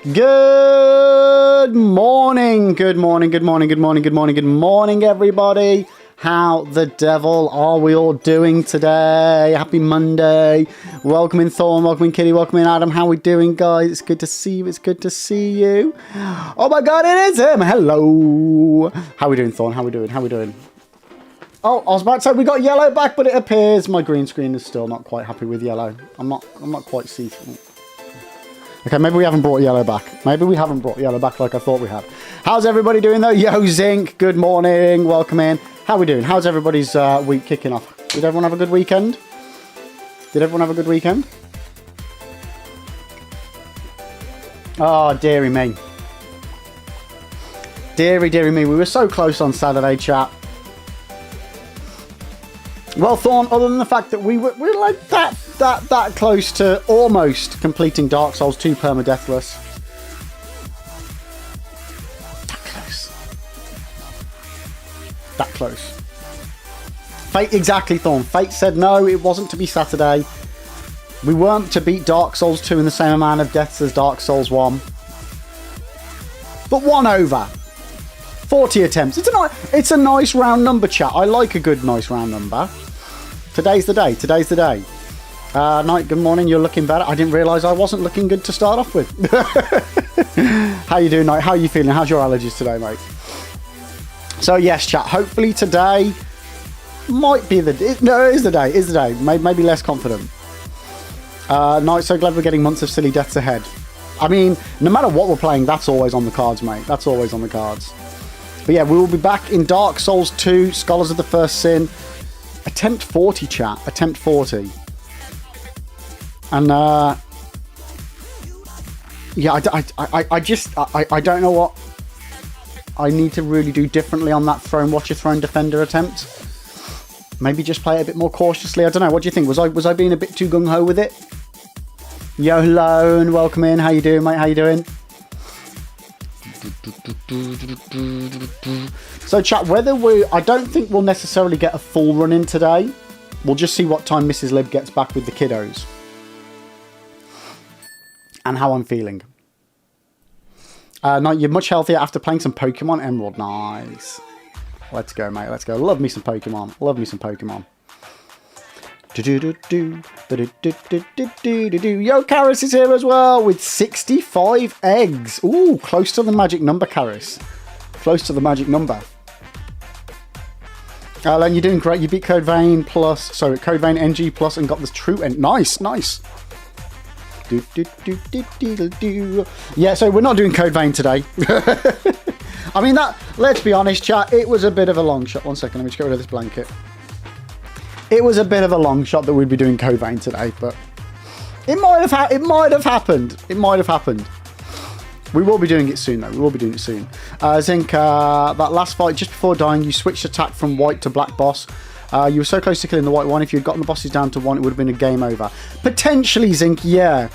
Good morning, good morning, good morning, good morning, good morning, good morning, everybody. How the devil are we all doing today? Happy Monday. Welcome in Thorn, welcome in Kitty, welcome in Adam. How we doing, guys? It's good to see you, it's good to see you. Oh my God, it is him. Hello. How we doing, Thorn? How we doing? How we doing? Oh, I was about to say we got yellow back, but it appears my green screen is still not quite happy with yellow. I'm not quite see-through. Okay, maybe we haven't brought yellow back. Maybe we haven't brought yellow back like I thought we had. How's everybody doing though? Yo, Zinc, good morning. Welcome in. How we doing? How's everybody's week kicking off? Did everyone have a good weekend? Did everyone have a good weekend? Oh, dearie me. Dearie me. We were so close on Saturday, chat. Well, Thorn, other than the fact that we're like that close to almost completing Dark Souls 2 Permadeathless. That close. Fate, exactly, Thorn. Fate said no, it wasn't to be Saturday. We weren't to beat Dark Souls 2 in the same amount of deaths as Dark Souls 1. But 1 over. 40 attempts. It's a nice round number, chat. I like a good, nice round number. Today's the day. Today's the day. Night, good morning. You're looking better. I didn't realise I wasn't looking good to start off with. How you doing, Night? How are you feeling? How's your allergies today, mate? So, yes, chat. Hopefully today might be the day. No, it is the day. It is the day. Maybe less confident. Night, so glad we're getting months of silly deaths ahead. I mean, no matter what we're playing, that's always on the cards, mate. That's always on the cards. But yeah, we will be back in Dark Souls 2, Scholars of the First Sin. Attempt 40, chat. Attempt 40. And, yeah, I don't know what I need to really do differently on that Throne Watcher, Throne Defender attempt. Maybe just play it a bit more cautiously. I don't know. What do you think? Was I being a bit too gung-ho with it? Yo, Lone, welcome in. How you doing, mate? How you doing? So, chat, I don't think we'll necessarily get a full run in today. We'll just see what time Mrs. Lib gets back with the kiddos. And how I'm feeling. No, you're much healthier after playing some Pokemon Emerald. Nice. Let's go, mate. Let's go. Love me some Pokemon. Love me some Pokemon. Yo, Karis is here as well with 65 eggs. Ooh, close to the magic number, Karis. Close to the magic number. Len, you're doing great. You beat Code Vein plus, sorry, Code Vein NG plus and got the true end. Nice, nice. Yeah, so we're not doing Code Vein today. I mean, let's be honest, chat, it was a bit of a long shot. One second, let me just get rid of this blanket. It was a bit of a long shot that we'd be doing Code Vein today, but it might have happened. It might have happened. We will be doing it soon, though. We will be doing it soon. Zinc, that last fight, just before dying, you switched attack from white to black boss. You were so close to killing the white one. If you had gotten the bosses down to 1, it would have been a game over. Potentially, Zinc, yeah.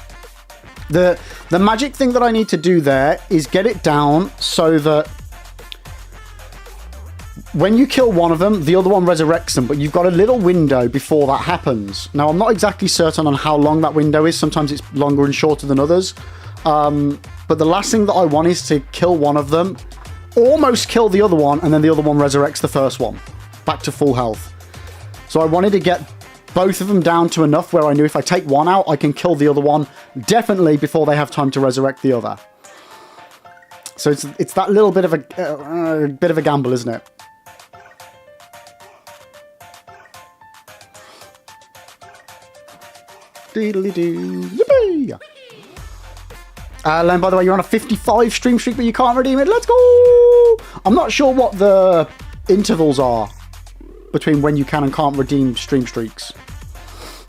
The magic thing that I need to do there is get it down so that when you kill one of them, the other one resurrects them, but you've got a little window before that happens. Now, I'm not exactly certain on how long that window is. Sometimes it's longer and shorter than others. But the last thing that I want is to kill one of them, almost kill the other one, and then the other one resurrects the first one back to full health. So I wanted to get both of them down to enough where I knew if I take one out, I can kill the other one definitely before they have time to resurrect the other. So it's that little bit of a gamble, isn't it? Doodly-doo. Yippee! Len, by the way, you're on a 55 stream streak, but you can't redeem it. Let's go! I'm not sure what the intervals are between when you can and can't redeem stream streaks.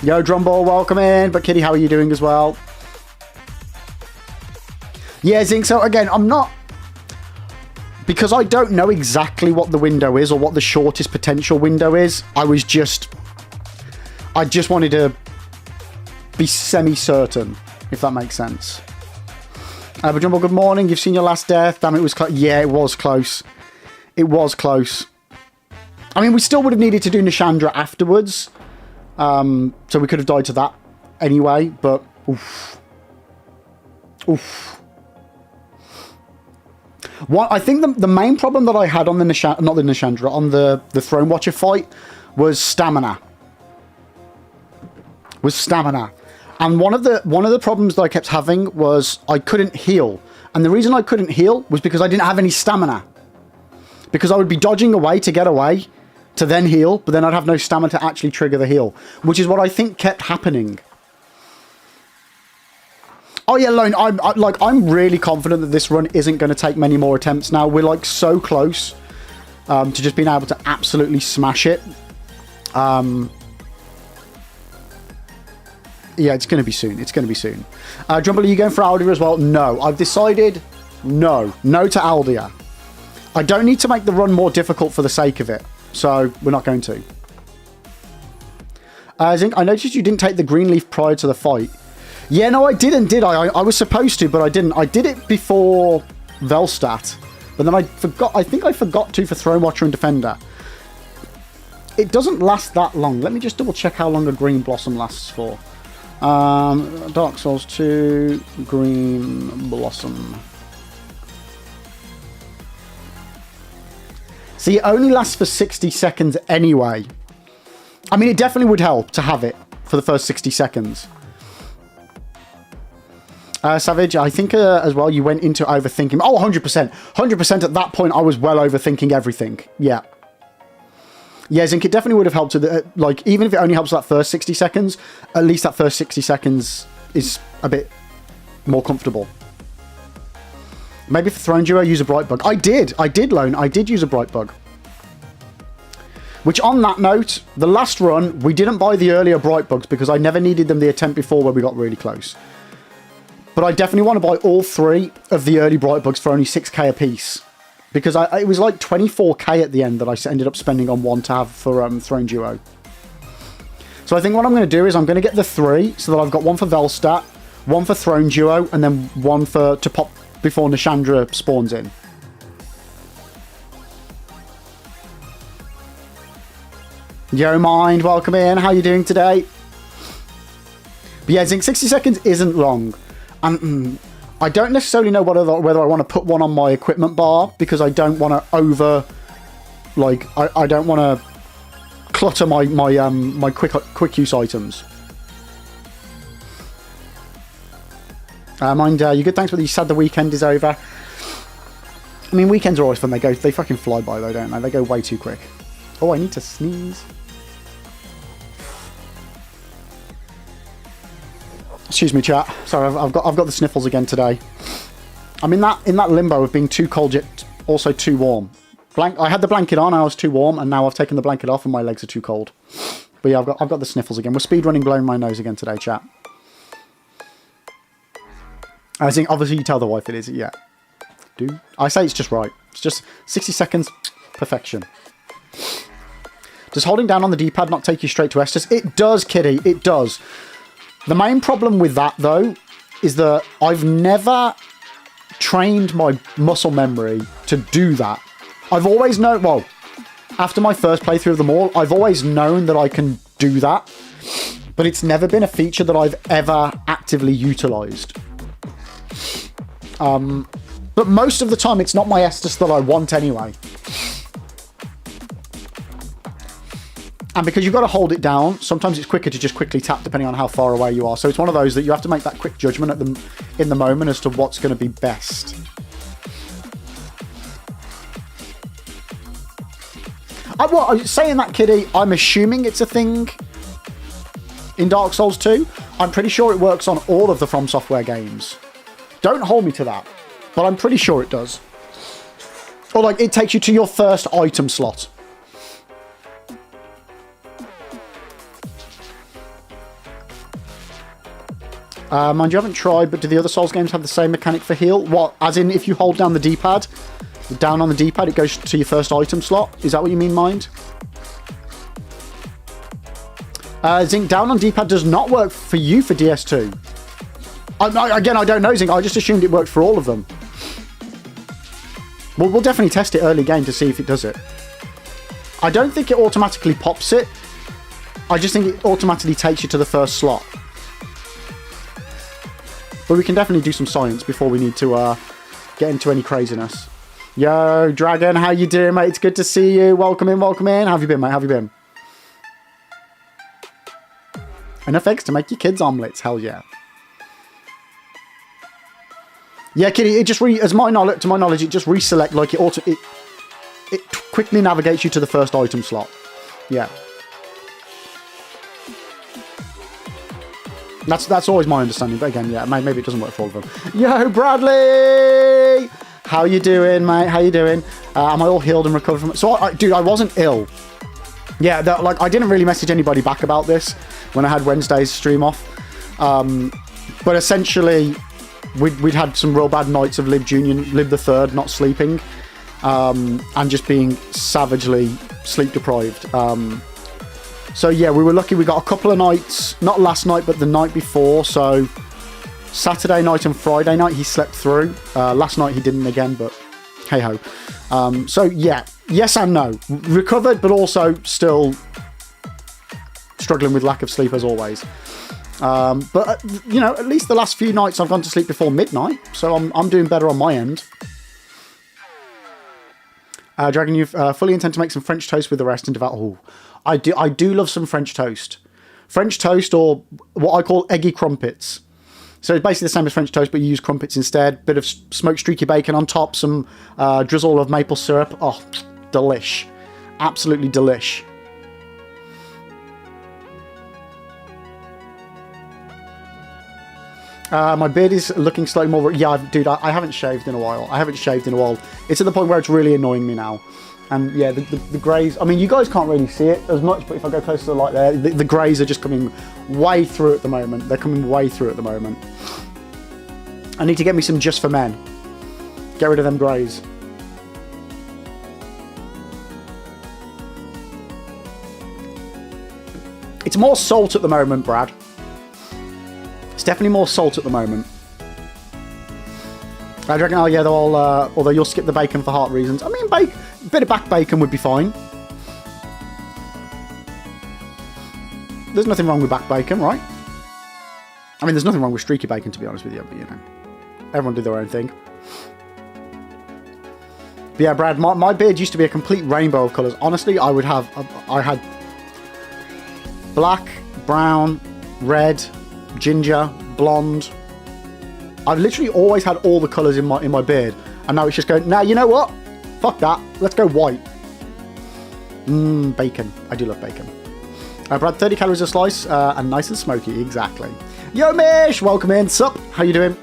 Yo, Drumball, welcome in. But Kitty, how are you doing as well? Yeah, Zink, so again, I'm not... Because I don't know exactly what the window is or what the shortest potential window is, I just wanted to be semi-certain, if that makes sense. But Jumbo, good morning. You've seen your last death. Damn, it was close. Yeah, it was close. It was close. I mean, we still would have needed to do Nishandra afterwards. So we could have died to that anyway, but oof. Oof. I think the main problem that I had on the Nishandra, on the Throne Watcher fight was stamina. And one of the problems that I kept having was I couldn't heal. And the reason I couldn't heal was because I didn't have any stamina. Because I would be dodging away to get away to then heal, but then I'd have no stamina to actually trigger the heal, which is what I think kept happening. Oh yeah, Lone, I'm really confident that this run isn't going to take many more attempts now. We're like so close to just being able to absolutely smash it. Yeah, it's going to be soon. It's going to be soon. Drumble, are you going for Aldia as well? No. I've decided no. No to Aldia. I don't need to make the run more difficult for the sake of it. So, we're not going to. Zinc, I noticed you didn't take the green leaf prior to the fight. Yeah, no, I didn't, did I? I was supposed to, but I didn't. I did it before Velstadt. But then I forgot. I think I forgot to for Throne Watcher and Defender. It doesn't last that long. Let me just double check how long a Green Blossom lasts for. Dark Souls 2, Green Blossom. See, it only lasts for 60 seconds anyway. I mean, it definitely would help to have it for the first 60 seconds. Savage, I think as well you went into overthinking. Oh, 100%. 100% at that point, I was well overthinking everything. Yeah. Yeah, Zinc, it definitely would have helped. Like, even if it only helps that first 60 seconds, at least that first 60 seconds is a bit more comfortable. Maybe for Throne Duo, use a Bright Bug. I did, Lone. I did use a Bright Bug. Which, on that note, the last run, we didn't buy the earlier Bright Bugs because I never needed them the attempt before where we got really close. But I definitely want to buy all 3 of the early Bright Bugs for only 6k a piece. Because it was like 24k at the end that I ended up spending on one to have for Throne Duo. So I think what I'm going to do is I'm going to get the 3 so that I've got one for Velstadt, one for Throne Duo, and then one to pop before Nishandra spawns in. Yo Mind, welcome in. How you doing today? But yeah, Zinc, 60 seconds isn't long. And I don't necessarily know whether I want to put one on my equipment bar because I don't want to I don't want to clutter my quick use items. Mind, you good? Thanks, but you said the weekend is over. I mean, weekends are always fun. They fucking fly by though, don't they? They go way too quick. Oh, I need to sneeze. Excuse me, chat. Sorry, I've got the sniffles again today. I'm in that limbo of being too cold yet also too warm. I had the blanket on, I was too warm, and now I've taken the blanket off and my legs are too cold. But yeah, I've got the sniffles again. We're speedrunning blowing my nose again today, chat. I think obviously you tell the wife it is. Yeah. Do I say it's just right? It's just 60 seconds, perfection. Does holding down on the D-pad not take you straight to Estus? It does, Kitty. It does. The main problem with that, though, is that I've never trained my muscle memory to do that. I've always known, well, after my first playthrough of them all, I've always known that I can do that, but it's never been a feature that I've ever actively utilised. But most of the time, it's not my Estus that I want anyway. And because you've got to hold it down, sometimes it's quicker to just quickly tap depending on how far away you are. So it's one of those that you have to make that quick judgment in the moment as to what's going to be best. Well, saying that, Kitty, I'm assuming it's a thing in Dark Souls 2. I'm pretty sure it works on all of the From Software games. Don't hold me to that, but I'm pretty sure it does. Or like it takes you to your first item slot. Mind you haven't tried, but do the other Souls games have the same mechanic for heal? What, as in if you hold down the D-pad, down on the D-pad, it goes to your first item slot? Is that what you mean, Mind? Zinc, down on D-pad does not work for you for DS2. Again, I don't know, Zinc. I just assumed it worked for all of them. We'll definitely test it early game to see if it does it. I don't think it automatically pops it. I just think it automatically takes you to the first slot. But we can definitely do some science before we need to get into any craziness. Yo, Dragon, how you doing, mate? It's good to see you. Welcome in, welcome in. How have you been, mate? How have you been? Enough eggs to make your kids omelets. Hell yeah. Yeah, Kitty, it just to my knowledge, it just reselect, like it quickly navigates you to the first item slot. Yeah. That's always my understanding, but again, yeah, maybe it doesn't work for all of them. Yo, Bradley! How you doing, mate? How you doing? Am I all healed and recovered from it? So, dude, I wasn't ill. Yeah, like, I didn't really message anybody back about this when I had Wednesday's stream off. But essentially, we'd had some real bad nights of Lib the Third not sleeping, and just being savagely sleep deprived. So yeah, we were lucky. We got a couple of nights, not last night, but the night before. So Saturday night and Friday night, he slept through. Last night he didn't again, but hey ho. So yeah, yes and no. Recovered, but also still struggling with lack of sleep as always. But you know, at least the last few nights I've gone to sleep before midnight, so I'm doing better on my end. Dragon, you fully intend to make some French toast with the rest and devour. Oh, I do love some French toast. French toast, or what I call eggy crumpets. So it's basically the same as French toast, but you use crumpets instead. Bit of smoked streaky bacon on top, some drizzle of maple syrup. Oh, delish. Absolutely delish. My beard is looking slightly more... Yeah, dude, I haven't shaved in a while. It's at the point where it's really annoying me now. And yeah, the greys... I mean, you guys can't really see it as much, but if I go close to the light there, the greys are just coming way through at the moment. They're coming way through at the moment. I need to get me some Just for Men. Get rid of them greys. It's more salt at the moment, Brad. It's definitely more salt at the moment. I reckon, oh yeah, although you'll skip the bacon for heart reasons. I mean, a bit of back bacon would be fine. There's nothing wrong with back bacon, right? I mean, there's nothing wrong with streaky bacon, to be honest with you, but you know. Everyone do their own thing. But yeah, Brad, my beard used to be a complete rainbow of colours. Honestly, I had black, brown, red, ginger, blonde. I've literally always had all the colours in my beard, and now it's just going, nah, you know what? Fuck that. Let's go white. Bacon. I do love bacon. Brad, 30 calories a slice, and nice and smoky. Exactly. Yo, Mish! Welcome in. Sup? How you doing?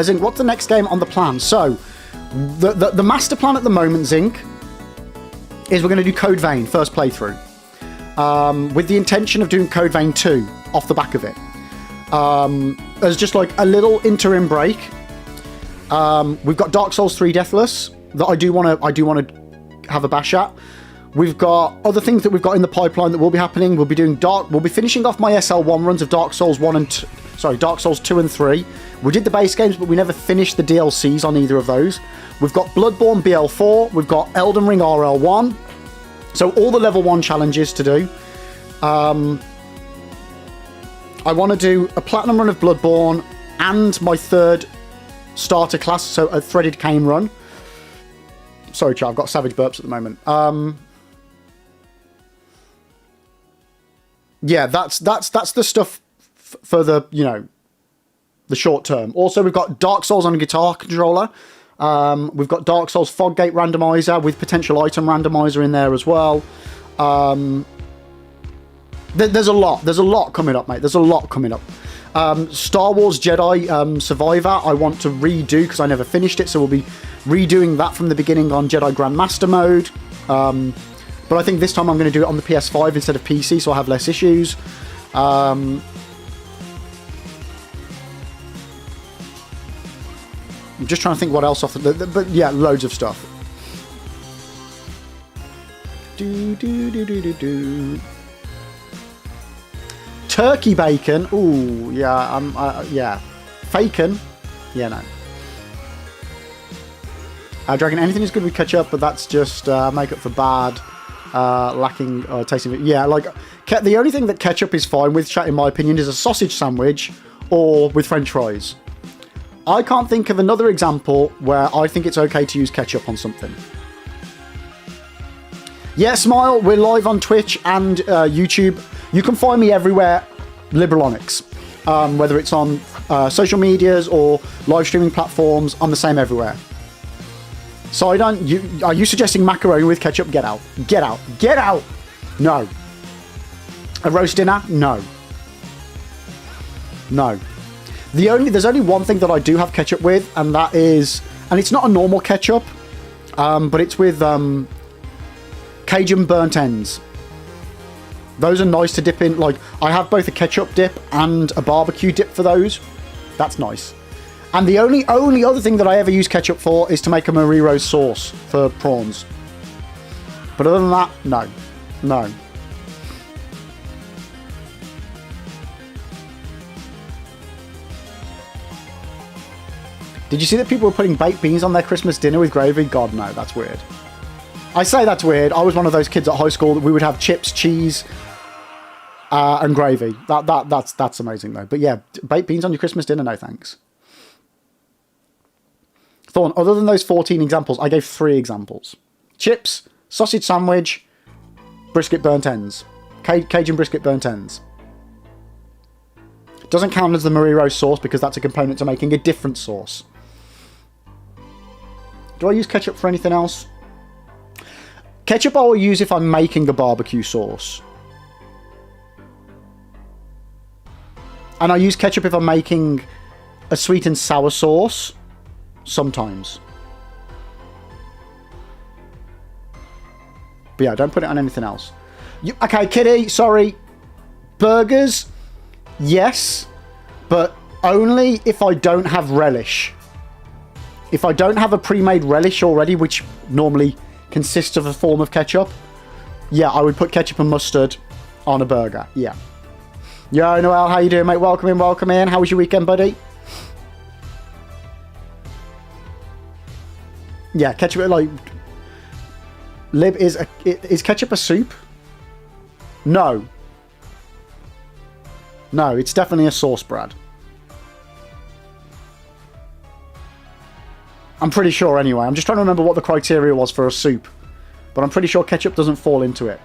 Zinc, what's the next game on the plan? So, the master plan at the moment, Zinc, is we're going to do Code Vein, first playthrough. With the intention of doing Code Vein 2 off the back of it. As just like a little interim break. We've got Dark Souls 3 Deathless that I do want to have a bash at. We've got other things that we've got in the pipeline that will be happening. We'll be finishing off my SL1 runs of Dark Souls 2 and 3. We did the base games, but we never finished the DLCs on either of those. We've got Bloodborne BL4. We've got Elden Ring RL1. So all the level 1 challenges to do. I want to do a platinum run of Bloodborne and my third starter class, so a threaded cane run. Sorry, Chad, I've got savage burps at the moment. Yeah, that's the stuff for the, you know, the short term. Also, we've got Dark Souls on a guitar controller. We've got Dark Souls Foggate randomizer with potential item randomizer in there as well. There's a lot coming up, mate. There's a lot coming up. Star Wars Jedi Survivor I want to redo because I never finished it, so we'll be redoing that from the beginning on Jedi Grandmaster mode. But I think this time I'm going to do it on the PS5 instead of PC, so I have less issues. I'm just trying to think what else off but yeah, loads of stuff. Turkey bacon. Ooh, yeah, yeah. Fakin. Yeah, no. Dragon, anything is good with ketchup, but that's just make up for bad, lacking tasting. Yeah, like the only thing that ketchup is fine with, in my opinion, is a sausage sandwich or with French fries. I can't think of another example where I think it's okay to use ketchup on something. Yeah, Smile, we're live on Twitch and YouTube. You can find me everywhere, Liberalonics. Whether it's on social medias or live streaming platforms, I'm the same everywhere. So are you suggesting macaroni with ketchup? Get out. Get out. Get out! No. A roast dinner? No. No. There's only one thing that I do have ketchup with, and that is, and it's not a normal ketchup, but it's with Cajun burnt ends. Those are nice to dip in. Like, I have both a ketchup dip and a barbecue dip for those. That's nice. And the only other thing that I ever use ketchup for is to make a Marie Rose sauce for prawns. But other than that, no. No. Did you see that people were putting baked beans on their Christmas dinner with gravy? God, no, that's weird. I say that's weird. I was one of those kids at high school that we would have chips, cheese, and gravy. That's amazing, though. But yeah, baked beans on your Christmas dinner, no thanks. Thorn, other than those 14 examples, I gave 3 examples. Chips, sausage sandwich, brisket burnt ends. Cajun brisket burnt ends. Doesn't count as the Marie Rose sauce because that's a component to making a different sauce. Do I use ketchup for anything else? Ketchup I will use if I'm making a barbecue sauce. And I use ketchup if I'm making a sweet and sour sauce. Sometimes. But yeah, don't put it on anything else. Okay, Kitty, sorry. Burgers, yes. But only if I don't have relish. If I don't have a pre-made relish already, which normally consists of a form of ketchup, yeah, I would put ketchup and mustard on a burger. Yeah. Yo, Noel, how you doing, mate? Welcome in, welcome in. How was your weekend, buddy? Yeah, ketchup, like... Lib, is ketchup a soup? No. No, it's definitely a sauce, Brad. I'm pretty sure anyway. I'm just trying to remember what the criteria was for a soup. But I'm pretty sure ketchup doesn't fall into it.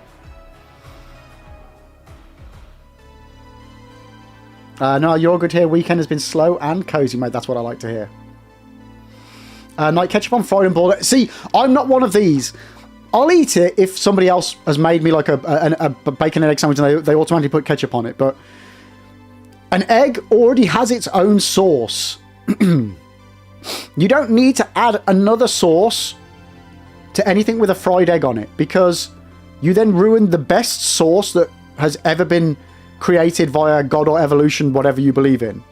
No, you're good here. Weekend has been slow and cozy, mate. That's what I like to hear. Night ketchup on fried and boiled. See, I'm not one of these. I'll eat it if somebody else has made me like a bacon and egg sandwich and they automatically put ketchup on it. But an egg already has its own sauce. You don't need to add another sauce to anything with a fried egg on it, because you then ruin the best sauce that has ever been created via God or evolution, whatever you believe in.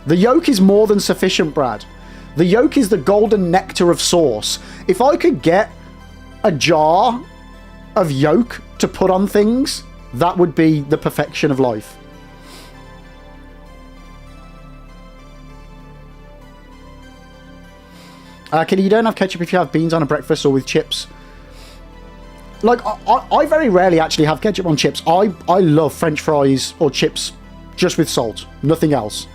The yolk is more than sufficient, Brad. The yolk is the golden nectar of sauce. If I could get a jar of yolk to put on things, that would be the perfection of life. Kitty, you don't have ketchup if you have beans on a breakfast or with chips. Like, I very rarely actually have ketchup on chips. I love French fries or chips just with salt. Nothing else.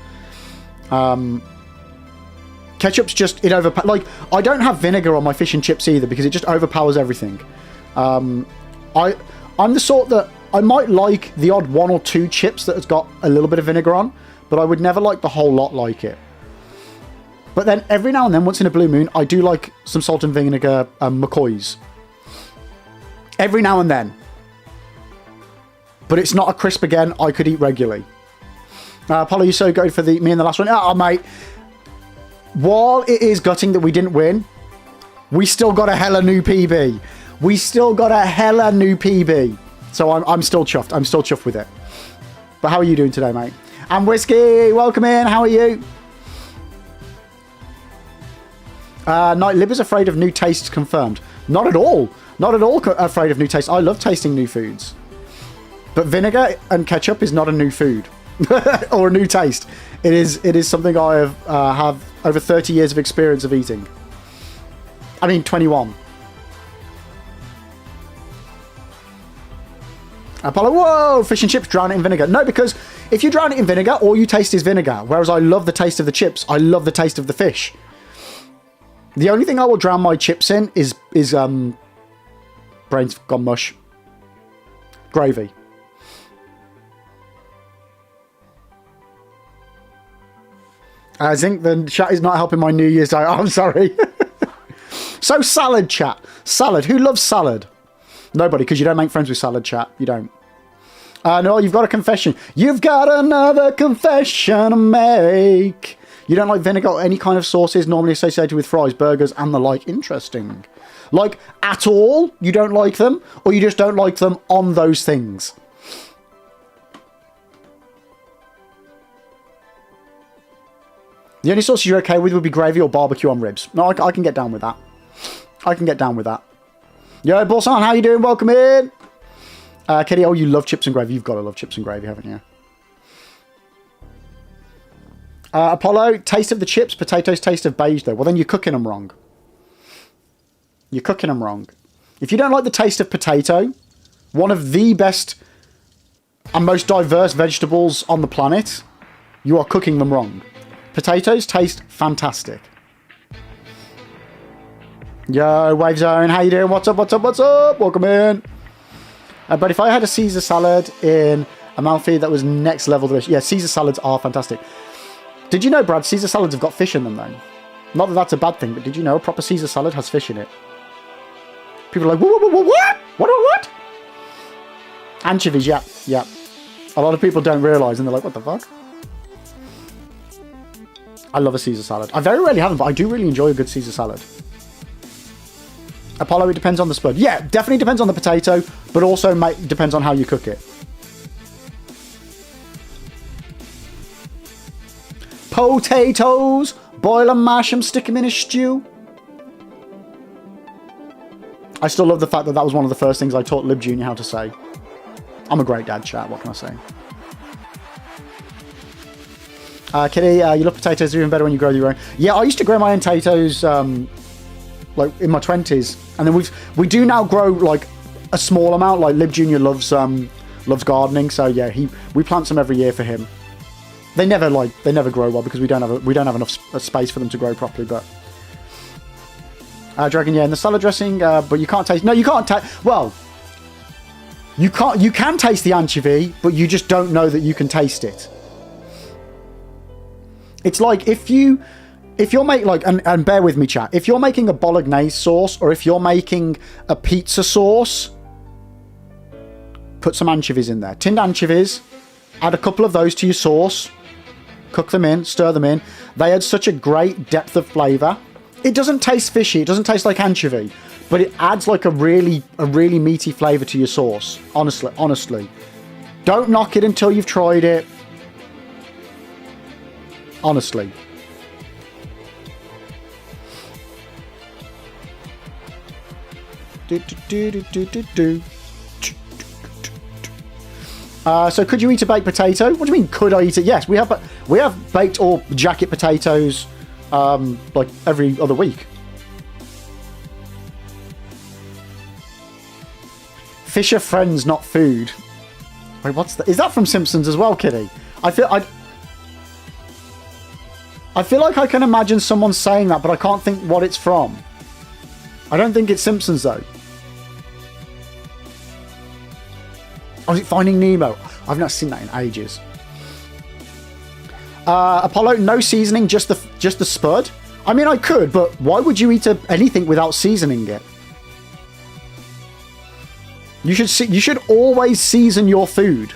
Ketchup's just, it overpowers. Like, I don't have vinegar on my fish and chips either because it just overpowers everything. I'm the sort that I might like the odd 1 or 2 chips that has got a little bit of vinegar on, but I would never like the whole lot like it. But then every now and then, once in a blue moon, I do like some salt and vinegar McCoys. Every now and then. But it's not a crisp again I could eat regularly. Apollo, you're so good for me in the last one. Oh, mate. While it is gutting that we didn't win, we still got a hella new PB. We still got a hella new PB. So I'm still chuffed. I'm still chuffed with it. But how are you doing today, mate? And Whiskey, welcome in. How are you? Night Lib is afraid of new tastes confirmed. Not at all. Not at all afraid of new tastes. I love tasting new foods. But vinegar and ketchup is not a new food. Or a new taste. It is something I have over 30 years of experience of eating. I mean, 21. Apollo, whoa! Fish and chips drown it in vinegar. No, because If you drown it in vinegar, all you taste is vinegar. Whereas I love the taste of the chips. I love the taste of the fish. The only thing I will drown my chips in is brain's gone mush. Gravy. I think the chat is not helping my New Year's diet. I'm sorry. So salad, chat. Salad. Who loves salad? Nobody, because you don't make friends with salad, chat. You don't. No, you've got a confession. You've got another confession to make. You don't like vinegar or any kind of sauces normally associated with fries, burgers, and the like. Interesting. Like, at all? You don't like them? Or you just don't like them on those things? The only sauce you're okay with would be gravy or barbecue on ribs. No, I can get down with that. I can get down with that. Yo, Borsan, how you doing? Welcome in. Kitty, oh, you love chips and gravy. You've got to love chips and gravy, haven't you? Apollo, taste of the chips, potatoes, taste of beige, though. Well, then you're cooking them wrong. You're cooking them wrong. If you don't like the taste of potato, one of the best and most diverse vegetables on the planet, you are cooking them wrong. Potatoes taste fantastic. Yo, Wave Zone, how you doing? What's up, what's up, what's up? Welcome in. But if I had a Caesar salad in Amalfi that was next level delicious. Yeah, Caesar salads are fantastic. Did you know, Brad, Caesar salads have got fish in them, though? Not that that's a bad thing, but did you know a proper Caesar salad has fish in it? People are like, what? What? Anchovies, yeah. A lot of people don't realise, and they're like, what the fuck? I love a Caesar salad. I very rarely have them, but I do really enjoy a good Caesar salad. Apollo, it depends on the spud. Yeah, definitely depends on the potato, but also depends on how you cook it. Potatoes! Boil and mash them, stick them in a stew. I still love the fact that that was one of the first things I taught Lib Jr. how to say. I'm a great dad, chat. What can I say? Kitty, you love potatoes. They're even better when you grow your own. Yeah, I used to grow my own potatoes like in my 20s, and then we do now grow like a small amount. Like Lib Jr. loves gardening, so yeah, we plant some every year for him. They never grow well because we don't have enough space for them to grow properly. But Dragon, yeah, and the salad dressing, but you can't taste. No, you can't taste. Well, you can't. You can taste the anchovy, but you just don't know that you can taste it. It's like if you're making like, and bear with me, chat. If you're making a bolognese sauce or if you're making a pizza sauce, put some anchovies in there. Tinned anchovies. Add a couple of those to your sauce. Cook them in, stir them in. They add such a great depth of flavour. It doesn't taste fishy. It doesn't taste like anchovy, but it adds like a really meaty flavour to your sauce. Honestly. Don't knock it until you've tried it. Honestly. So could you eat a baked potato? What do you mean, could I eat it? Yes, we have baked or jacket potatoes like every other week. Fish are friends, not food. Wait, what's that? Is that from Simpsons as well, Kitty? I feel like I can imagine someone saying that, but I can't think what it's from. I don't think it's Simpsons, though. Oh, is it Finding Nemo? I've not seen that in ages. Apollo, no seasoning, just the spud. I mean, I could, but why would you eat anything without seasoning it? You should always season your food.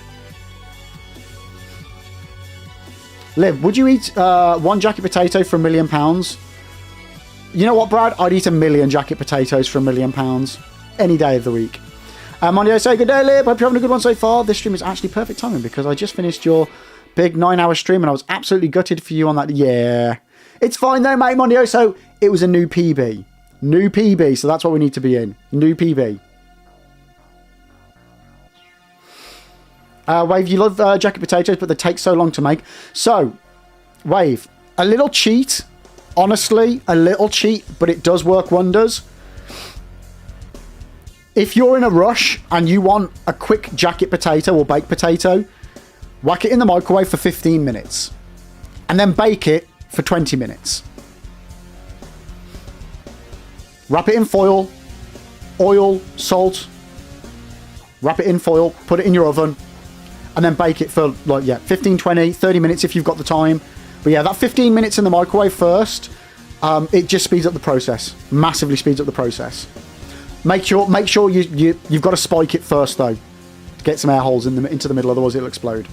Liv, would you eat one jacket potato for £1 million? You know what, Brad? I'd eat 1 million jacket potatoes for £1 million any day of the week. Mondio, say good day, Liv. Hope you're having a good one so far. This stream is actually perfect timing because I just finished your big 9-hour stream and I was absolutely gutted for you on that. Yeah. It's fine though, mate, Mondio. So it was a new PB. New PB, so that's what we need to be in. New PB. Wave, you love jacket potatoes, but they take so long to make. So, Wave, a little cheat. Honestly, a little cheat, but it does work wonders. If you're in a rush and you want a quick jacket potato or baked potato, Whack it in the microwave for 15 minutes. And then bake it for 20 minutes. Wrap it in foil, oil, salt. Wrap it in foil, put it in your oven, and then bake it for, like, 15, 20, 30 minutes if you've got the time. But yeah, that 15 minutes in the microwave first, it just speeds up the process. Massively speeds up the process. Make sure you've got to spike it first, though. Get some air holes into the middle, otherwise it'll explode.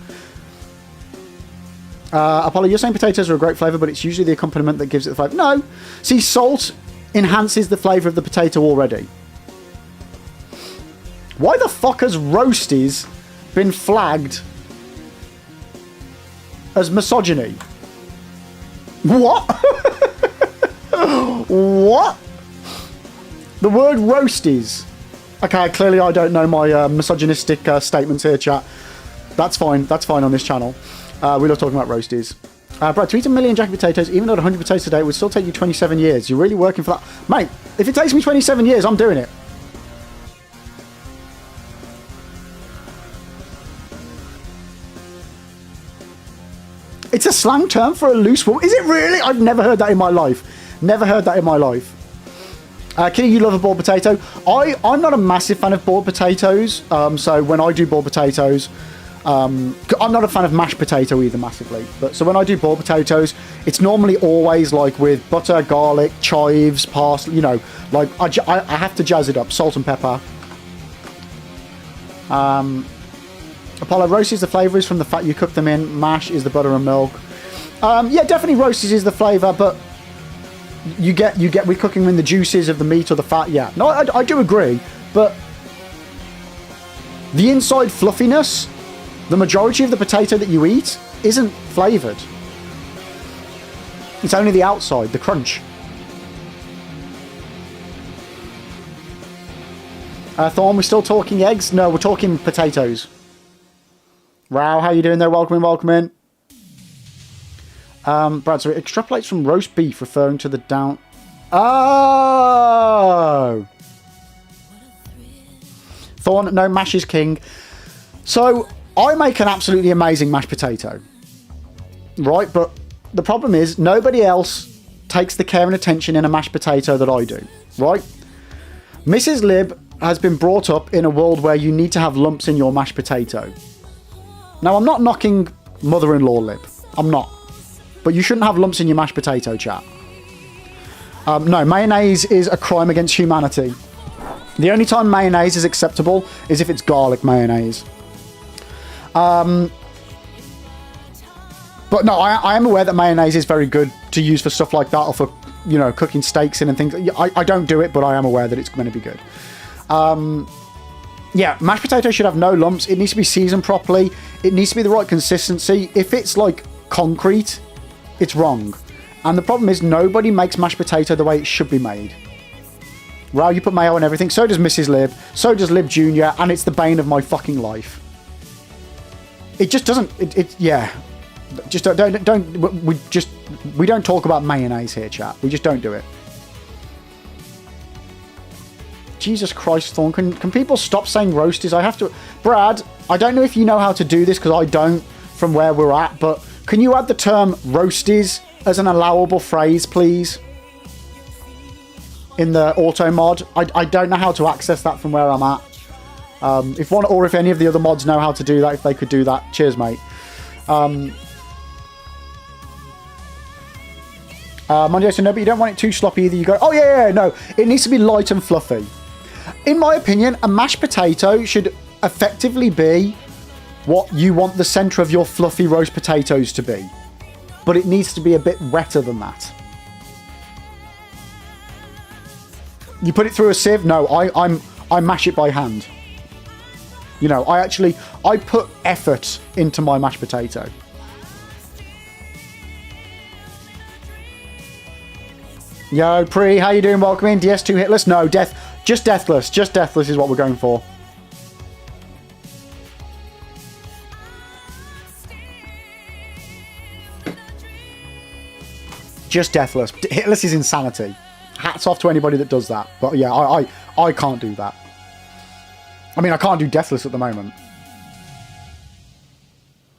Apollo, you're saying potatoes are a great flavour, but it's usually the accompaniment that gives it the flavour. No! See, salt enhances the flavour of the potato already. Why the fuck has Roasties been flagged as misogyny? What? What? The word Roasties. Okay, clearly I don't know my misogynistic statements here, chat. That's fine. That's fine on this channel. We love talking about Roasties. Brad, to eat 1 million jacket potatoes, even at 100 potatoes a day, would still take you 27 years. You're really working for that. Mate, if it takes me 27 years, I'm doing it. It's a slang term for a loose woman. Is it really? I've never heard that in my life. Never heard that in my life. Kitty, you love a boiled potato. I'm not a massive fan of boiled potatoes. So when I do boiled potatoes, I'm not a fan of mashed potato either massively. But so when I do boiled potatoes, it's normally always like with butter, garlic, chives, parsley. You know, like I have to jazz it up. Salt and pepper. Apollo, roasties, the flavour is from the fat you cook them in. Mash is the butter and milk. Yeah, definitely roasties is the flavour, but you get we're cooking in the juices of the meat or the fat. Yeah, no, I do agree, but the inside fluffiness, the majority of the potato that you eat isn't flavoured. It's only the outside, the crunch. Thorn, we're still talking eggs? No, we're talking potatoes. Wow, how you doing there? Welcome in, welcome in. Brad, so it extrapolates from roast beef, referring to the down... Oh! Thorn, no, mash is king. So, I make an absolutely amazing mashed potato. Right, but the problem is, nobody else takes the care and attention in a mashed potato that I do. Right? Mrs. Lib has been brought up in a world where you need to have lumps in your mashed potato. Now, I'm not knocking mother-in-law Lib. I'm not. But you shouldn't have lumps in your mashed potato, chat. No, mayonnaise is a crime against humanity. The only time mayonnaise is acceptable is if it's garlic mayonnaise. But no, I am aware that mayonnaise is very good to use for stuff like that, or for, you know, cooking steaks in and things. I don't do it, but I am aware that it's going to be good. Yeah, mashed potato should have no lumps. It needs to be seasoned properly. It needs to be the right consistency. If it's like concrete, it's wrong. And the problem is nobody makes mashed potato the way it should be made. Well, you put mayo on everything. So does Mrs. Lib. So does Lib Jr. And it's the bane of my fucking life. It just doesn't... Yeah. Just we don't talk about mayonnaise here, chat. We just don't do it. Jesus Christ, Thorn. Can people stop saying roasties? I have to... Brad, I don't know if you know how to do this, because I don't from where we're at, but can you add the term roasties as an allowable phrase, please? In the auto mod. I don't know how to access that from where I'm at. If one or if any of the other mods know how to do that, if they could do that. Cheers, mate. Monday, so no, but you don't want it too sloppy either. You go, oh yeah, no. It needs to be light and fluffy. In my opinion, a mashed potato should effectively be what you want the centre of your fluffy roast potatoes to be. But it needs to be a bit wetter than that. You put it through a sieve? No, I mash it by hand. You know, I put effort into my mashed potato. Yo, Pre, how you doing? Welcome in. DS2 hitless? No, just deathless. Just deathless is what we're going for. Just deathless. Hitless is insanity. Hats off to anybody that does that. But yeah, I can't do that. I mean, I can't do deathless at the moment.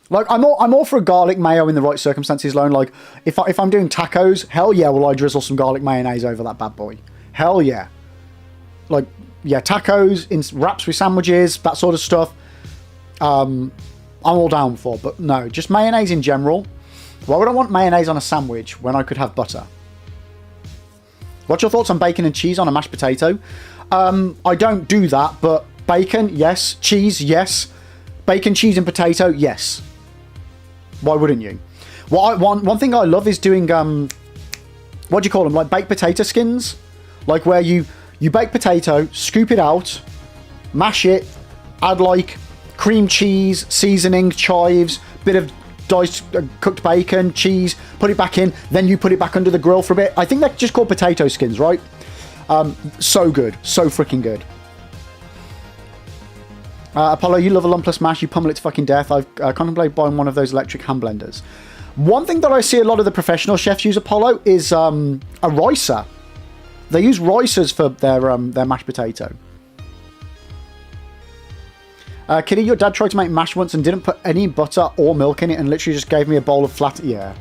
Like, I'm all for a garlic mayo in the right circumstances alone. Like, if I'm doing tacos, hell yeah, will I drizzle some garlic mayonnaise over that bad boy? Hell yeah. Like, yeah, tacos, in wraps with sandwiches, that sort of stuff. I'm all down for. But no, just mayonnaise in general. Why would I want mayonnaise on a sandwich when I could have butter? What's your thoughts on bacon and cheese on a mashed potato? I don't do that, but bacon, yes. Cheese, yes. Bacon, cheese, and potato, yes. Why wouldn't you? One thing I love is doing, what do you call them? Like baked potato skins? Like where you bake potato, scoop it out, mash it, add like cream cheese, seasoning, chives, bit of diced cooked bacon, cheese, put it back in, then you put it back under the grill for a bit. I think they're just called potato skins, right? So good. So freaking good. Apollo, you love a lumpless mash, you pummel it to fucking death. I've contemplated buying one of those electric hand blenders. One thing that I see a lot of the professional chefs use, Apollo, is a ricer. They use ricers for their mashed potato. Kitty, your dad tried to make mash once and didn't put any butter or milk in it and literally just gave me a bowl of flat... Yeah.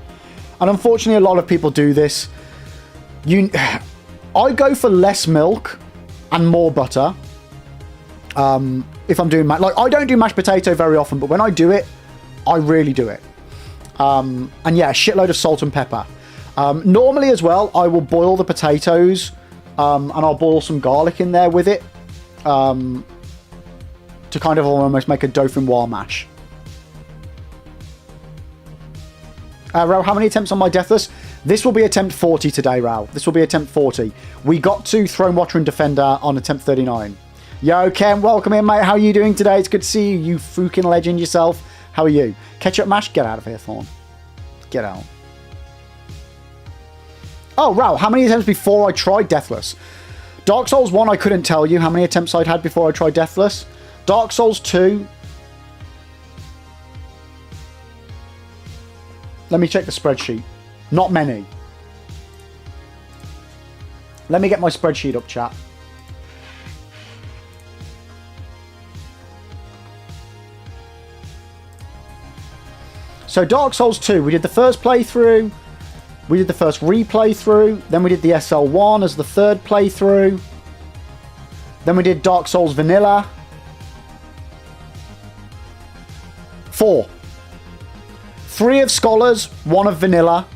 And unfortunately, a lot of people do this. I go for less milk and more butter. If I'm doing... Like, I don't do mashed potato very often, but when I do it, I really do it. And yeah, a shitload of salt and pepper. Normally as well, I will boil the potatoes, and I'll boil some garlic in there with it, to kind of almost make a dauphinoise mash. Rao, how many attempts on my Deathless? This will be attempt 40 today, Rao. This will be attempt 40. We got to Throne Watcher and Defender on attempt 39. Yo, Ken, welcome in, mate. How are you doing today? It's good to see you, you fucking legend yourself. How are you? Ketchup mash? Get out of here, Thorn. Get out. Oh, Rao, how many attempts before I tried Deathless? Dark Souls 1, I couldn't tell you how many attempts I'd had before I tried Deathless. Dark Souls 2... Let me check the spreadsheet. Not many. Let me get my spreadsheet up, chat. So Dark Souls 2, we did the first playthrough, we did the first replay through, then we did the SL1 as the third playthrough, then we did Dark Souls Vanilla. 4. 3 of Scholars, 1 of Vanilla.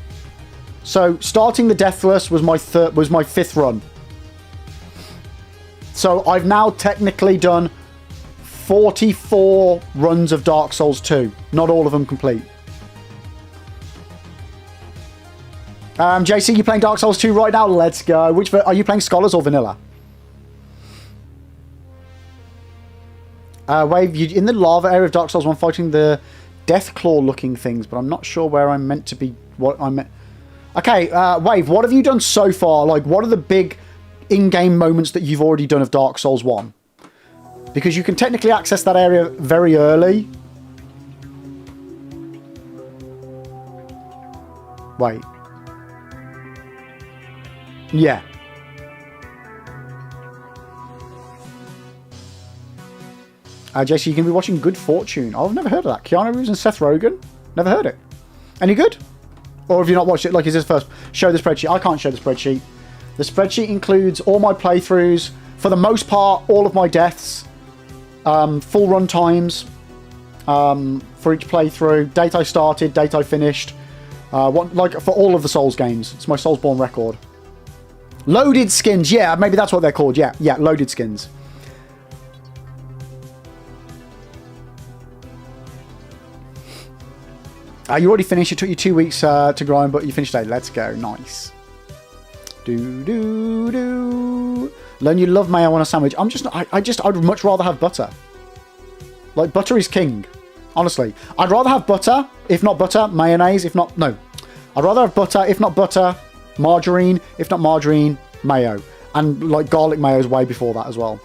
So starting the Deathless was my 5th run. So I've now technically done 44 runs of Dark Souls 2. Not all of them complete. JC, you playing Dark Souls 2 right now? Let's go. Which are you playing, Scholars or Vanilla? Wave, you in the lava area of Dark Souls 1 fighting the Deathclaw looking things, but I'm not sure where I'm meant to be. What I'm meant. Okay, Wave, what have you done so far? Like, what are the big in-game moments that you've already done of Dark Souls 1? Because you can technically access that area very early. Wait. Yeah. JC, you can be watching Good Fortune. Oh, I've never heard of that. Keanu Reeves and Seth Rogen? Never heard it. Any good? Or have you not watched it? Like, is this first? Show the spreadsheet. I can't show the spreadsheet. The spreadsheet includes all my playthroughs. For the most part, all of my deaths. Full run times. For each playthrough. Date I started, date I finished. Like, for all of the Souls games. It's my Soulsborne record. Loaded skins. Yeah, maybe that's what they're called. Yeah, loaded skins. You already finished. It took you 2 weeks to grind, but you finished today. Let's go. Nice. Learn you love mayo on a sandwich. I'd much rather have butter. Like, butter is king. Honestly. I'd rather have butter, if not butter, mayonnaise, if not... No. I'd rather have butter, if not butter, margarine, if not margarine, mayo. And, like, garlic mayo is way before that as well.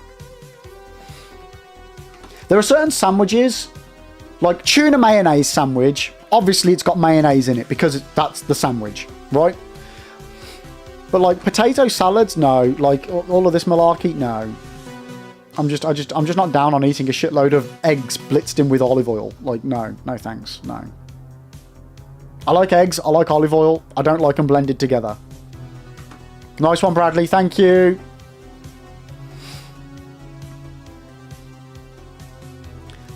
There are certain sandwiches, like tuna mayonnaise sandwich... Obviously, it's got mayonnaise in it because that's the sandwich, right? But like potato salads, no. Like all of this malarkey, no. I'm just not down on eating a shitload of eggs blitzed in with olive oil. Like, no thanks, no. I like eggs, I like olive oil, I don't like them blended together. Nice one, Bradley, thank you.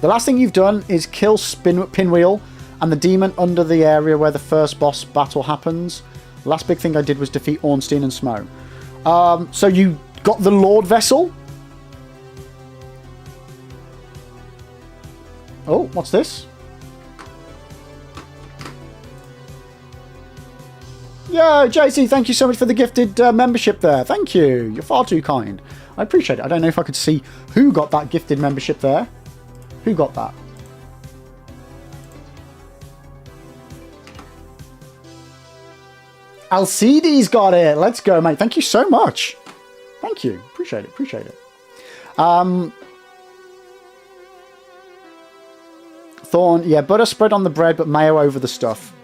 The last thing you've done is kill Pinwheel and the demon under the area where the first boss battle happens. The last big thing I did was defeat Ornstein and Smo. So you got the Lord Vessel? Oh, what's this? Yo, JC, thank you so much for the gifted membership there. Thank you. You're far too kind. I appreciate it. I don't know if I could see who got that gifted membership there. Who got that? Alcides got it. Let's go, mate. Thank you so much. Thank you. Appreciate it. Appreciate it. Thorn, yeah, butter spread on the bread, but mayo over the stuff.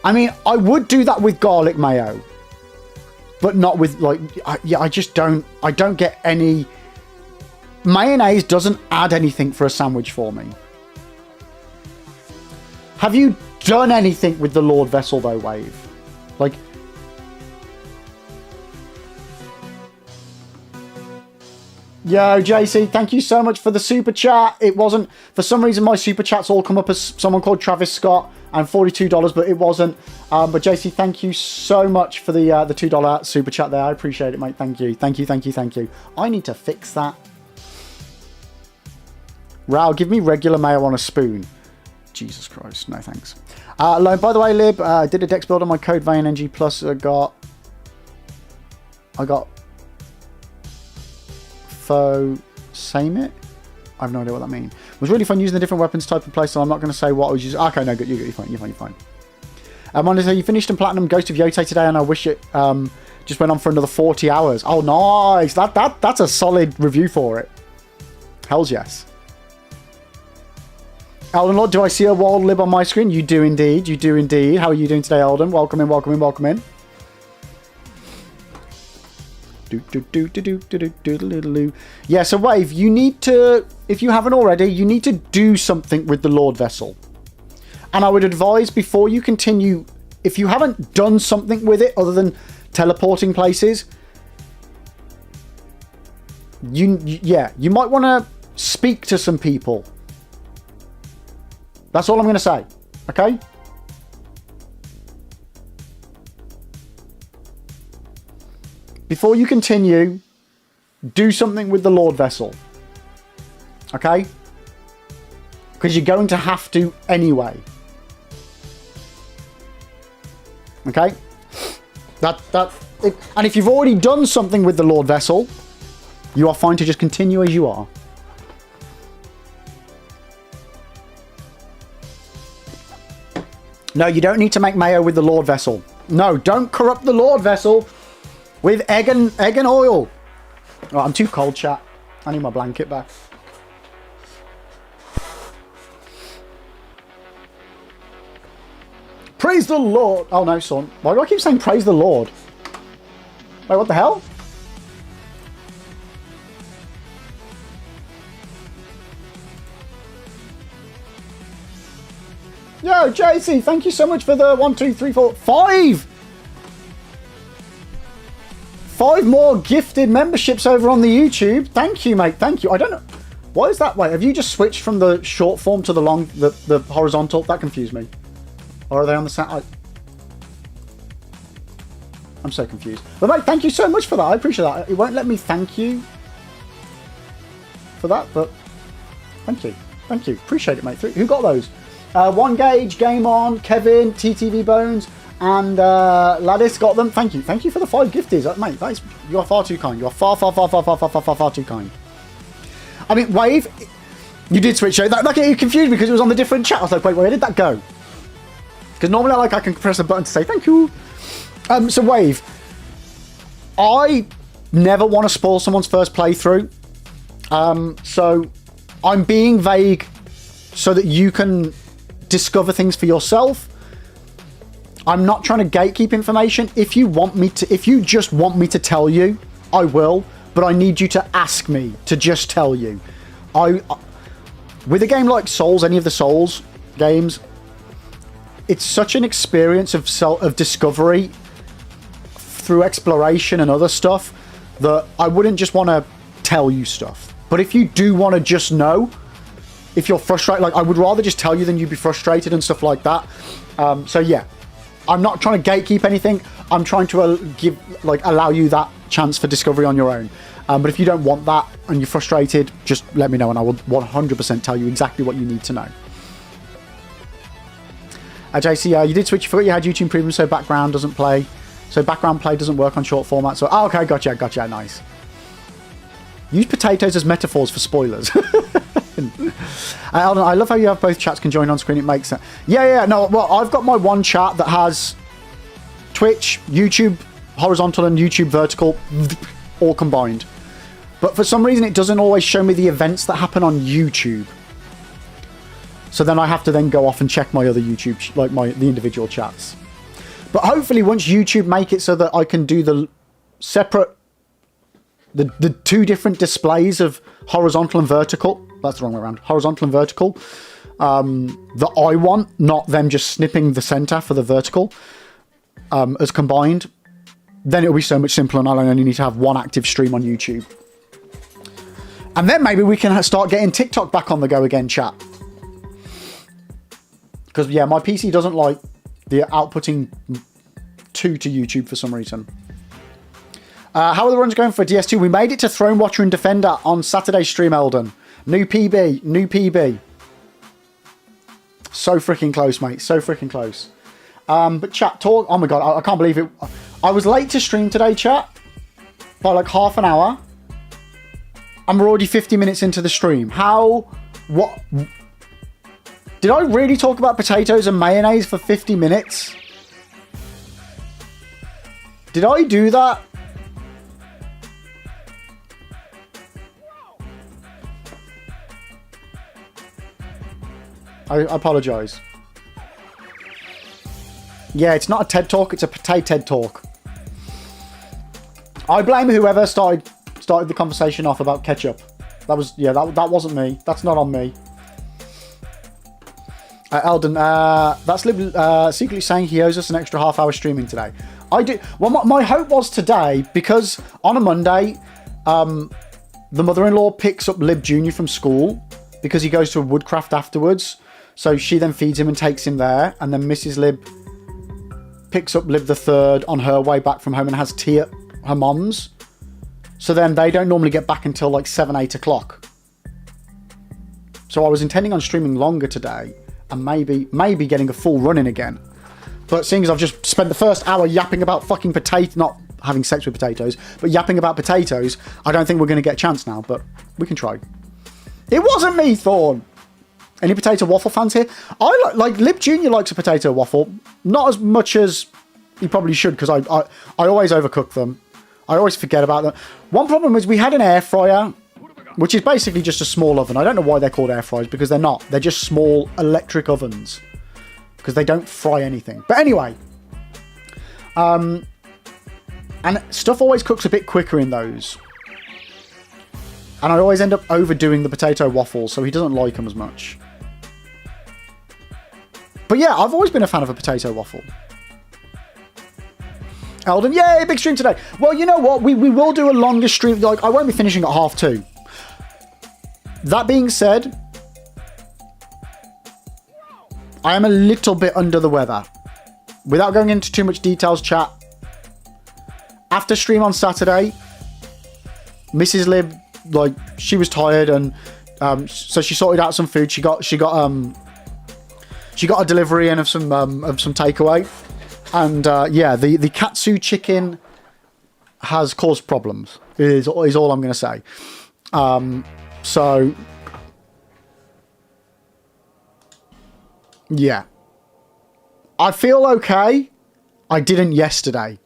I mean, I would do that with garlic mayo, but not with, like, I just don't, I don't get any, mayonnaise doesn't add anything for a sandwich for me. Have you done anything with the Lord Vessel, though, Wave? Like, yo, JC, thank you so much for the super chat. It wasn't, for some reason, my super chats all come up as someone called Travis Scott and $42, but it wasn't. But JC, thank you so much for the $2 super chat there. I appreciate it, mate. Thank you. Thank you, thank you, thank you. I need to fix that. Rao, give me regular mayo on a spoon. Jesus Christ, no thanks. By the way, Lib, I did a dex build on my Code Vein NG Plus. I got faux same it. I have no idea what that means. It was really fun using the different weapons type of playstyle. I'm not going to say what I was using. Okay, no, good. You're fine. You're fine. You're fine. I wanted to say you finished in Platinum Ghost of Yotei today, and I wish it just went on for another 40 hours. Oh, nice. That's a solid review for it. Hells yes. Elden Lord, do I see a wild lib on my screen? You do indeed. You do indeed. How are you doing today, Elden? Welcome in, welcome in, welcome in. Yeah, so Wave, you need to, if you haven't already, you need to do something with the Lord Vessel. And I would advise before you continue, if you haven't done something with it other than teleporting places, you might want to speak to some people. That's all I'm going to say, okay? Before you continue, do something with the Lord Vessel. Okay? Because you're going to have to anyway. Okay? And if you've already done something with the Lord Vessel, you are fine to just continue as you are. No, you don't need to make mayo with the Lord Vessel. No, don't corrupt the Lord Vessel with egg and oil. Oh, I'm too cold, chat. I need my blanket back. Praise the Lord. Oh, no, son. Why do I keep saying praise the Lord? Wait, what the hell? Yo, JC, thank you so much for the 1, 2, 3, 4, 5! 5 more gifted memberships over on the YouTube. Thank you, mate. Thank you. I don't know. Why is that? Wait, have you just switched from the short form to the horizontal? That confused me. Or are they on the side? I'm so confused. But mate, thank you so much for that. I appreciate that. It won't let me thank you for that, but thank you. Thank you. Appreciate it, mate. Who got those? One Gauge, Game On, Kevin, TTV Bones, and Ladis got them. Thank you. Thank you for the 5 gifties. Mate, you are far too kind. You are far too kind. I mean, Wave, you did switch. That you confused me because it was on the different chat. I was like, wait, where did that go? Because normally I can press a button to say thank you. So Wave, I never want to spoil someone's first playthrough. So I'm being vague so that you can discover things for yourself. I'm not trying to gatekeep information. If you just want me to tell you, I will. but I need you to ask me to just tell you. With a game like Souls, any of the Souls games, it's such an experience of discovery through exploration and other stuff that I wouldn't just want to tell you stuff. But if you do want to just know, if you're frustrated, like I would rather just tell you than you be frustrated and stuff like that. So yeah, I'm not trying to gatekeep anything. I'm trying to allow you that chance for discovery on your own. But if you don't want that and you're frustrated, just let me know and I will 100% tell you exactly what you need to know. JC, you did switch your foot. You had YouTube Premium, so background play doesn't work on short format. So, okay, gotcha, nice. Use potatoes as metaphors for spoilers. Eldon, I love how you have both chats can join on screen. It makes sense. Yeah, no, well, I've got my one chat that has Twitch, YouTube horizontal and YouTube vertical all combined. But for some reason, it doesn't always show me the events that happen on YouTube. So then I have to then go off and check my other YouTube, the individual chats. But hopefully once YouTube make it so that I can do the separate, the two different displays of horizontal and vertical, that's the wrong way around, horizontal and vertical, that I want, not them just snipping the center for the vertical as combined, then it'll be so much simpler and I'll only need to have one active stream on YouTube. And then maybe we can start getting TikTok back on the go again, chat. Because, yeah, my PC doesn't like the outputting to YouTube for some reason. How are the runs going for DS2? We made it to Throne Watcher and Defender on Saturday's stream, Eldon. New PB. So freaking close, mate. So freaking close. But chat, talk. Oh my god, I can't believe it. I was late to stream today, chat. By like half an hour. And we're already 50 minutes into the stream. What? Did I really talk about potatoes and mayonnaise for 50 minutes? Did I do that? I apologise. Yeah, it's not a TED Talk, it's a potato talk. I blame whoever started the conversation off about ketchup. That wasn't me. That's not on me. Eldon, that's secretly saying he owes us an extra half-hour streaming today. I do. Well, my hope was today, because on a Monday, the mother-in-law picks up Lib Jr. from school because he goes to a woodcraft afterwards. So she then feeds him and takes him there, and then Mrs. Lib picks up Lib the third on her way back from home and has tea at her mom's. So then they don't normally get back until like 7, 8 o'clock. So I was intending on streaming longer today and maybe getting a full run in again. But seeing as I've just spent the first hour yapping about fucking not having sex with potatoes, but yapping about potatoes, I don't think we're going to get a chance now, but we can try. It wasn't me, Thorn! Any potato waffle fans here? I like Lib Jr. likes a potato waffle. Not as much as he probably should, because I always overcook them. I always forget about them. One problem is we had an air fryer, which is basically just a small oven. I don't know why they're called air fryers, because they're not. They're just small electric ovens, because they don't fry anything. But anyway, and stuff always cooks a bit quicker in those. And I always end up overdoing the potato waffles, so he doesn't like them as much. But yeah, I've always been a fan of a potato waffle. Eldon, yay, big stream today. Well, you know what? We will do a longer stream. Like, I won't be finishing at 2:30. That being said, I am a little bit under the weather. Without going into too much details, chat. After stream on Saturday, Mrs. Lib, like, she was tired, and so she sorted out some food. She got a delivery in of some takeaway. And yeah, the katsu chicken has caused problems, is all I'm going to say. So, yeah. I feel okay. I didn't yesterday.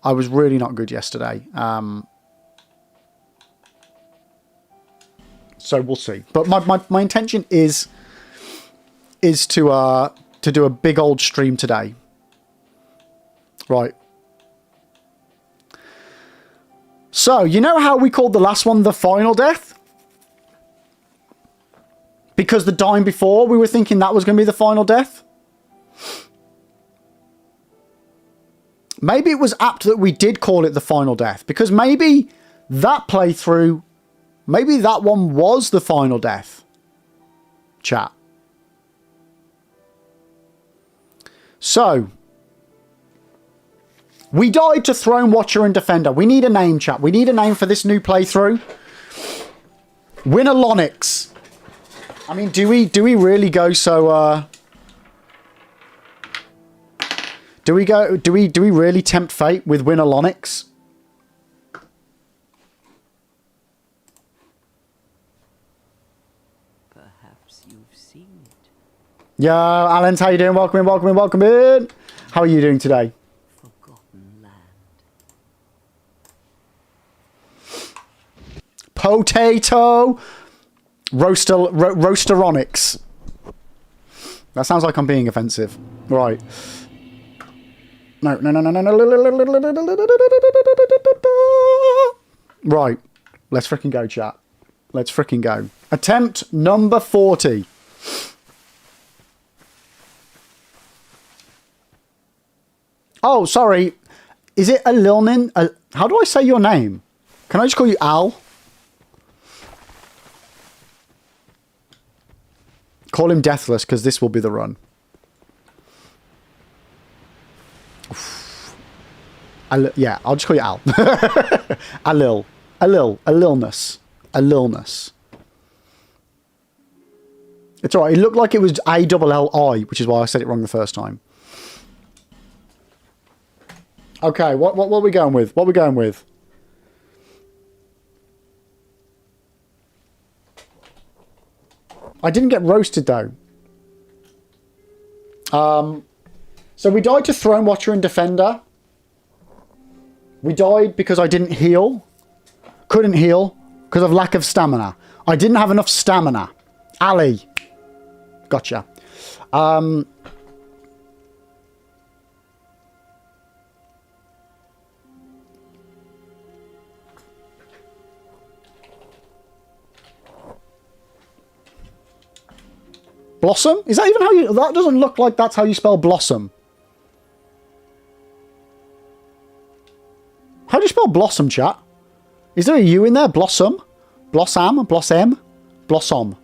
I was really not good yesterday. So we'll see. But my intention is to do a big old stream today. Right. So, you know how we called the last one the final death? Because the time before, we were thinking that was going to be the final death? Maybe it was apt that we did call it the final death, because maybe that playthrough, maybe that one was the final death. Chat. So, we died to Throne Watcher and Defender. We need a name, chat. We need a name for this new playthrough. Winner Lonix. I mean, do we really go so, do we really tempt fate with Winner Lonix? Perhaps you've seen it. Yo, Alan, how you doing? Welcome in, welcome in, welcome in. How are you doing today? Forgotten land. Potato Roasteronics. That sounds like I'm being offensive. Right. No. Right. Let's fricking go, chat. Let's fricking go. Attempt number 40. Oh, sorry. Is it Alilnin? How do I say your name? Can I just call you Al? Call him Deathless, because this will be the run. Yeah, I'll just call you Al. Alilness. It's alright. It looked like it was A-double-L-I, which is why I said it wrong the first time. Okay, what are we going with? What are we going with? I didn't get roasted, though. So we died to Throne Watcher and Defender. We died because I didn't heal. Couldn't heal because of lack of stamina. I didn't have enough stamina. Ali. Gotcha. Blossom? Is that even how you... That doesn't look like that's how you spell blossom. How do you spell blossom, chat? Is there a U in there? Blossom? Blossom? Blossom? Blossom.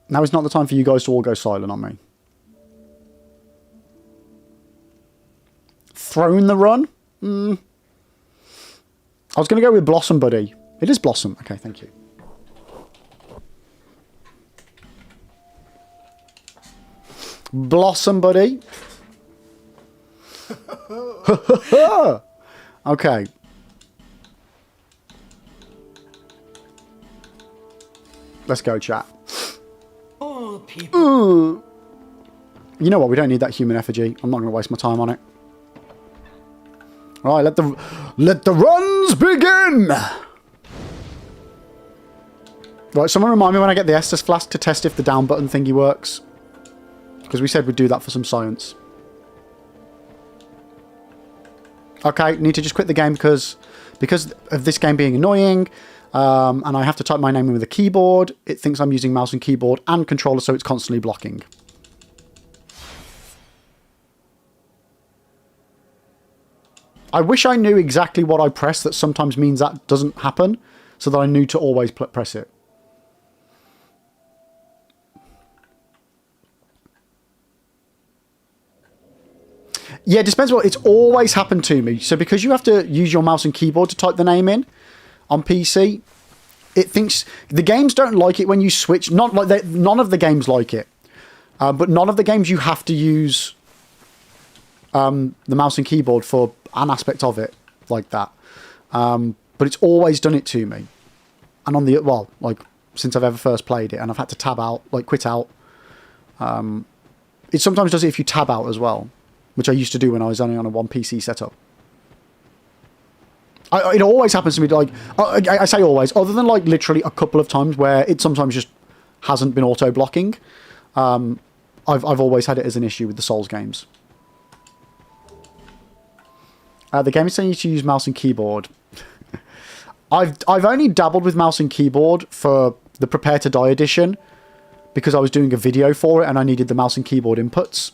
Now is not the time for you guys to all go silent on me. Throne the run? I was going to go with Blossom, buddy. It is Blossom. Okay, thank you. Blossom, buddy. Okay. Let's go, chat. All people. You know what? We don't need that human effigy. I'm not going to waste my time on it. All right, let the runs begin. Right, someone remind me when I get the Estus flask to test if the down button thingy works, because we said we'd do that for some science. Okay, need to just quit the game because of this game being annoying, and I have to type my name in with a keyboard. It thinks I'm using mouse and keyboard and controller, so it's constantly blocking. I wish I knew exactly what I press. That sometimes means that doesn't happen, so that I knew to always press it. Yeah, dispensable. It's always happened to me. So because you have to use your mouse and keyboard to type the name in on PC, it thinks the games don't like it when you switch. Not like none of the games like it, but none of the games you have to use the mouse and keyboard for an aspect of it like that. But it's always done it to me. And on the, well, like since I've ever first played it, and I've had to tab out, like quit out. It sometimes does it if you tab out as well, which I used to do when I was only on a one PC setup. It always happens to me, like, I say always, other than like literally a couple of times where it sometimes just hasn't been auto-blocking. I've always had it as an issue with the Souls games. The game is saying you to use mouse and keyboard. I've only dabbled with mouse and keyboard for the Prepare to Die edition because I was doing a video for it and I needed the mouse and keyboard inputs.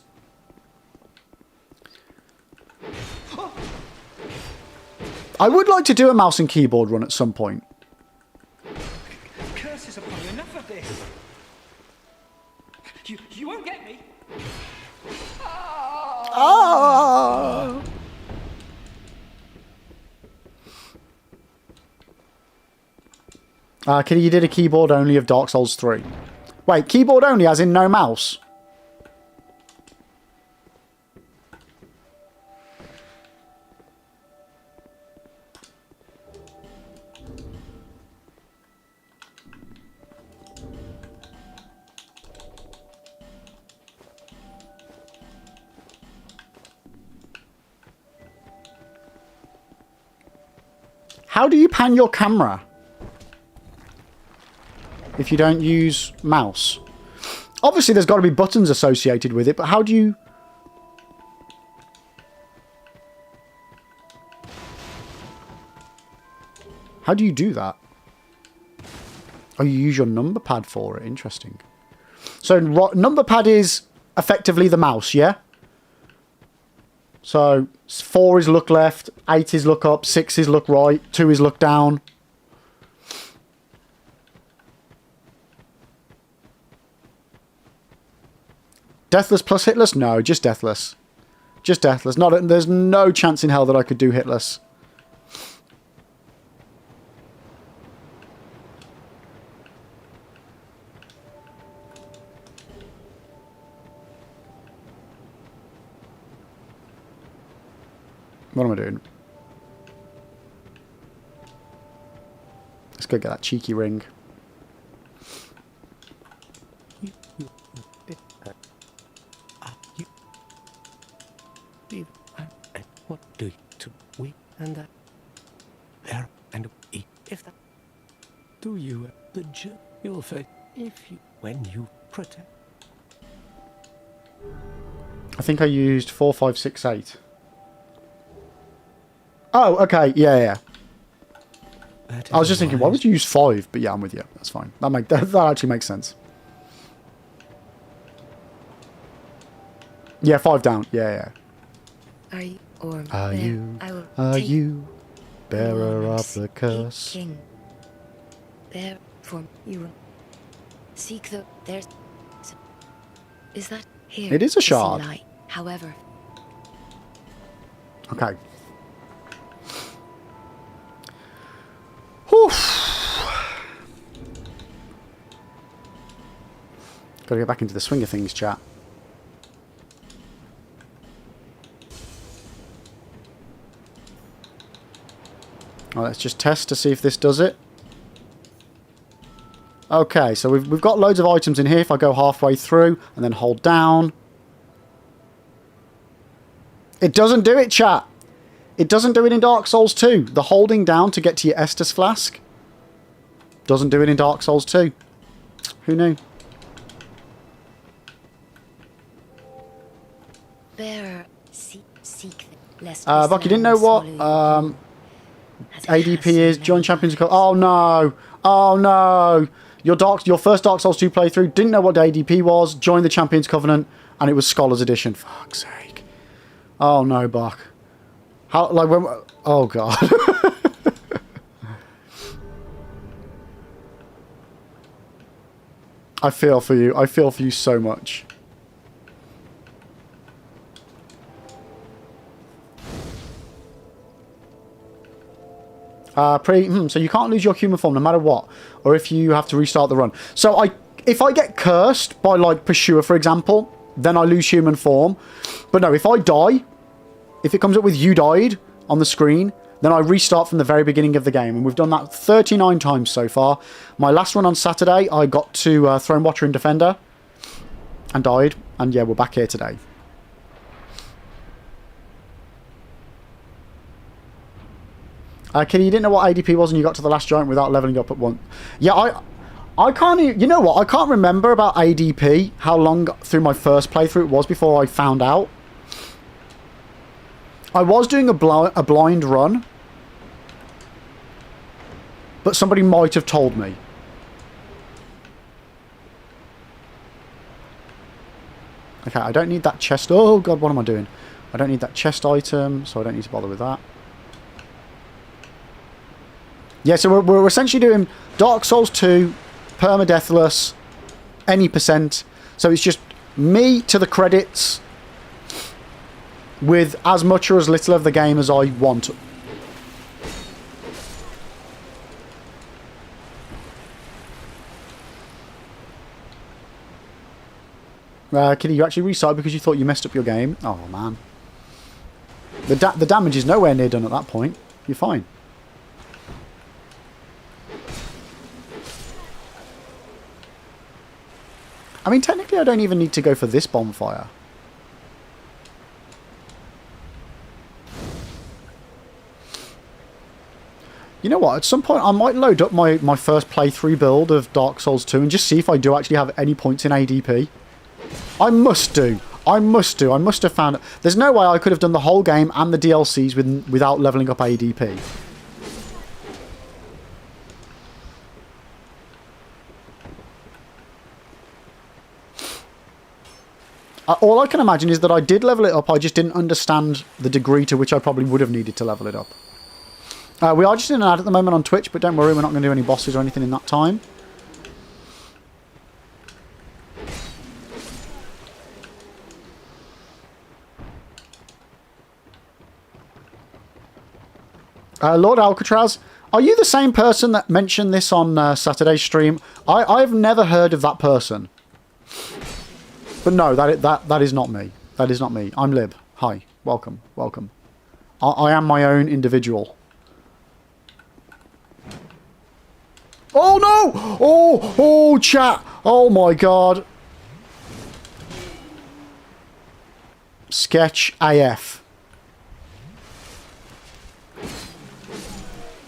I would like to do a mouse and keyboard run at some point. Curses upon you, enough of this. You won't get me. Ah! Kitty, you did a keyboard only of Dark Souls 3. Wait, keyboard only as in no mouse? How do you pan your camera if you don't use mouse? Obviously, there's got to be buttons associated with it, but how do you... How do you do that? Oh, you use your number pad for it. Interesting. So, number pad is effectively the mouse, yeah? So, 4 is look left, 8 is look up, 6 is look right, 2 is look down. Deathless plus hitless? No, just deathless. Just deathless. There's no chance in hell that I could do hitless. What am I doing? Let's go get that cheeky ring. What do you to we and that there and if that do you the you'll face if you when you protect. I think I used 4, 5, 6, 8. Oh, okay, yeah. I was just thinking, why would you use 5? But yeah, I'm with you. That's fine. That actually makes sense. Yeah, 5 down. Yeah. Are you, or Are there, you, I will are take you bearer of the a curse? king. Therefore, you will seek the. There's. Is that here? It is a I see shard. light. However, Okay. Whew. Gotta get back into the swing of things, chat. Well, let's just test to see if this does it. Okay, so we've got loads of items in here. If I go halfway through and then hold down. It doesn't do it, chat. It doesn't do it in Dark Souls 2. The holding down to get to your Estus flask doesn't do it in Dark Souls 2. Who knew? bearer seek less. Buck, you didn't know what ADP is? Join Champions Cup. Oh no! Oh no! Your first Dark Souls 2 playthrough didn't know what the ADP was. Joined the Champions Covenant, and it was Scholars Edition. Fuck's sake! Oh no, Buck. How like when? Oh god. I feel for you. I feel for you so much. So you can't lose your human form no matter what, or if you have to restart the run. So if I get cursed by like Pursuer, for example, then I lose human form. But no, if I die, if it comes up with you died on the screen, then I restart from the very beginning of the game. And we've done that 39 times so far. My last run on Saturday, I got to Throne Watcher and Defender and died. And yeah, we're back here today. Kitty, you didn't know what ADP was and you got to the last giant without leveling up at one. Yeah, I can't even, you know what? I can't remember about ADP, how long through my first playthrough it was before I found out. I was doing a blind run, but somebody might have told me. Okay, I don't need that chest. Oh god, what am I doing? I don't need that chest item, so I don't need to bother with that. Yeah, so we're essentially doing Dark Souls 2, Permadeathless, any percent. So it's just me to the credits with as much or as little of the game as I want. Kitty, you actually restarted because you thought you messed up your game? Oh, man. The damage is nowhere near done at that point. You're fine. I mean, technically, I don't even need to go for this bonfire. You know what? At some point, I might load up my first playthrough build of Dark Souls 2 and just see if I do actually have any points in ADP. I must do. I must do. I must have found it. There's no way I could have done the whole game and the DLCs without leveling up ADP. All I can imagine is that I did level it up, I just didn't understand the degree to which I probably would have needed to level it up. We are just in an ad at the moment on Twitch, but don't worry, we're not going to do any bosses or anything in that time. Lord Alcatraz, are you the same person that mentioned this on Saturday's stream? I've never heard of that person. But no, that is not me. That is not me. I'm Lib. Hi. Welcome. Welcome. I am my own individual. Oh no! Oh, chat! Oh my god. Sketch AF.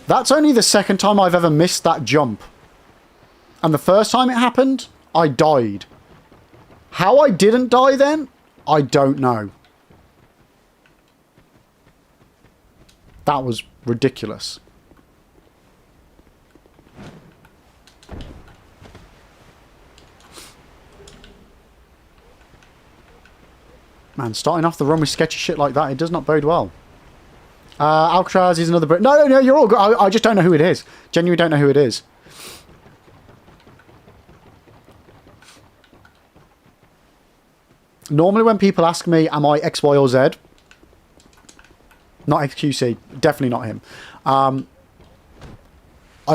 That's only the second time I've ever missed that jump. And the first time it happened, I died. How I didn't die then, I don't know. That was ridiculous. Man, starting off the run with sketchy shit like that, it does not bode well. Alcatraz is another... No, you're all good. I just don't know who it is. Genuinely don't know who it is. Normally when people ask me, am I X, Y, or Z? Not XQC. Definitely not him. I've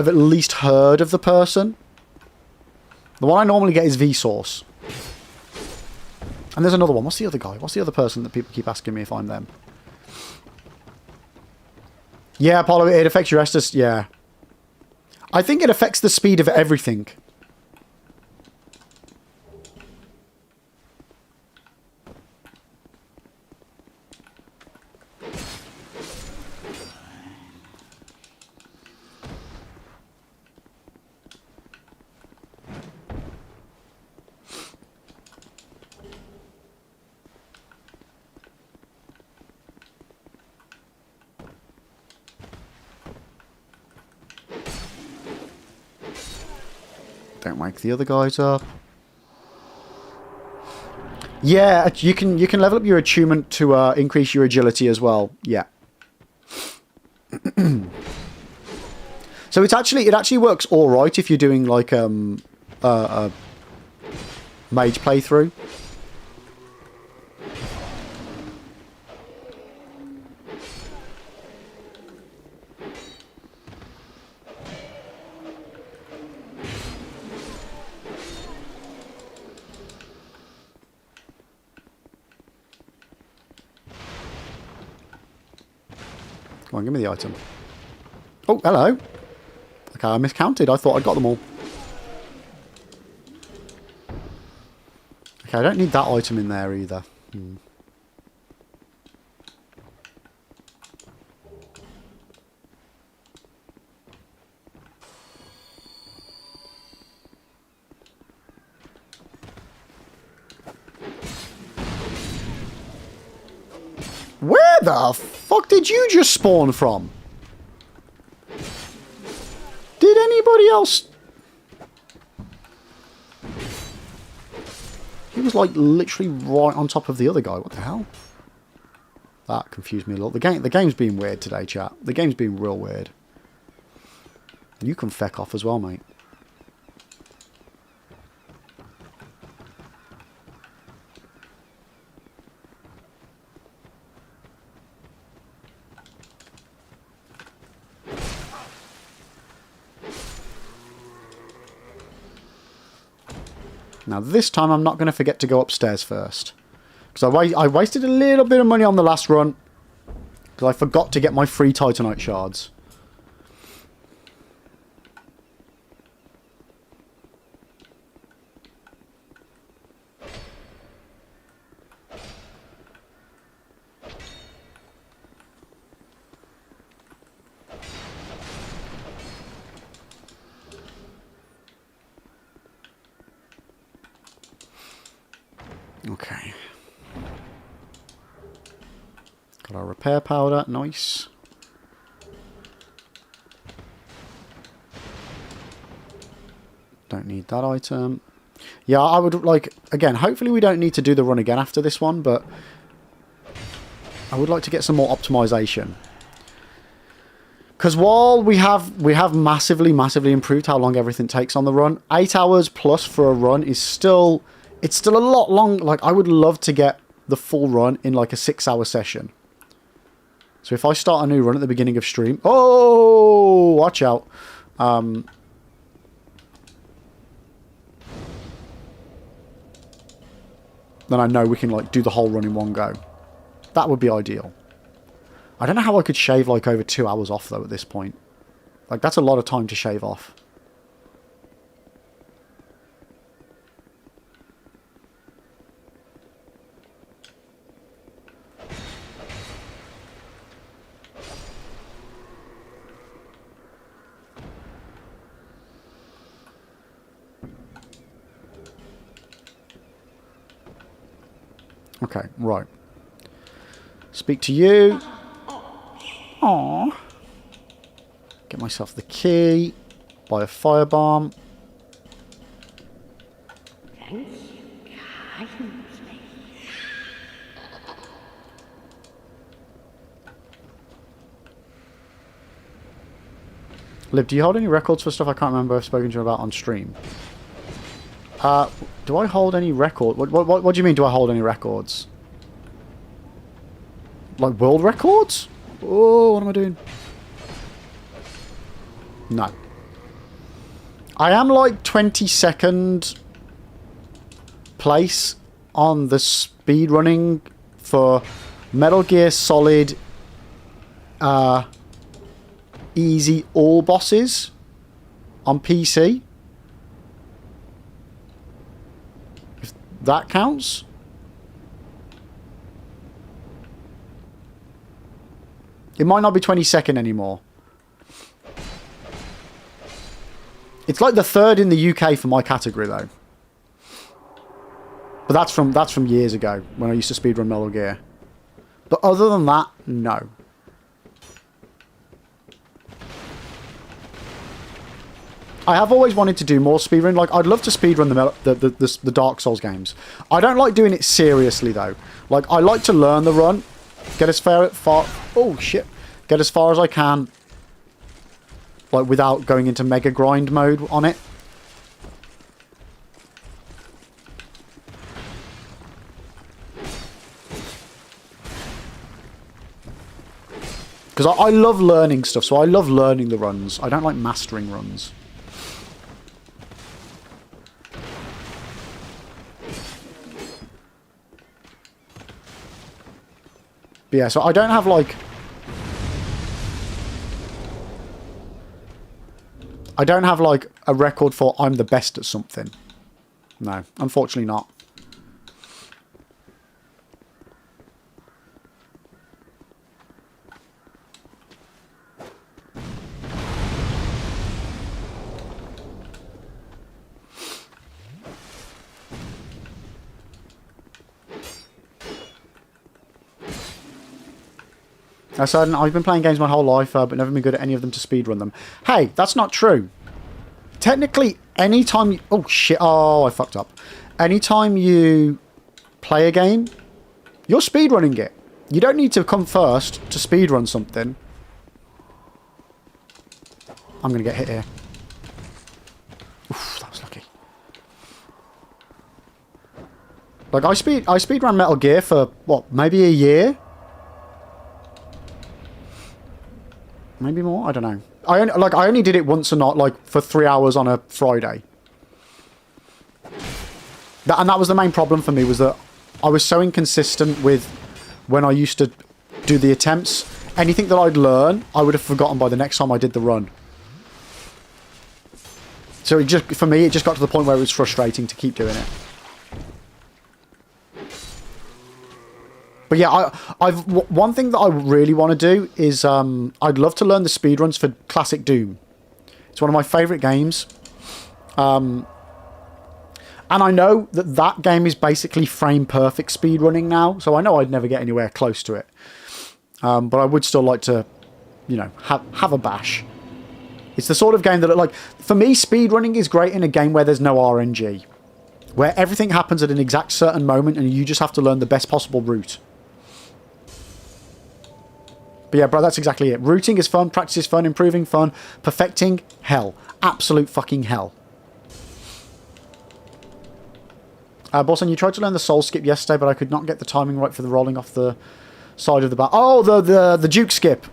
at least heard of the person. The one I normally get is Vsauce. And there's another one. What's the other guy? What's the other person that people keep asking me if I'm them? Yeah, Apollo, it affects your Estus. Yeah. I think it affects the speed of everything. Don't wake the other guys up. Yeah, you can level up your attunement to increase your agility as well. Yeah. So it actually works all right if you're doing like a mage playthrough. Come on, give me the item. Oh, hello. Okay, I miscounted. I thought I'd got them all. Okay, I don't need that item in there either. the fuck did you just spawn from? Did anybody else? He was like literally right on top of the other guy. What the hell? That confused me a little. The game's been weird today, chat. The game's been real weird. You can feck off as well, mate. Now this time I'm not going to forget to go upstairs first. Because I wasted a little bit of money on the last run. Because I forgot to get my free Titanite shards. Okay. Got our repair powder. Nice. Don't need that item. Yeah, I would like... Again, hopefully we don't need to do the run again after this one, but... I would like to get some more optimization. Because while we have massively improved how long everything takes on the run, 8 hours plus for a run is still... It's still a lot long. Like, I would love to get the full run in like a 6-hour session. So if I start a new run at the beginning of stream... Oh! Watch out. Then I know we can like do the whole run in one go. That would be ideal. I don't know how I could shave like over 2 hours off though at this point. Like, that's a lot of time to shave off. Okay, right. Speak to you. Aww. Get myself the key. Buy a firebomb. Liv, do you hold any records for stuff I can't remember I've spoken to you about on stream? Do I hold any record? What do you mean, do I hold any records? Like world records? Oh, what am I doing? No. I am like 22nd place on the speed running for Metal Gear Solid easy all bosses on PC. If that counts. It might not be 22nd anymore. It's like the 3rd in the UK for my category though. But that's from years ago when I used to speedrun Metal Gear. But other than that, no. I have always wanted to do more speedrun. Like, I'd love to speedrun the Dark Souls games. I don't like doing it seriously though. Like, I like to learn the run, get as far oh shit, get as far as I can, like without going into mega grind mode on it. Because I love learning stuff, so I love learning the runs. I don't like mastering runs. But yeah, so I don't have like... I don't have like a record for I'm the best at something. No, unfortunately not. I said I've been playing games my whole life, but never been good at any of them to speedrun them. Hey, that's not true. Technically, anytime you... Oh, shit. Oh, I fucked up. Anytime you play a game, you're speedrunning it. You don't need to come first to speedrun something. I'm going to get hit here. Oof, that was lucky. Like, I speedrun Metal Gear for, what, maybe a year? Maybe more? I don't know. I only did it once a night, like, for 3 hours on a Friday. And that was the main problem for me, was that I was so inconsistent with when I used to do the attempts. Anything that I'd learn, I would have forgotten by the next time I did the run. So for me, it just got to the point where it was frustrating to keep doing it. But yeah, one thing that I really want to do is I'd love to learn the speedruns for Classic Doom. It's one of my favourite games. And I know that that game is basically frame-perfect speedrunning now, so I know I'd never get anywhere close to it. But I would still like to, you know, have a bash. It's the sort of game that, like, for me, speedrunning is great in a game where there's no RNG. Where everything happens at an exact certain moment and you just have to learn the best possible route. But yeah, bro, that's exactly it. Routing is fun, practice is fun, improving fun, perfecting, hell. Absolute fucking hell. Boston, you tried to learn the soul skip yesterday, but I could not get the timing right for the rolling off the side of the bat. Oh, the Duke skip.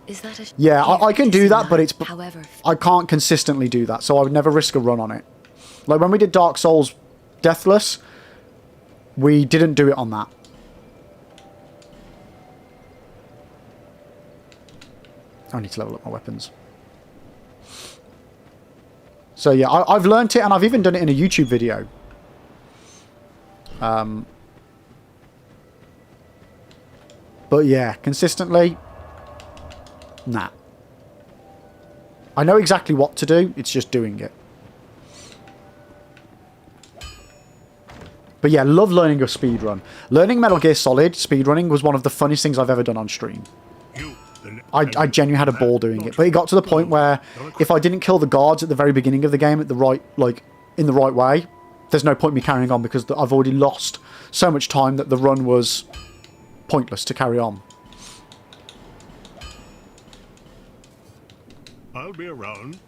Is that a... Yeah, I can do that, but it's... However... I can't consistently do that, so I would never risk a run on it. Like, when we did Dark Souls Deathless, we didn't do it on that. I need to level up my weapons. So yeah, I've learnt it, and I've even done it in a YouTube video. But yeah, consistently, nah. I know exactly what to do, it's just doing it. But yeah, love learning a speedrun. Learning Metal Gear Solid speedrunning was one of the funniest things I've ever done on stream. I genuinely had a ball doing it, but it got to the point where if I didn't kill the guards at the very beginning of the game at the right, like, in the right way, there's no point in me carrying on because I've already lost so much time that the run was pointless to carry on. I'll be around.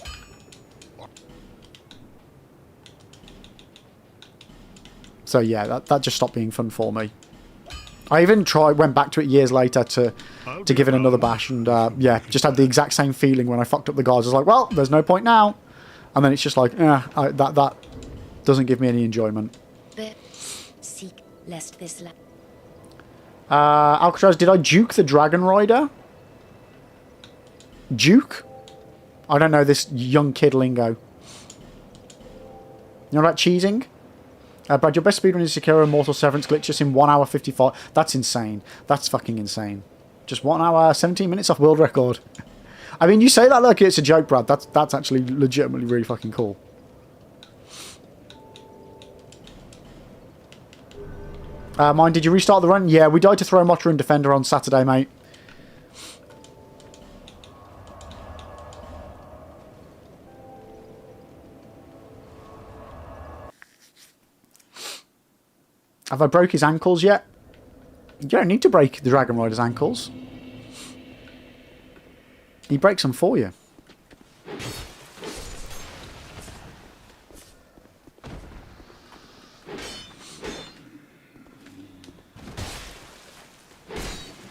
So yeah, that just stopped being fun for me. I even went back to it years later to give it another bash, and yeah, just had the exact same feeling when I fucked up the guards. I was like, well, there's no point now. And then it's just like, that doesn't give me any enjoyment. Seek lest this Alcatraz, did I juke the Dragon Rider? Juke? I don't know this young kid lingo. You know about cheesing? Brad, your best speedrun is Sekiro Immortal Severance glitches in 1 hour 55. That's insane. That's fucking insane. Just 1 hour, 17 minutes off world record. I mean, you say that like it's a joke, Brad. That's actually legitimately really fucking cool. Mine, did you restart the run? Yeah, we died to Throw Motter and Defender on Saturday, mate. Have I broke his ankles yet? You don't need to break the Dragon Rider's ankles. He breaks them for you.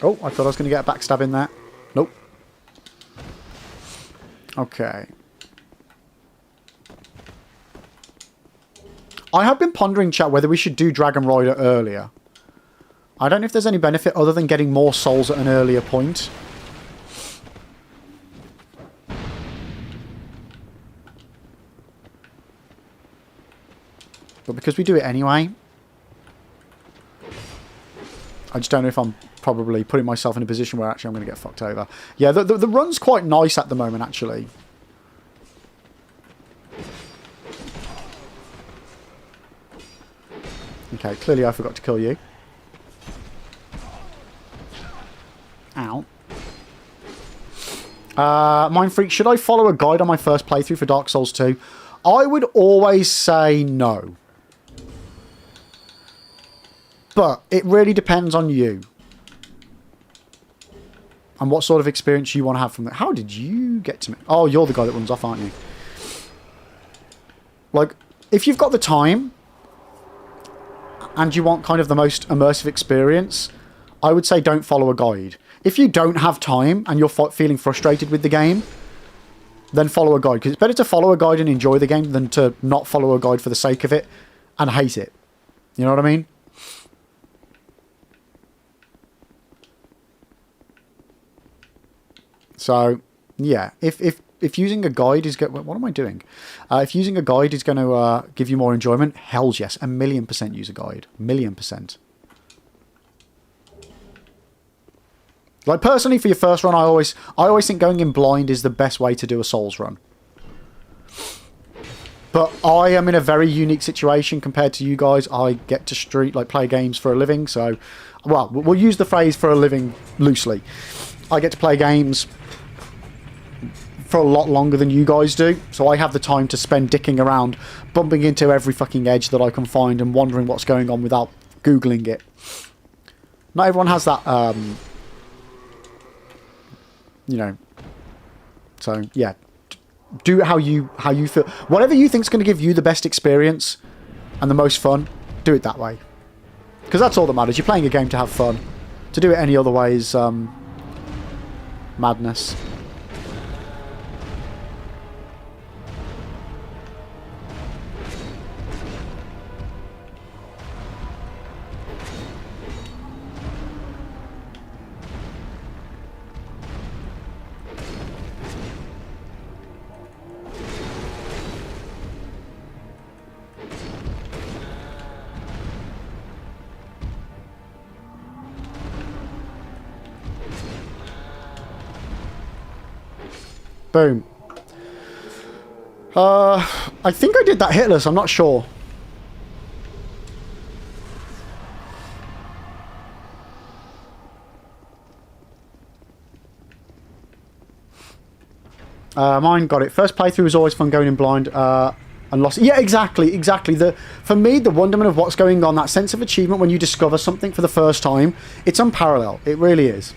Oh, I thought I was going to get a backstab in there. Nope. Okay. I have been pondering, chat, whether we should do Dragon Rider earlier. I don't know if there's any benefit other than getting more souls at an earlier point. But because we do it anyway, I just don't know if I'm probably putting myself in a position where actually I'm going to get fucked over. Yeah, the run's quite nice at the moment, actually. Okay, clearly I forgot to kill you. Ow. Mind Freak, should I follow a guide on my first playthrough for Dark Souls 2? I would always say no. But it really depends on you. And what sort of experience you want to have from it. How did you get to me? Oh, you're the guy that runs off, aren't you? Like, if you've got the time and you want kind of the most immersive experience, I would say don't follow a guide. If you don't have time and you're feeling frustrated with the game, then follow a guide. Because it's better to follow a guide and enjoy the game than to not follow a guide for the sake of it and hate it. You know what I mean? So, yeah, if using a guide is what am I doing? If using a guide is going to give you more enjoyment, hells yes, 1,000,000% use a guide, 1,000,000%. Like personally, for your first run, I always think going in blind is the best way to do a Souls run. But I am in a very unique situation compared to you guys. I get to play games for a living, so well, we'll use the phrase for a living loosely. I get to play games for a lot longer than you guys do, so I have the time to spend dicking around, bumping into every fucking edge that I can find and wondering what's going on without Googling it. Not everyone has that, you know, so yeah, do it how you feel. Whatever you think's going to give you the best experience and the most fun, do it that way. Because that's all that matters. You're playing a game to have fun. To do it any other way is madness. Boom. I think I did that hitless, I'm not sure. Mine got it. First playthrough was always fun going in blind and lost. Yeah, exactly. For me, the wonderment of what's going on, that sense of achievement when you discover something for the first time, it's unparalleled. It really is.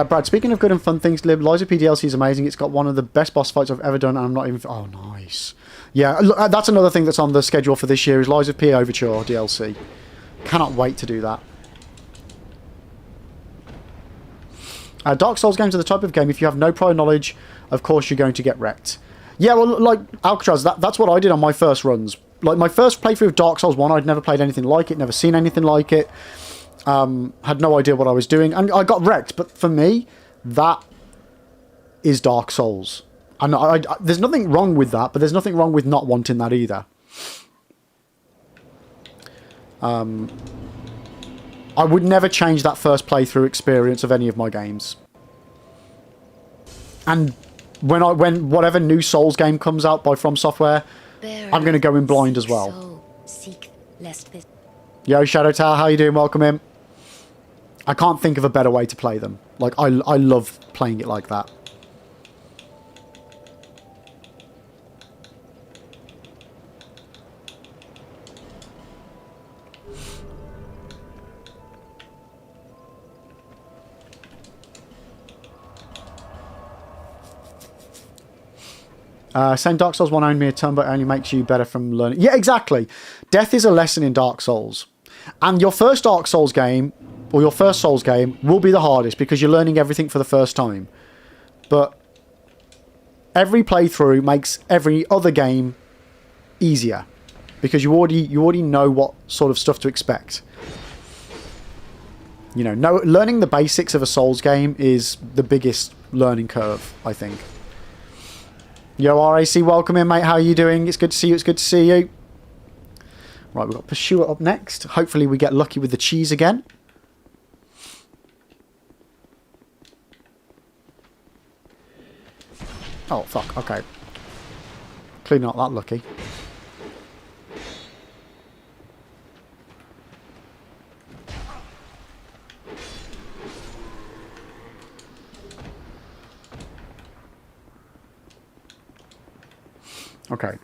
Brad, speaking of good and fun things, Lies of P DLC is amazing. It's got one of the best boss fights I've ever done, and I'm not even... Oh, nice. Yeah, look, that's another thing that's on the schedule for this year is Lies of P Overture DLC. Cannot wait to do that. Dark Souls games are the type of game, if you have no prior knowledge, of course you're going to get wrecked. Yeah, well, like Alcatraz, that's what I did on my first runs. Like, my first playthrough of Dark Souls 1, I'd never played anything like it, never seen anything like it. Had no idea what I was doing, and I got wrecked. But for me, that is Dark Souls, and there's nothing wrong with that, but there's nothing wrong with not wanting that either. I would never change that first playthrough experience of any of my games. And when whatever new Souls game comes out by From Software, I'm going to go in blind as well. Yo, Shadow Tower, how you doing? Welcome in. I can't think of a better way to play them. Like, I love playing it like that. Saying Dark Souls 1 owned me a ton, but only makes you better from learning. Yeah, exactly. Death is a lesson in Dark Souls. And your first Dark Souls game, or your first Souls game, will be the hardest because you're learning everything for the first time. But every playthrough makes every other game easier because you already know what sort of stuff to expect. You know, learning the basics of a Souls game is the biggest learning curve, I think. Yo, RAC, welcome in, mate. How are you doing? It's good to see you. It's good to see you. Right, we've got Pursuer up next. Hopefully we get lucky with the cheese again. Oh, fuck. Okay. Clearly not that lucky. Okay.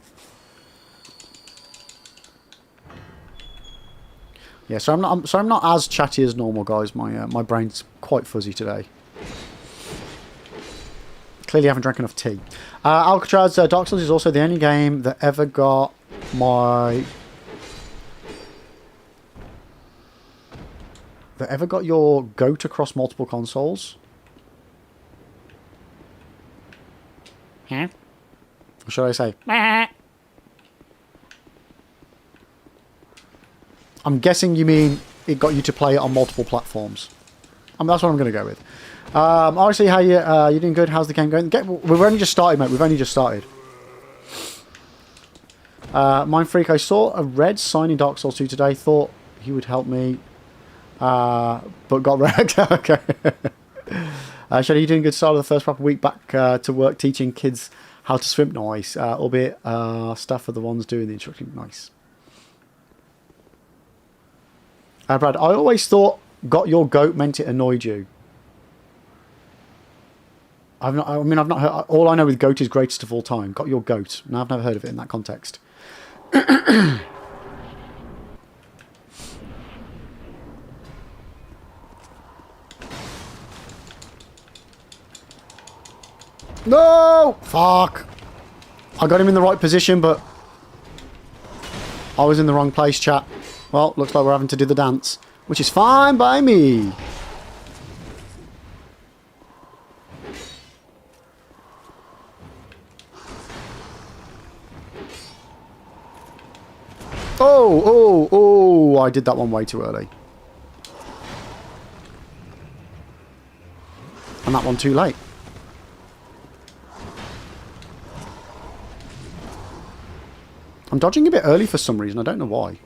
Yeah, so I'm not as chatty as normal, guys. My brain's quite fuzzy today. Clearly haven't drank enough tea. Alcatraz Dark Souls is also the only game that ever got my... that ever got your goat across multiple consoles. Huh? Or should I say? I'm guessing you mean it got you to play it on multiple platforms. I mean, that's what I'm going to go with. Obviously, how you doing good? How's the game going? We've only just started, mate. We've only just started. Mind Freak, I saw a red sign in Dark Souls 2 today. Thought he would help me, but got wrecked. Okay. Shelley, you doing good? Start of the first proper week back to work teaching kids how to swim. Nice. Albeit staff are the ones doing the instruction. Nice. Brad, I always thought got your goat meant it annoyed you. I've not heard... All I know with goat is greatest of all time. Got your goat. No, I've never heard of it in that context. No! Fuck! I got him in the right position, but... I was in the wrong place, chat. Well, looks like we're having to do the dance. Which is fine by me. Oh, I did that one way too early. And that one too late. I'm dodging a bit early for some reason, I don't know why.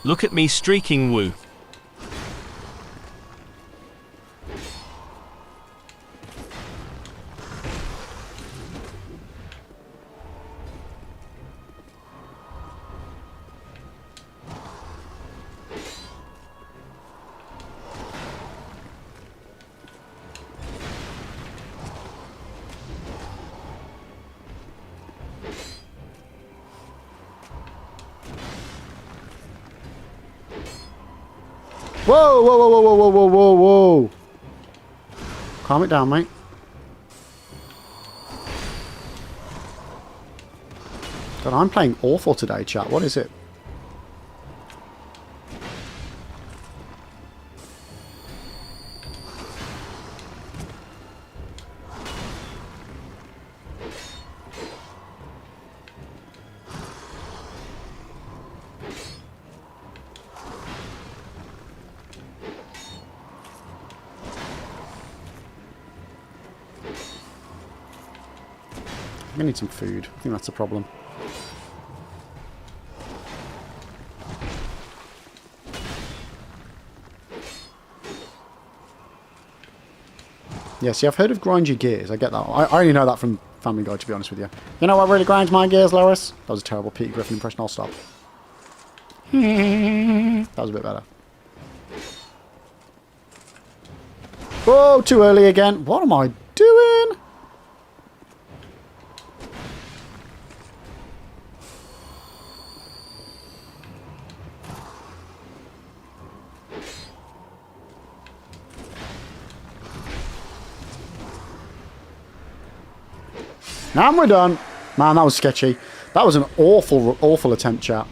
Look at me streaking, woo. Whoa, whoa, whoa, whoa, whoa, whoa, whoa, whoa. Calm it down, mate. God, I'm playing awful today, chat. What is it? I need some food. I think that's a problem. Yeah, see, I've heard of grind your gears. I get that. I only know that from Family Guy, to be honest with you. You know what really grinds my gears, Loris? That was a terrible Peter Griffin impression. I'll stop. That was a bit better. Whoa, too early again. What am I doing? And we're done. Man, that was sketchy. That was an awful, awful attempt, chat.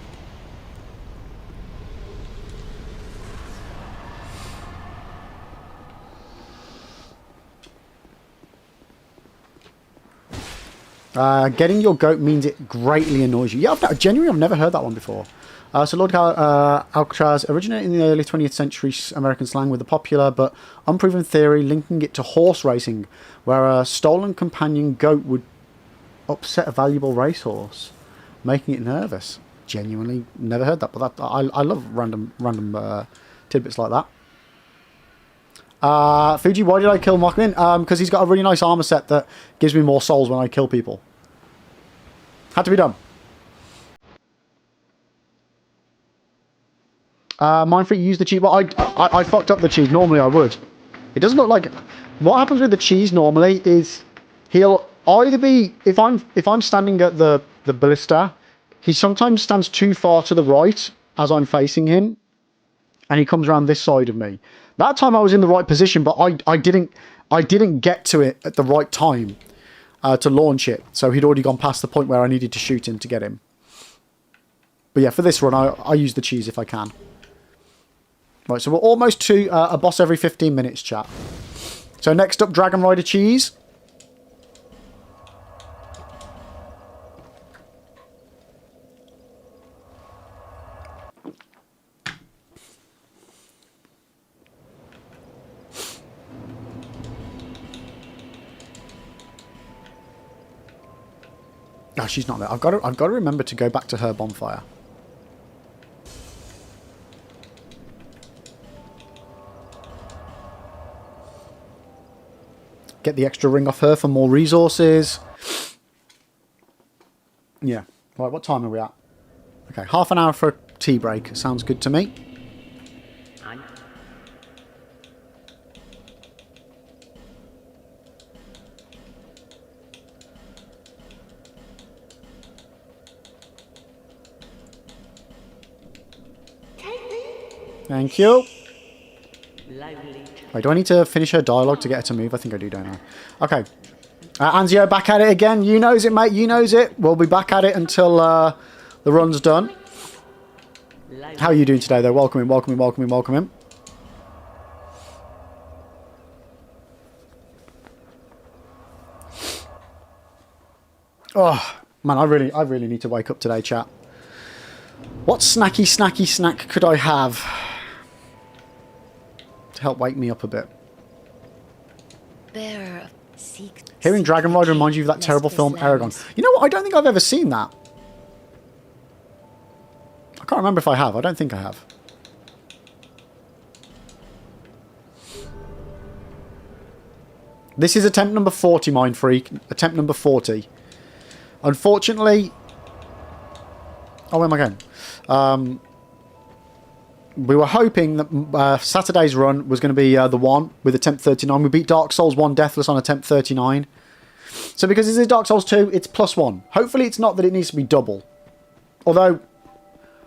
Getting your goat means it greatly annoys you. Yeah, genuinely, I've never heard that one before. So Lord Alcatraz originated in the early 20th century American slang with a popular but unproven theory linking it to horse racing, where a stolen companion goat would upset a valuable racehorse, making it nervous. Genuinely never heard that, but that I love random tidbits like that. Fuji, why did I kill Mockman? Because he's got a really nice armor set that gives me more souls when I kill people. Had to be done. Mindfreak used the cheese. Well, I fucked up the cheese. Normally I would. It doesn't look like... What happens with the cheese normally is he'll either be... If I'm standing at the ballista, he sometimes stands too far to the right as I'm facing him. And he comes around this side of me. That time I was in the right position, but I didn't get to it at the right time to launch it. So he'd already gone past the point where I needed to shoot him to get him. But yeah, for this run, I use the cheese if I can. Right, so we're almost to a boss every 15 minutes, chat. So next up, Dragon Rider cheese. No, she's not there. I've got to remember to go back to her bonfire. Get the extra ring off her for more resources. Yeah. Right, what time are we at? Okay, half an hour for a tea break. Sounds good to me. Thank you. Wait, do I need to finish her dialogue to get her to move? I think I do, don't I? Okay. Anzio, back at it again. You knows it, mate. You knows it. We'll be back at it until the run's done. How are you doing today, though? Welcome in, welcome in, welcome in, welcome in. Oh, man, I really need to wake up today, chat. What snacky snack could I have to help wake me up a bit? Hearing Dragon Rider reminds you of that terrible film Aragon. You know what? I don't think I've ever seen that. I can't remember if I have. I don't think I have. This is attempt number 40, Mind Freak. Attempt number 40. Unfortunately... Oh, where am I going? We were hoping that Saturday's run was going to be the one with attempt 39. We beat Dark Souls 1 Deathless on attempt 39. So because this is Dark Souls 2, it's +1. Hopefully it's not that it needs to be double. Although,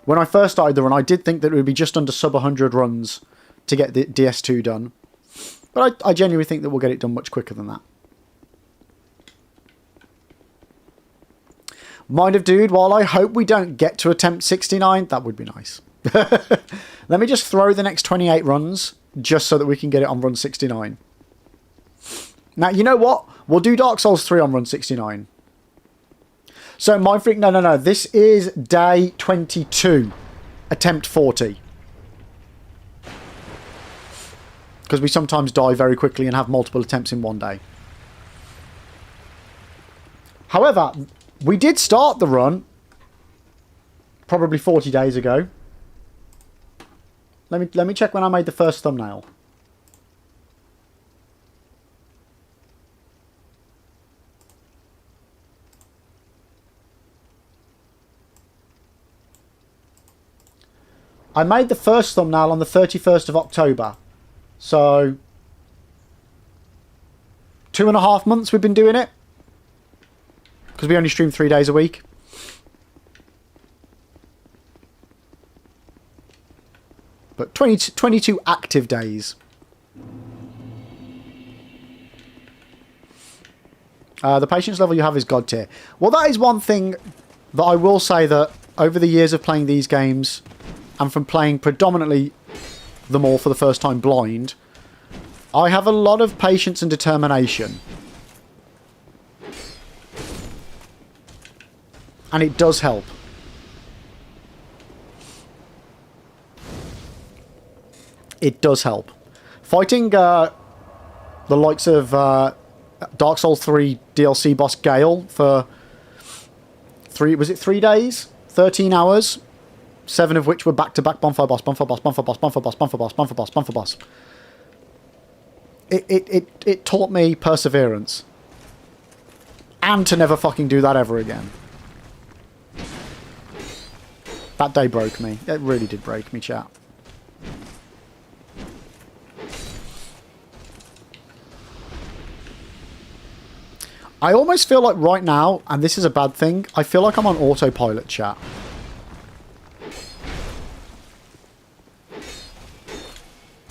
when I first started the run, I did think that it would be just under sub 100 runs to get the DS2 done. But I genuinely think that we'll get it done much quicker than that. Mind of Dude, while I hope we don't get to attempt 69, that would be nice. Let me just throw the next 28 runs, just so that we can get it on run 69. Now, you know what? We'll do Dark Souls 3 on run 69. So, Mind Freak, no. This is day 22, attempt 40. Because we sometimes die very quickly and have multiple attempts in one day. However, we did start the run probably 40 days ago. Let me check when I made the first thumbnail. I made the first thumbnail on the 31st of October. So 2.5 months we've been doing it. Because we only stream 3 days a week. But 22 active days. The patience level you have is God tier. Well, that is one thing that I will say that over the years of playing these games, and from playing predominantly them all for the first time blind, I have a lot of patience and determination. And it does help. It does help. Fighting the likes of Dark Souls 3 DLC boss Gale for 3 days? 13 hours? 7 of which were back-to-back bonfire boss, bonfire boss, bonfire boss, bonfire boss, bonfire boss, bonfire boss, bonfire boss. it taught me perseverance. And to never fucking do that ever again. That day broke me. It really did break me, chat. I almost feel like right now, and this is a bad thing, I feel like I'm on autopilot, chat.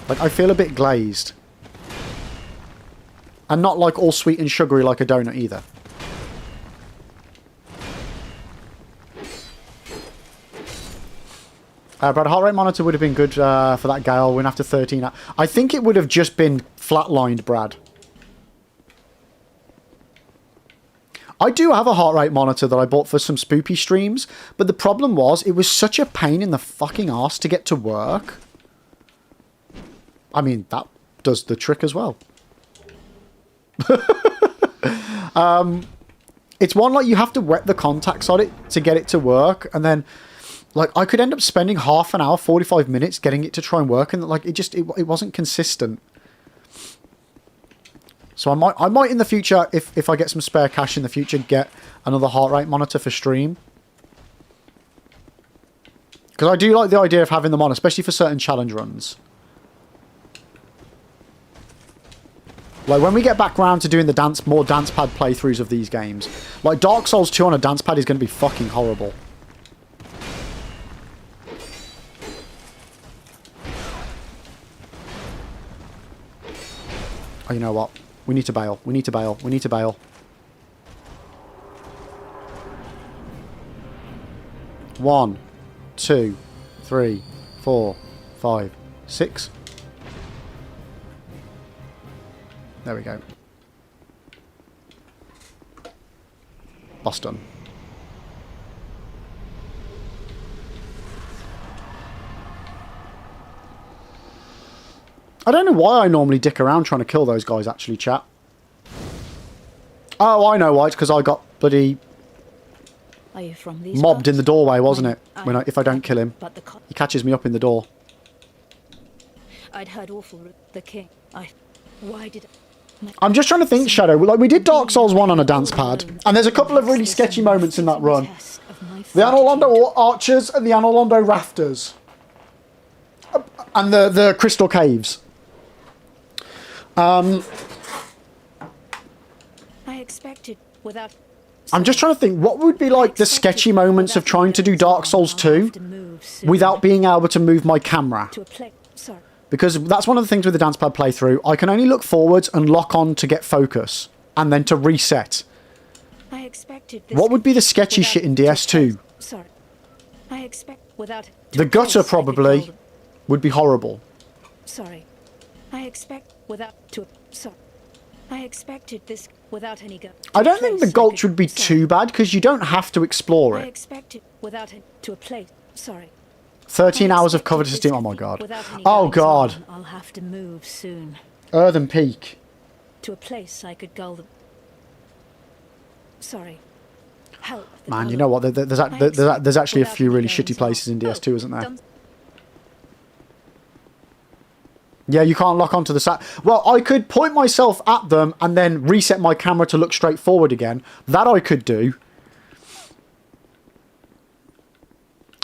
Like, I feel a bit glazed. And not like all sweet and sugary like a donut either. But a heart rate monitor would have been good for that Gale win after 13. I think it would have just been flatlined, Brad. I do have a heart rate monitor that I bought for some spoopy streams, but the problem was it was such a pain in the fucking arse to get to work. I mean, that does the trick as well. It's one like you have to wet the contacts on it to get it to work, and then like I could end up spending half an hour, 45 minutes getting it to try and work, and like it wasn't consistent. So I might in the future, if I get some spare cash in the future, get another heart rate monitor for stream. Because I do like the idea of having them on, especially for certain challenge runs. Like when we get back round to doing the more dance pad playthroughs of these games, like Dark Souls 2 on a dance pad is going to be fucking horrible. Oh, you know what? We need to bail. We need to bail. We need to bail. One, 2, 3, 4, 5, 6. There we go. Boss done. I don't know why I normally dick around trying to kill those guys, actually, chat. Oh, I know why. It's because I got bloody Are you from these mobbed parts? in the doorway, wasn't it? If I don't kill him. But He catches me up in the door. I'd heard awful. The king. Why did? I'm just trying to think, Shadow. Like, we did Dark Souls 1 on a dance pad, and there's a couple of really sketchy moments in that run. The Anolondo Archers and the Anolondo Rafters. And the Crystal Caves. I expected without. I'm just trying to think, what would be like the sketchy moments of trying to do Dark Souls 2 without being able to move my camera? Because that's one of the things with the dance pad playthrough. I can only look forwards and lock on to get focus, and then to reset. I expected What would be the sketchy shit in DS2? Sorry. I expect without. The gutter probably would be horrible. Sorry. I expect without to. Sorry. I expected this without any go. I don't think the gulch would be too bad, because you don't have to explore I it. expected without to a place. Sorry. 13 hours of cover to Steam. Oh my god. Oh god. I'll have to move soon. Earthen Peak. To a place I could gull them. Sorry. Help. Man, you know what? There's actually a few really shitty places in DS2, isn't there? Yeah, you can't lock onto the sat. Well, I could point myself at them and then reset my camera to look straight forward again. That I could do.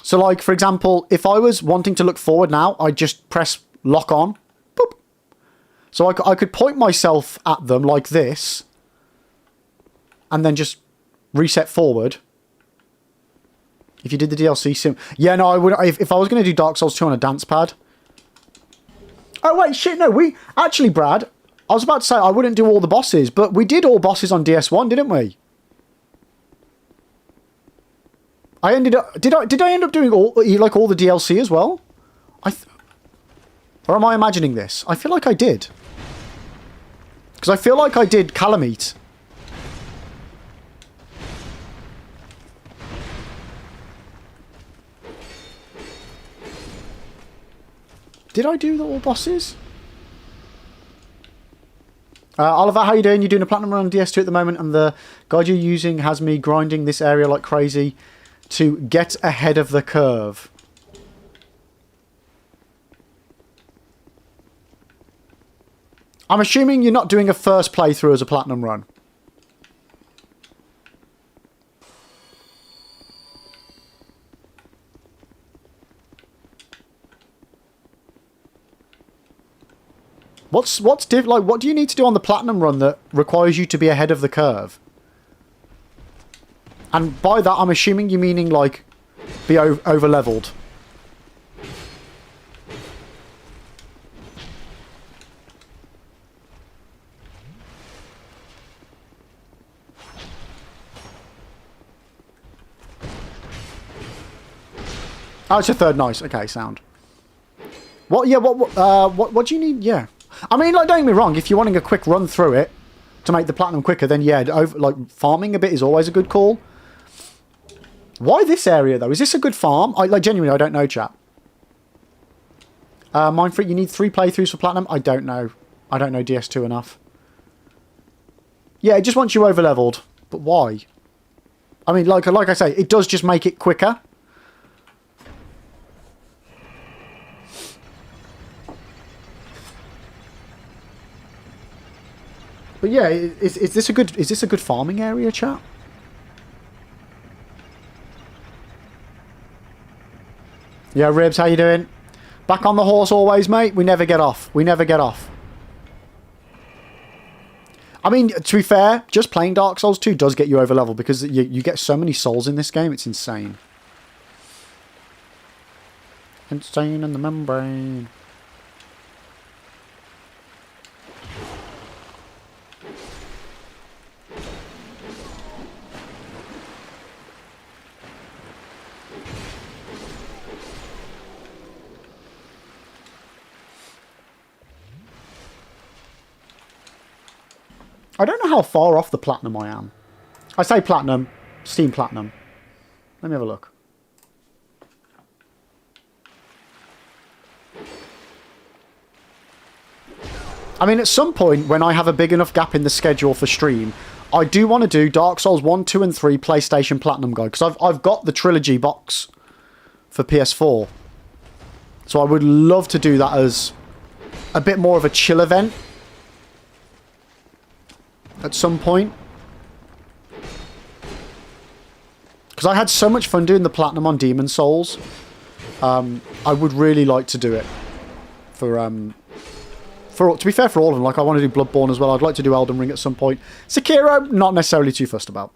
So, like, for example, if I was wanting to look forward now, I'd just press lock on. Boop. So I could point myself at them like this. And then just reset forward. If you did the DLC sim. Yeah, no, I would. If I was going to do Dark Souls 2 on a dance pad. Oh, wait, shit, no. Actually, Brad, I was about to say I wouldn't do all the bosses, but we did all bosses on DS1, didn't we? I ended up... Did I end up doing all the DLC as well? Or am I imagining this? I feel like I did. Because I feel like I did Calamite. Did I do all bosses? Oliver, how you doing? You're doing a platinum run on DS2 at the moment, and the guide you're using has me grinding this area like crazy to get ahead of the curve. I'm assuming you're not doing a first playthrough as a platinum run. What do you need to do on the platinum run that requires you to be ahead of the curve? And by that, I'm assuming you're meaning, like, be over-leveled. Oh, it's a third. Nice. Okay, sound. What? Yeah. What do you need? Yeah. I mean, like, don't get me wrong. If you're wanting a quick run through it to make the platinum quicker, then yeah, like farming a bit is always a good call. Why this area though? Is this a good farm? Genuinely, I don't know, chat. Mindfreak, you need 3 playthroughs for platinum. I don't know. I don't know DS2 enough. Yeah, it just wants you over-leveled. But why? I mean, like I say, it does just make it quicker. But yeah, is this a good farming area, chat? Yeah, Ribs, how you doing? Back on the horse always, mate. We never get off. We never get off. I mean, to be fair, just playing Dark Souls 2 does get you over level because you get so many souls in this game. It's insane. Insane in the membrane. I don't know how far off the platinum I am. I say platinum, Steam platinum. Let me have a look. I mean, at some point, when I have a big enough gap in the schedule for stream, I do want to do Dark Souls 1, 2, and 3 PlayStation Platinum Guide, because I've got the Trilogy box for PS4. So I would love to do that as a bit more of a chill event at some point. Because I had so much fun doing the Platinum on Demon Souls. I would really like to do it to be fair, for all of them. Like, I want to do Bloodborne as well. I'd like to do Elden Ring at some point. Sekiro, not necessarily too fussed about.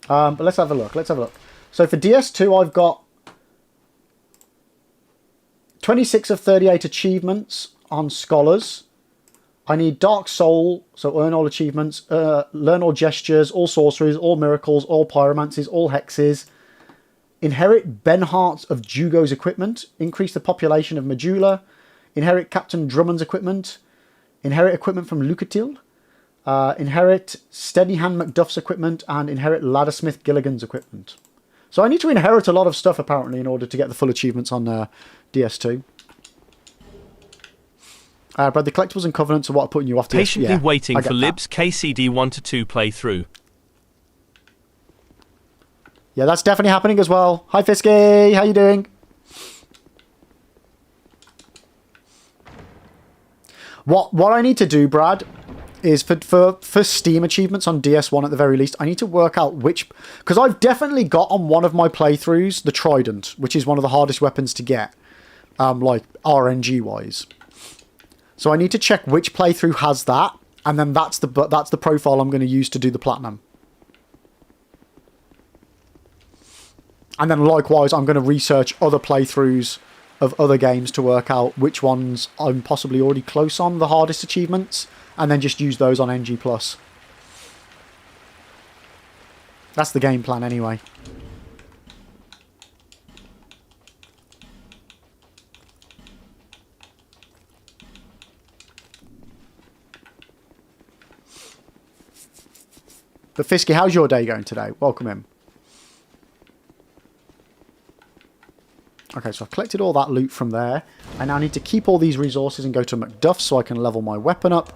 But let's have a look. Let's have a look. So for DS2, I've got 26 of 38 achievements on Scholars. I need Dark Soul, so earn all achievements, learn all gestures, all sorceries, all miracles, all pyromancies, all hexes. Inherit Benhart's of Jugo's equipment. Increase the population of Majula. Inherit Captain Drummond's equipment. Inherit equipment from Lucatil. Inherit Steadyhand Macduff's equipment. And inherit Laddersmith Gilligan's equipment. So I need to inherit a lot of stuff, apparently, in order to get the full achievements on DS2. But the collectibles and covenants are what are putting you off. Patiently yeah, waiting for Lib's KCD 1 to 2 playthrough. Yeah, that's definitely happening as well. Hi, Fisky. How you doing? What I need to do, Brad, is for Steam achievements on DS1 at the very least, I need to work out which... Because I've definitely got on one of my playthroughs the Trident, which is one of the hardest weapons to get, like RNG-wise. So I need to check which playthrough has that, and then that's the profile I'm going to use to do the Platinum. And then likewise, I'm going to research other playthroughs of other games to work out which ones I'm possibly already close on, the hardest achievements, and then just use those on NG+. That's the game plan anyway. But Fisky, how's your day going today? Welcome in. Okay, so I've collected all that loot from there. I now need to keep all these resources and go to Macduff so I can level my weapon up.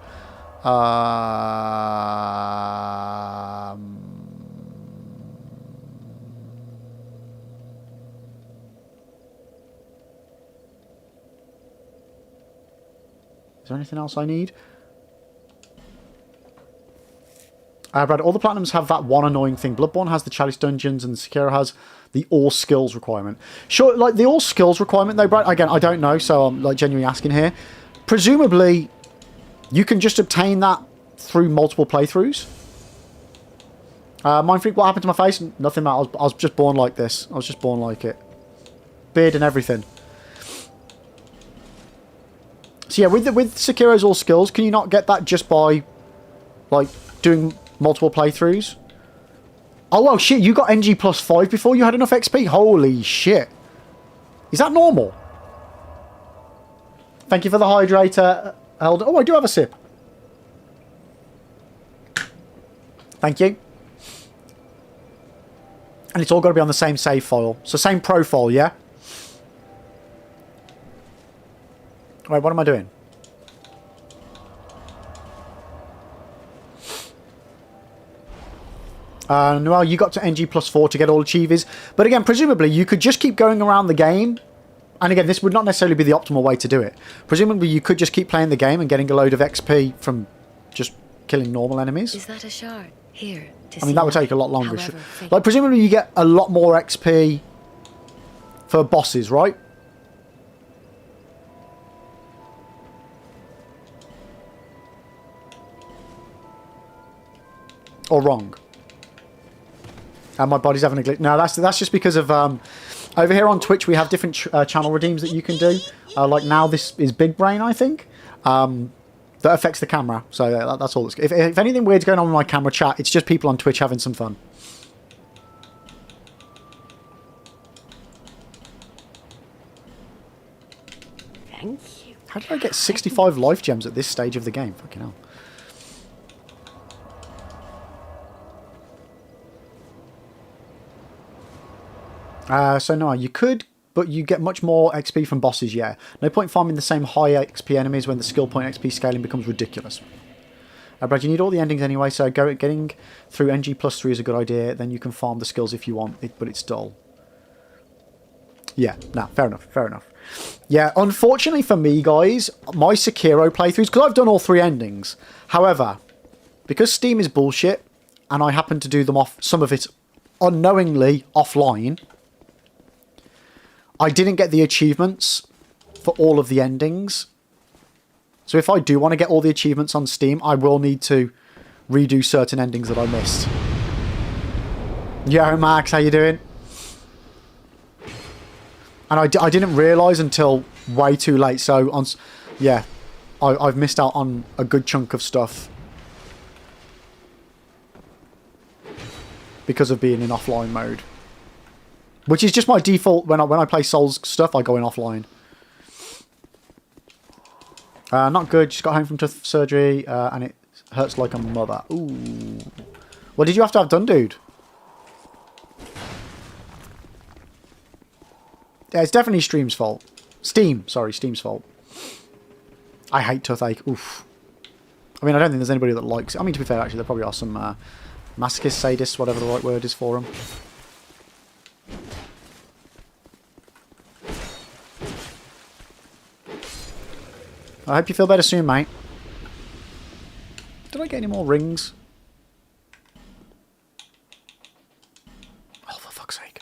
Is there anything else I need? Brad, all the Platinums have that one annoying thing. Bloodborne has the Chalice Dungeons and Sekiro has the all skills requirement. Sure, like the all skills requirement though, Brad, again, I don't know, so I'm like genuinely asking here. Presumably, you can just obtain that through multiple playthroughs. Mindfreak, what happened to my face? Nothing, Matt. I was just born like this. I was just born like it. Beard and everything. So yeah, with Sekiro's all skills, can you not get that just by, like, doing multiple playthroughs? Oh, well, shit, you got NG plus 5 before you had enough XP? Holy shit. Is that normal? Thank you for the hydrator, Elder. Oh, I do have a sip. Thank you. And it's all got to be on the same save file. So same profile, yeah? Wait, what am I doing? Noel, you got to NG plus 4 to get all achievers. But again, presumably, you could just keep going around the game. And again, this would not necessarily be the optimal way to do it. Presumably, you could just keep playing the game and getting a load of XP from just killing normal enemies. Is that a shard? Here. I mean, that would take a lot longer. Like, presumably, you get a lot more XP for bosses, right? Or wrong? And my body's having a glitch. No, that's just because of over here on Twitch we have different channel redeems that you can do. Like now this is Big Brain, I think. That affects the camera. So that's all. If anything weird's going on with my camera chat, it's just people on Twitch having some fun. Thank you. How did I get 65 life gems at this stage of the game? Fucking hell. So no, you could, but you get much more XP from bosses, yeah. No point farming the same high XP enemies when the skill point XP scaling becomes ridiculous. Brad, you need all the endings anyway, so getting through NG plus 3 is a good idea. Then you can farm the skills if you want, but it's dull. Yeah, nah, fair enough, fair enough. Yeah, unfortunately for me, guys, my Sekiro playthroughs, because I've done all 3 endings. However, because Steam is bullshit, and I happen to do them off, some of it unknowingly offline, I didn't get the achievements for all of the endings. So if I do want to get all the achievements on Steam, I will need to redo certain endings that I missed. Yo, Max, how you doing? And I didn't realise until way too late. So, yeah, I've missed out on a good chunk of stuff. Because of being in offline mode. Which is just my default. When I play Souls stuff, I go in offline. Not good. Just got home from tooth surgery, and it hurts like a mother. Ooh. What did you have to have done, dude? Yeah, it's definitely Steam's fault. Steam's fault. I hate toothache. Oof. I mean, I don't think there's anybody that likes it. I mean, to be fair, actually, there probably are some masochists, sadists, whatever the right word is for them. I hope you feel better soon, mate. Did I get any more rings? Oh, for fuck's sake.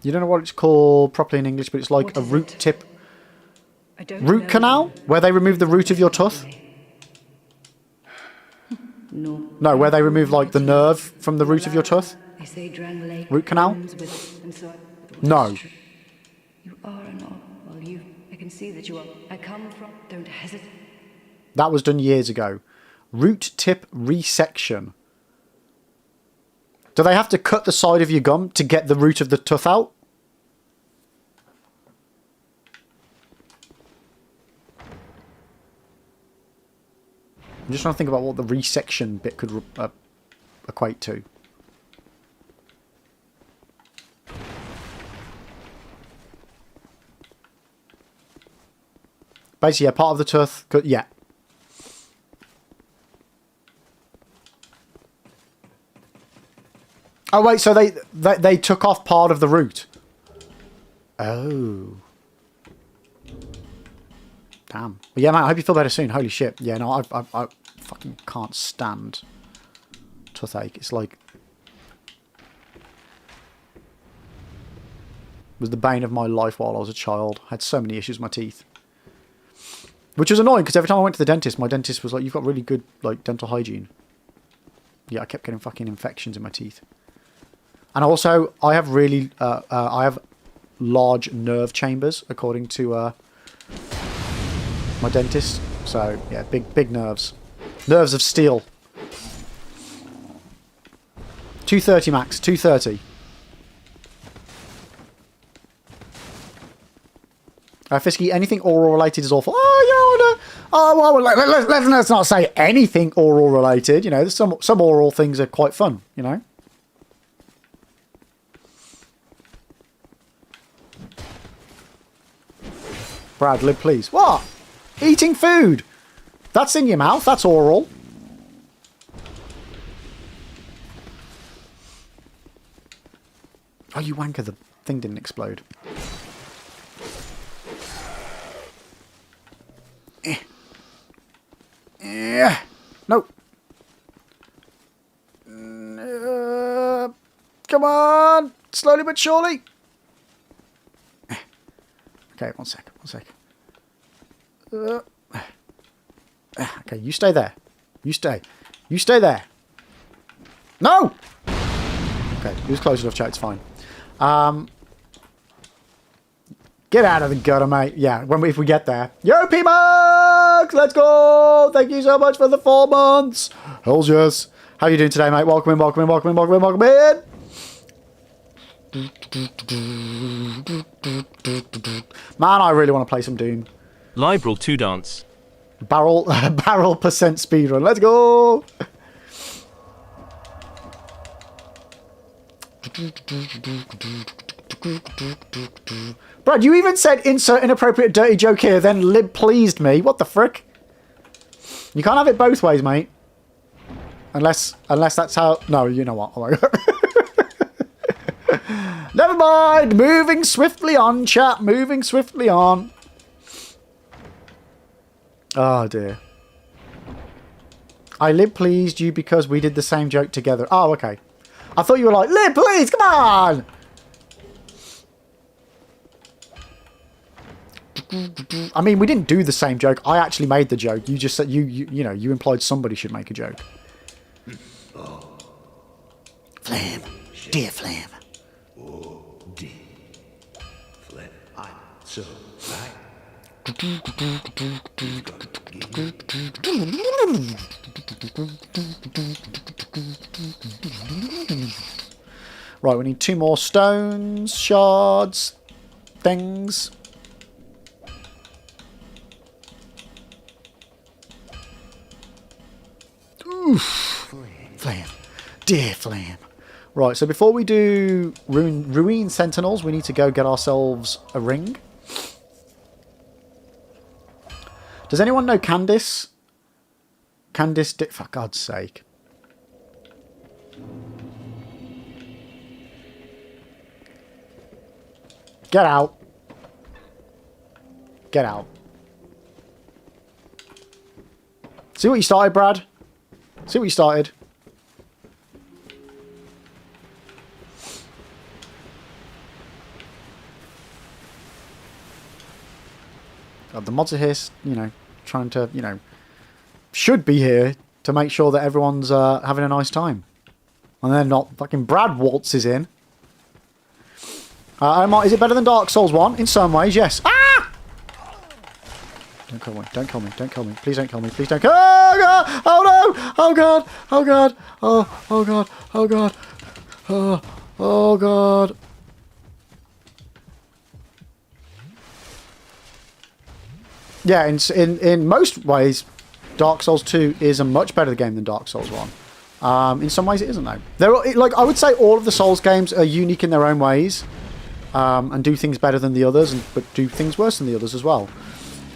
You don't know what it's called properly in English, but it's like a root tip. Root canal? Where they remove the root of your tooth? No, where they remove like the nerve from the root of your tooth? Root canal? No. You are or not? Well, I can see that you are. I come from. Don't hesitate. That was done years ago. Root tip resection. Do they have to cut the side of your gum to get the root of the tooth out? I'm just trying to think about what the resection bit could equate to. Basically, yeah, part of the tooth. Yeah. Oh wait, so they took off part of the root. Oh. Damn. But yeah, man, I hope you feel better soon. Holy shit. Yeah, no, I fucking can't stand toothache. It's like... It was the bane of my life while I was a child. I had so many issues with my teeth. Which was annoying, because every time I went to the dentist, my dentist was like, you've got really good like dental hygiene. Yeah, I kept getting fucking infections in my teeth. And also, I have really... I have large nerve chambers, according to my dentist. So, yeah, big nerves. Nerves of steel. 230 max, 230. Fisky, anything oral related is awful. Oh, well, let's not say anything oral related. You know, there's some oral things are quite fun, you know. Brad, lib, please. What? Eating food. That's in your mouth. That's oral. Oh, you wanker. The thing didn't explode. No. Come on. Slowly but surely. Okay, one sec. Okay, you stay there. You stay there. No! Okay, he was close enough, chat. It's fine. Get out of the gutter, mate. Yeah, if we get there. Yo, P-Max! Let's go! Thank you so much for the 4 months. Hells yes. How you doing today, mate? Welcome in. Man, I really want to play some Doom. Liberal 2 dance. Barrel percent speedrun. Let's go! Brad, you even said insert inappropriate dirty joke here, then lib pleased me. What the frick? You can't have it both ways, mate. Unless that's how... No, you know what? Oh my God. Never mind. Moving swiftly on, chat. Moving swiftly on. Oh, dear. I lib pleased you because we did the same joke together. Oh, okay. I thought you were like, lib please, come on! I mean, we didn't do the same joke. I actually made the joke. You just said you know, you implied somebody should make a joke. Flame, dear Flame. Oh, dear Flame. I'm so right. Right, we need 2 more stones, shards, things. Oof. Flame. Dear Flame. Right, so before we do Ruin Sentinels, we need to go get ourselves a ring. Does anyone know Candice? Candice, for God's sake. Get out. Get out. See what you started, Brad? See what you started? The mods are here, you know, trying to, you know, should be here to make sure that everyone's having a nice time. And they're not. Fucking Brad waltzes in. Is it better than Dark Souls 1? In some ways, yes. Ah! Don't kill me. Don't kill me. Don't kill me. Please don't kill me. Please don't kill me. Oh, God! Oh, no! Oh, God! Oh, God! Oh, God! Oh, God! Oh, God! Yeah, in most ways, Dark Souls 2 is a much better game than Dark Souls 1. In some ways, it isn't, though. Like, I would say all of the Souls games are unique in their own ways, and do things better than the others, but do things worse than the others as well.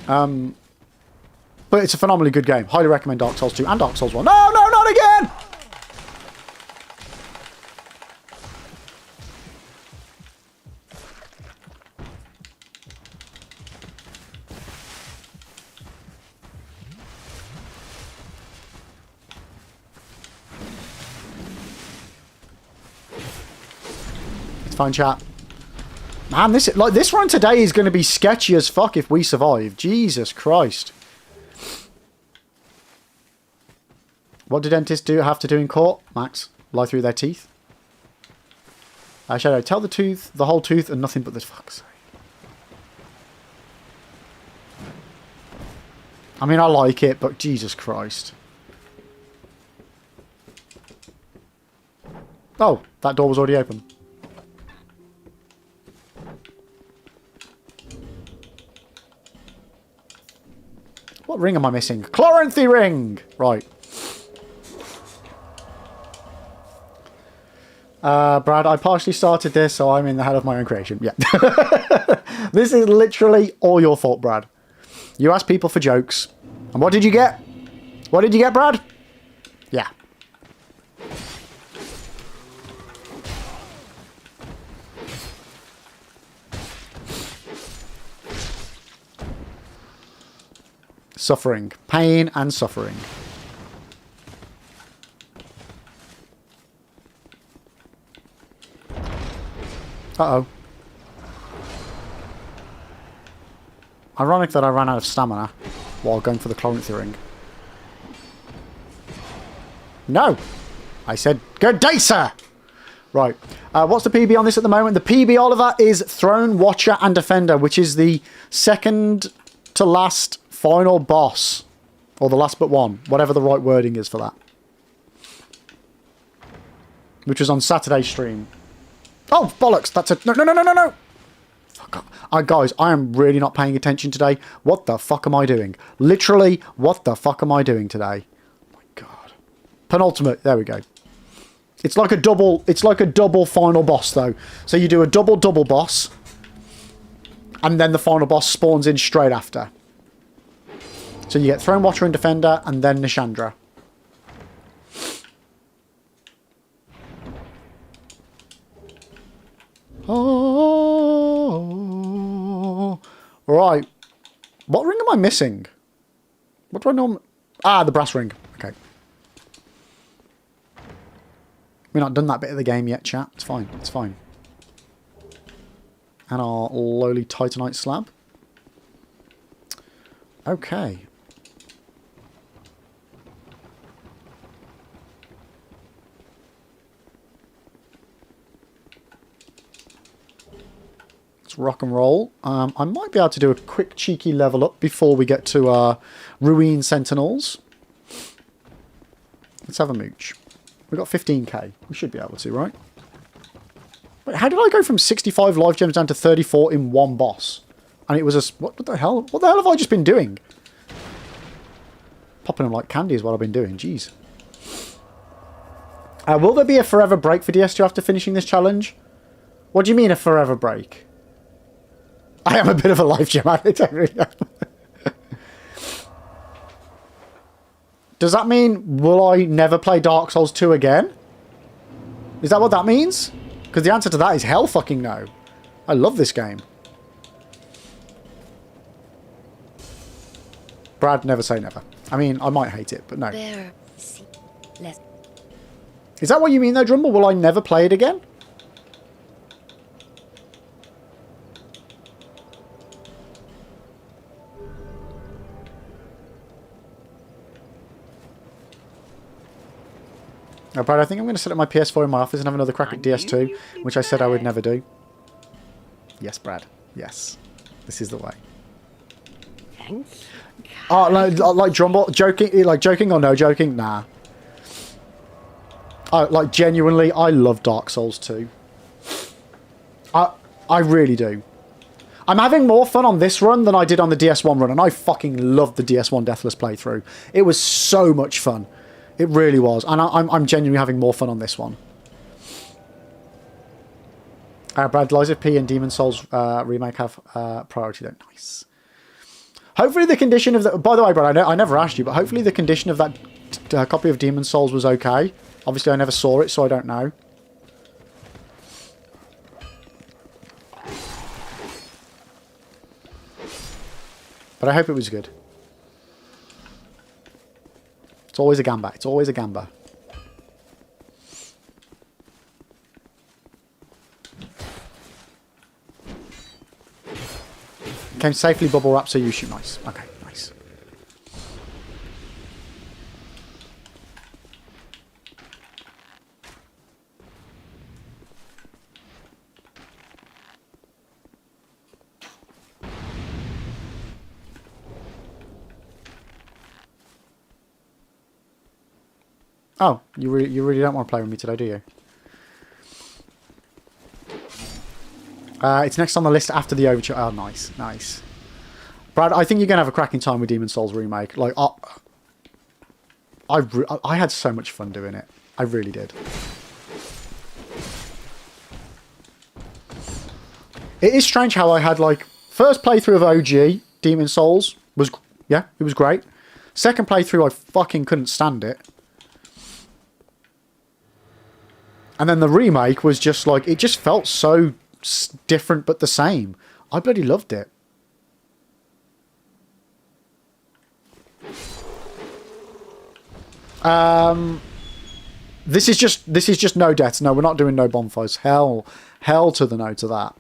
But it's a phenomenally good game. Highly recommend Dark Souls 2 and Dark Souls 1. No, no, not again! fine, chat. Man, this run today is going to be sketchy as fuck if we survive. Jesus Christ. What do dentists have to do in court, Max? Lie through their teeth? Shadow, tell the whole tooth and nothing but the fuck's sake. I mean, I like it, but Jesus Christ. Oh, that door was already open. What ring am I missing? Chloranthy ring! Right. Brad, I partially started this, so I'm in the head of my own creation. Yeah. This is literally all your fault, Brad. You asked people for jokes. And what did you get? What did you get, Brad? Yeah. Suffering. Pain and suffering. Uh-oh. Ironic that I ran out of stamina while going for the chloranthy ring. No! I said, good day, sir! Right. What's the PB on this at the moment? The PB, Oliver, is Throne, Watcher, and Defender, which is the second to last final boss. Or the last but one. Whatever the right wording is for that. Which was on Saturday's stream. Oh, bollocks! That's a... No! Fuck up. Guys, I am really not paying attention today. What the fuck am I doing? Literally, what the fuck am I doing today? Oh my god. Penultimate. There we go. It's like a double final boss, though. So you do a double boss. And then the final boss spawns in straight after. So you get Throne Watcher and Defender, and then Nishandra. Oh, right. What ring am I missing? What do I normally... Ah, the brass ring. Okay. We've not done that bit of the game yet, chat. It's fine. It's fine. And our lowly titanite slab. Okay. Rock and roll. I might be able to do a quick cheeky level up before we get to Ruin Sentinels. Let's have a mooch. We've got 15k. We should be able to, right? Wait, how did I go from 65 life gems down to 34 in one boss? And it was a... What the hell? What the hell have I just been doing? Popping them like candy is what I've been doing. Jeez. Will there be a forever break for DS2 after finishing this challenge? What do you mean a forever break? I am a bit of a life gem addict, I really am. Does that mean, will I never play Dark Souls 2 again? Is that what that means? Because the answer to that is hell fucking no. I love this game. Brad, never say never. I mean, I might hate it, but no. Is that what you mean though, Drumble? Will I never play it again? No, Brad, I think I'm going to set up my PS4 in my office and have another crack at DS2, which I said I would never do. Yes, Brad. Yes. This is the way. Thanks. Oh, like Drumble, joking or no joking? Nah. Like, genuinely, I love Dark Souls 2. I really do. I'm having more fun on this run than I did on the DS1 run, and I fucking loved the DS1 Deathless playthrough. It was so much fun. It really was. And I'm genuinely having more fun on this one. Brad, Lies of P and Demon Souls remake have priority though. Nice. Hopefully the condition of the... By the way, Brad, I never asked you, but hopefully the condition of that copy of Demon Souls was okay. Obviously I never saw it, so I don't know. But I hope it was good. It's always a gamba. It's always a gamba. Came safely bubble wrap, so you shoot. Nice. Okay, nice. Oh, you really don't want to play with me today, do you? It's next on the list after the Overture. Oh, nice, nice. Brad, I think you're going to have a cracking time with Demon Souls Remake. Like, I had so much fun doing it. I really did. It is strange how I had, like, first playthrough of OG, Demon Souls, was, yeah, it was great. Second playthrough, I fucking couldn't stand it. And then the remake was just like, it just felt so different but the same. I bloody loved it. This is just no deaths. No, we're not doing no bonfires. Hell to the no to that.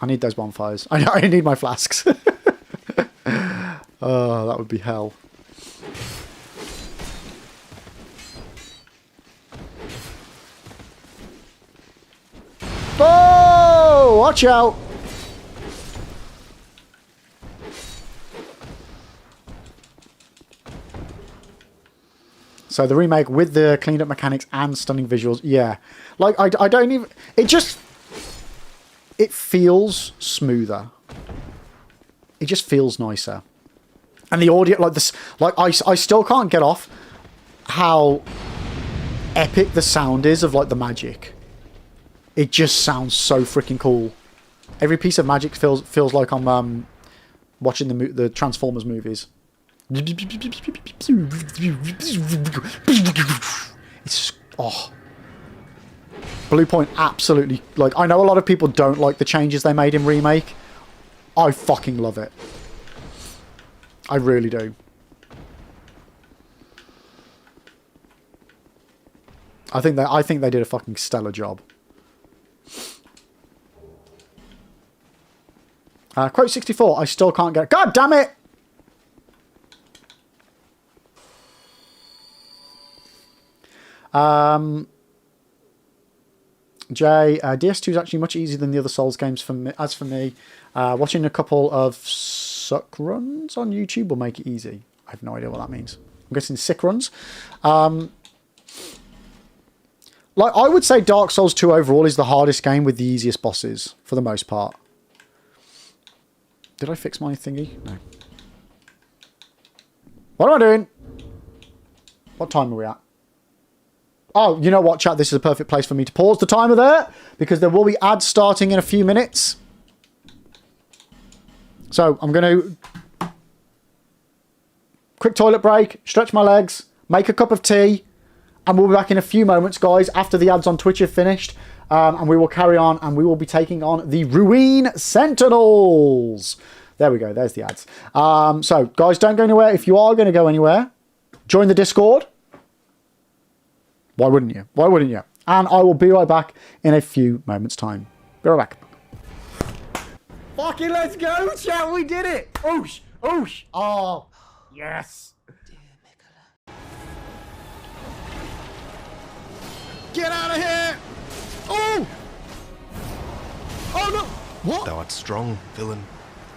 I need those bonfires. I need my flasks. Oh, that would be hell. Oh, watch out. So the remake with the cleaned up mechanics and stunning visuals, yeah. Like, I don't even... It feels smoother. It just feels nicer. And the audio, like this... Like, I still can't get off how epic the sound is of, like, the magic. It just sounds so freaking cool. Every piece of magic feels like I'm watching the Transformers movies. It's Blue Point absolutely, like, I know a lot of people don't like the changes they made in Remake. I fucking love it. I really do. I think they did a fucking stellar job. Quote 64, I still can't get... God damn it! Jay, DS2 is actually much easier than the other Souls games for me. As for me, watching a couple of suck runs on YouTube will make it easy. I have no idea what that means. I'm guessing sick runs. Like, I would say Dark Souls 2 overall is the hardest game with the easiest bosses, for the most part. Did I fix my thingy? No. What am I doing? What time are we at? Oh, you know what, chat? This is a perfect place for me to pause the timer there, because there will be ads starting in a few minutes. So I'm going to... Quick toilet break, stretch my legs, make a cup of tea, and we'll be back in a few moments, guys, after the ads on Twitch have finished. And we will carry on, and we will be taking on the Ruin Sentinels. There we go. There's the ads. So, guys, don't go anywhere. If you are going to go anywhere, join the Discord. Why wouldn't you? Why wouldn't you? And I will be right back in a few moments' time. Be right back. Fucking let's go, chat. We did it. Oosh. Oosh. Oh, yes. Get out of here. Oh! Oh no! What? Thou art strong, villain.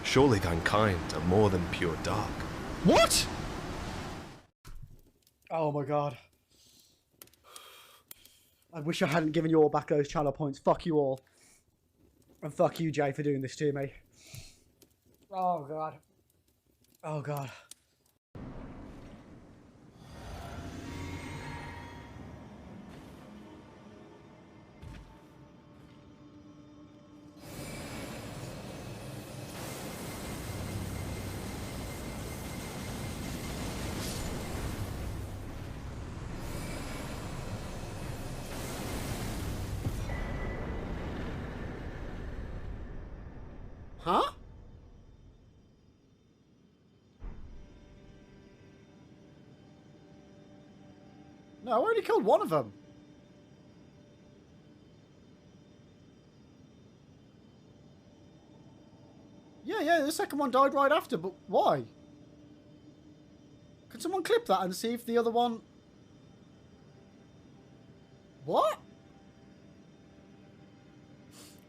Surely thine kind are more than pure dark. What? Oh my god. I wish I hadn't given you all back those channel points. Fuck you all. And fuck you, Jay, for doing this to me. Oh god. Oh god. Huh? No, I already killed one of them. Yeah, the second one died right after, but why? Can someone clip that and see if the other one... What?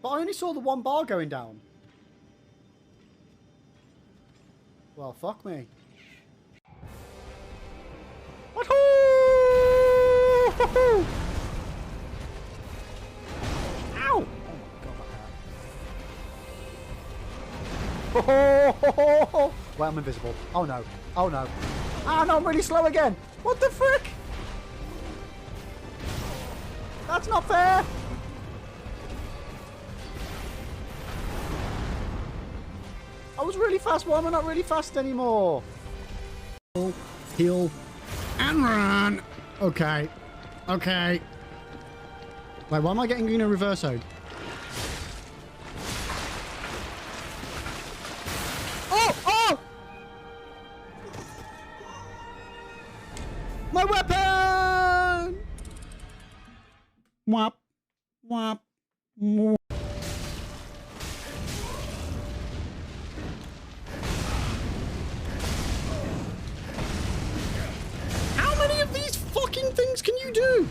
But I only saw the one bar going down. Well, fuck me. Wahoo! Ow! Oh my god, that hurt. Wait, I'm invisible. Oh no. Oh no. Ah, no, I'm really slow again. What the frick? That's not fair. I was really fast. Why am I not really fast anymore? Heal and run. Okay. Okay. Wait, why am I getting reversoed? Oh! Oh! My weapon! Whop. Whop. Whop. How many of these fucking things can you do?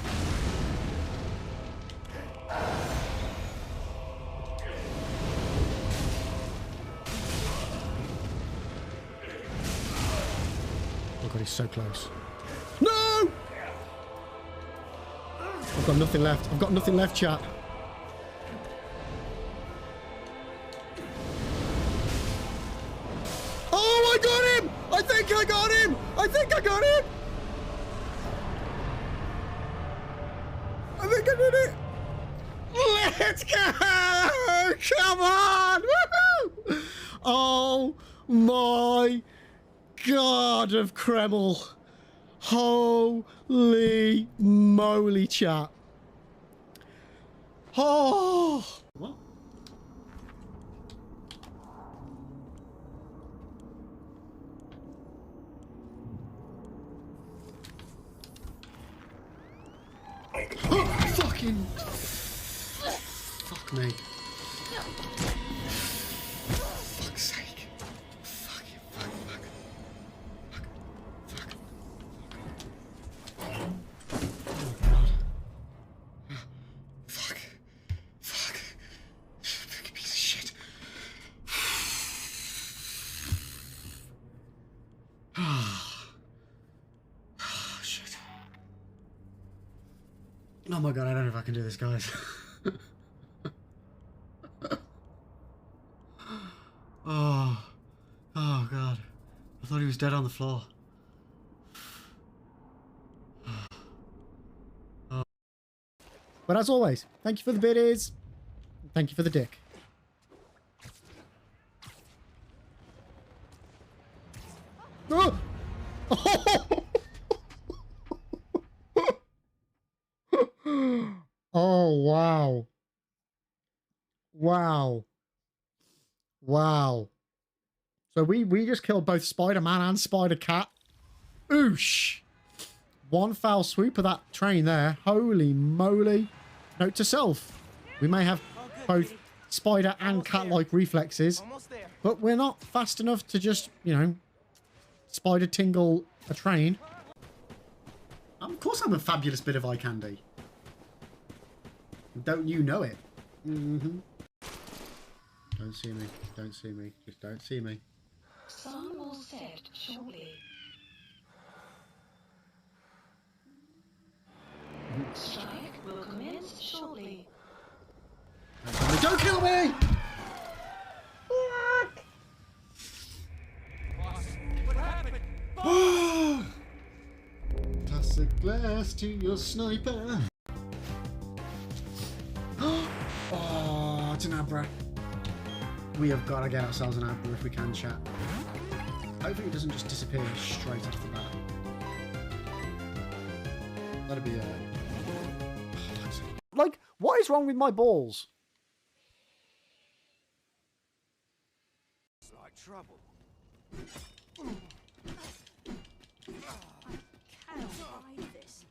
Oh god, he's so close. No! I've got nothing left. I've got nothing left, chat. Oh, I got him! I think I got him! I think I got him! I think I did it! Let's go! Come on! Woohoo! Oh my God of Kreml. Holy moly, chat. Oh! What? Oh, fucking... Fuck me. Fuck's sake. Fuck you, fuck. Oh god. Fuck. Fucking piece of shit. Oh shit. Oh my god, I don't know if I can do this, guys. Oh god. I thought he was dead on the floor. But as always, thank you for the biddies. Thank you for the dick. Oh! Oh, wow. Wow. So we just killed both Spider-Man and Spider-Cat. Oosh. One foul swoop of that train there. Holy moly. Note to self. We may have both spider and cat-like reflexes, but we're not fast enough to just, you know, spider tingle a train. Of course I'm a fabulous bit of eye candy. Don't you know it? Mm-hmm. Don't see me. Don't see me. Just don't see me. Sun will set shortly. Strike will commence shortly. Don't kill me! What happened? Toss a glass to your sniper. Oh, it's an Abra. We have got to get ourselves an Abra if we can, chat. Hopefully it doesn't just disappear straight off the bat. That'd be like, what is wrong with my balls? It's like trouble. Cannot hide this.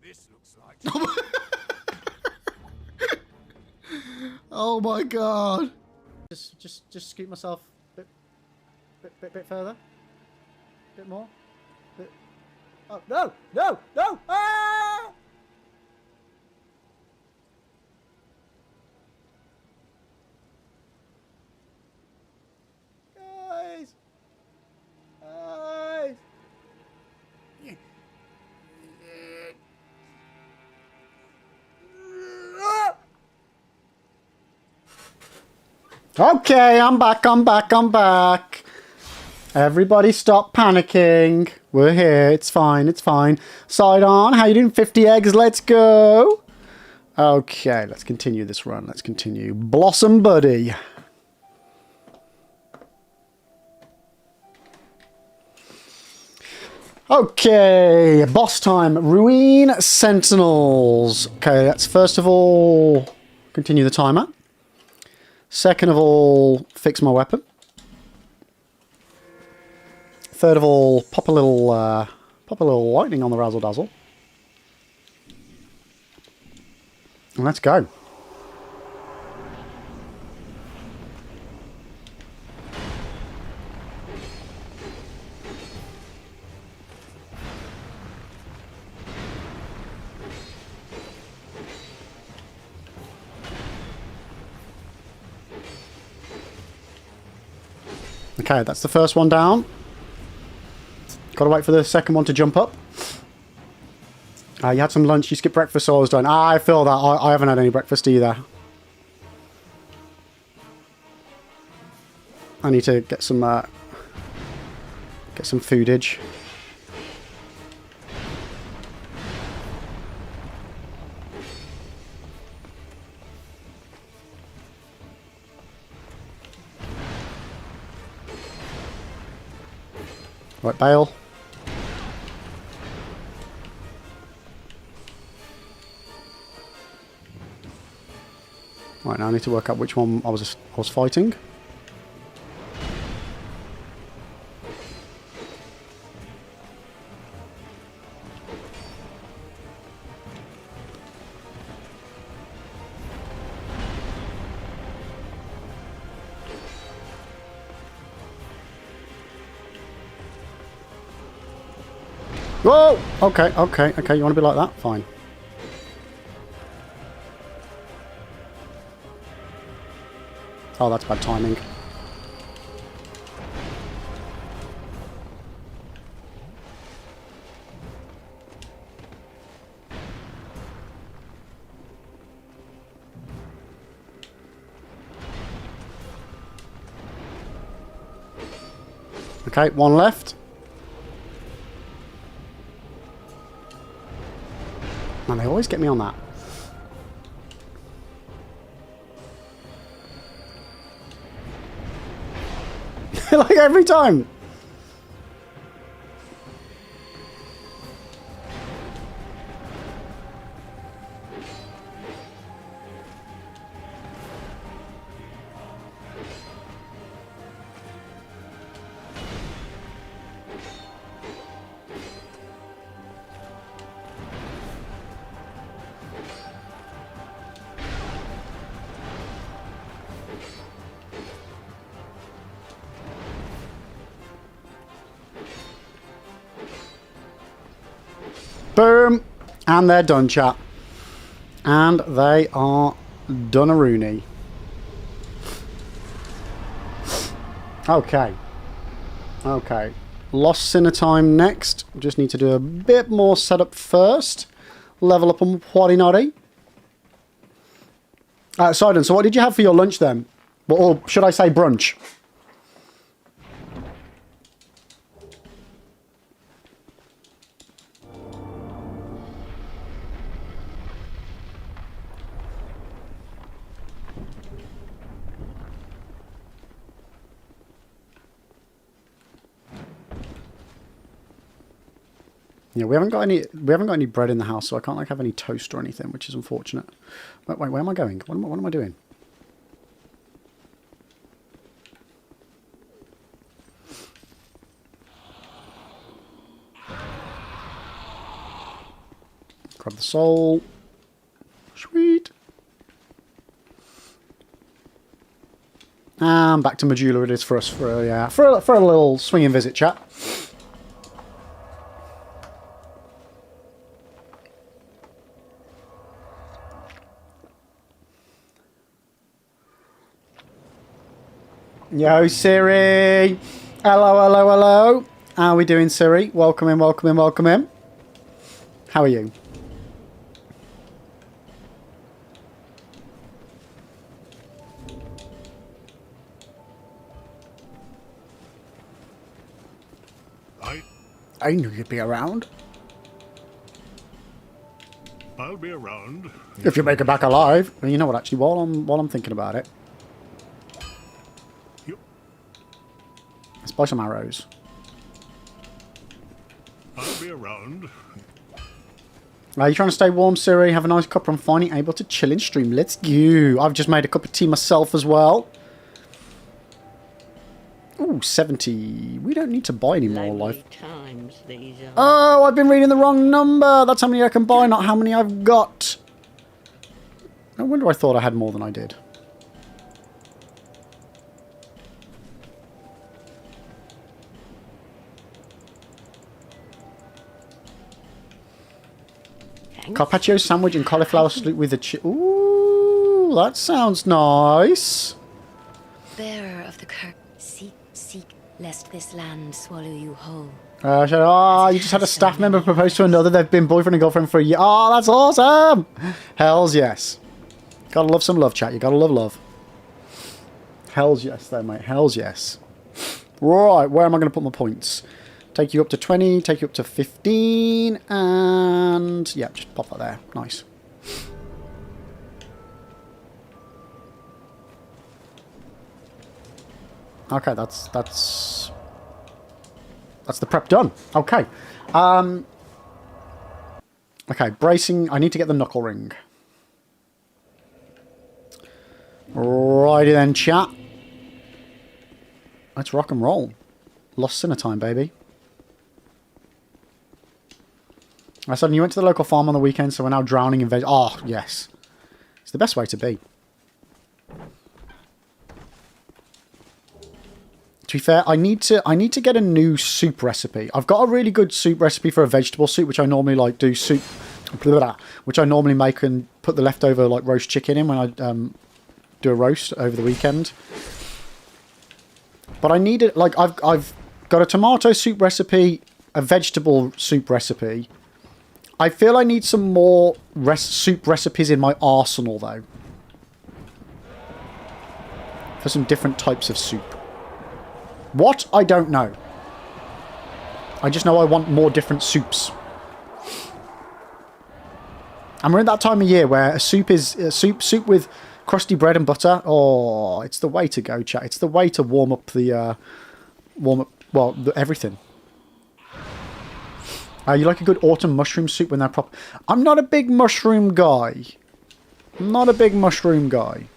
This looks like trouble. Oh my god. Just scoot myself a bit further. Bit more. Oh, no! No! No! Ah! Guys! Guys! Okay, I'm back. Everybody stop panicking. We're here, it's fine. Side on, how you doing? 50 eggs, let's go. Okay, let's continue this run. Let's continue. Blossom Buddy. Okay, boss time. Ruin Sentinels. Okay, let's first of all continue the timer. Second of all, fix my weapon. Third of all, pop a little lightning on the razzle dazzle. And let's go. Okay, that's the first one down. Gotta wait for the second one to jump up. You had some lunch, you skipped breakfast, so I was done. I feel that. I haven't had any breakfast either. I need to get some foodage. Right, bail. Right, now I need to work out which one I was fighting. Whoa! Okay. You want to be like that? Fine. Oh, that's bad timing. Okay, one left. Man, they always get me on that. Like every time. Boom! And they're done, chat. And they are done-a-rooney. Okay. Okay. Lost Sinner time next. Just need to do a bit more setup first. Level up on Whatty Noddy. Sidon, so what did you have for your lunch then? Or should I say brunch? Yeah, we haven't got any bread in the house, so I can't like have any toast or anything, which is unfortunate. Wait, where am I going? What am I doing? Grab the soul. Sweet. And back to Majula it is for us for a little swinging visit, chat. Yo, Siri. Hello, hello, hello. How are we doing, Siri? Welcome in, welcome in, welcome in. How are you? I knew you'd be around. I'll be around. If you make it back alive. Well, you know what, actually, while I'm thinking about it. Yep. Let's buy some arrows. I'll be around. Are you trying to stay warm, Siri? Have a nice cup. I'm finally able to chill in stream. Let's go. I've just made a cup of tea myself as well. Ooh, 70. We don't need to buy any more life. Times these are. Oh, I've been reading the wrong number. That's how many I can buy, not how many I've got. No wonder I thought I had more than I did. Carpaccio sandwich and cauliflower soup with a Ooh, that sounds nice. Bearer of the curse, seek, lest this land swallow you whole. You just had a staff member propose to another. They've been boyfriend and girlfriend for a year. Oh, that's awesome. Hells yes. Gotta love some love, chat. You gotta love love. Hells yes, though, mate. Hells yes. Right, where am I going to put my points? Take you up to 20, take you up to 15, and yeah, just pop that there. Nice. Okay, that's the prep done. Okay. Okay, bracing. I need to get the knuckle ring. Righty then, chat. Let's rock and roll. Lost Sinner time, baby. I said you went to the local farm on the weekend, so we're now drowning in veg. Oh, yes. It's the best way to be. To be fair, I need to get a new soup recipe. I've got a really good soup recipe for a vegetable soup, which I normally like do soup, which I normally make and put the leftover like roast chicken in when I do a roast over the weekend. But I need it like I've got a tomato soup recipe, a vegetable soup recipe. I feel I need some more soup recipes in my arsenal though, for some different types of soup. What? I don't know. I just know I want more different soups. And we're in that time of year where a soup is soup with crusty bread and butter. Oh, it's the way to go, chat. It's the way to warm up everything. You like a good autumn mushroom soup when they're proper. I'm not a big mushroom guy. I'm not a big mushroom guy.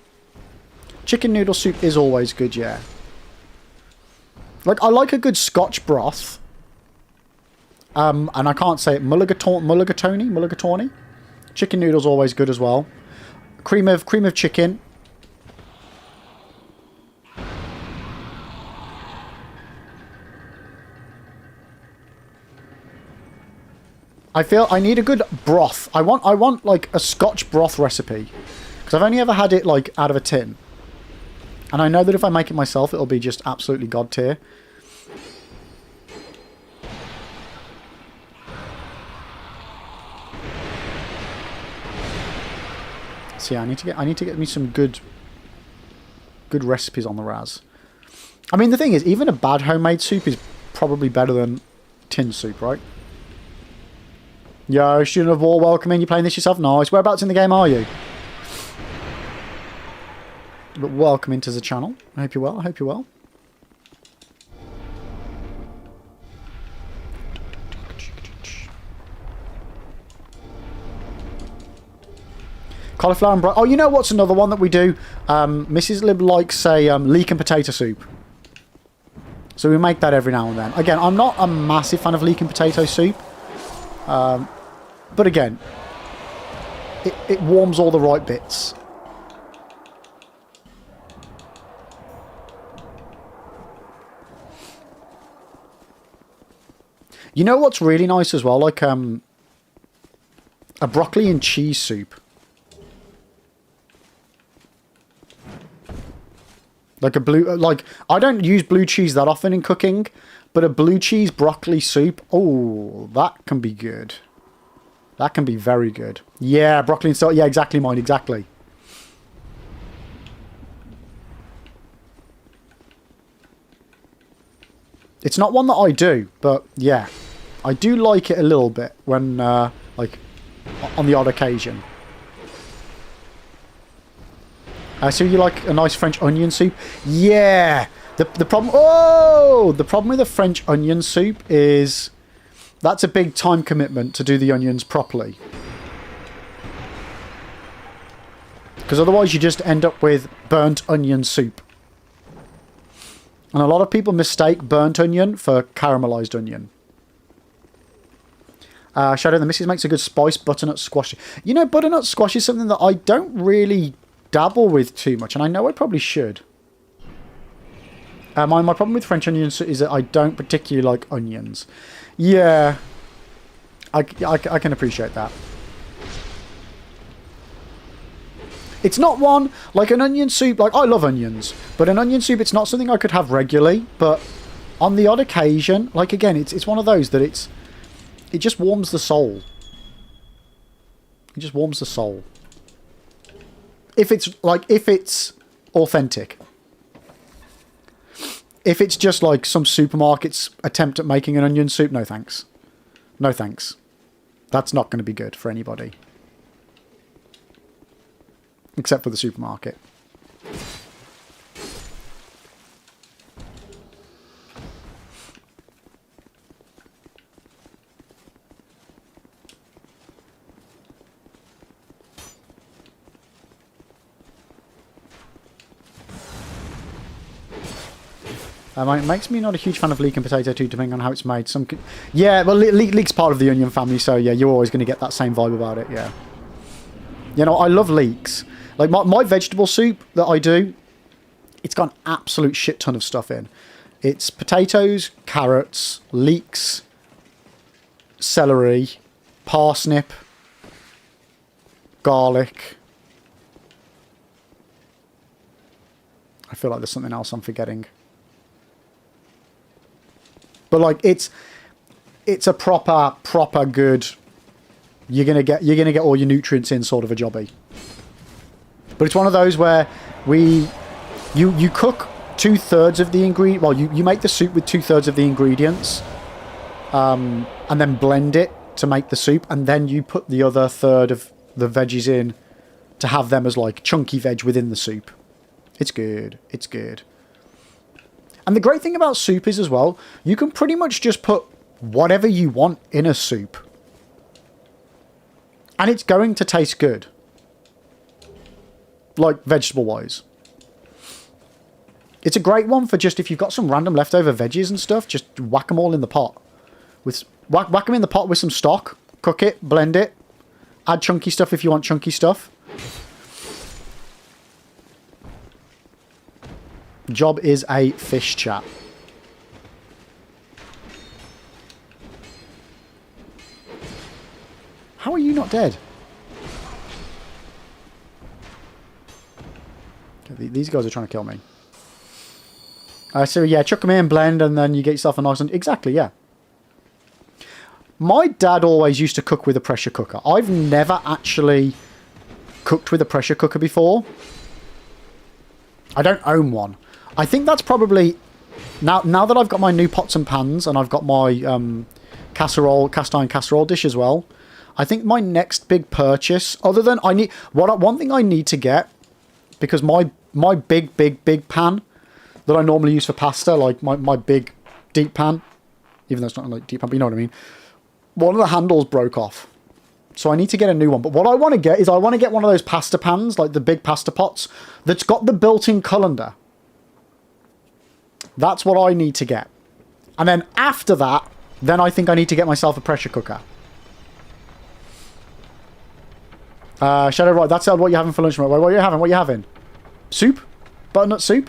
Chicken noodle soup is always good, yeah. Like, I like a good Scotch broth. And I can't say it. Mulligatawny? Chicken noodle's always good as well. Cream of chicken. I feel I need a good broth. I want like a Scotch broth recipe. Because I've only ever had it like out of a tin. And I know that if I make it myself, it'll be just absolutely god tier. So yeah, I need to get me some good recipes on the Raz. I mean, the thing is, even a bad homemade soup is probably better than tin soup, right? Yo, Student of War, welcome in. You playing this yourself? Nice. Whereabouts in the game are you? But welcome into the channel. I hope you're well. I hope you're well. Cauliflower and oh, you know what's another one that we do? Mrs. Lib likes a leek and potato soup. So we make that every now and then. Again, I'm not a massive fan of leek and potato soup. But again, it warms all the right bits. You know what's really nice as well? Like a broccoli and cheese soup. Like a I don't use blue cheese that often in cooking, but a blue cheese broccoli soup, oh, that can be good. That can be very good. Yeah, broccoli and salt. Yeah, exactly, mine, exactly. It's not one that I do, but yeah. I do like it a little bit when, like, on the odd occasion. So you like a nice French onion soup? Yeah! The problem... Oh! The problem with a French onion soup is... That's a big time commitment to do the onions properly. Because otherwise you just end up with burnt onion soup. And a lot of people mistake burnt onion for caramelized onion. Shadow, the missus makes a good spiced butternut squash. You know, butternut squash is something that I don't really dabble with too much, and I know I probably should. My problem with French onions is that I don't particularly like onions. Yeah, I can appreciate that. It's not one, like an onion soup, like I love onions, but an onion soup, it's not something I could have regularly, but on the odd occasion, like again, it's one of those that it just warms the soul. It just warms the soul. If it's authentic. If it's just like some supermarket's attempt at making an onion soup, no thanks. No thanks. That's not going to be good for anybody. Except for the supermarket. It makes me not a huge fan of leek and potato too, depending on how it's made. Yeah, well, leek's part of the onion family, so yeah, you're always going to get that same vibe about it, yeah. You know, I love leeks. Like, my vegetable soup that I do, it's got an absolute shit ton of stuff in. It's potatoes, carrots, leeks, celery, parsnip, garlic. I feel like there's something else I'm forgetting. But like it's a proper good. You're gonna get all your nutrients in sort of a jobby. But it's one of those where you cook 2/3 of the ingredient. Well, you make the soup with 2/3 of the ingredients, and then blend it to make the soup, and then you put the other third of the veggies in to have them as like chunky veg within the soup. It's good. It's good. And the great thing about soup is as well, you can pretty much just put whatever you want in a soup. And it's going to taste good. Like, vegetable-wise. It's a great one for just if you've got some random leftover veggies and stuff, just whack them all in the pot. Whack them in the pot with some stock, cook it, blend it, add chunky stuff if you want chunky stuff. Job is a fish chat. How are you not dead? Okay, these guys are trying to kill me. So yeah, chuck them in, blend, and then you get yourself a nice one. Exactly, yeah. My dad always used to cook with a pressure cooker. I've never actually cooked with a pressure cooker before. I don't own one. I think that's probably... Now that I've got my new pots and pans, and I've got my cast iron casserole dish as well, I think my next big purchase, other than one thing I need to get, because my big pan that I normally use for pasta, like my big deep pan, even though it's not like deep pan, but you know what I mean, one of the handles broke off. So I need to get a new one. But what I want to get is I want to get one of those pasta pans, like the big pasta pots, that's got the built-in colander. That's what I need to get. And then after that, then I think I need to get myself a pressure cooker. Shadow, right, that's what you're having for lunch, mate. What are you having? What are you having? Soup? Butternut soup?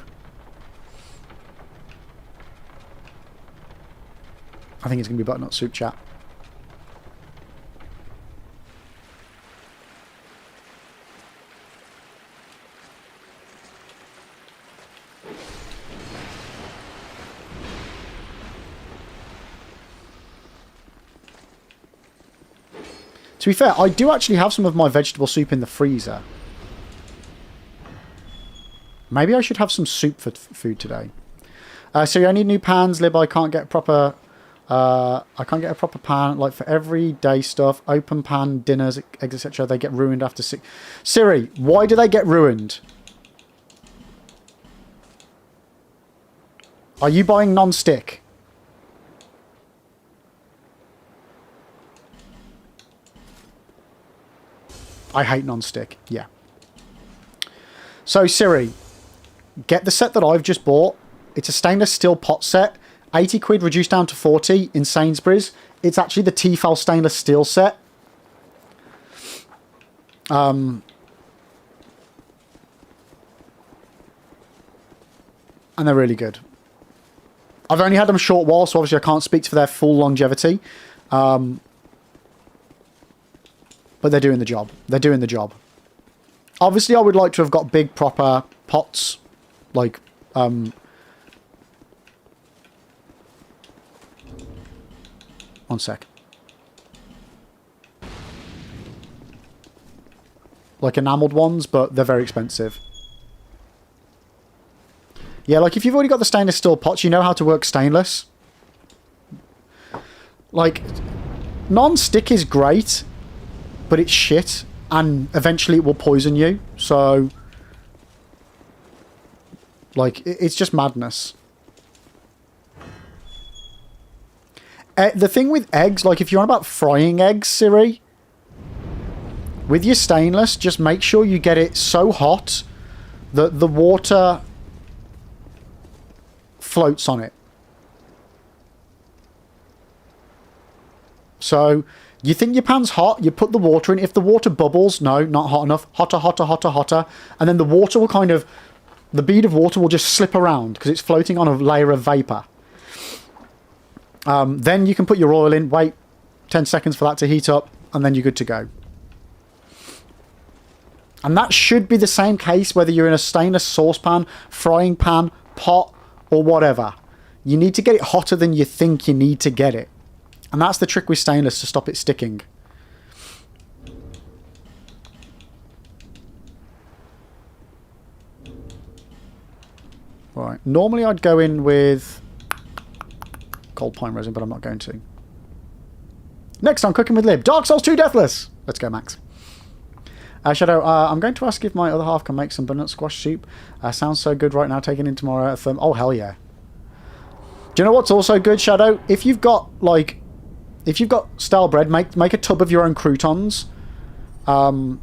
I think it's going to be butternut soup, chat. To be fair, I do actually have some of my vegetable soup in the freezer. Maybe I should have some soup for food today. So I need new pans, Lib. I can't get proper... I can't get a proper pan. Like, for everyday stuff, open pan, dinners, eggs, etc., they get ruined after 6... Siri, why do they get ruined? Are you buying non-stick? I hate non-stick. Yeah. So, Siri, get the set that I've just bought. It's a stainless steel pot set. 80 quid reduced down to 40 in Sainsbury's. It's actually the Tefal stainless steel set. And they're really good. I've only had them a short while, so obviously I can't speak to their full longevity. But they're doing the job. They're doing the job. Obviously, I would like to have got big, proper pots. Like, one sec. Like enamelled ones, but they're very expensive. Yeah, like if you've already got the stainless steel pots, you know how to work stainless. Like, non-stick is great, but it's shit, and eventually it will poison you. So, like, it's just madness. The thing with eggs, like if you're on about frying eggs, Siri, with your stainless, just make sure you get it so hot that the water floats on it. So, you think your pan's hot, you put the water in. If the water bubbles, no, not hot enough. Hotter, hotter, hotter, hotter. And then the water will kind of... The bead of water will just slip around because it's floating on a layer of vapour. Then you can put your oil in, wait 10 seconds for that to heat up, and then you're good to go. And that should be the same case whether you're in a stainless saucepan, frying pan, pot, or whatever. You need to get it hotter than you think you need to get it. And that's the trick with stainless, to stop it sticking. Right. Normally I'd go in with cold pine resin, but I'm not going to. Next on Cooking with Lib, Dark Souls 2 Deathless. Let's go, Max. Shadow, I'm going to ask if my other half can make some butternut squash soup. Sounds so good right now, taking in tomorrow at oh, hell yeah. Do you know what's also good, Shadow? If you've got, like... If you've got stale bread, make a tub of your own croutons. Like,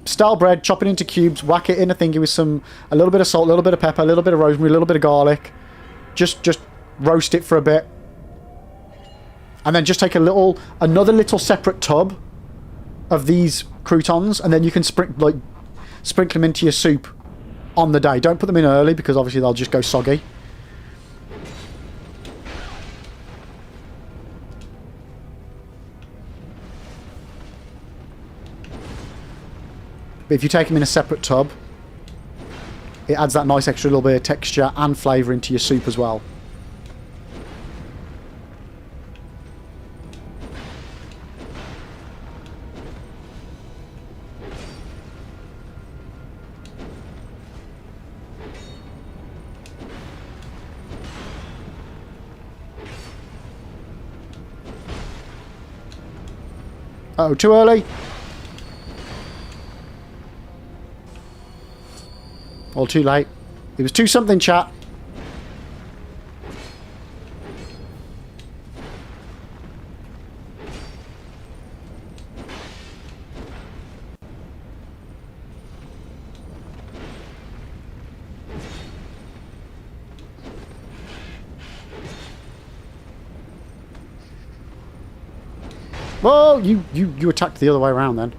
stale bread, chop it into cubes, whack it in a thingy with a little bit of salt, a little bit of pepper, a little bit of rosemary, a little bit of garlic. Just roast it for a bit. And then just take another little separate tub of these croutons, and then you can sprinkle them into your soup on the day. Don't put them in early, because obviously they'll just go soggy. But if you take them in a separate tub, it adds that nice extra little bit of texture and flavour into your soup as well. Uh-oh, too early? Or too late. It was too something, chat. Whoa, you attacked the other way around then.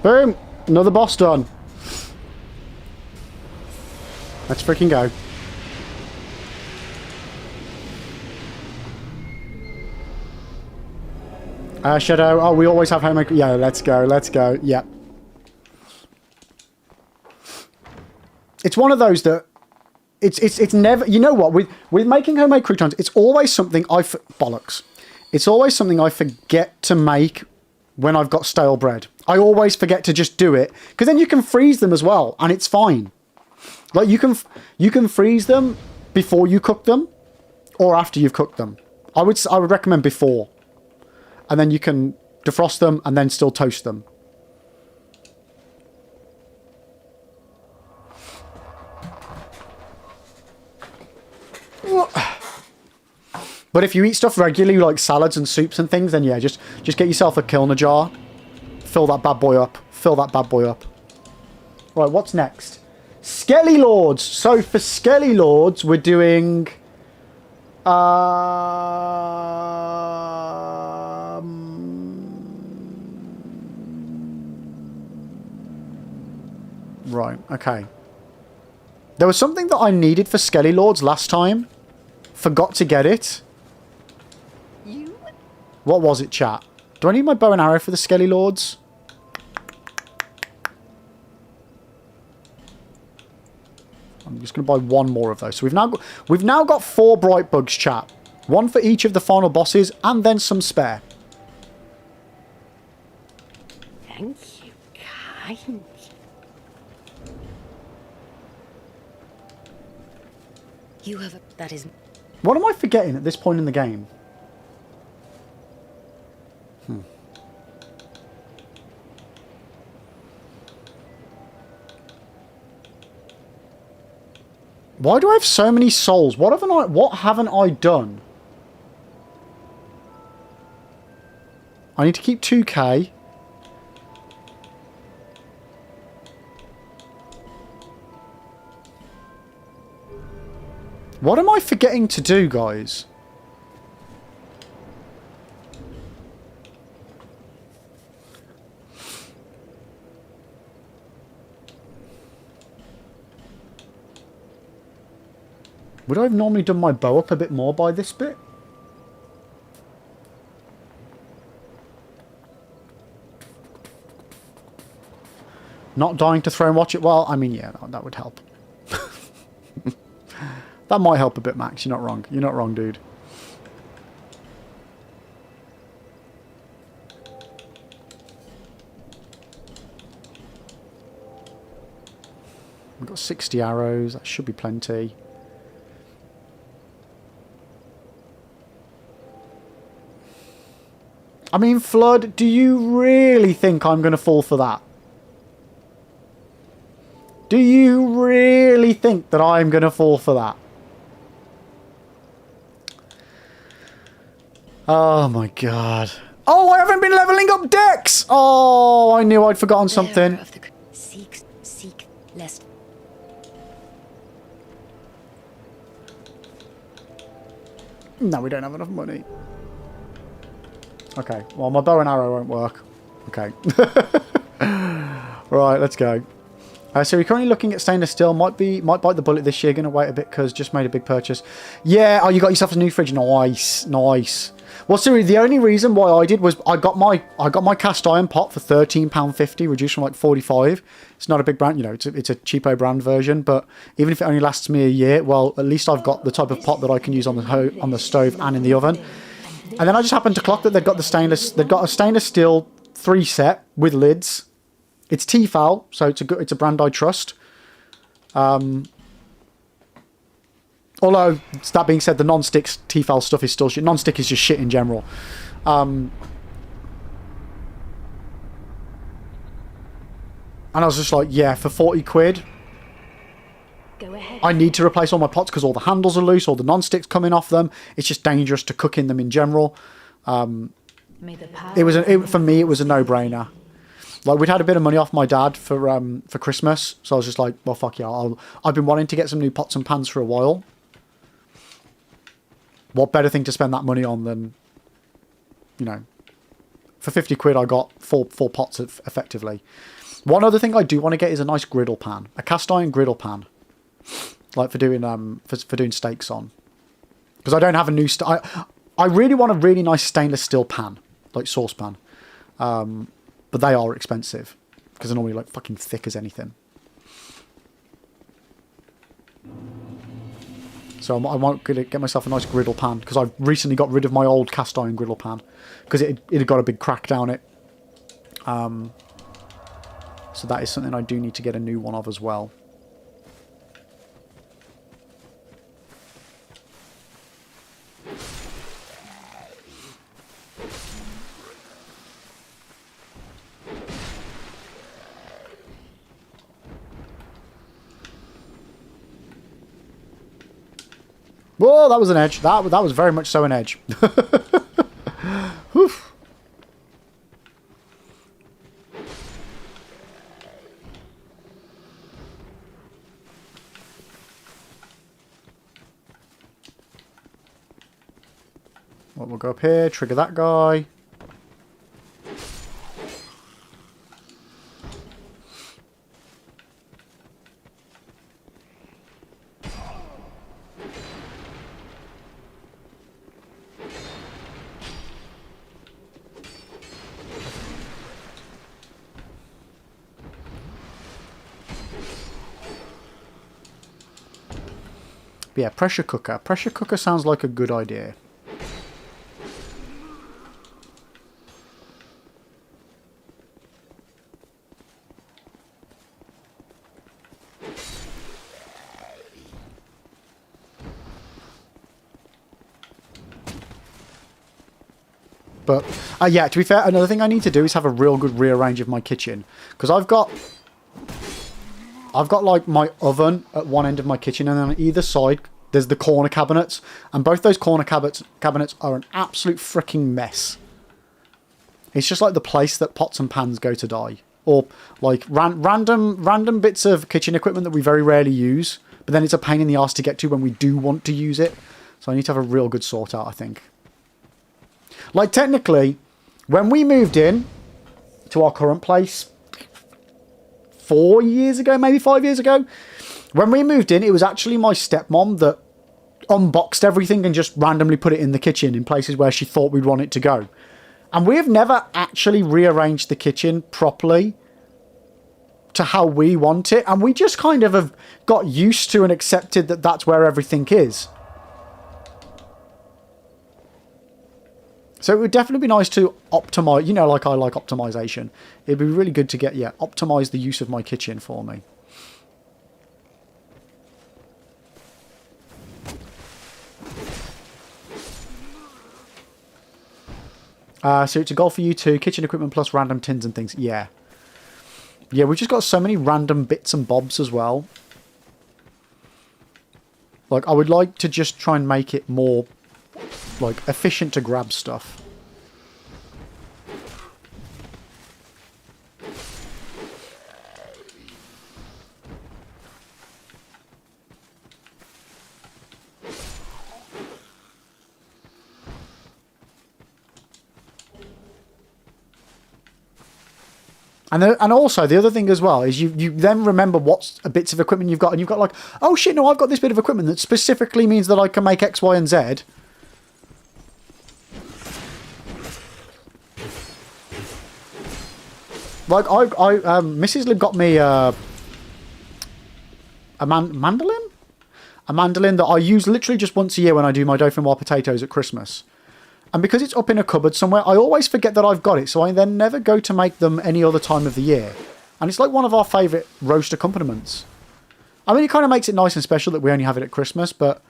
Boom! Another boss done. Let's freaking go. Shadow. Oh, we always have homemade... Yeah, let's go. Let's go. Yep. It's one of those that... It's never... You know what? With making homemade croutons, it's always something bollocks. It's always something I forget to make when I've got stale bread. I always forget to just do it. Because then you can freeze them as well, and it's fine. Like, you can freeze them before you cook them, or after you've cooked them. I would recommend before. And then you can defrost them and then still toast them. But if you eat stuff regularly, like salads and soups and things, then yeah, just get yourself a kilner jar. Fill that bad boy up. Fill that bad boy up. Right, what's next? Skelly Lords. So for Skelly Lords, we're doing... Right, okay. There was something that I needed for Skelly Lords last time. Forgot to get it. What was it, chat? Do I need my bow and arrow for the Skelly Lords? I'm just going to buy one more of those. So we've now got 4 bright bugs, chat. One for each of the final bosses, and then some spare. Thank you, kind. You have a... That is... What am I forgetting at this point in the game? Why do I have so many souls? What haven't I done? I need to keep 2k. What am I forgetting to do, guys? Would I have normally done my bow up a bit more by this bit? Not dying to throw and watch it? Well, I mean, yeah, that would help. That might help a bit, Max. You're not wrong. You're not wrong, dude. We've got 60 arrows. That should be plenty. I mean, Flood, do you really think I'm going to fall for that? Do you really think that I'm going to fall for that? Oh my god. Oh, I haven't been leveling up Dex! Oh, I knew I'd forgotten something. Seek, lest... No, we don't have enough money. Okay, well, my bow and arrow won't work. Okay. Right, let's go. So we're currently looking at stainless steel. Might bite the bullet this year. Gonna wait a bit because just made a big purchase. Yeah. Oh, you got yourself a new fridge. Nice, nice. Well, seriously, the only reason why I did was I got my cast iron pot for £13.50, reduced from like 45. It's not a big brand, you know. It's a cheapo brand version, but even if it only lasts me a year, well, at least I've got the type of pot that I can use on the stove and in the oven. And then I just happened to clock that they've got a stainless steel 3 set with lids. It's Tefal, so it's a brand I trust. Although, that being said, the non-stick Tefal stuff is still shit. Non-stick is just shit in general. And I was just like, yeah, for 40 quid, Go ahead. I need to replace all my pots because all the handles are loose, all the non-sticks coming off them. It's just dangerous to cook in them in general. For me, it was a no-brainer. Like, we'd had a bit of money off my dad for Christmas, so I was just like, well, fuck yeah, I've been wanting to get some new pots and pans for a while. What better thing to spend that money on than, you know, for 50 quid, I got four pots effectively. One other thing I do want to get is a nice griddle pan, a cast iron griddle pan, like for doing for doing steaks on. Because I don't have a new I really want a really nice stainless steel pan, like saucepan, but they are expensive because they're normally like fucking thick as anything. So I might get myself a nice griddle pan because I've recently got rid of my old cast iron griddle pan because it had got a big crack down it. So that is something I do need to get a new one of as well. Whoa, that was an edge. That was very much so an edge. Whew. Well, we'll go up here, trigger that guy. But yeah, pressure cooker. Pressure cooker sounds like a good idea. But, yeah, to be fair, another thing I need to do is have a real good rearrange of my kitchen. Because I've got like my oven at one end of my kitchen, and then on either side there's the corner cabinets, and both those corner cabinets are an absolute freaking mess. It's just like the place that pots and pans go to die, or like random bits of kitchen equipment that we very rarely use, but then it's a pain in the arse to get to when we do want to use it. So I need to have a real good sort out, I think. Like technically, when we moved in to our current place 4 years ago, maybe 5 years ago. When we moved in, it was actually my stepmom that unboxed everything and just randomly put it in the kitchen in places where she thought we'd want it to go. And we have never actually rearranged the kitchen properly to how we want it. And we just kind of have got used to and accepted that that's where everything is. So it would definitely be nice to optimize, you know, like I like optimization. It'd be really good to get, yeah, optimize the use of my kitchen for me. So it's a goal for you too. Kitchen equipment plus random tins and things. Yeah. Yeah, we've just got so many random bits and bobs as well. Like, I would like to just try and make it more like efficient to grab stuff. And also, the other thing as well is you then remember what bits of equipment you've got, and you've got like, oh shit, no, I've got this bit of equipment that specifically means that I can make X, Y, and Z. Like, Mrs. Lib got me a mandolin? A mandolin that I use literally just once a year when I do my Dauphinoise potatoes at Christmas. And because it's up in a cupboard somewhere, I always forget that I've got it, so I then never go to make them any other time of the year. And it's like one of our favourite roast accompaniments. I mean, it kind of makes it nice and special that we only have it at Christmas, but...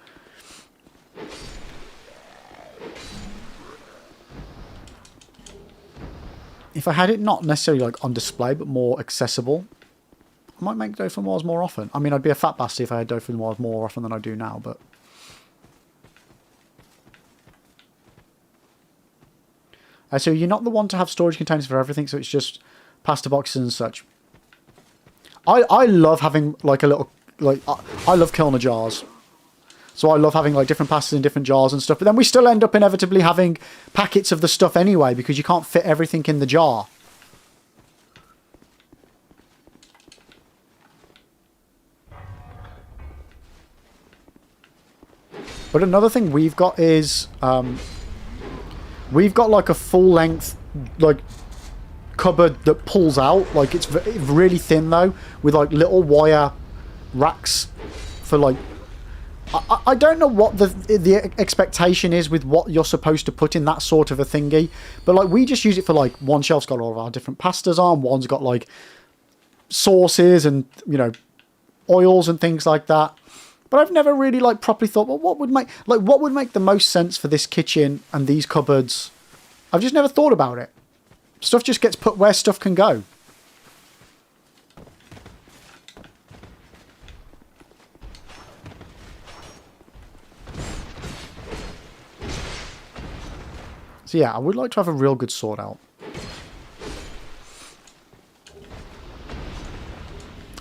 if I had it not necessarily like on display, but more accessible, I might make Dauphinoise more often. I mean, I'd be a fat bastard if I had Dauphinoise more often than I do now, but... so you're not the one to have storage containers for everything, so it's just pasta boxes and such. I love having like a little... like I love Kilner jars. So I love having like different pastas in different jars and stuff. But then we still end up inevitably having packets of the stuff anyway, because you can't fit everything in the jar. But another thing we've got is we've got like a full length like cupboard that pulls out. Like it's really thin though, with like little wire racks for like... I don't know what the expectation is with what you're supposed to put in that sort of a thingy. But like we just use it for like one shelf's got all of our different pastas on. One's got like sauces and, you know, oils and things like that. But I've never really like properly thought, well, what would make the most sense for this kitchen and these cupboards? I've just never thought about it. Stuff just gets put where stuff can go. So yeah, I would like to have a real good sort out.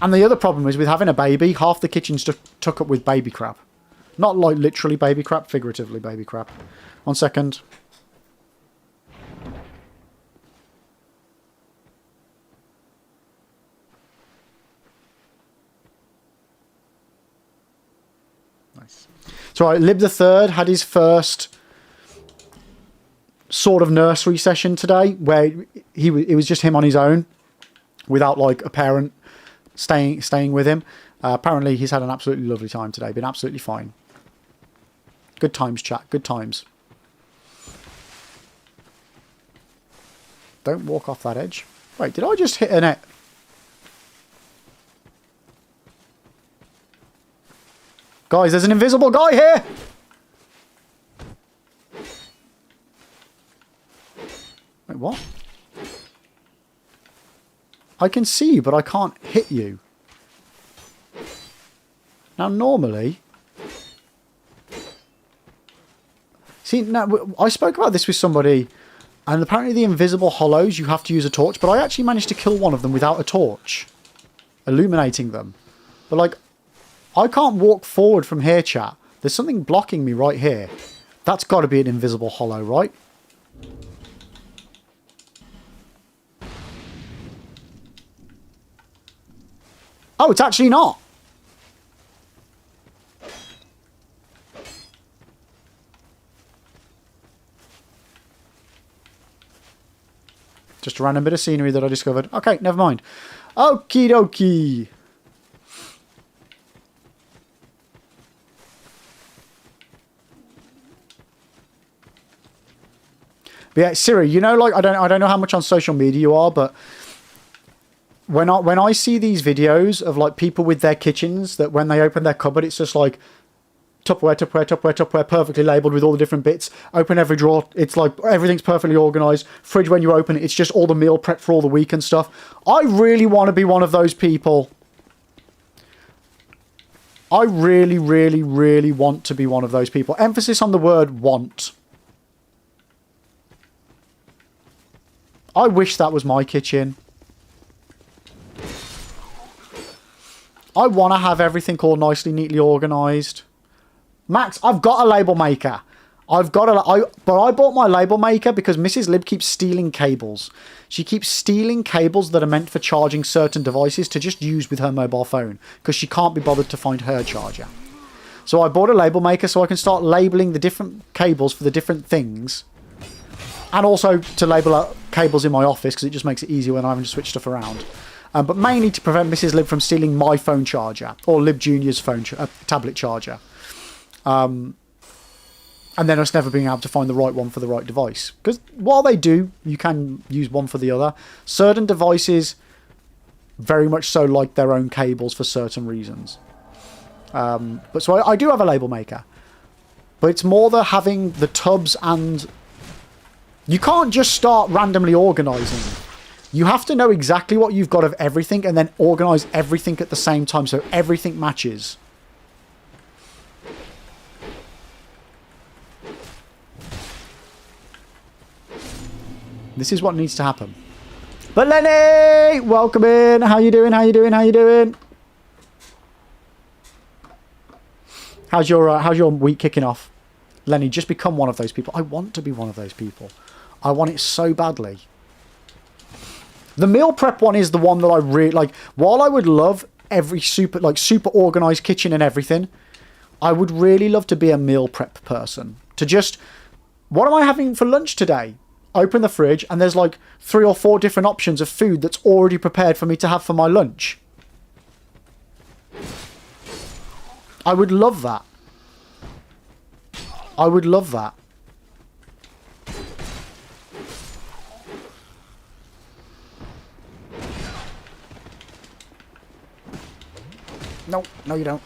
And the other problem is with having a baby, half the kitchen's just took up with baby crap. Not like literally baby crap, figuratively baby crap. 1 second. Nice. So right, Lib the Third had his first sort of nursery session today, where it was just him on his own, without like a parent staying with him. Apparently he's had an absolutely lovely time today. Been absolutely fine. Good times, chat. Good times. Don't walk off that edge. Wait, did I just hit a net? Guys, there's an invisible guy here! Wait, what? I can see you, but I can't hit you. Now, normally... See, now, I spoke about this with somebody, and apparently the invisible hollows, you have to use a torch, but I actually managed to kill one of them without a torch, illuminating them. But, like, I can't walk forward from here, chat. There's something blocking me right here. That's got to be an invisible hollow, right? Oh, it's actually not. Just a random bit of scenery that I discovered. Okay, never mind. Okie dokie. But yeah, Siri, you know, like I don't know how much on social media you are, but when I see these videos of like people with their kitchens, that when they open their cupboard, it's just like Tupperware, Tupperware, Tupperware, Tupperware, perfectly labelled with all the different bits. Open every drawer, it's like everything's perfectly organised. Fridge, when you open it, it's just all the meal prep for all the week and stuff. I really want to be one of those people. I really, really, really want to be one of those people. Emphasis on the word want. I wish that was my kitchen. I want to have everything all nicely, neatly organised. Max, I've got a label maker. But I bought my label maker because Mrs. Lib keeps stealing cables. She keeps stealing cables that are meant for charging certain devices to just use with her mobile phone, because she can't be bothered to find her charger. So I bought a label maker so I can start labelling the different cables for the different things. And also to label out cables in my office, because it just makes it easier when I'm having to switch stuff around. But mainly to prevent Mrs. Lib from stealing my phone charger, or Lib Junior's phone tablet charger. And then us never being able to find the right one for the right device. Because while they do, you can use one for the other. Certain devices very much so like their own cables for certain reasons. But so I do have a label maker. But it's more the having the tubs and... You can't just start randomly organising. You have to know exactly what you've got of everything and then organise everything at the same time so everything matches. This is what needs to happen. But Lenny! Welcome in! How you doing? How you doing? How you doing? How's your week kicking off? Lenny, just become one of those people. I want to be one of those people. I want it so badly. The meal prep one is the one that I really like. While I would love every super organized kitchen and everything, I would really love to be a meal prep person. To just, what am I having for lunch today? Open the fridge and there's like 3 or 4 different options of food that's already prepared for me to have for my lunch. I would love that. I would love that. No, no you don't.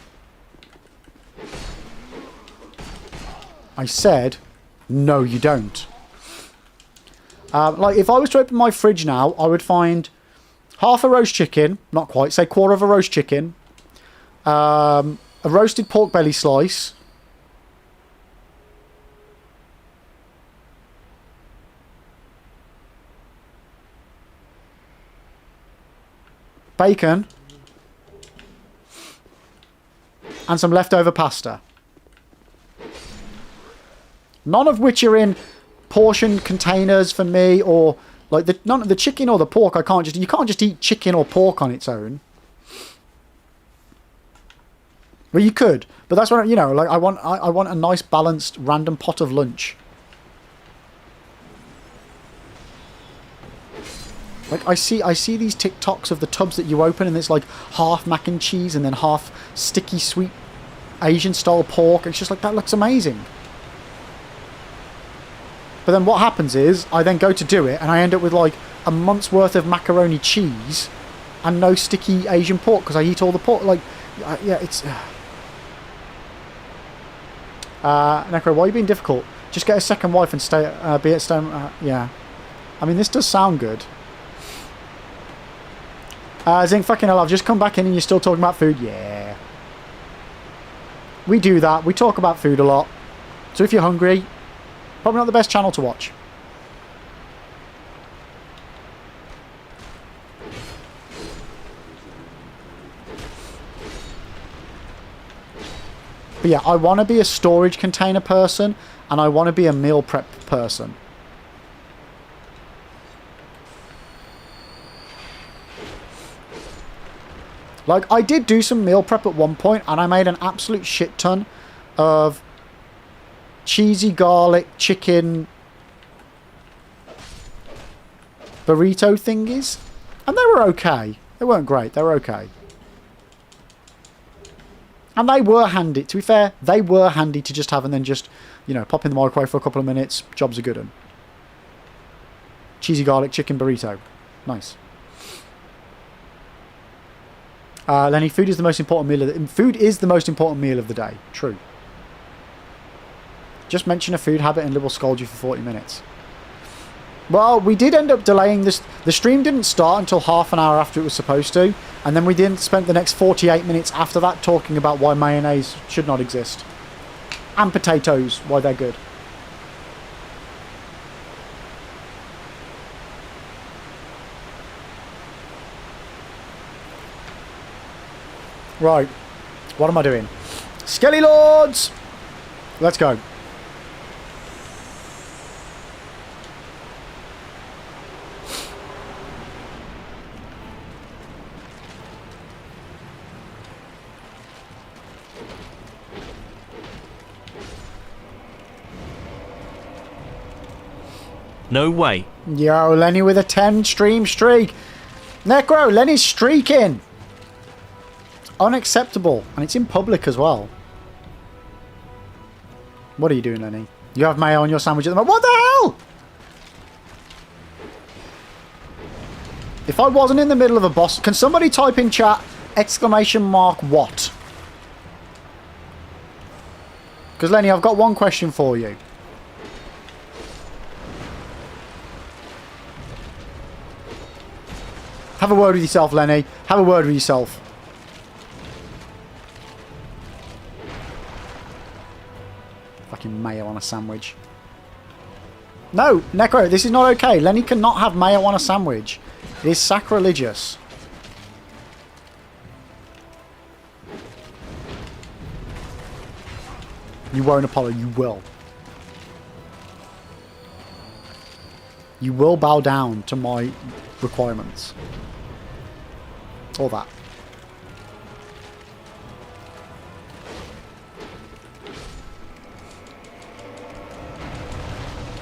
I said, no you don't. Like, if I was to open my fridge now, I would find half a roast chicken, not quite, say quarter of a roast chicken, a roasted pork belly slice, bacon, and some leftover pasta. None of which are in portion containers for me, or like none of the chicken or the pork. You can't just eat chicken or pork on its own. Well, you could, but that's what, you know, like I want a nice balanced random pot of lunch. Like I see these TikToks of the tubs that you open and it's like half mac and cheese and then half sticky sweet Asian style pork. It's just like, that looks amazing. But then what happens is I then go to do it and I end up with like a month's worth of macaroni cheese and no sticky Asian pork because I eat all the pork. Like, yeah, it's... Necro, why are you being difficult? Just get a second wife and be at Stone... yeah. I mean, this does sound good. Zing, fucking hell, I've just come back in and you're still talking about food? Yeah. We do that. We talk about food a lot. So if you're hungry, probably not the best channel to watch. But yeah, I want to be a storage container person and I want to be a meal prep person. Like, I did do some meal prep at one point and I made an absolute shit ton of cheesy garlic chicken burrito thingies. And they were okay. They weren't great. They were okay. And they were handy. To be fair, they were handy to just have and then just, you know, pop in the microwave for a couple of minutes. Jobs are good. And cheesy garlic chicken burrito. Nice. Lenny, food is the most important meal of the day. True. Just mention a food habit and Lib will scold you for 40 minutes. Well, we did end up delaying this. The stream didn't start until half an hour after it was supposed to. And then we didn't spend the next 48 minutes after that talking about why mayonnaise should not exist. And potatoes, why they're good. Right. What am I doing? Skelly Lords! Let's go. No way. Yo, Lenny with a 10 stream streak. Necro, Lenny's streaking. Unacceptable. And it's in public as well. What are you doing, Lenny? You have mayo on your sandwich at the moment. What the hell? If I wasn't in the middle of a boss... Can somebody type in chat, !what? Because, Lenny, I've got one question for you. Have a word with yourself, Lenny. Have a word with yourself. Fucking mayo on a sandwich. No, Necro, this is not okay. Lenny cannot have mayo on a sandwich. It is sacrilegious. You won't, Apollo. You will. You will bow down to my requirements. Or that.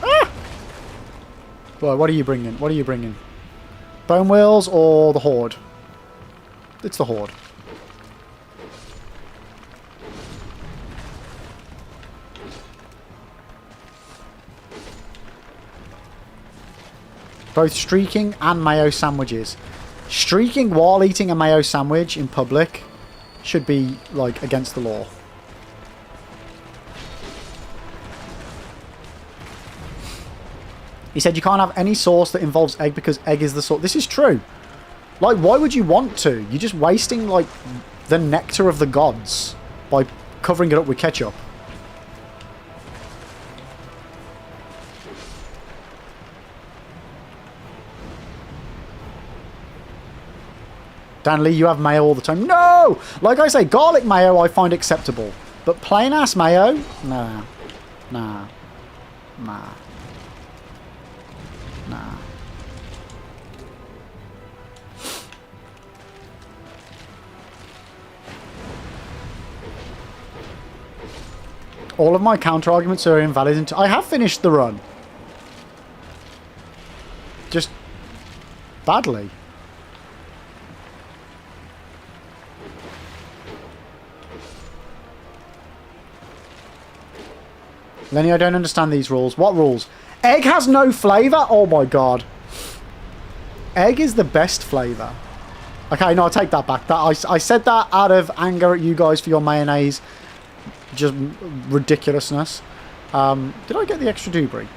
Ah! Well, what are you bringing? What are you bringing? Bone wheels or the Horde? It's the Horde. Both streaking and mayo sandwiches. Streaking while eating a mayo sandwich in public should be, like, against the law. He said you can't have any sauce that involves egg because egg is the sauce. This is true. Like, why would you want to? You're just wasting, like, the nectar of the gods by covering it up with ketchup. Dan Lee, you have mayo all the time. No! Like I say, garlic mayo I find acceptable. But plain ass mayo? Nah. Nah. Nah. Nah. All of my counter arguments are invalid until I have finished the run. Just badly. Lenny, I don't understand these rules. What rules? Egg has no flavour? Oh my god. Egg is the best flavour. Okay, no, I take that back. I said that out of anger at you guys for your mayonnaise. Just ridiculousness. Did I get the extra debris?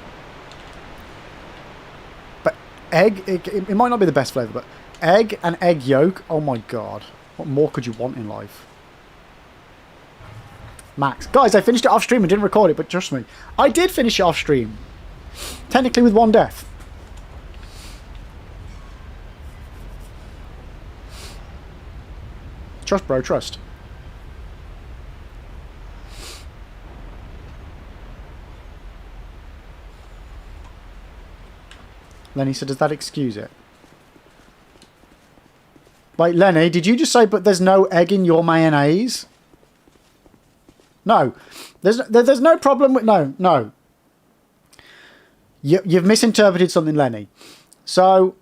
But egg, it might not be the best flavour, but egg and egg yolk, oh my god. What more could you want in life? Max. Guys, I finished it off stream and didn't record it, but trust me. I did finish it off stream. Technically with one death. Trust, bro, trust. Lenny said, does that excuse it? Wait, Lenny, did you just say, but there's no egg in your mayonnaise? No. There's no problem with... No. You've misinterpreted something, Lenny. So,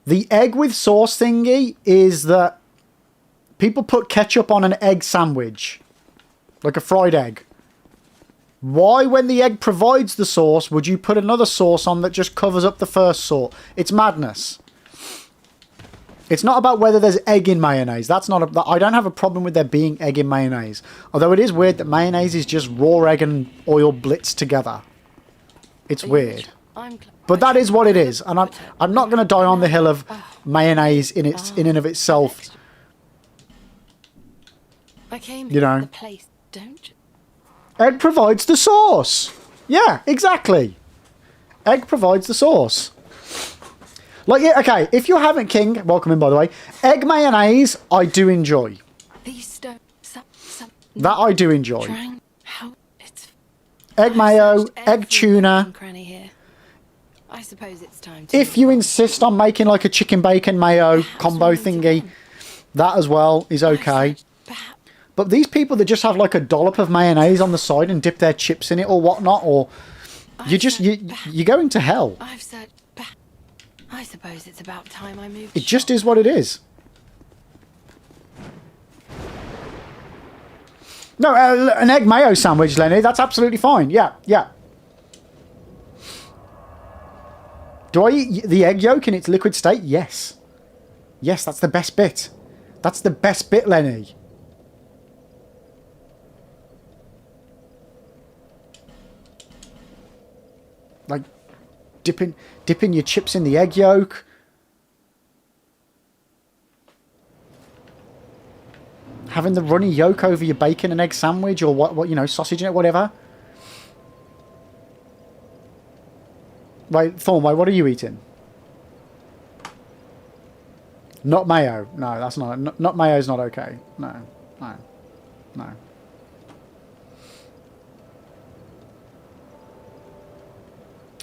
the egg with sauce thingy is that people put ketchup on an egg sandwich. Like a fried egg. Why, when the egg provides the sauce, would you put another sauce on that just covers up the first sauce? It's madness. It's not about whether there's egg in mayonnaise. That's not a... I don't have a problem with there being egg in mayonnaise. Although it is weird that mayonnaise is just raw egg and oil blitzed together. It's weird. But that is what it is. And I'm not going to die on the hill of mayonnaise in and of itself. You know. Egg provides the sauce. Yeah, exactly. Egg provides the sauce. Like, yeah, okay, if you haven't, King, welcome in, by the way. Egg mayonnaise, I do enjoy. That I do enjoy. Egg mayo, egg tuna. I suppose it's time If you insist on making like a chicken bacon mayo combo thingy, that as well is okay. But these people that just have like a dollop of mayonnaise on the side and dip their chips in it or whatnot, or you're going to hell. I suppose it's about time I moved. It just is what it is. No, an egg mayo sandwich, Lenny, that's absolutely fine. Yeah. Do I eat the egg yolk in its liquid state? Yes. Yes, that's the best bit. That's the best bit, Lenny. Like, dipping your chips in the egg yolk. Having the runny yolk over your bacon and egg sandwich or what you know, sausage in it, whatever. Wait, Thornway, what are you eating? Not mayo. No, that's not mayo's not okay. No.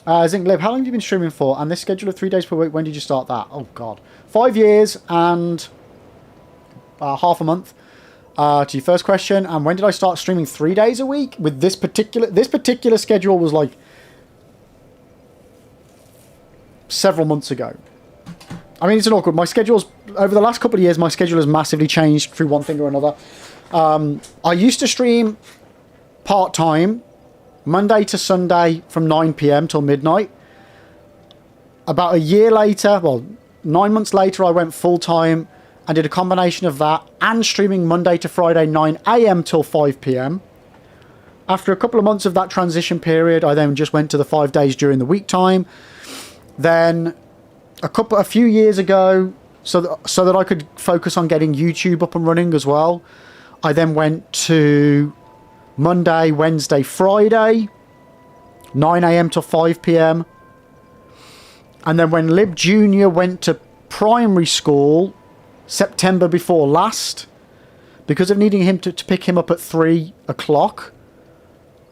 Zinklib, how long have you been streaming for? And this schedule of 3 days per week, when did you start that? Oh, God. 5 years and half a month. To your first question, and when did I start streaming 3 days a week? With this particular schedule was like several months ago. I mean, it's an awkward. My schedule's over the last couple of years. My schedule has massively changed through one thing or another. I used to stream part-time, Monday to Sunday from 9 p.m. till midnight. About a year later, well, 9 months later, I went full-time and did a combination of that and streaming Monday to Friday, 9 a.m. till 5 p.m. After a couple of months of that transition period, I then just went to the 5 days during the week time. Then a few years ago, so that I could focus on getting YouTube up and running as well, I then went to Monday, Wednesday, Friday, 9 a.m. to 5 p.m. And then when Lib Junior went to primary school, September before last, because of needing him to pick him up at 3 o'clock,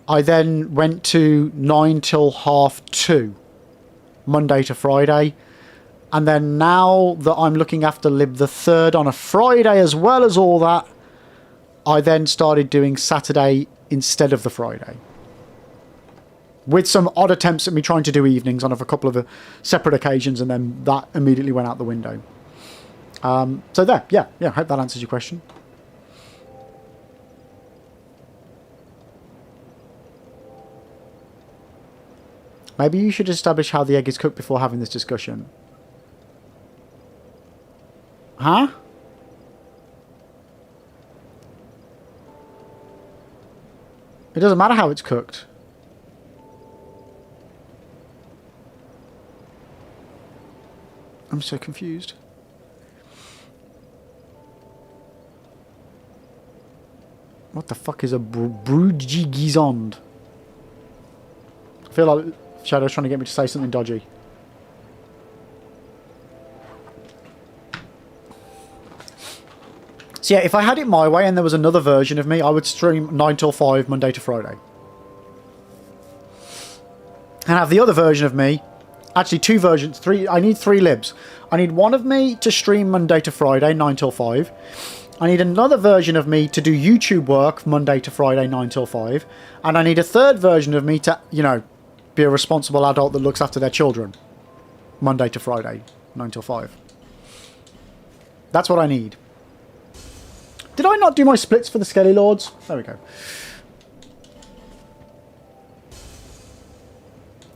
I then went to 9 till 2:30, Monday to Friday. And then now that I'm looking after Lib the 3rd on a Friday as well as all that, I then started doing Saturday instead of the Friday. With some odd attempts at me trying to do evenings on a couple of separate occasions, and then that immediately went out the window. So there, yeah, I hope that answers your question. Maybe you should establish how the egg is cooked before having this discussion. Huh? It doesn't matter how it's cooked. I'm so confused. What the fuck is a brujigizond? I feel like Shadow's trying to get me to say something dodgy. So yeah, if I had it my way and there was another version of me, I would stream 9 till 5, Monday to Friday. And have the other version of me, actually 2 versions, 3, I need 3 libs. I need one of me to stream Monday to Friday, 9 till 5. I need another version of me to do YouTube work Monday to Friday, 9 till 5. And I need a third version of me to, you know, be a responsible adult that looks after their children. Monday to Friday, 9 till 5. That's what I need. Did I not do my splits for the Skelly Lords? There we go.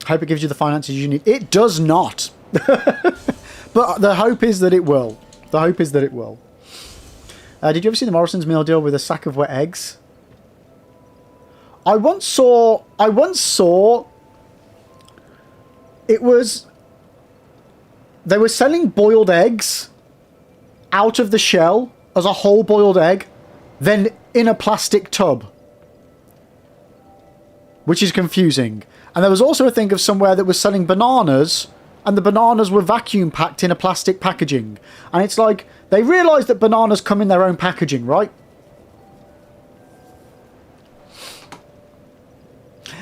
Hope it gives you the finances you need. It does not. But the hope is that it will. The hope is that it will. Did you ever see the Morrison's meal deal with a sack of wet eggs? I once saw it was, they were selling boiled eggs out of the shell as a whole boiled egg, then in a plastic tub, which is confusing. And there was also a thing of somewhere that was selling bananas, and the bananas were vacuum packed in a plastic packaging. And it's like, they realised that bananas come in their own packaging, right?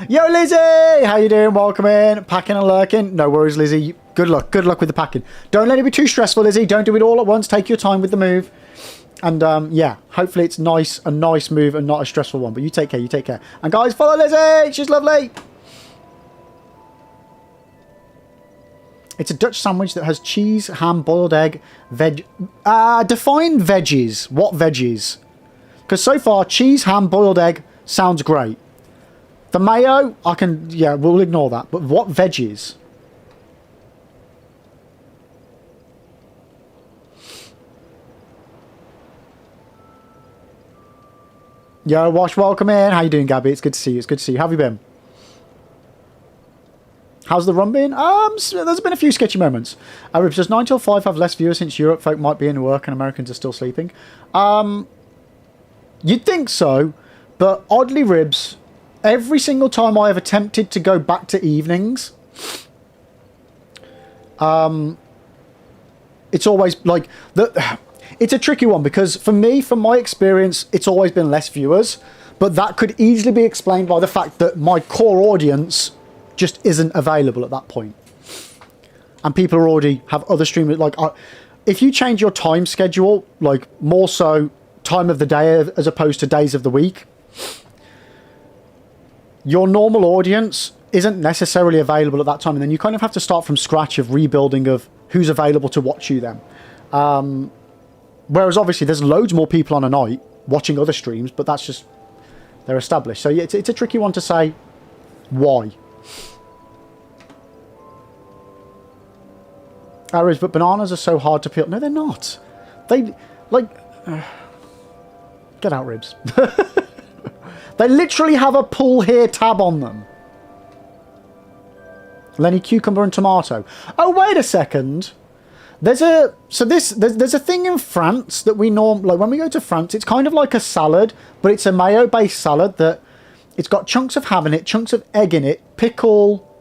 Yo, Lizzie! How you doing? Welcome in. Packing and lurking. No worries, Lizzie. Good luck. Good luck with the packing. Don't let it be too stressful, Lizzie. Don't do it all at once. Take your time with the move. And, yeah, hopefully it's a nice move and not a stressful one. But you take care. You take care. And, guys, follow Lizzie. She's lovely. It's a Dutch sandwich that has cheese, ham, boiled egg, veg... define veggies. What veggies? Because so far, cheese, ham, boiled egg sounds great. The mayo, I can... Yeah, we'll ignore that. But what veggies? Yo, Wash, welcome in. How you doing, Gabby? It's good to see you. It's good to see you. How have you been? How's the run been? There's been a few sketchy moments. Ribs, does 9 till 5 have less viewers since Europe folk might be in work and Americans are still sleeping? You'd think so, but oddly, Ribs, every single time I have attempted to go back to evenings, it's always like... It's a tricky one because for me, from my experience, it's always been less viewers, but that could easily be explained by the fact that my core audience just isn't available at that point. And people already have other streamers. Like, if you change your time schedule, like more so time of the day as opposed to days of the week, your normal audience isn't necessarily available at that time. And then you kind of have to start from scratch of rebuilding of who's available to watch you then. Whereas obviously there's loads more people on a night watching other streams, but that's just, they're established. So yeah, it's a tricky one to say why. Arrows, but bananas are so hard to peel. No, they're not. They, like... get out, Ribs. They literally have a pull here tab on them. Lenny, cucumber and tomato. Oh, wait a second. There's a... So there's a thing in France that we like when we go to France, it's kind of like a salad, but it's a mayo-based salad that... It's got chunks of ham in it, chunks of egg in it, pickle...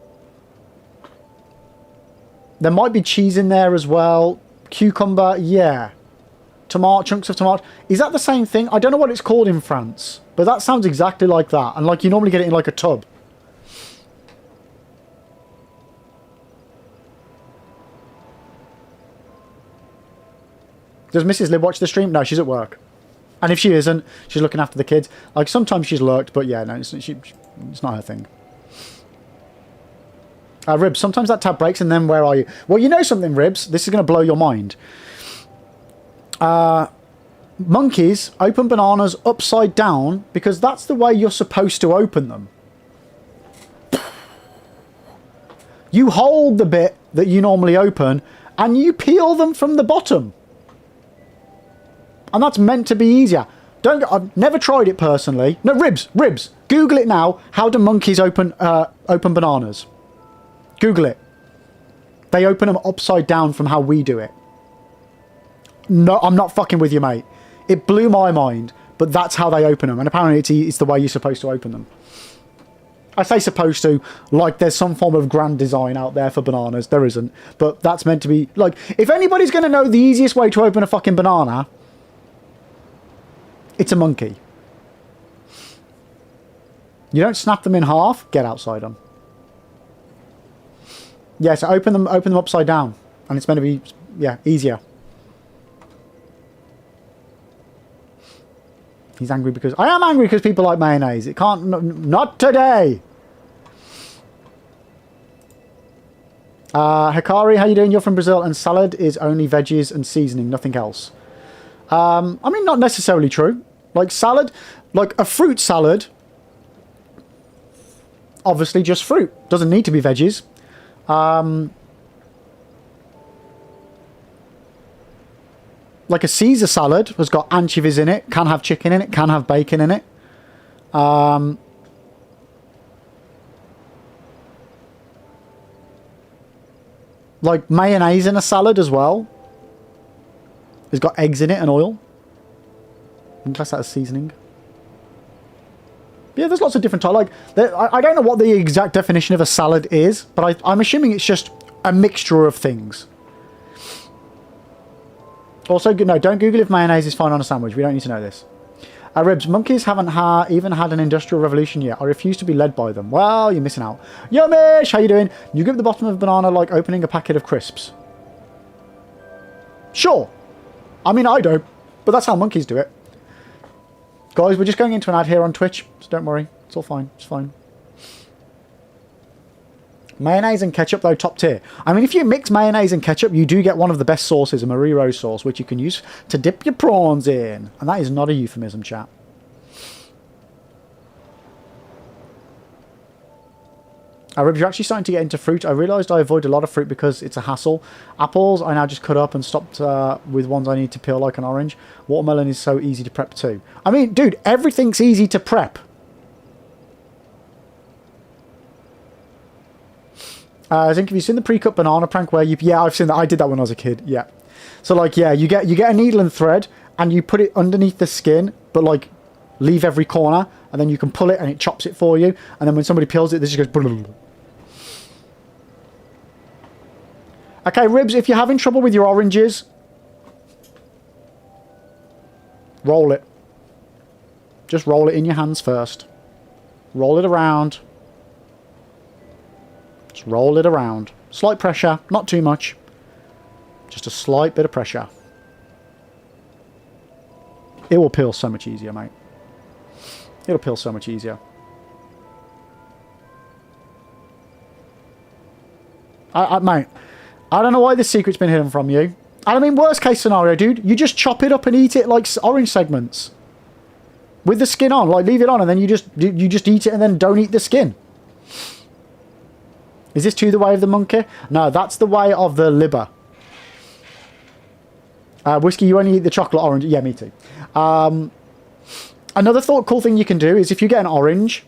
There might be cheese in there as well. Cucumber, yeah. Tomato, chunks of tomato. Is that the same thing? I don't know what it's called in France, but that sounds exactly like that. And like you normally get it in like a tub. Does Mrs. Lib watch the stream? No, she's at work. And if she isn't, she's looking after the kids. Like sometimes she's lurked, but yeah, no, it's not her thing. Ribs, sometimes that tab breaks and then where are you? Well, you know something, Ribs. This is going to blow your mind. Monkeys open bananas upside down because that's the way you're supposed to open them. You hold the bit that you normally open and you peel them from the bottom. And that's meant to be easier. I've never tried it personally. No, Ribs. Google it now. How do monkeys open bananas? Google it. They open them upside down from how we do it. No, I'm not fucking with you, mate. It blew my mind, but that's how they open them. And apparently it's the way you're supposed to open them. I say supposed to, like there's some form of grand design out there for bananas. There isn't. But that's meant to be... Like, if anybody's going to know the easiest way to open a fucking banana, it's a monkey. You don't snap them in half, get outside them. Yeah, so open them upside down. And it's meant to be, yeah, easier. He's angry because... I am angry because people like mayonnaise. It can't... Not today! Hikari, how you doing? You're from Brazil and salad is only veggies and seasoning, nothing else. I mean, not necessarily true. Like salad... Like a fruit salad... Obviously just fruit. Doesn't need to be veggies. Like a Caesar salad has got anchovies in it, can have chicken in it, can have bacon in it. Like mayonnaise in a salad as well. It's got eggs in it and oil. You can class that as seasoning. Yeah, there's lots of different types. Like, I don't know what the exact definition of a salad is, but I'm assuming it's just a mixture of things. Also, no, don't Google if mayonnaise is fine on a sandwich. We don't need to know this. Ribs, monkeys haven't even had an industrial revolution yet. I refuse to be led by them. Well, you're missing out. Yomish, how you doing? You grip the bottom of a banana like opening a packet of crisps. Sure. I mean, I don't, but that's how monkeys do it. Guys, we're just going into an ad here on Twitch, so don't worry. It's all fine. It's fine. Mayonnaise and ketchup, though, top tier. I mean, if you mix mayonnaise and ketchup, you do get one of the best sauces, a Marie Rose sauce, which you can use to dip your prawns in. And that is not a euphemism, chat. Ribs, you're actually starting to get into fruit. I realised I avoid a lot of fruit because it's a hassle. Apples, I now just cut up and stopped with ones I need to peel like an orange. Watermelon is so easy to prep too. I mean, dude, everything's easy to prep. I think, have you seen the pre-cut banana prank where you... Yeah, I've seen that. I did that when I was a kid. Yeah. So, like, yeah, you get a needle and thread and you put it underneath the skin, but, like, leave every corner, and then you can pull it and it chops it for you. And then when somebody peels it, this just goes... Okay, Ribs, if you're having trouble with your oranges, roll it. Just roll it in your hands first. Roll it around. Just roll it around. Slight pressure, not too much. Just a slight bit of pressure. It will peel so much easier, mate. It'll peel so much easier. Mate, I don't know why this secret's been hidden from you. I mean, worst case scenario, dude, you just chop it up and eat it like orange segments. With the skin on, like leave it on and then you just eat it and then don't eat the skin. Is this the way of the monkey? No, that's the way of the liver. Whiskey, you only eat the chocolate orange. Yeah, me too. Another cool thing you can do is if you get an orange,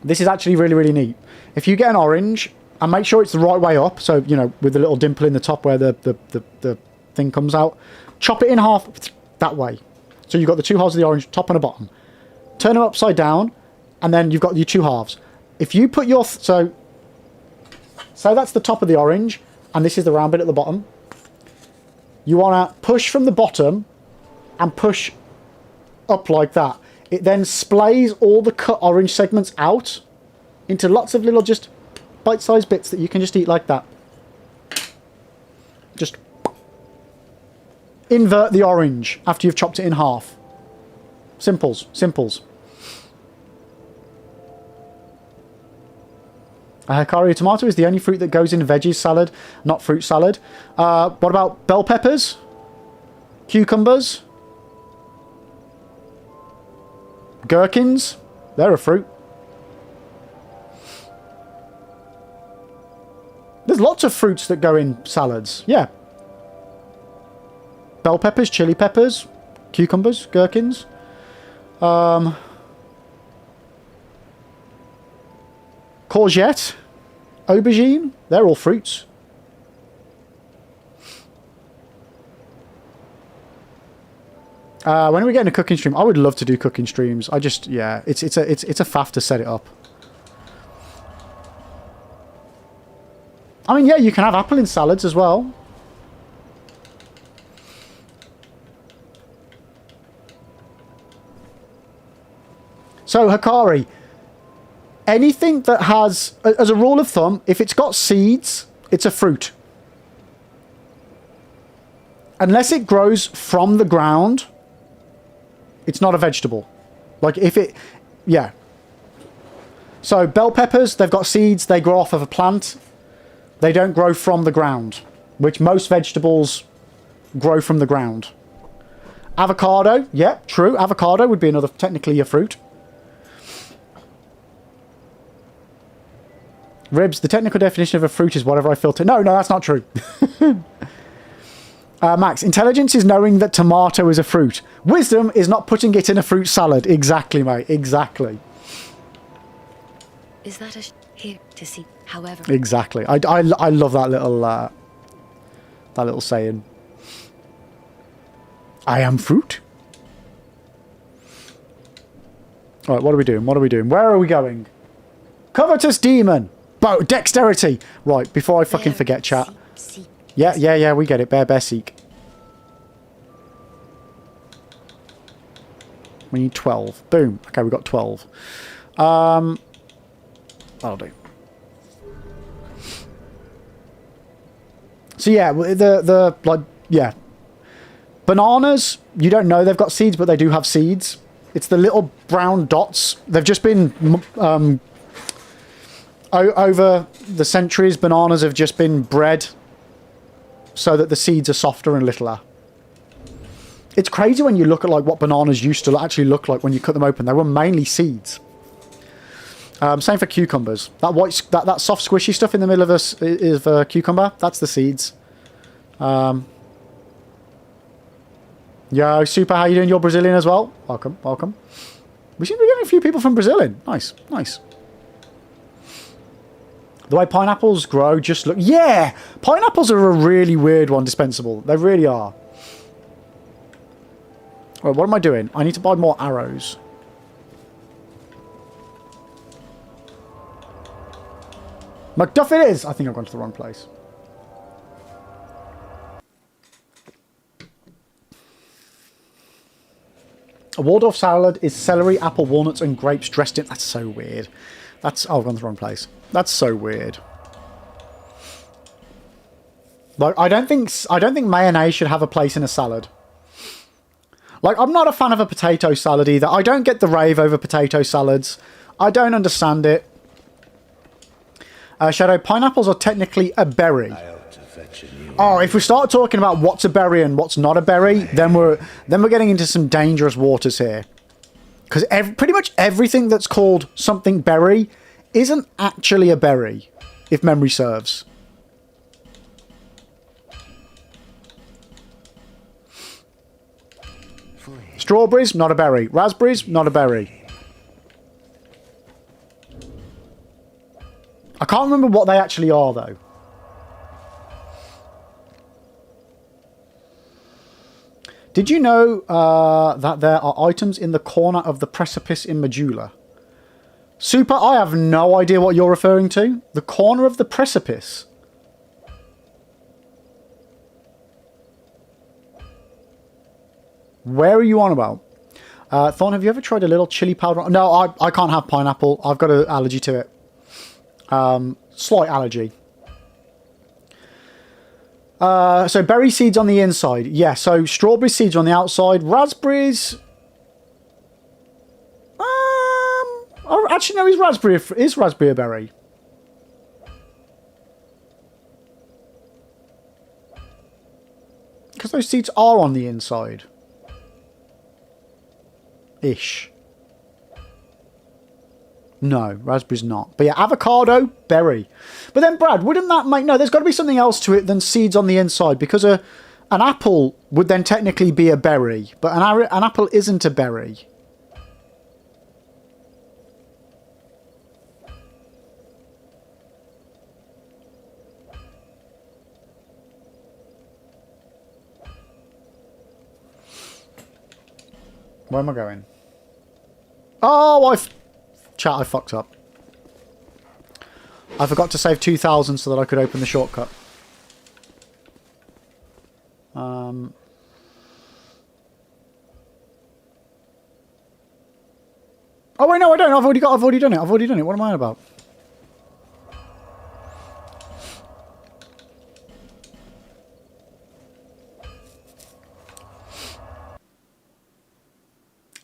this is actually really, really neat. If you get an orange, and make sure it's the right way up, so, you know, with the little dimple in the top where the thing comes out, chop it in half that way. So you've got the two halves of the orange, top and a bottom. Turn them upside down, and then you've got your two halves. If you put your... So that's the top of the orange, and this is the round bit at the bottom. You want to push from the bottom and push up like that. It then splays all the cut orange segments out into lots of little just bite-sized bits that you can just eat like that. Just invert the orange after you've chopped it in half. Simples. Simples. A Hikari tomato is the only fruit that goes in veggies salad, not fruit salad. What about bell peppers? Cucumbers? Gherkins? They're a fruit. There's lots of fruits that go in salads. Yeah. Bell peppers, chili peppers, cucumbers, gherkins. Courgette, aubergine. They're all fruits. When are we getting a cooking stream? I would love to do cooking streams. I just, yeah, it's a faff to set it up. I mean, yeah, you can have apple in salads as well. So, Hikari, anything that has, as a rule of thumb, if it's got seeds, it's a fruit. Unless it grows from the ground, it's not a vegetable. Like, if it, yeah. So, bell peppers, they've got seeds, they grow off of a plant. They don't grow from the ground, which most vegetables grow from the ground. Avocado, yeah, true. Avocado would be another, technically a fruit. Ribs, the technical definition of a fruit is whatever I filter. No, that's not true. Max, intelligence is knowing that tomato is a fruit. Wisdom is not putting it in a fruit salad. Exactly, mate. Exactly. Is that a here to see? However, exactly. I love that little saying. I am fruit. All right, what are we doing? What are we doing? Where are we going? Covetous demon. Dexterity. Right, before I fucking forget, chat. Yeah, we get it. Bear, seek. We need 12. Boom. Okay, we got 12. That'll do. So yeah, yeah. Bananas, you don't know they've got seeds, but they do have seeds. It's the little brown dots. They've just been... over the centuries, bananas have just been bred so that the seeds are softer and littler. It's crazy when you look at like what bananas used to actually look like when you cut them open. They were mainly seeds. Same for cucumbers. That soft squishy stuff in the middle of a cucumber, that's the seeds. Yo, Super, how you doing? You're Brazilian as well? Welcome. We seem to be getting a few people from Brazil in. Nice. The way pineapples grow just look... Yeah! Pineapples are a really weird one, dispensable. They really are. Alright, what am I doing? I need to buy more arrows. MacDuff it is! I think I've gone to the wrong place. A Waldorf salad is celery, apple, walnuts, and grapes dressed in... That's so weird. That's... Oh, I've gone to the wrong place. That's so weird. Like, I don't think mayonnaise should have a place in a salad. Like, I'm not a fan of a potato salad either. I don't get the rave over potato salads. I don't understand it. Shadow, pineapples are technically a berry. Oh, if we start talking about what's a berry and what's not a berry, then we're getting into some dangerous waters here. Because pretty much everything that's called something berry isn't actually a berry, if memory serves. Strawberries, not a berry. Raspberries, not a berry. I can't remember what they actually are, though. Did you know that there are items in the corner of the precipice in Majula? Super, I have no idea what you're referring to. The corner of the precipice. Where are you on about? Thorn, have you ever tried a little chili powder? No, I can't have pineapple. I've got an allergy to it. Slight allergy. So berry seeds on the inside. Yeah, so strawberry seeds on the outside. Raspberries... Oh, actually, no, is raspberry a berry? Because those seeds are on the inside. Ish. No, raspberry's not. But yeah, avocado, berry. But then, Brad, wouldn't that make... No, there's got to be something else to it than seeds on the inside, because an apple would then technically be a berry, but an apple isn't a berry. Where am I going? Oh, Chat, I fucked up. I forgot to save 2,000 so that I could open the shortcut. Oh, wait, no, I don't. I've already done it. What am I on about?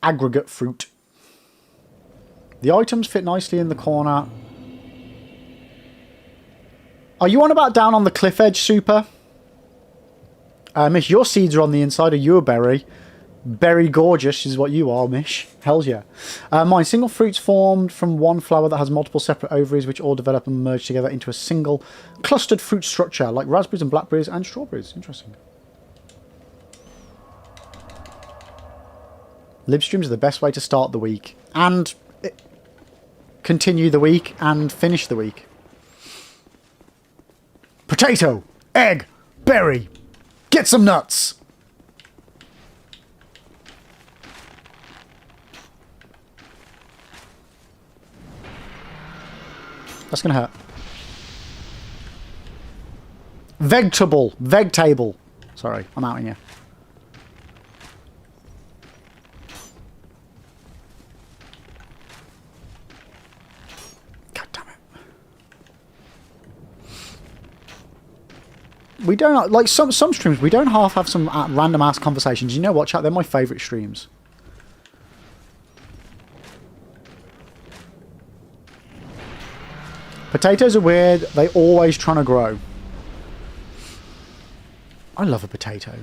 Aggregate fruit. The items fit nicely in the corner. Are you on about down on the cliff edge, Super? Mish, your seeds are on the inside. Are you a berry? Berry gorgeous is what you are, Mish. Hells yeah. Mine, single fruits formed from one flower that has multiple separate ovaries which all develop and merge together into a single clustered fruit structure, like raspberries and blackberries and strawberries. Interesting. Live streams are the best way to start the week. And... continue the week and finish the week. Potato, egg, berry. Get some nuts. That's gonna hurt. Vegtable. Sorry, I'm out in here. We don't, like, some streams, we don't half have some random ass conversations. You know what, chat? They're my favourite streams. Potatoes are weird. They always trying to grow. I love a potato.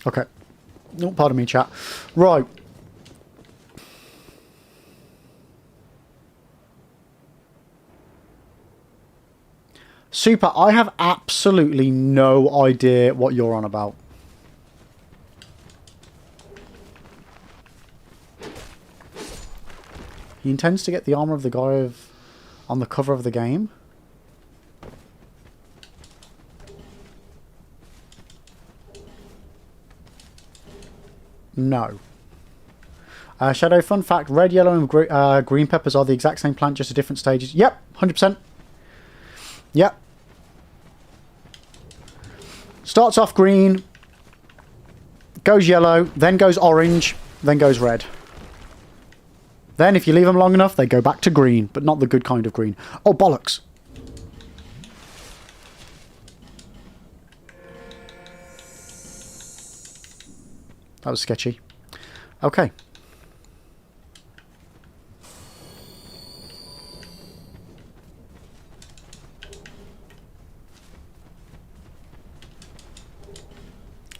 Okay. No, pardon me, chat. Right. Super, I have absolutely no idea what you're on about. He intends to get the armor of the guy on the cover of the game. No. Shadow, fun fact, red, yellow, and green peppers are the exact same plant, just at different stages. Yep, 100%. Yep. Starts off green, goes yellow, then goes orange, then goes red. Then, if you leave them long enough, they go back to green, but not the good kind of green. Oh, bollocks. That was sketchy. Okay.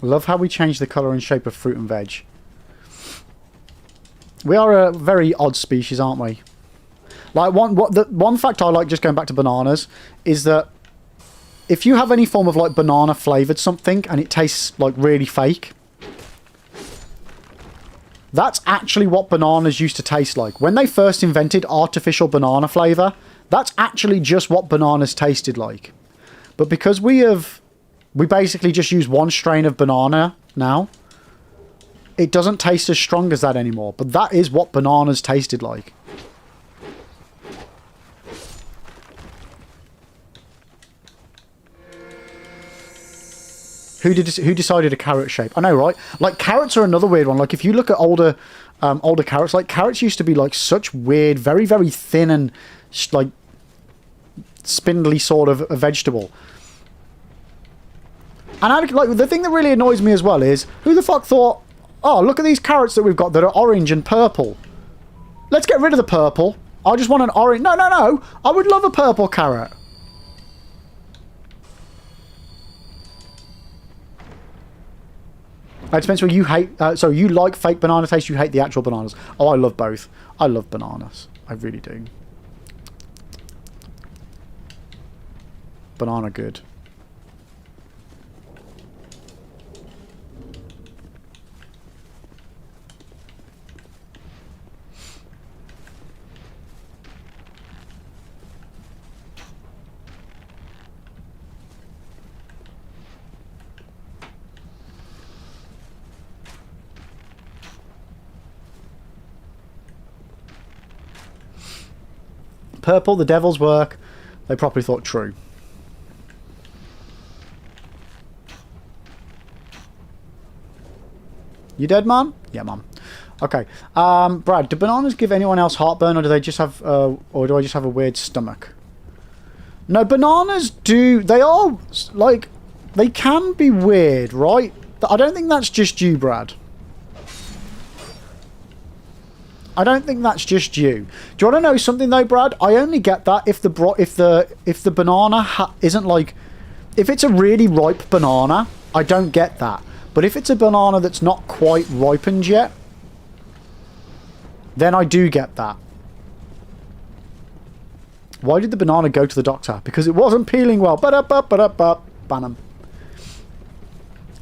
Love how we change the colour and shape of fruit and veg. We are a very odd species, aren't we? Like, one fact I like, just going back to bananas, is that if you have any form of, like, banana flavoured something and it tastes, like, really fake, that's actually what bananas used to taste like. When they first invented artificial banana flavour, that's actually just what bananas tasted like. But because we basically just use one strain of banana now, it doesn't taste as strong as that anymore. But that is what bananas tasted like. Who decided a carrot shape? I know, right? Like, carrots are another weird one. Like, if you look at older carrots, like, carrots used to be, like, such weird, very, very thin and, like, spindly sort of a vegetable. And, like, the thing that really annoys me as well is, who the fuck thought, oh, look at these carrots that we've got that are orange and purple. Let's get rid of the purple. I just want an orange. No, no, no. I would love a purple carrot. It depends what you hate. So you like fake banana taste, you hate the actual bananas. Oh, I love both. I love bananas. I really do. Banana good. Purple, the devil's work. They probably thought true. You dead, man? Yeah, man. Okay. Brad, do bananas give anyone else heartburn, or do they just have, or do I just have a weird stomach? No, bananas do. They are, like, they can be weird, right? I don't think that's just you, Brad. I don't think that's just you. Do you want to know something though, Brad? I only get that if the banana isn't like, if it's a really ripe banana, I don't get that. But if it's a banana that's not quite ripened yet, then I do get that. Why did the banana go to the doctor? Because it wasn't peeling well. Ban 'em.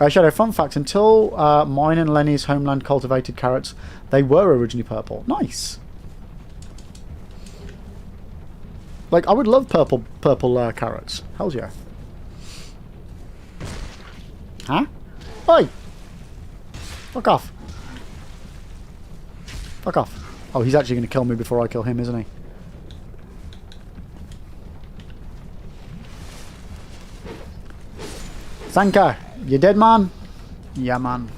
Shadow, fun fact, until mine and Lenny's homeland cultivated carrots, they were originally purple. Nice. Like, I would love purple carrots. Hells yeah. Huh? Oi! Fuck off. Fuck off. Oh, he's actually going to kill me before I kill him, isn't he? Sanka, you dead, man? Yeah, man.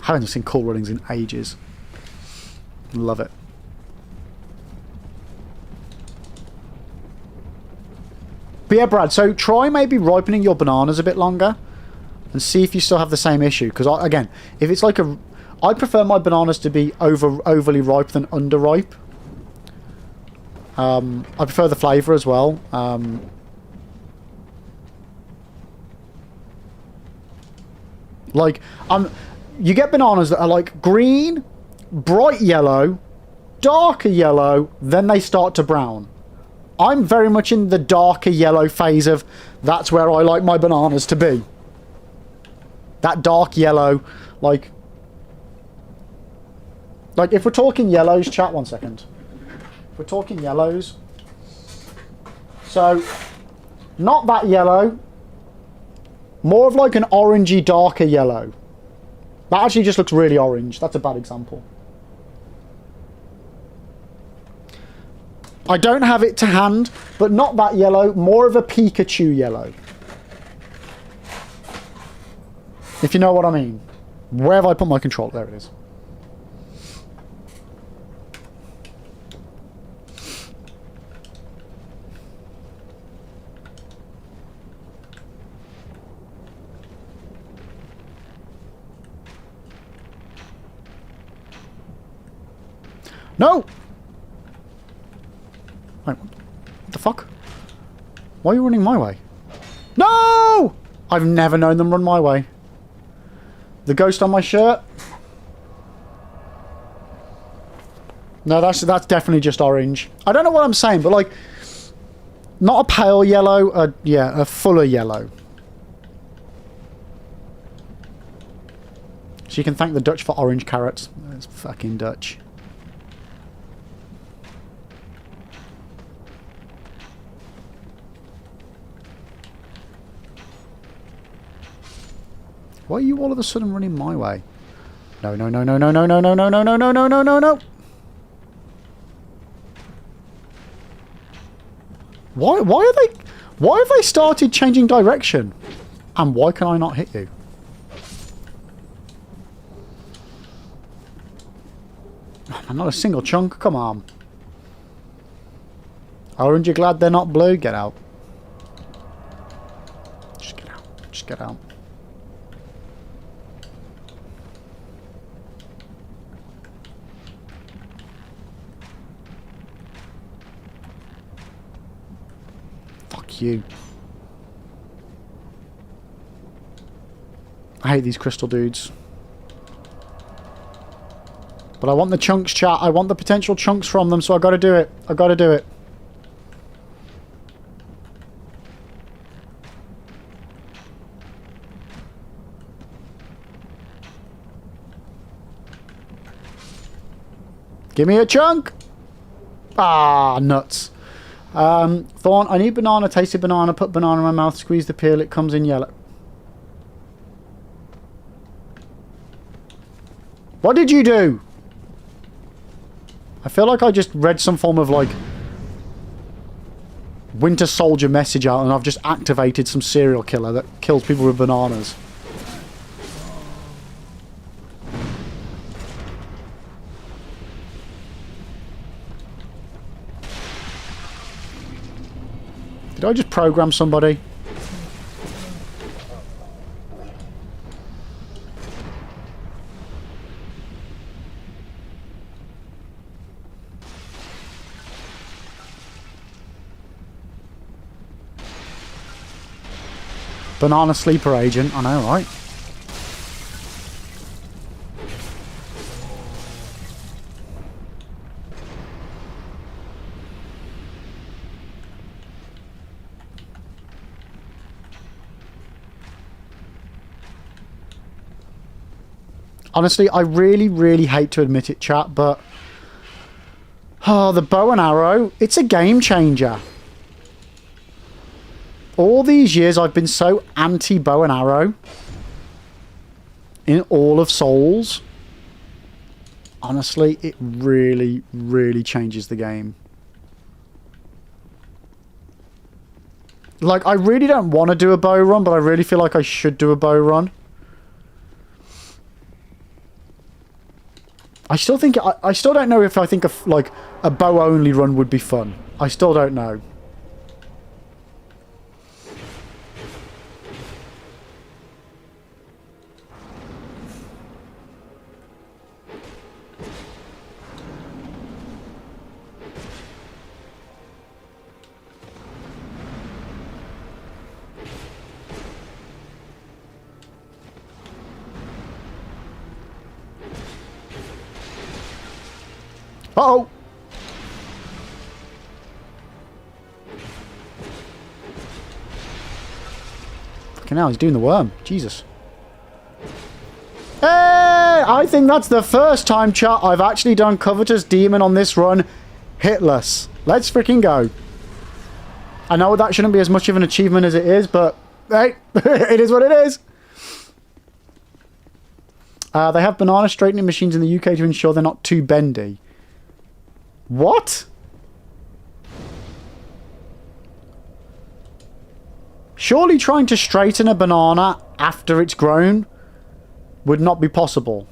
I haven't seen cool runnings in ages. Love it. But yeah, Brad, so try maybe ripening your bananas a bit longer and see if you still have the same issue. Because, again, if it's like a... I prefer my bananas to be overly ripe than underripe. I prefer the flavour as well. Like, you get bananas that are like green, bright yellow, darker yellow, then they start to brown. I'm very much in the darker yellow phase of that's where I like my bananas to be. That dark yellow, like if we're talking yellows, chat 1 second. If we're talking yellows, so not that yellow, more of like an orangey darker yellow. That actually just looks really orange. That's a bad example. I don't have it to hand, but not that yellow. More of a Pikachu yellow. If you know what I mean. Where have I put my controller? There it is. No! Wait, what the fuck? Why are you running my way? No! I've never known them run my way. The ghost on my shirt? No, that's definitely just orange. I don't know what I'm saying, but like, not a pale yellow, yeah, a fuller yellow. So you can thank the Dutch for orange carrots. It's fucking Dutch. Why are you all of a sudden running my way? No, no, no, no, no, no, no, no, no, no, no, no, no, no, no, no. Why have they started changing direction? And why can I not hit you? Oh, not a single chunk, come on. Aren't you glad they're not blue? Get out. Just get out. Just get out. You. I hate these crystal dudes. But I want the chunks, chat. I want the potential chunks from them, so I gotta do it. I gotta do it. Give me a chunk! Ah, nuts. Thorn, I need banana, tasted banana, put banana in my mouth, squeeze the peel, it comes in yellow. What did you do? I feel like I just read some form of like Winter Soldier message out and I've just activated some serial killer that kills people with bananas. Did I just program somebody? Banana sleeper agent, I know, right? Honestly, I really, really hate to admit it, chat, but... Oh, the bow and arrow, it's a game changer. All these years I've been so anti-bow and arrow. In all of Souls. Honestly, it really, really changes the game. Like, I really don't want to do a bow run, but I really feel like I should do a bow run. I still think I still don't know if I think like a bow only run would be fun. I still don't know. Uh-oh! Fucking hell, he's doing the worm. Jesus. Hey! I think that's the first time, chat, I've actually done Covetous Demon on this run hitless. Let's freaking go. I know that shouldn't be as much of an achievement as it is, but hey, it is what it is. They have banana straightening machines in the UK to ensure they're not too bendy. What? Surely trying to straighten a banana after it's grown would not be possible.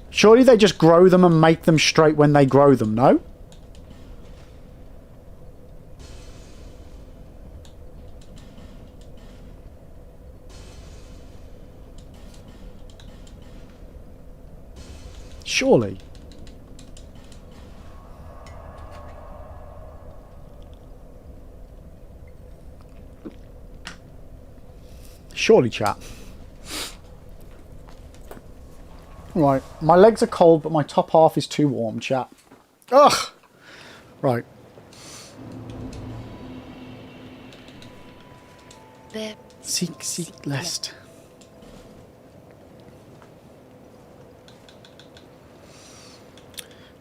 Surely they just grow them and make them straight when they grow them, no? Surely. Surely, chat. Right. My legs are cold, but my top half is too warm, chat. Ugh. Right. Seek, lest.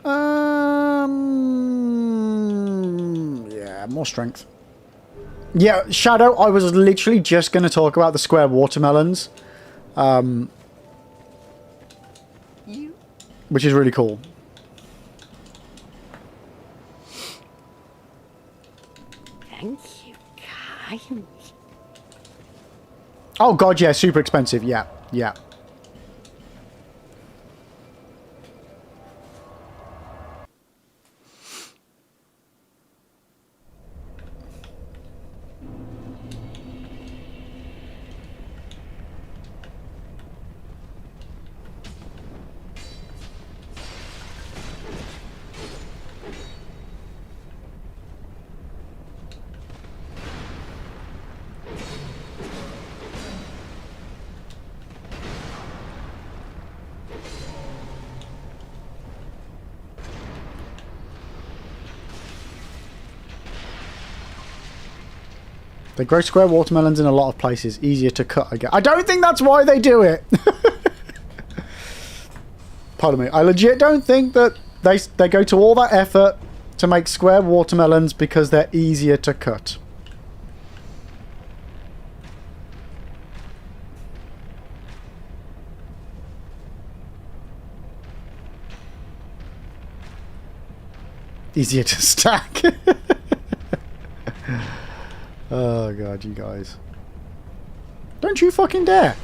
Yeah, more strength. Yeah, Shadow, I was literally just going to talk about the square watermelons. Which is really cool. Thank you kindly. Oh god, yeah, super expensive. Yeah, yeah. They grow square watermelons in a lot of places. Easier to cut, I guess. I don't think that's why they do it. Pardon me. I legit don't think that they go to all that effort to make square watermelons because they're easier to cut. Easier to stack. Oh god, you guys. Don't you fucking dare.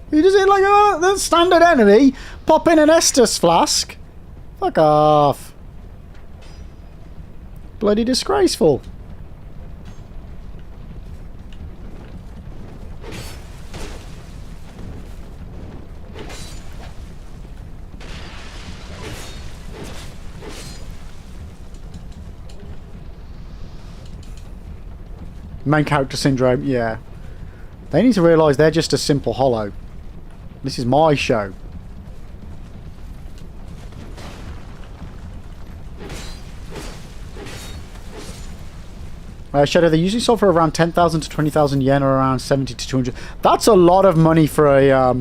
You just hit like the standard enemy, pop in an Estus flask. Fuck off. Bloody disgraceful. Main character syndrome, yeah. They need to realise they're just a simple hollow. This is my show. Shadow, they usually sell for around 10,000 to 20,000 yen or around 70 to 200. That's a lot of money for a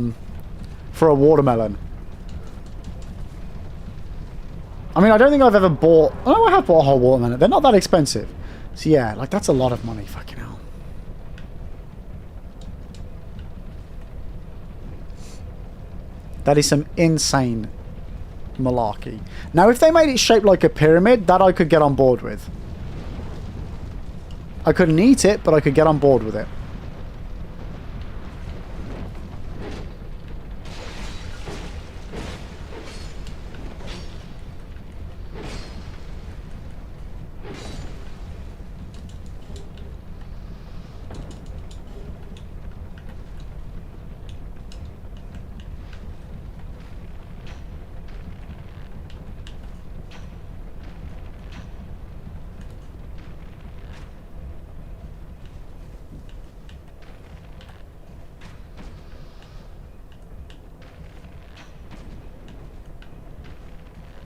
watermelon. I mean, I don't think I've ever bought... Oh, I have bought a whole watermelon. They're not that expensive. So yeah, like that's a lot of money, fucking hell. That is some insane malarkey. Now, if they made it shaped like a pyramid, that I could get on board with. I couldn't eat it, but I could get on board with it.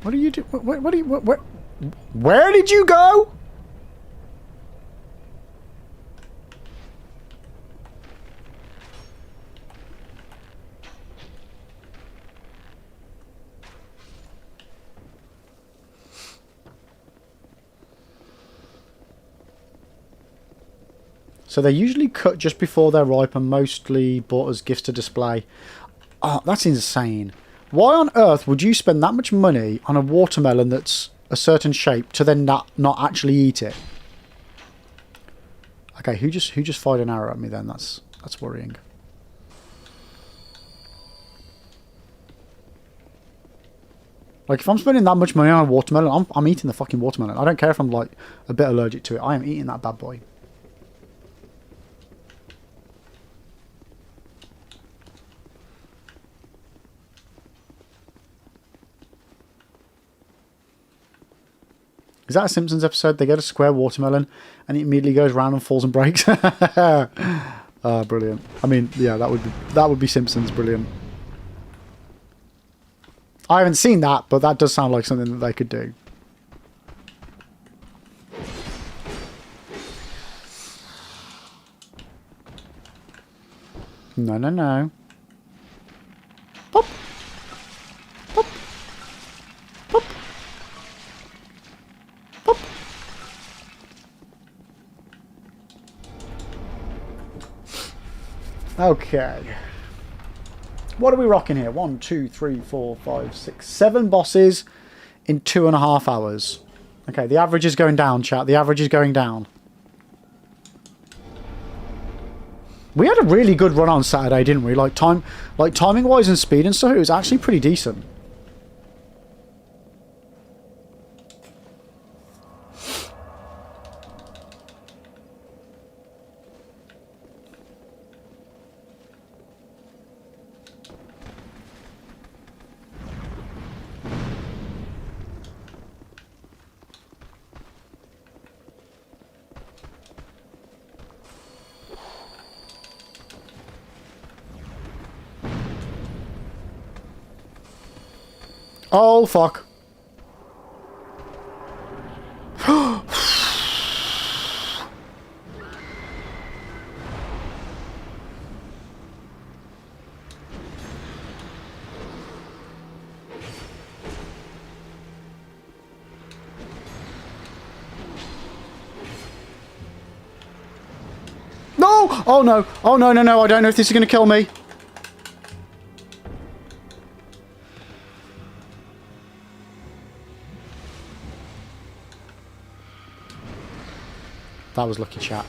What do you do? What do you... Where did you go? So they're usually cut just before they're ripe and mostly bought as gifts to display. Oh, that's insane. Why on earth would you spend that much money on a watermelon that's a certain shape to then not actually eat it? Okay, who just fired an arrow at me then? That's worrying. Like, if I'm spending that much money on a watermelon, I'm eating the fucking watermelon. I don't care if I'm, like, a bit allergic to it. I am eating that bad boy. Is that a Simpsons episode? They get a square watermelon and it immediately goes round and falls and breaks. Brilliant. I mean, yeah, that would be Simpsons. Brilliant. I haven't seen that, but that does sound like something that they could do. No, no, no. Pop. Pop. Pop. Pop. Okay. What are we rocking here? 1, 2, 3, 4, 5, 6, 7 bosses in 2.5 hours. Okay, the average is going down, chat. The average is going down. We had a really good run on Saturday, didn't we? Like timing wise and speed and stuff, it was actually pretty decent. Oh, fuck. No! Oh, no. Oh, no, no, no. I don't know if this is going to kill me. That was lucky, chat.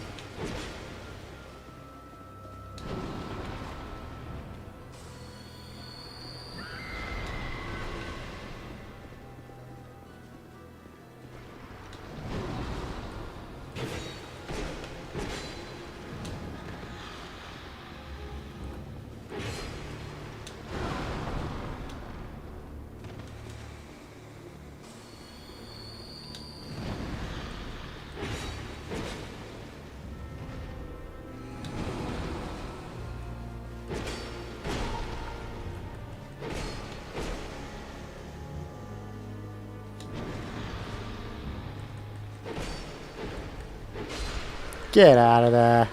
Get out of there.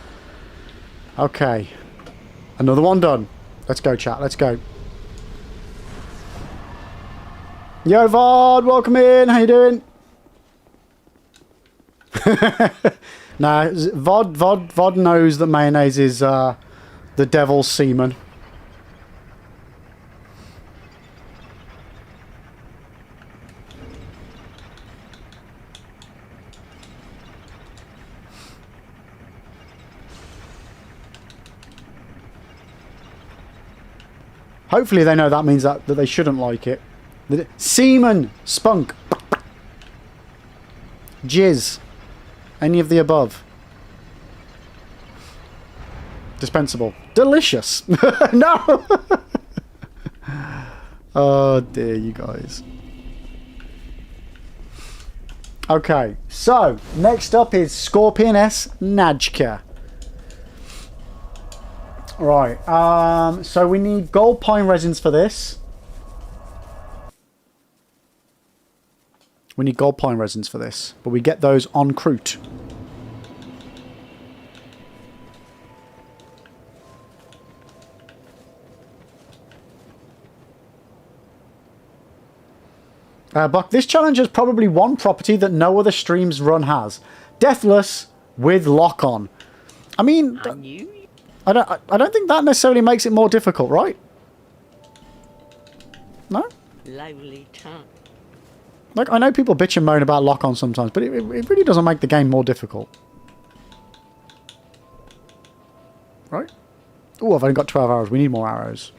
Okay. Another one done. Let's go, chat. Let's go. Yo, Vod. Welcome in. How you doing? Nah, Vod knows that mayonnaise is the devil's semen. Hopefully they know that means that they shouldn't like it. Semen! Spunk! Jizz. Any of the above. Dispensable. Delicious! No! Oh dear, you guys. Okay, so next up is Scorpioness Najka. Right, so we need gold pine resins for this. We need gold pine resins for this, but we get those en croûte. Buck, this challenge has probably one property that no other streams run has. Deathless with lock-on. I mean, I knew you. I don't think that necessarily makes it more difficult, right? No? Lovely time. Like, I know people bitch and moan about lock-on sometimes, but it really doesn't make the game more difficult. Right? Oh, I've only got 12 arrows. We need more arrows.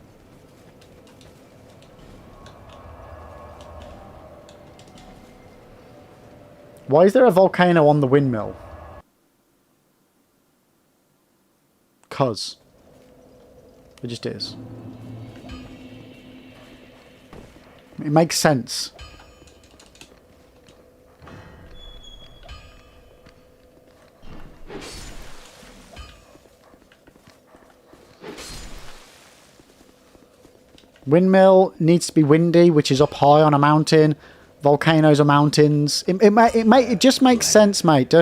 Why is there a volcano on the windmill? 'Cause. It just is. It makes sense. Windmill needs to be windy, which is up high on a mountain. Volcanoes are mountains. It just makes sense, mate.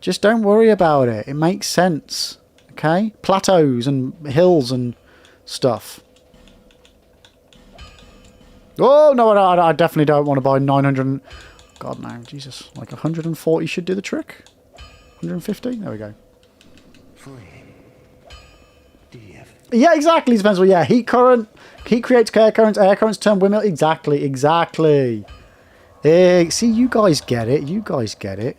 Just don't worry about it. It makes sense. Okay? Plateaus and hills and stuff. Oh, no, I definitely don't want to buy 900... God, no. Jesus. Like 140 should do the trick. 150? There we go. Yeah, exactly. It depends. Well, yeah, heat current. Heat creates air currents turn windmill. Exactly. See, you guys get it.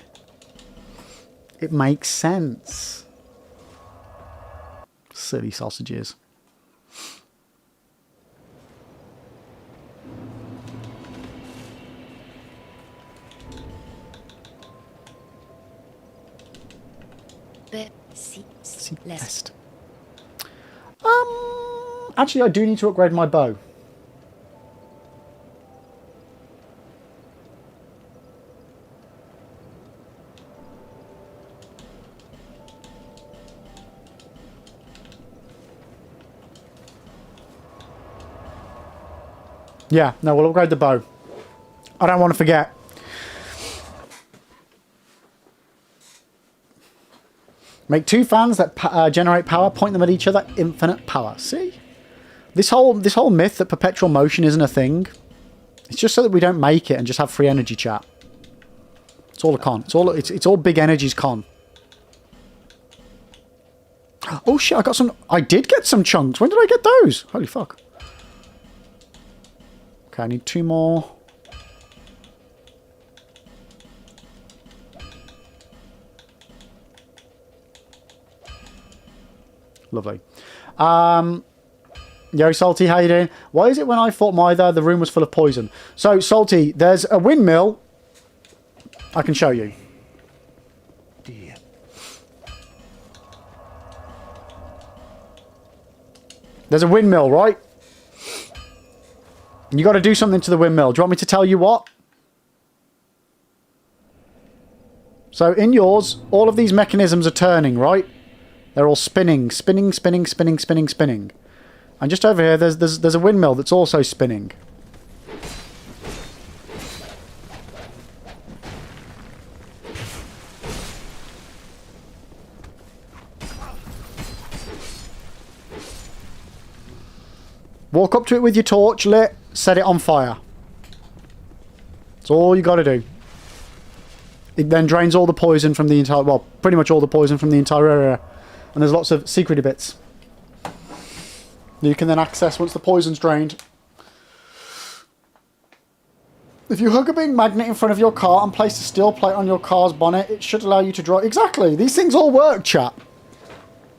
It makes sense. Silly sausages. Lest. Actually, I do need to upgrade my bow. Yeah, no, we'll upgrade the bow. I don't want to forget. Make 2 fans that generate power, point them at each other, infinite power. See? This whole myth that perpetual motion isn't a thing. It's just so that we don't make it and just have free energy chat. It's all a con. It's all big energy's con. Oh shit, I did get some chunks. When did I get those? Holy fuck. Okay, I need 2 more. Lovely. Yo, Salty, how you doing? Why is it when I fought Myther, the room was full of poison? So, Salty, there's a windmill. I can show you. There's a windmill, right? You got to do something to the windmill. Do you want me to tell you what? So, in yours, all of these mechanisms are turning, right? They're all spinning. And just over here, there's a windmill that's also spinning. Walk up to it with your torch lit, set it on fire. That's all you got to do. It then drains all the poison from the entire... Well, pretty much all the poison from the entire area. And there's lots of secrety bits you can then access once the poison's drained. If you hug a big magnet in front of your car and place a steel plate on your car's bonnet, it should allow you to draw... Exactly! These things all work, chat.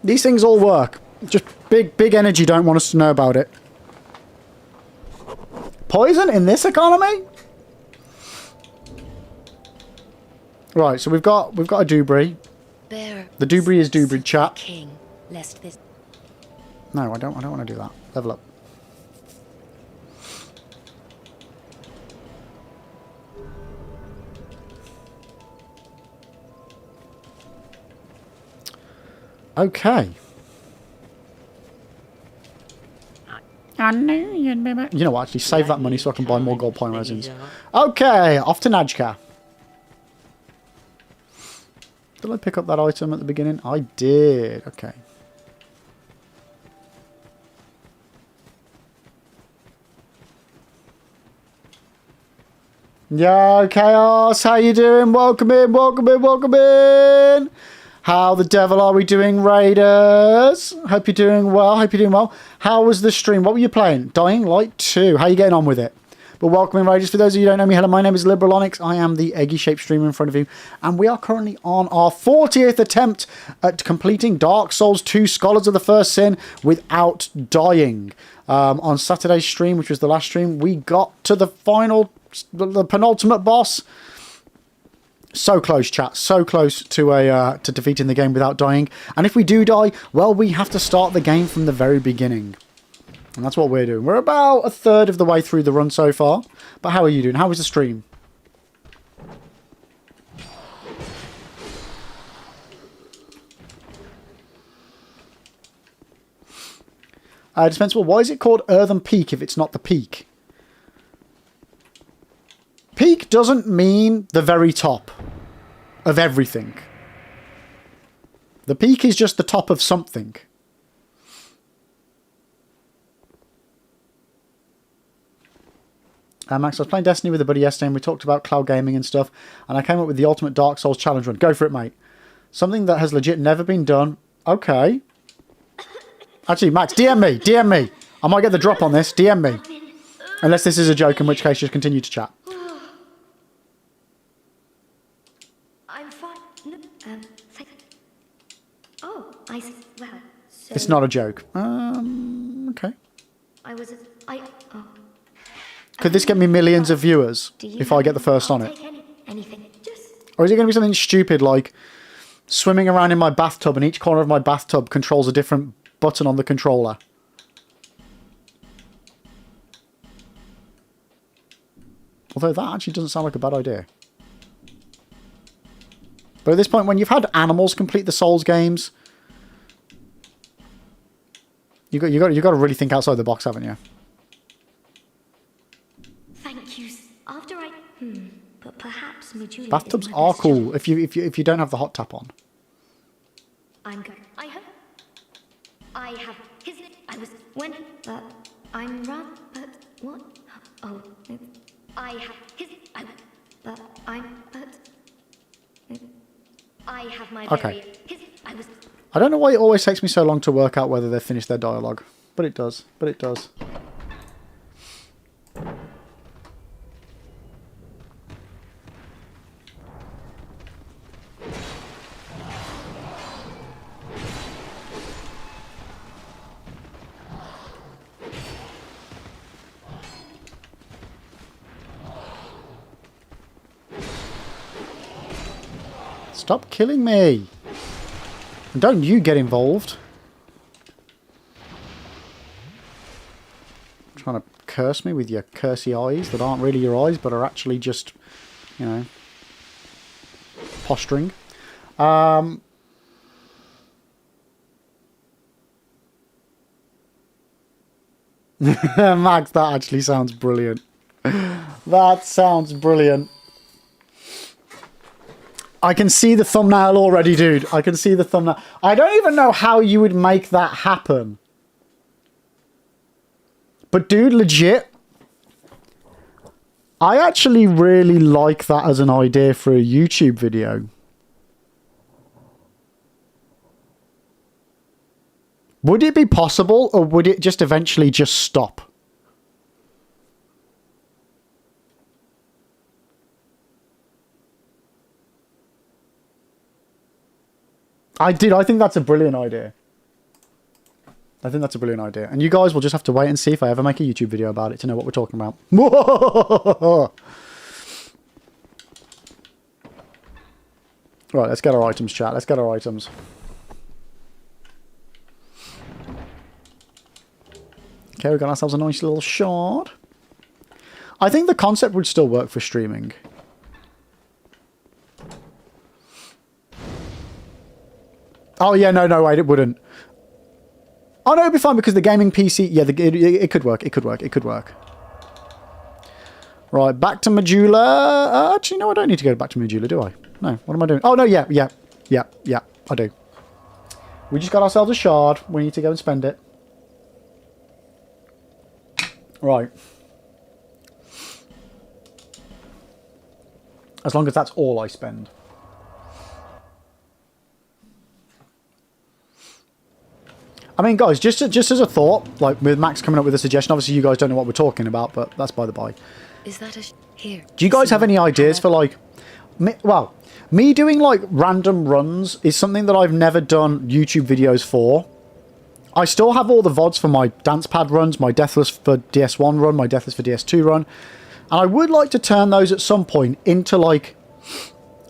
These things all work. Just big energy don't want us to know about it. Poison in this economy? Right, so we've got a Dubri. The Dubri is Dubri, chat. King, lest this... No, I don't want to do that. Level up. Okay. I knew you'd be back. You know what? Actually, save that money so I can buy more gold point resins. Okay, off to Najka. Did I pick up that item at the beginning? I did. Okay. Yo, Chaos, how you doing? Welcome in. How the devil are we doing, Raiders? Hope you're doing well. Hope you're doing well. How was the stream? What were you playing? Dying Light 2. How are you getting on with it? But welcome in, Raiders. For those of you who don't know me, hello, my name is Liberal Onyx. I am the eggy-shaped streamer in front of you. And we are currently on our 40th attempt at completing Dark Souls 2 Scholars of the First Sin without dying. On Saturday's stream, which was the last stream, we got to the the penultimate boss. So close, chat. So close to defeating the game without dying. And if we do die, well, we have to start the game from the very beginning. And that's what we're doing. We're about a third of the way through the run so far. But how are you doing? How was the stream? Dispensable, why is it called Earthen Peak if it's not the peak? Peak doesn't mean the very top of everything. The peak is just the top of something. Max, I was playing Destiny with a buddy yesterday and we talked about cloud gaming and stuff, and I came up with the ultimate Dark Souls challenge run. Go for it, mate. Something that has legit never been done. Okay. Actually, Max, DM me. DM me. I might get the drop on this. DM me. Unless this is a joke, in which case just continue to chat. I'm fine. No, oh, well, so It's not a joke. Okay. Oh. Could this get me millions of viewers if I get the first on it? Anything. Or is it going to be something stupid like swimming around in my bathtub and each corner of my bathtub controls a different button on the controller? Although that actually doesn't sound like a bad idea. But at this point, when you've had animals complete the Souls games, you got to really think outside the box, haven't you? Thank you. After but perhaps Majula. Bathtubs are cool if you don't have the hot tap on. I'm good. I hope. I have his. I was when. But I'm wrong. But what? Oh. I have his. But I'm. But. I have my Okay. His. I was. I don't know why it always takes me so long to work out whether they've finished their dialogue. But it does. But it does. Stop killing me. And don't you get involved. Trying to curse me with your cursey eyes that aren't really your eyes but are actually just, you know, posturing. Max, that actually sounds brilliant. That sounds brilliant. I can see the thumbnail already, dude. I can see the thumbnail. I don't even know how you would make that happen. But dude, legit, I actually really like that as an idea for a YouTube video. Would it be possible, or would it just eventually just stop? I think that's a brilliant idea. I think that's a brilliant idea. And you guys will just have to wait and see if I ever make a YouTube video about it to know what we're talking about. Right, let's get our items, chat. Let's get our items. Okay, we got ourselves a nice little shard. I think the concept would still work for streaming. Oh, yeah, no, wait, it wouldn't. Oh, no, it'd be fine because the gaming PC... Yeah, it could work, it could work, it could work. Right, back to Majula. Actually, no, I don't need to go back to Majula, do I? No, what am I doing? Oh, no, yeah, I do. We just got ourselves a shard. We need to go and spend it. Right. As long as that's all I spend. I mean, guys, just as a thought, like with Max coming up with a suggestion, obviously you guys don't know what we're talking about, but that's by the by. Is that here? Do you guys have any ideas for like, me doing like random runs is something that I've never done YouTube videos for. I still have all the VODs for my dance pad runs, my Deathless for DS1 run, my Deathless for DS2 run, and I would like to turn those at some point into like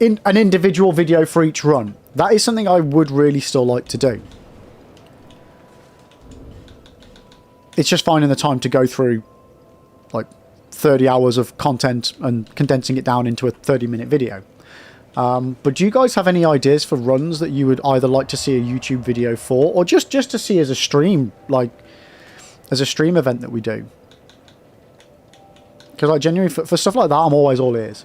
an individual video for each run. That is something I would really still like to do. It's just finding the time to go through like 30 hours of content and condensing it down into a 30-minute video. But do you guys have any ideas for runs that you would either like to see a YouTube video for, or just to see as a stream, like as a stream event that we do? Because like genuinely for stuff like that, I'm always all ears.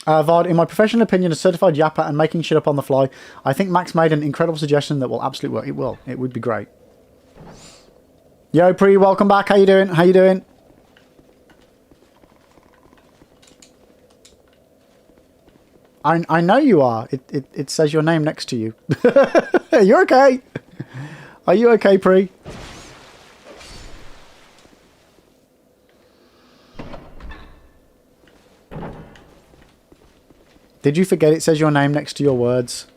Vard, in my professional opinion, a certified yapper and making shit up on the fly, I think Max made an incredible suggestion that will absolutely work. It will. It would be great. Yo, Pre, welcome back. How you doing? How you doing? I know you are. It says your name next to you. You're okay. Are you okay, Pre? Did you forget it says your name next to your words?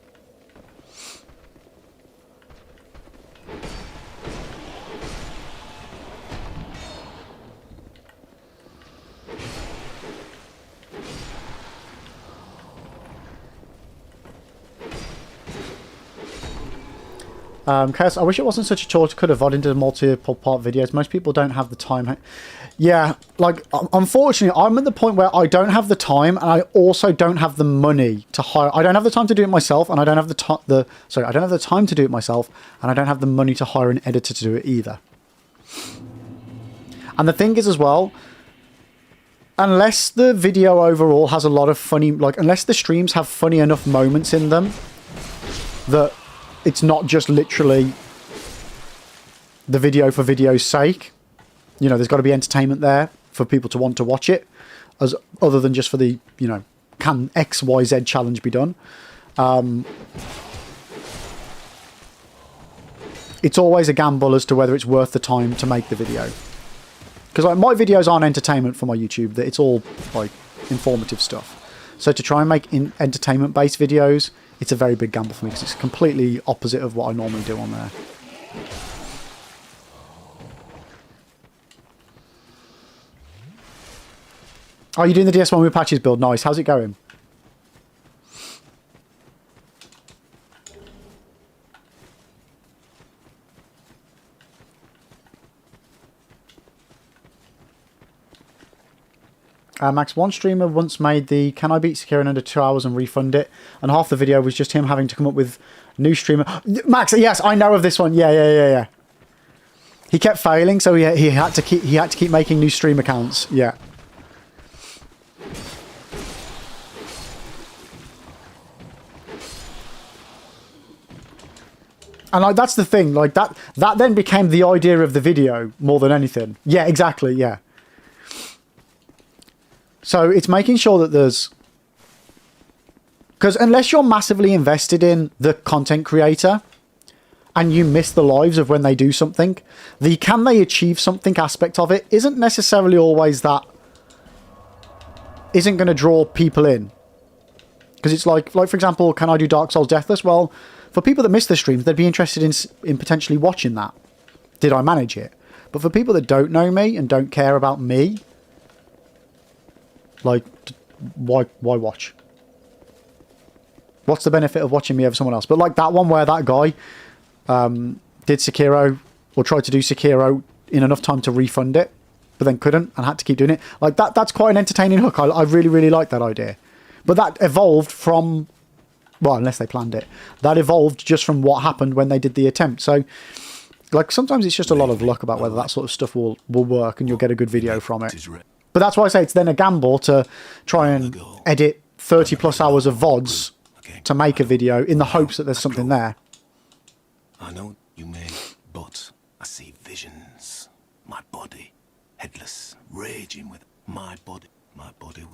Chaos, I wish it wasn't such a chore to cut a VOD into multiple part videos. Most people don't have the time. Yeah, like, unfortunately, I'm at the point where I don't have the time, and I also don't have the money to hire. I don't have the time to do it myself, and I don't have I don't have the time to do it myself, and I don't have the money to hire an editor to do it either. And the thing is as well, unless the video overall has a lot of funny, like, unless the streams have funny enough moments in them that it's not just literally the video for video's sake. You know, there's got to be entertainment there for people to want to watch it, as other than just for the, you know, can XYZ challenge be done? It's always a gamble as to whether it's worth the time to make the video. Because like, my videos aren't entertainment for my YouTube, it's all like informative stuff. So to try and make entertainment-based videos, it's a very big gamble for me because it's completely opposite of what I normally do on there. Oh, you're doing the DS1 with patches build. Nice. How's it going? Max, one streamer once made the "Can I beat Sekiro in under 2 hours and refund it?" and half the video was just him having to come up with new streamer. Max, yes, I know of this one. Yeah. He kept failing, so he had to keep making new stream accounts. Yeah. And like that's the thing, like that then became the idea of the video more than anything. Yeah, exactly. Yeah. So it's making sure that there's... Because unless you're massively invested in the content creator and you miss the lives of when they do something, the can they achieve something aspect of it isn't necessarily always that... isn't going to draw people in. Because it's like, for example, can I do Dark Souls Deathless? Well, for people that miss the streams, they'd be interested in potentially watching that. Did I manage it? But for people that don't know me and don't care about me... Like, why watch? What's the benefit of watching me over someone else? But like that one where that guy did Sekiro, or tried to do Sekiro in enough time to refund it, but then couldn't and had to keep doing it. Like that's quite an entertaining hook. I really, really like that idea. But that evolved from, well, unless they planned it, that evolved just from what happened when they did the attempt. So, like, sometimes it's just a lot of luck about whether that sort of stuff will work and you'll get a good video from it. But that's why I say it's then a gamble to try and edit 30 plus hours of VODs to make a video in the hopes that there's something there. I know you may, but I see visions. My body, headless, raging with my body.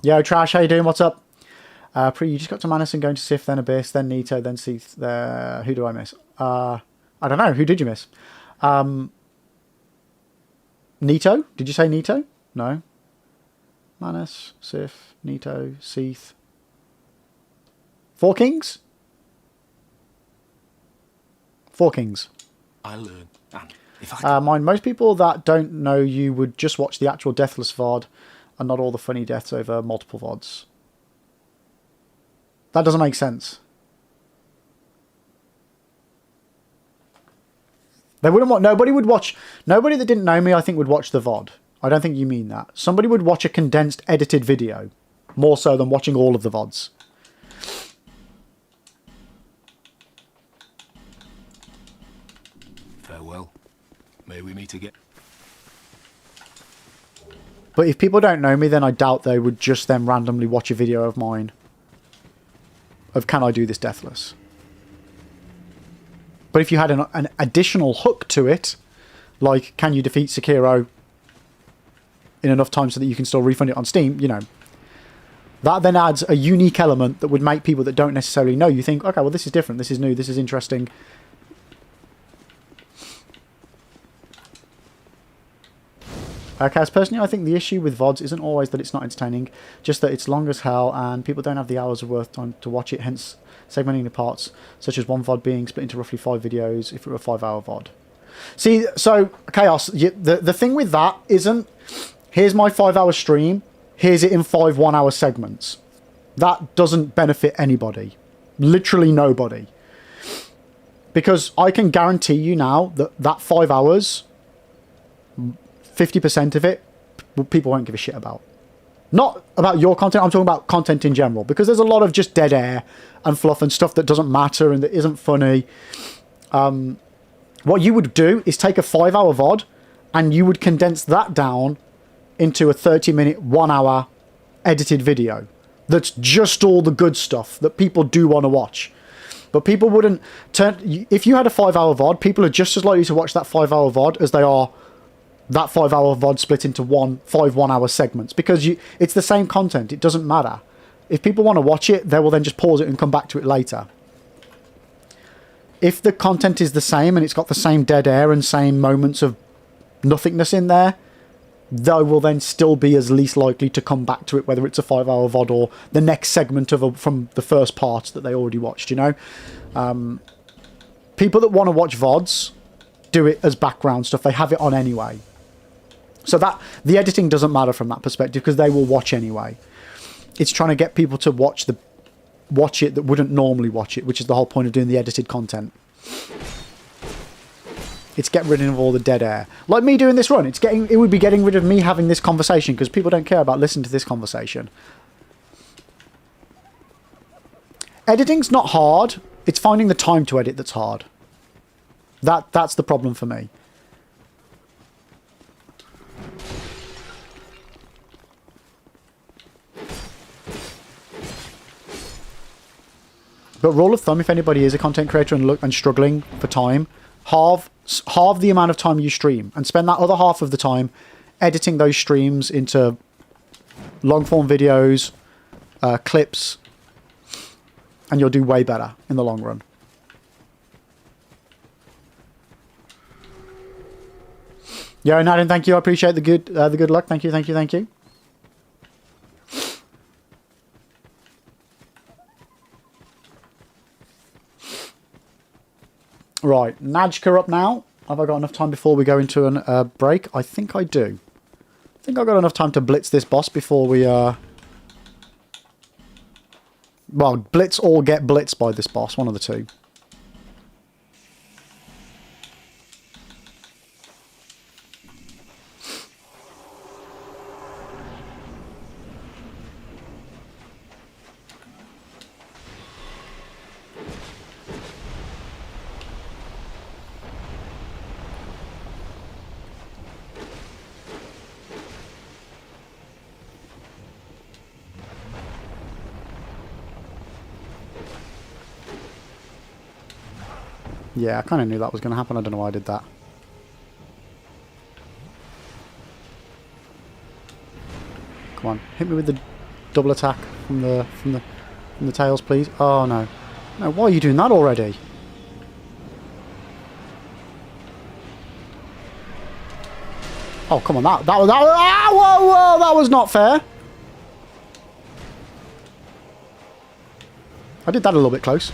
Yo, Trash, how you doing? What's up? Pre, you just got to Manus and going to Sif, then Abyss, then Nito, then Seath. Who do I miss? I don't know. Who did you miss? Nito? Did you say Nito? No. Manus, Sif, Nito, Seath. Four Kings? Four Kings. I learn. And if I Mind, most people that don't know you would just watch the actual Deathless VOD and not all the funny deaths over multiple VODs. That doesn't make sense. They wouldn't want... Nobody would watch... Nobody that didn't know me, I think, would watch the VOD. I don't think you mean that. Somebody would watch a condensed, edited video. More so than watching all of the VODs. farewell. May we meet again. But if people don't know me, then I doubt they would just then randomly watch a video of mine. Of can I do this Deathless? But if you had an additional hook to it, like can you defeat Sekiro in enough time so that you can still refund it on Steam, you know, that then adds a unique element that would make people that don't necessarily know you think, okay, well, this is different, this is new, this is interesting. Kaz, personally, I think the issue with VODs isn't always that it's not entertaining, just that it's long as hell and people don't have the hours of worth time to watch it, hence segmenting the parts, such as one VOD being split into roughly 5 videos if it were a 5-hour VOD. See, so, Chaos, the thing with that isn't, here's my 5-hour stream, here's it in 5 1-hour segments. That doesn't benefit anybody. Literally nobody. Because I can guarantee you now that that 5 hours... 50% of it, people won't give a shit about. Not about your content, I'm talking about content in general. Because there's a lot of just dead air and fluff and stuff that doesn't matter and that isn't funny. What you would do is take a 5-hour VOD and you would condense that down into a 30-minute, 1-hour edited video. That's just all the good stuff that people do want to watch. But people wouldn't turn... If you had a 5-hour VOD, people are just as likely to watch that 5-hour VOD as they are that 5-hour VOD split into 5 1-hour segments, because it's the same content. It doesn't matter. If people want to watch it, they will then just pause it and come back to it later. If the content is the same and it's got the same dead air and same moments of nothingness in there, they will then still be as least likely to come back to it, whether it's a 5-hour VOD or the next segment from the first part that they already watched, you know? People that want to watch VODs do it as background stuff. They have it on anyway. So that the editing doesn't matter from that perspective because they will watch anyway. It's trying to get people to watch it that wouldn't normally watch it, which is the whole point of doing the edited content. It's getting rid of all the dead air. Like me doing this run, it would be getting rid of me having this conversation because people don't care about listening to this conversation. Editing's not hard. It's finding the time to edit that's hard. That's the problem for me. But rule of thumb, if anybody is a content creator and struggling for time, halve the amount of time you stream and spend that other half of the time editing those streams into long form videos, clips, and you'll do way better in the long run. Yeah, Nadine, thank you. I appreciate the good luck. Thank you, thank you, thank you. Right, Najka up now. Have I got enough time before we go into a break? I think I do. I think I've got enough time to blitz this boss before we... Well, blitz or get blitzed by this boss. One of the two. Yeah, I kind of knew that was going to happen. I don't know why I did that. Come on, hit me with the double attack from the... In the tails, please. Oh, no. No, why are you doing that already? Oh, come on. That was... whoa, that was not fair. I did that a little bit close.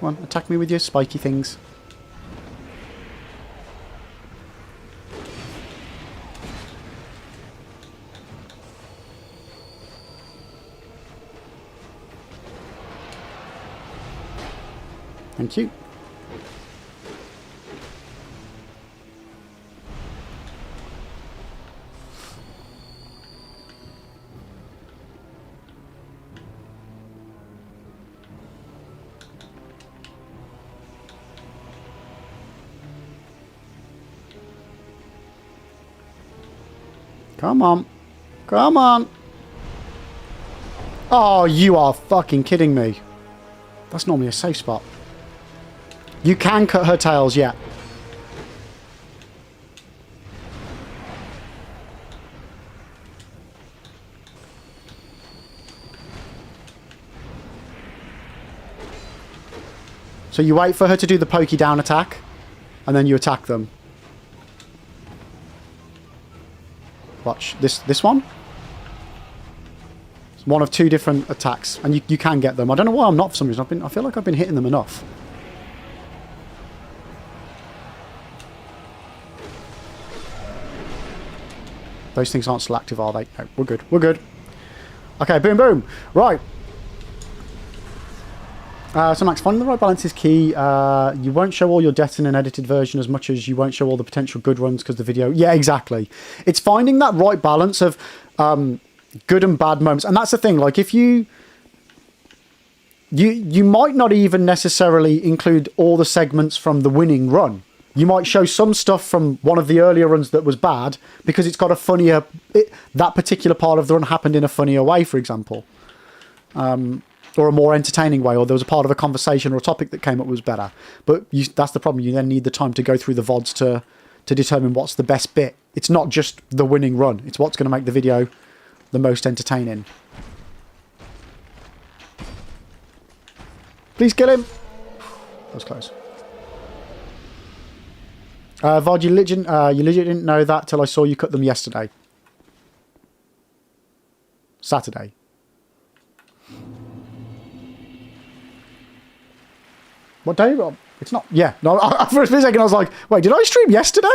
Come on, attack me with your spiky things. Thank you. Come on. Come on. Oh, you are fucking kidding me. That's normally a safe spot. You can cut her tails, yeah. So you wait for her to do the pokey down attack, and then you attack them. Watch this one. It's one of two different attacks, and you can get them. I don't know why I'm not for some reason. I feel like I've been hitting them enough. Those things aren't selective, are they? No, we're good. We're good. Okay, boom, boom. Right. So Max, finding the right balance is key. You won't show all your deaths in an edited version as much as you won't show all the potential good runs because the video... Yeah, exactly. It's finding that right balance of good and bad moments. And that's the thing. Like, if you might not even necessarily include all the segments from the winning run. You might show some stuff from one of the earlier runs that was bad because it's got a funnier... that particular part of the run happened in a funnier way, for example. Or a more entertaining way, or there was a part of a conversation or a topic that came up was better. But that's the problem. You then need the time to go through the VODs to determine what's the best bit. It's not just the winning run. It's what's going to make the video the most entertaining. Please kill him. That was close. VOD, you legit didn't know that till I saw you cut them yesterday. Saturday. What day? It's not... Yeah. No, for a second I was like, wait, did I stream yesterday?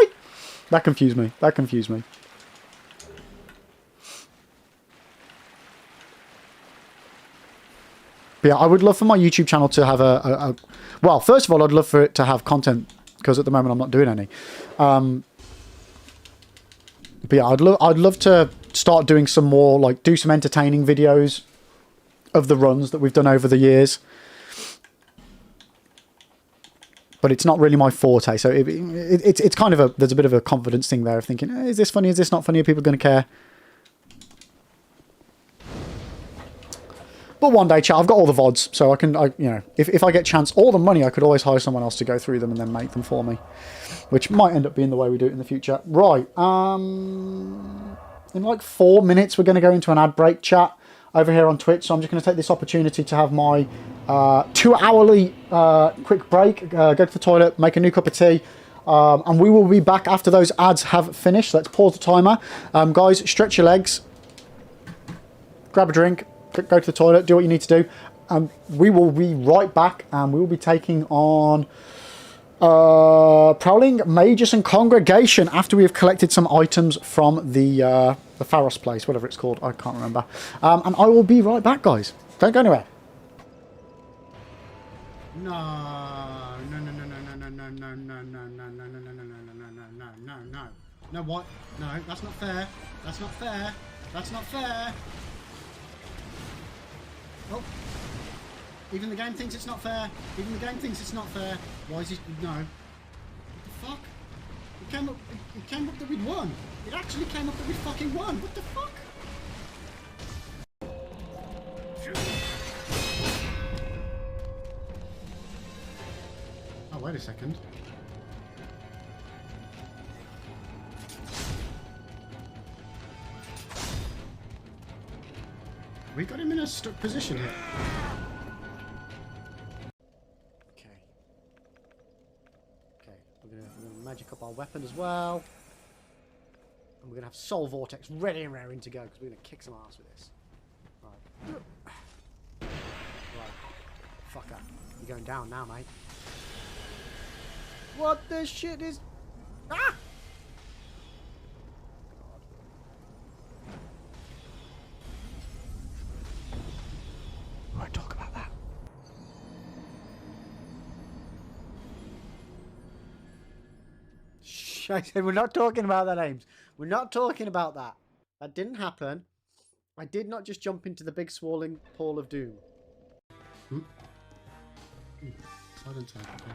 That confused me. That confused me. But yeah, I would love for my YouTube channel to have a... Well, first of all, I'd love for it to have content, because at the moment I'm not doing any. But yeah, I'd love to start doing some more, like, do some entertaining videos of the runs that we've done over the years. But it's not really my forte, so it's kind of there's a bit of a confidence thing there of thinking, is this funny, is this not funny, are people going to care? But one day, chat, I've got all the VODs, so you know, if I get chance, all the money, I could always hire someone else to go through them and then make them for me. Which might end up being the way we do it in the future. Right, in like 4 minutes, we're going to go into an ad break, chat, over here on Twitch, so I'm just going to take this opportunity to have my 2-hourly quick break, go to the toilet, make a new cup of tea, and we will be back after those ads have finished. Let's pause the timer. Guys, stretch your legs, grab a drink, go to the toilet, do what you need to do, and we will be right back, and we will be taking on Prowling Magus and Congregation after we have collected some items from the Pharos place, whatever it's called, I can't remember. And I will be right back, guys. Don't go anywhere. No, no, no, no, no, no, no, no, no, no, no, no, no, no, no, no, no, no, no, no. No, what? No, that's not fair. That's not fair. That's not fair. Oh. Even the game thinks it's not fair. Even the game thinks it's not fair. Why is he... No. What the fuck? It came up that we'd won. It actually came up that we fucking won. What the fuck? Oh, wait a second. We got him in a stuck position here. Okay. Okay, we're gonna magic up our weapon as well. And we're gonna have Soul Vortex ready and raring to go because we're gonna kick some ass with this. Right. Right. Fucker. You're going down now, mate. What the shit is... Ah! We won't talk about that. Shh, I said we're not talking about that, Ames. We're not talking about that. That didn't happen. I did not just jump into the big swirling pool of doom. Silent type, okay.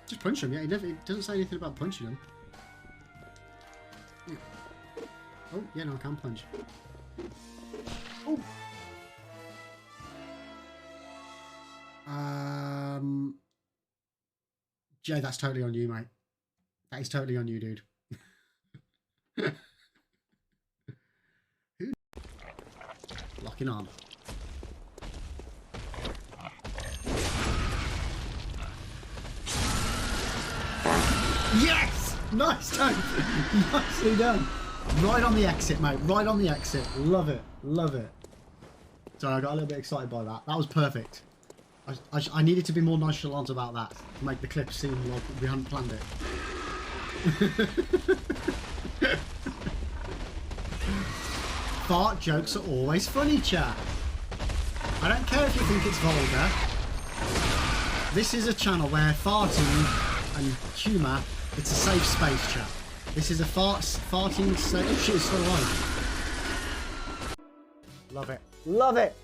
Just punch him, yeah. He doesn't say anything about punching him. Yeah. Oh, yeah, no, I can punch. Oh! Jay, that's totally on you, mate. That is totally on you, dude. Who? Locking on. Yes! Nice time! Nicely done. Right on the exit, mate. Right on the exit. Love it. Love it. Sorry, I got a little bit excited by that. That was perfect. I needed to be more nonchalant about that to make the clip seem like we hadn't planned it. Fart jokes are always funny, chat. I don't care if you think it's vulgar. This is a channel where farting and humour, it's a safe space, chat. This is a farting safe... Oh shit, it's still alive. Love it. Love it!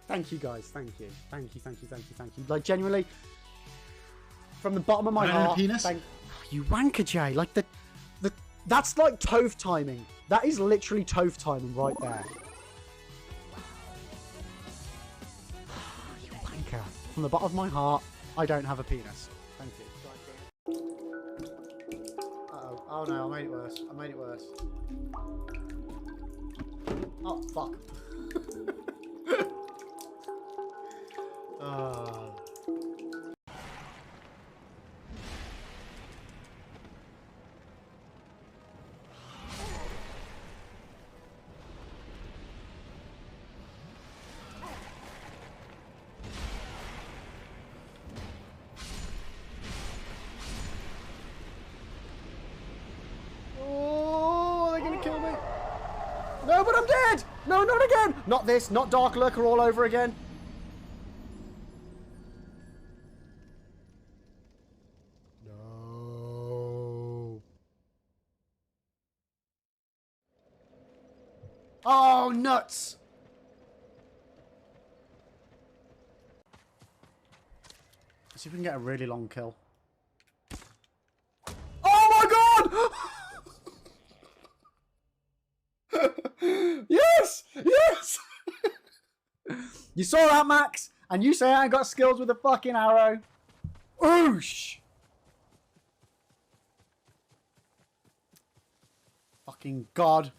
Thank you, guys. Thank you. Thank you, thank you, thank you, thank you. Like, genuinely, from the bottom of my heart... penis? You wanker, Jay. Like, that's like Toph timing. That is literally Toph timing right there. You wanker. From the bottom of my heart, I don't have a penis. Thank you. Uh-oh. Oh, no. I made it worse. I made it worse. Oh, fuck. Oh, they're gonna kill me. No, but I'm dead! No, not again! Not this, not Dark Lurker all over again. No. Oh, nuts! Let's see if we can get a really long kill. Oh my god! Yes! Yes! You saw that, Max? And you say I ain't got skills with a fucking arrow? Oosh! Fucking god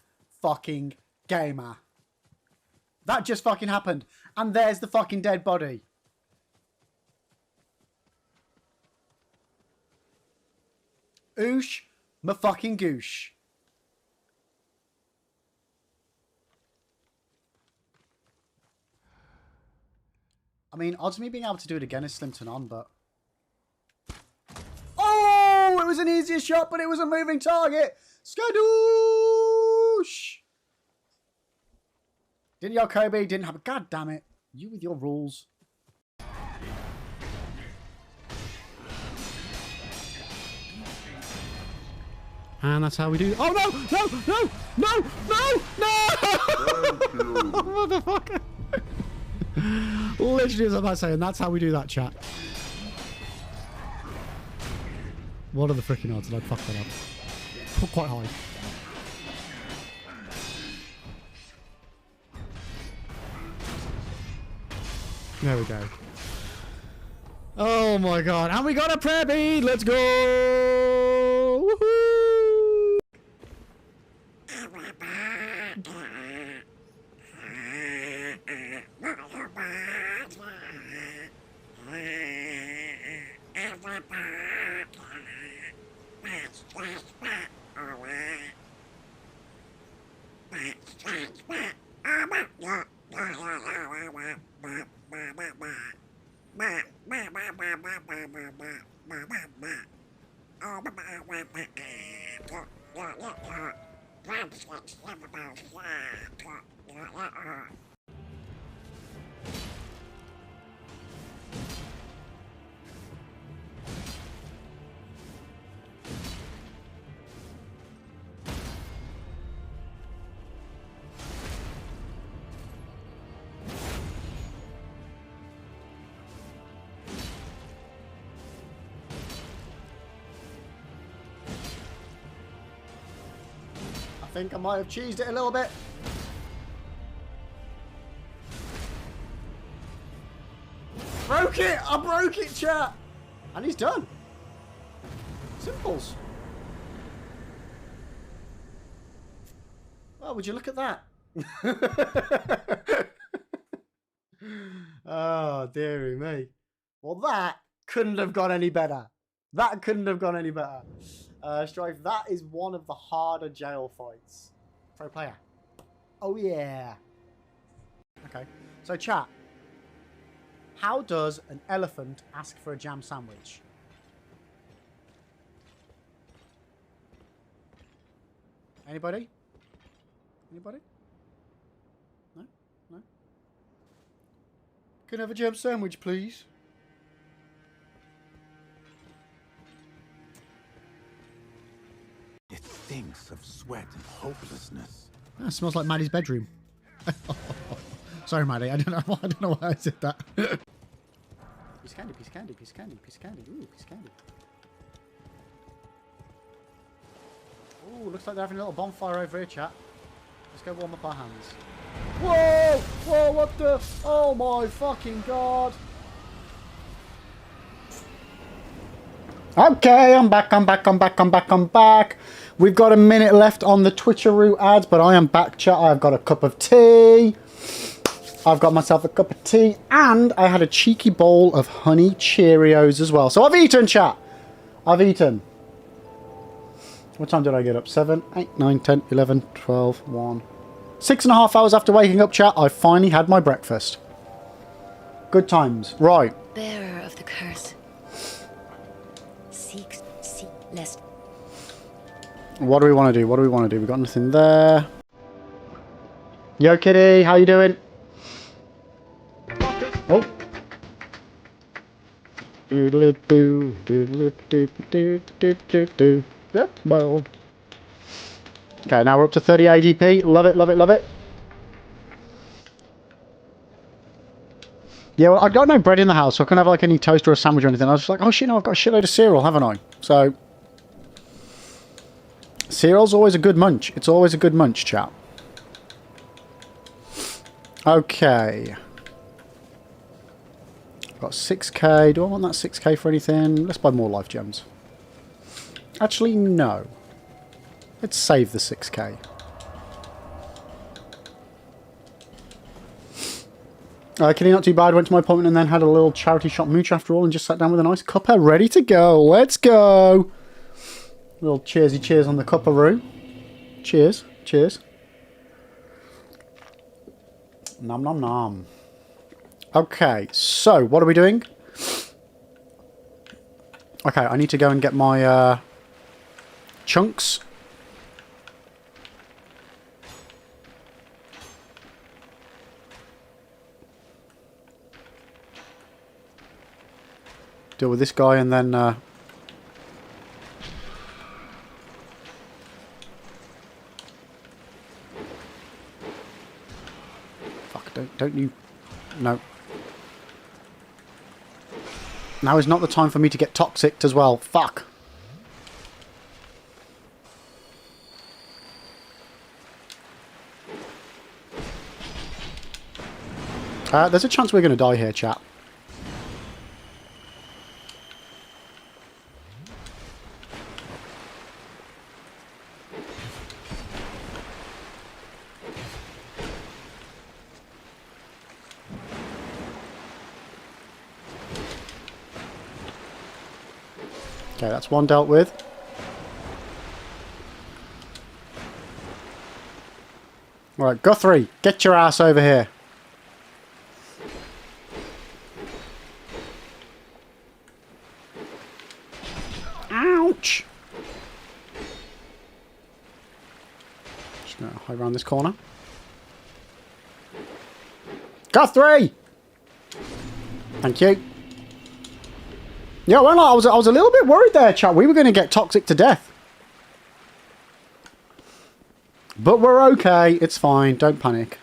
fucking gamer. That just fucking happened. And there's the fucking dead body. Oosh ma fucking goosh. I mean, odds of me being able to do it again is slim to none, but... Oh! It was an easier shot, but it was a moving target! Skadoosh! Didn't your Kobe? Didn't have a... God damn it. You with your rules. And that's how we do... Oh, no! No! No! No! No! No! Motherfucker! Literally as I'm about to say, and that's how we do that, chat. What are the freaking odds that I'd fuck that up? Quite high. There we go. Oh my god. And we got a prayer bead! Let's go! Woohoo! I think I might have cheesed it a little bit. Broke it! I broke it, chat! And he's done. Simples. Oh, would you look at that? Oh, dearie me. Well, that couldn't have gone any better. That couldn't have gone any better. Strife, that is one of the harder jail fights. Pro player. Oh, yeah. Okay. So, chat. How does an elephant ask for a jam sandwich? Anybody? Anybody? No? No? Can I have a jam sandwich, please? It stinks of sweat and hopelessness. Ah, it smells like Maddie's bedroom. Sorry, Maddie. I don't know why I said that. Piece of candy, piece of candy, piece of candy, piece of candy. Ooh, piece of candy. Ooh, looks like they're having a little bonfire over here, chat. Let's go warm up our hands. Whoa! Whoa, what the? Oh my fucking god. Okay, I'm back. We've got a minute left on the Twitcheroo ads, but I am back, chat. I've got a cup of tea. I've got myself a cup of tea, and I had a cheeky bowl of honey Cheerios as well. So I've eaten, chat. I've eaten. What time did I get up? 7, 8, 9, 10, 11, 12, 1. 6.5 hours after waking up, chat, I finally had my breakfast. Good times. Right. Bearer of the curse. Seek lest. What do we want to do? What do we want to do? We've got nothing there. Yo, kitty. How you doing? Oh. Yep, well. Okay, now we're up to 30 ADP. Love it, love it, love it. Yeah, well, I've got no bread in the house, so I couldn't have like any toast or a sandwich or anything. I was just like, oh shit, no, I've got a shitload of cereal, haven't I? So, cereal's always a good munch. It's always a good munch, chat. Okay. Got 6k. Do I want that 6k for anything? Let's buy more life gems. Actually, no. Let's save the 6k. Kitty, not too bad. Went to my appointment and then had a little charity shop mooch after all and just sat down with a nice cuppa ready to go. Let's go. Little cheersy cheers on the cuppa-roo. Cheers. Cheers. Nom nom nom. Okay, so what are we doing? Okay, I need to go and get my chunks. Deal with this guy and then fuck, don't you. No. Now is not the time for me to get toxic as well. Fuck. There's a chance we're going to die here, chat. Okay, that's one dealt with. Alright, Guthrie, get your ass over here. Ouch! Just gonna hide around this corner. Guthrie! Thank you. Yeah, well, I was a little bit worried there, chat. We were going to get toxic to death. But we're okay. It's fine. Don't panic.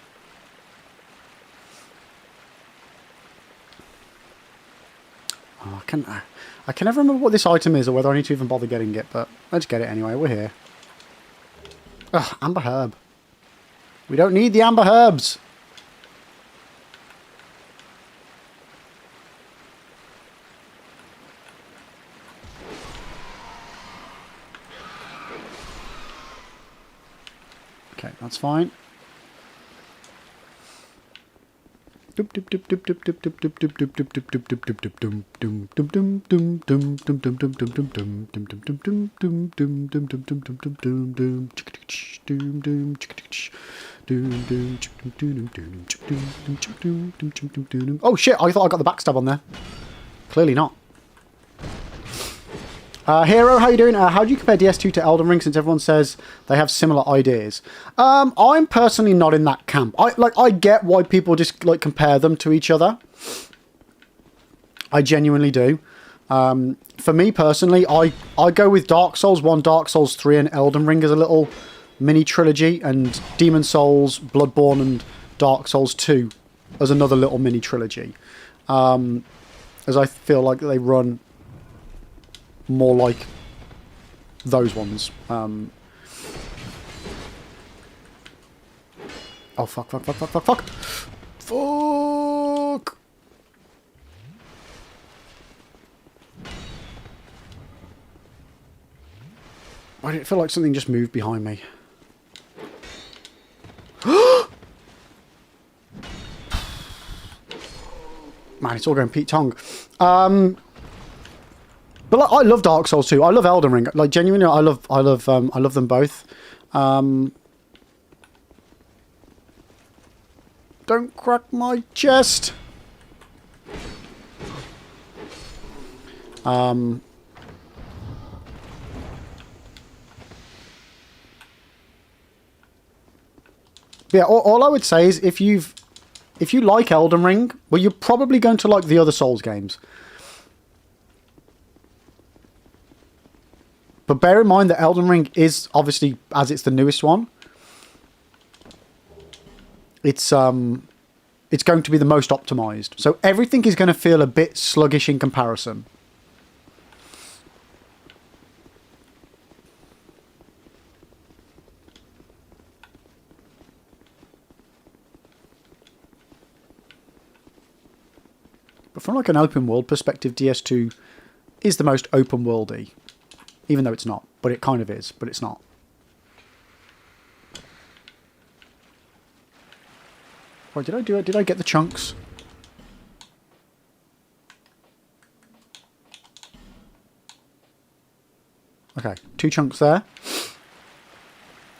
Oh, I can never remember what this item is or whether I need to even bother getting it, but let's get it anyway. We're here. Ugh, amber herb. We don't need the amber herbs. Okay, that's fine. Oh shit, I thought I got the backstab on there. Clearly not. Hero, how you doing? How do you compare DS2 to Elden Ring, since everyone says they have similar ideas? I'm personally not in that camp. I get why people just like compare them to each other. I genuinely do. For me personally, I go with Dark Souls 1, Dark Souls 3, and Elden Ring as a little mini trilogy, and Demon Souls, Bloodborne, and Dark Souls 2 as another little mini trilogy. As I feel like they run more like those ones. Oh, fuck. Fuck! Why did it feel like something just moved behind me? Man, it's all going Pete Tong. But like, I love Dark Souls 2. I love Elden Ring. Like genuinely, I love them both. Don't crack my chest. Yeah, all I would say is if you like Elden Ring, well, you're probably going to like the other Souls games. But bear in mind that Elden Ring is obviously, as it's the newest one, it's going to be the most optimized. So everything is going to feel a bit sluggish in comparison. But from like an open world perspective, DS2 is the most open worldy. Even though it's not. But it kind of is. But it's not. Wait, did I do it? Did I get the chunks? Okay. 2 chunks there.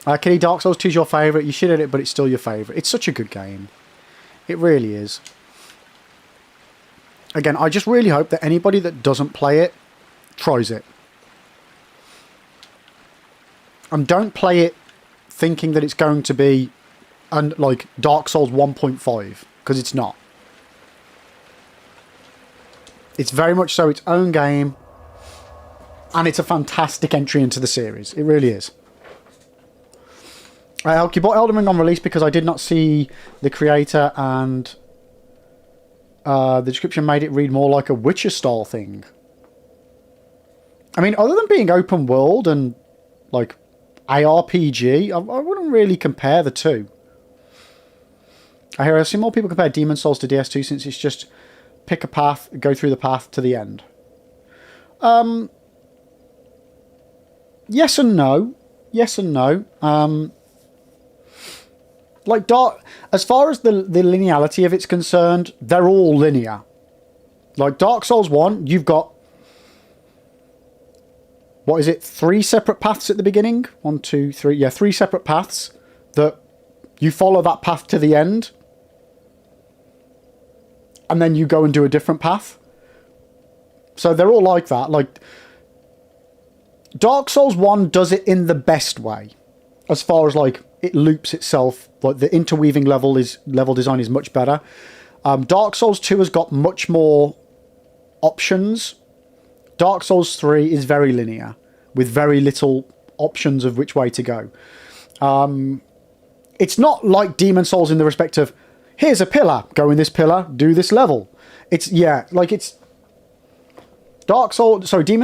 Kitty, Dark Souls 2 is your favourite. You shit at it, but it's still your favourite. It's such a good game. It really is. Again, I just really hope that anybody that doesn't play it tries it. And don't play it thinking that it's going to be like Dark Souls 1.5, because it's not. It's very much so its own game, and it's a fantastic entry into the series. It really is. I bought Elden Ring on release because I did not see the creator, and the description made it read more like a Witcher style thing. I mean, other than being open world and like ARPG, I wouldn't really compare the two. I've seen more people compare Demon Souls to DS2 since it's just pick a path, go through the path to the end. Yes and no. Yes and no. Like as far as the linearity of it's concerned, they're all linear. Like Dark Souls 1, you've got, what is it, 3 separate paths at the beginning? 1, 2, 3. Yeah, 3 separate paths that you follow that path to the end. And then you go and do a different path. So they're all like that. Like, Dark Souls 1 does it in the best way. As far as, like, it loops itself. Like the interweaving level design is much better. Dark Souls 2 has got much more options. Dark Souls 3 is very linear, with very little options of which way to go. It's not like Demon Souls in the respect of, here's a pillar, go in this pillar, do this level. Demon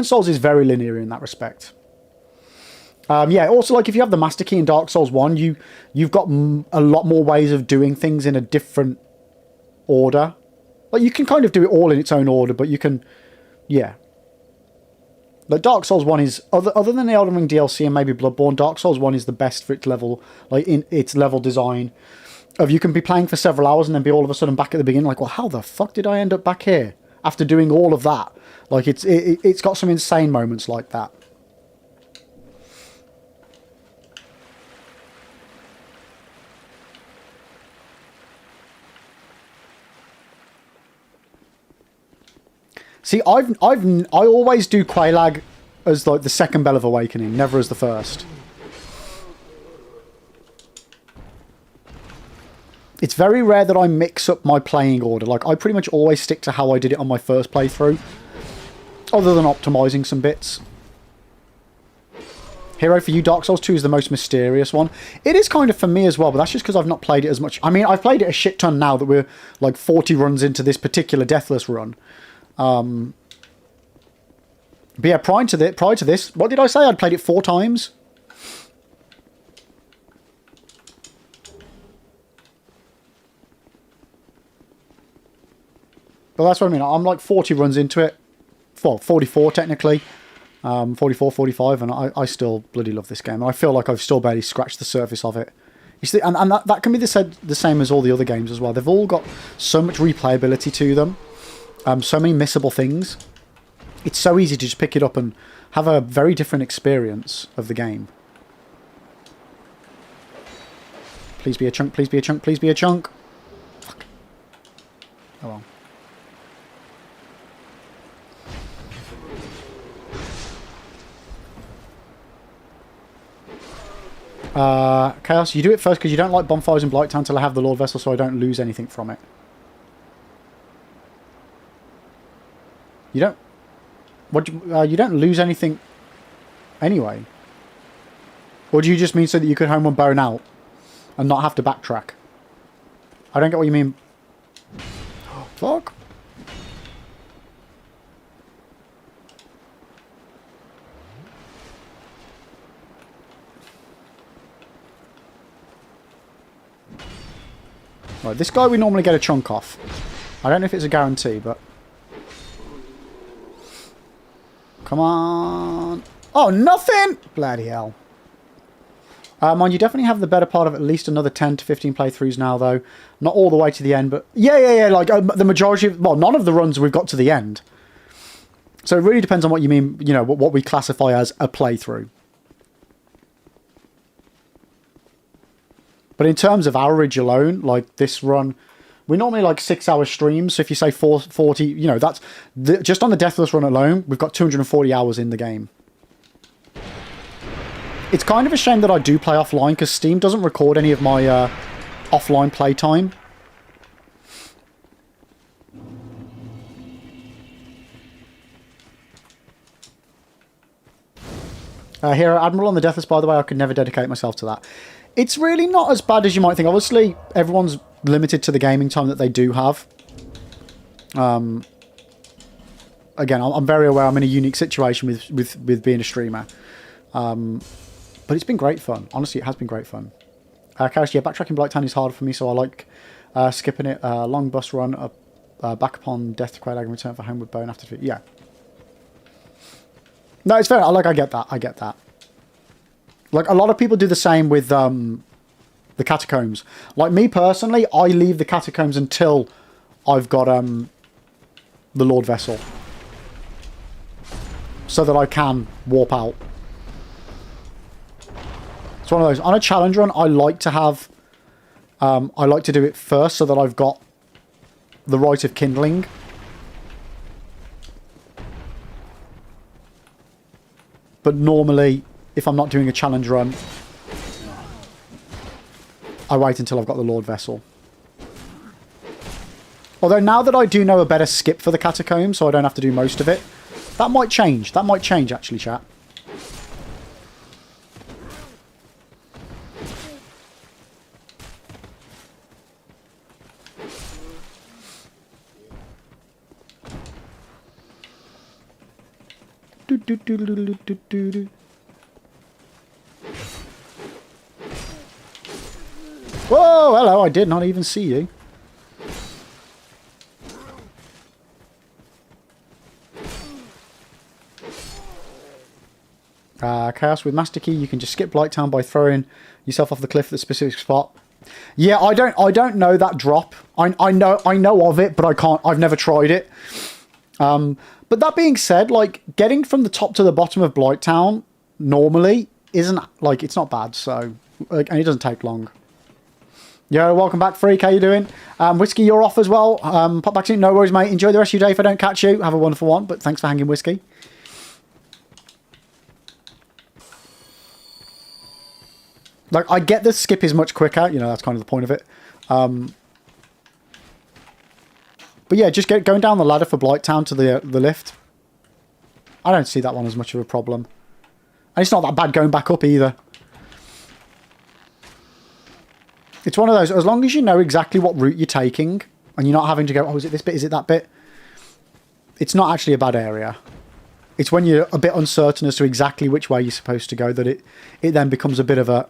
Souls is very linear in that respect. Also, like, if you have the Master Key in Dark Souls 1, you've got a lot more ways of doing things in a different order. Like, you can kind of do it all in its own order, but you can, yeah. Like, Dark Souls 1 is, other than the Elden Ring DLC and maybe Bloodborne, Dark Souls 1 is the best for its level, like, in its level design. Of you can be playing for several hours and then be all of a sudden back at the beginning, like, well, how the fuck did I end up back here? After doing all of that. Like, it's got some insane moments like that. See, I always do Quelaag as like the second Bell of Awakening, never as the first. It's very rare that I mix up my playing order. Like, I pretty much always stick to how I did it on my first playthrough, other than optimizing some bits. Hero, for you, Dark Souls 2 is the most mysterious one. It is kind of for me as well, but that's just because I've not played it as much. I mean, I've played it a shit ton now that we're like 40 runs into this particular Deathless run. But yeah, prior to this, what did I say? I'd played it 4 times. But that's what I mean. I'm like 40 runs into it. Well, 44 technically. 44, 45, and I still bloody love this game. I feel like I've still barely scratched the surface of it. You see, and that can be the same as all the other games as well. They've all got so much replayability to them. So many missable things. It's so easy to just pick it up and have a very different experience of the game. Please be a chunk, please be a chunk, please be a chunk. Fuck. Oh well. Chaos, you do it first because you don't like bonfires in Blighttown until I have the Lord Vessel so I don't lose anything from it. You don't... you don't lose anything anyway. Or do you just mean so that you could home one bone out and not have to backtrack? I don't get what you mean. Fuck. Right, this guy we normally get a chunk off. I don't know if it's a guarantee, but... Come on. Oh, nothing! Bloody hell. Mind you definitely have the better part of at least another 10 to 15 playthroughs now, though. Not all the way to the end, but... Yeah, like, the majority of... Well, none of the runs we've got to the end. So it really depends on what you mean, you know, what we classify as a playthrough. But in terms of average alone, like, this run... We normally like 6-hour streams, so if you say 40, you know, that's... just on the Deathless run alone, we've got 240 hours in the game. It's kind of a shame that I do play offline, because Steam doesn't record any of my offline playtime. Hero Admiral on the Deathless, by the way, I could never dedicate myself to that. It's really not as bad as you might think. Obviously, everyone's limited to the gaming time that they do have. Again, I'm very aware I'm in a unique situation with being a streamer. But it's been great fun. Honestly, it has been great fun. Chaos, yeah, backtracking Blighttown is hard for me, so I like skipping it. Long bus run, back upon Death to Quelaag and return for Homeward Bone after... Yeah. No, it's fair. I get that. I get that. Like, a lot of people do the same with the Catacombs. Like, me personally, I leave the Catacombs until I've got the Lord Vessel. So that I can warp out. It's one of those. On a challenge run, I like to have... I like to do it first so that I've got the Rite of Kindling. But normally, if I'm not doing a challenge run... I wait until I've got the Lord Vessel. Although now that I do know a better skip for the catacombs, so I don't have to do most of it, that might change. That might change, actually, chat. Whoa, hello, I did not even see you. Chaos with Master Key, you can just skip Blighttown by throwing yourself off the cliff at a specific spot. Yeah, I don't know that drop. I know of it, but I've never tried it. But that being said, like, getting from the top to the bottom of Blighttown normally isn't, like, it's not bad, so, and it doesn't take long. Yo, welcome back, Freak, how you doing? Whiskey, you're off as well. Pop back soon, no worries, mate. Enjoy the rest of your day. If I don't catch you, have a wonderful one, but thanks for hanging, Whiskey. Like, I get the skip is much quicker, you know, that's kind of the point of it. But yeah, just going down the ladder for Blighttown to the lift. I don't see that one as much of a problem. And it's not that bad going back up either. It's one of those, as long as you know exactly what route you're taking, and you're not having to go, oh, is it this bit, is it that bit? It's not actually a bad area. It's when you're a bit uncertain as to exactly which way you're supposed to go that it then becomes a bit of a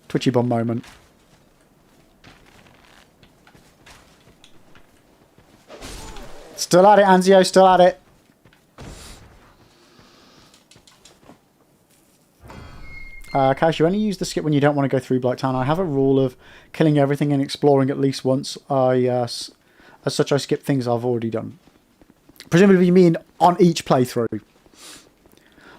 twitchy bum moment. Still at it, Anzio, still at it. Cash, you only use the skip when you don't want to go through Blighttown. I have a rule of killing everything and exploring at least once. As such, I skip things I've already done. Presumably you mean on each playthrough.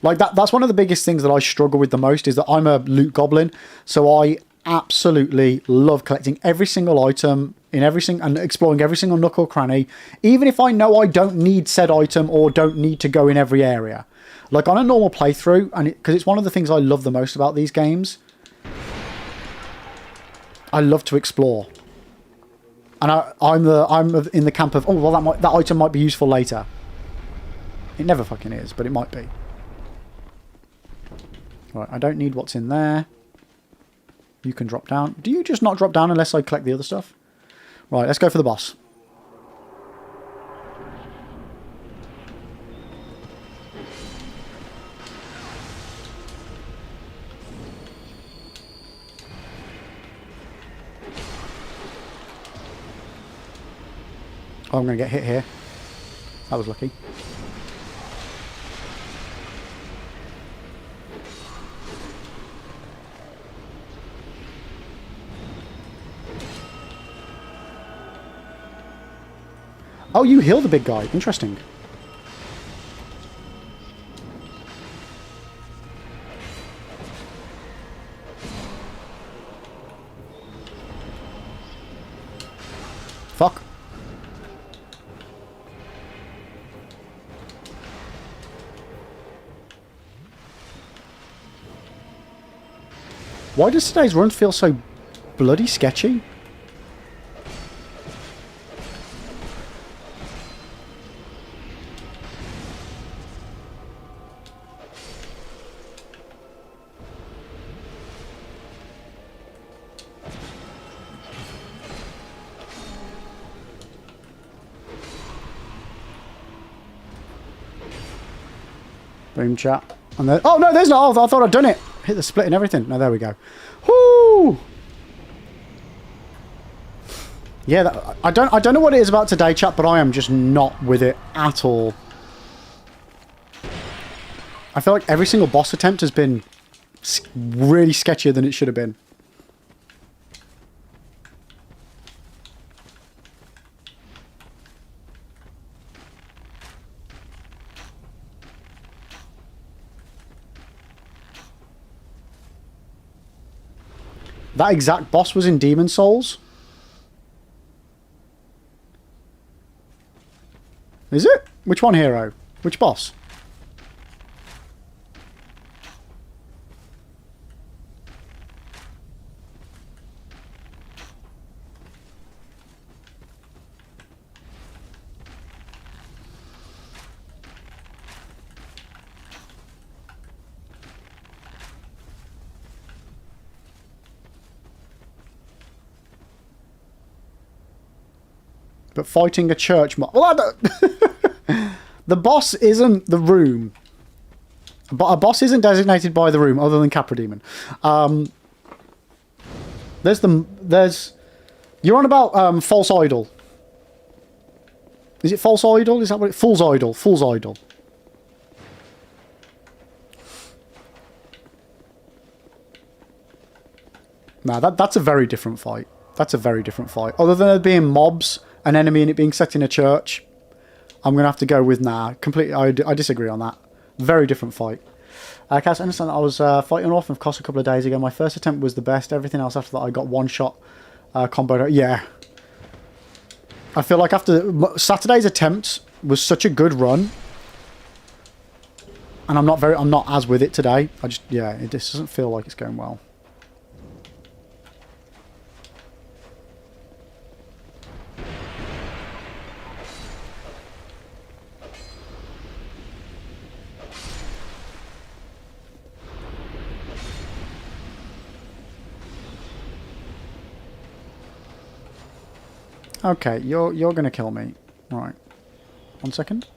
Like, that's one of the biggest things that I struggle with the most, is that I'm a loot goblin. So I absolutely love collecting every single item in and exploring every single nook or cranny, even if I know I don't need said item or don't need to go in every area. Like, on a normal playthrough, and because it's one of the things I love the most about these games, I love to explore. And I'm in the camp of, oh, well, that item might be useful later. It never fucking is, but it might be. Right, I don't need what's in there. You can drop down. Do you just not drop down unless I collect the other stuff? Right, let's go for the boss. Oh, I'm going to get hit here. That was lucky. Oh, you heal the big guy. Interesting. Fuck. Why does today's run feel so bloody sketchy? Boom, chat. And there, oh no, there's not. I thought I'd done it. Hit the split and everything. No, there we go. Whoo! Yeah, I don't know what it is about today, chat, but I am just not with it at all. I feel like every single boss attempt has been really sketchier than it should have been. That exact boss was in Demon Souls. Is it? Which one, hero? Which boss? But fighting a church mob... Well, I don't... The boss isn't the room. But a boss isn't designated by the room other than Capra Demon. There's... You're on about False Idol. Is it False Idol? Is that what it... Fool's Idol. Fool's Idol. Nah, that's a very different fight. That's a very different fight. Other than there being mobs, an enemy, and it being set in a church, I'm going to have to go with nah. Completely, I disagree on that. Very different fight. Cass, I understand that I was fighting Orphan of Kos a couple of days ago. My first attempt was the best. Everything else after that, I got one-shot combo. Yeah. I feel like after Saturday's attempt was such a good run, and I'm not as with it today. It just doesn't feel like it's going well. Okay, you're gonna kill me. Right. 1 second.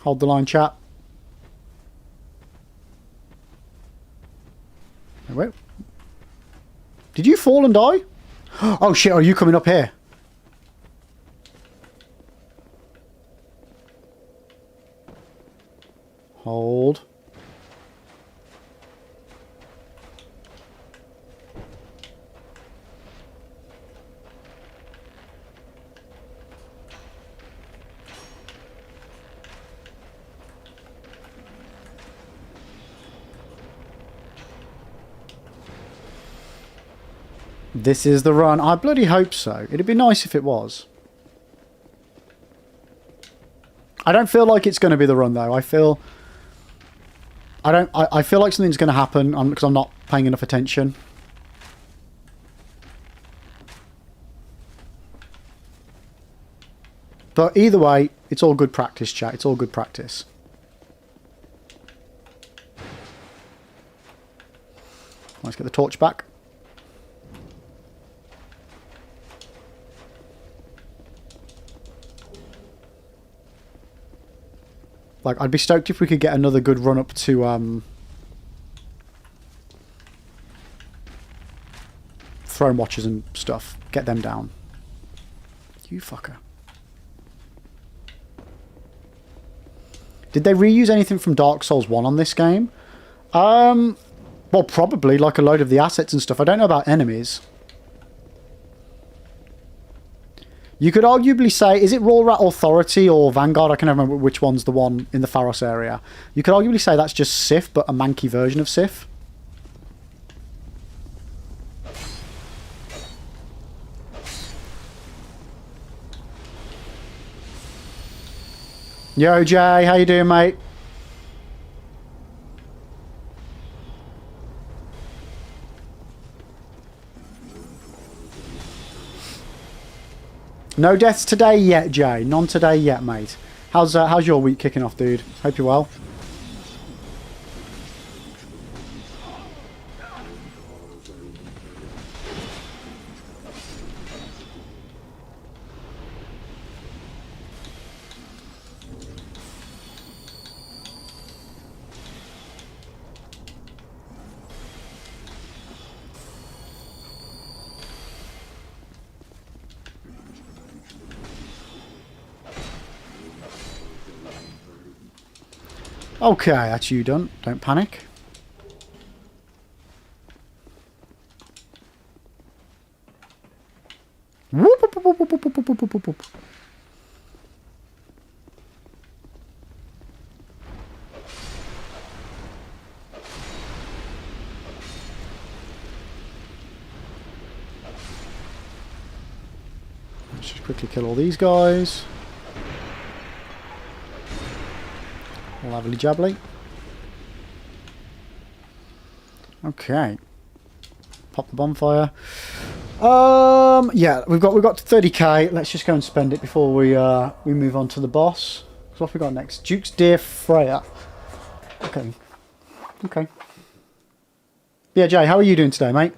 Hold the line, chat. Wait. Did you fall and die? Oh shit, are you coming up here? Hold. This is the run. I bloody hope so. It'd be nice if it was. I don't feel like it's going to be the run though. I feel like something's going to happen because I'm not paying enough attention. But either way, it's all good practice, chat. It's all good practice. Let's get the torch back. Like, I'd be stoked if we could get another good run up to Throne Watchers and stuff. Get them down. You fucker. Did they reuse anything from Dark Souls 1 on this game? Well, probably, like a load of the assets and stuff. I don't know about enemies. You could arguably say, is it Royal Rat Authority or Vanguard? I can't remember which one's the one in the Pharos area. You could arguably say that's just Sif, but a manky version of Sif. Yo, Jay, how you doing, mate? No deaths today yet, Jay. None today yet, mate. How's your week kicking off, dude? Hope you're well. Okay, that's you done. Don't panic. Whoop, whoop, whoop, whoop, whoop, whoop, whoop, whoop, whoop. Let's just quickly kill all these guys. Lovely jubbly. Okay. Pop the bonfire. Yeah, we've got to 30k. Let's just go and spend it before we move on to the boss. So what have we got next? Duke's Dear Freya. Okay. Okay. Yeah, Jay, how are you doing today, mate?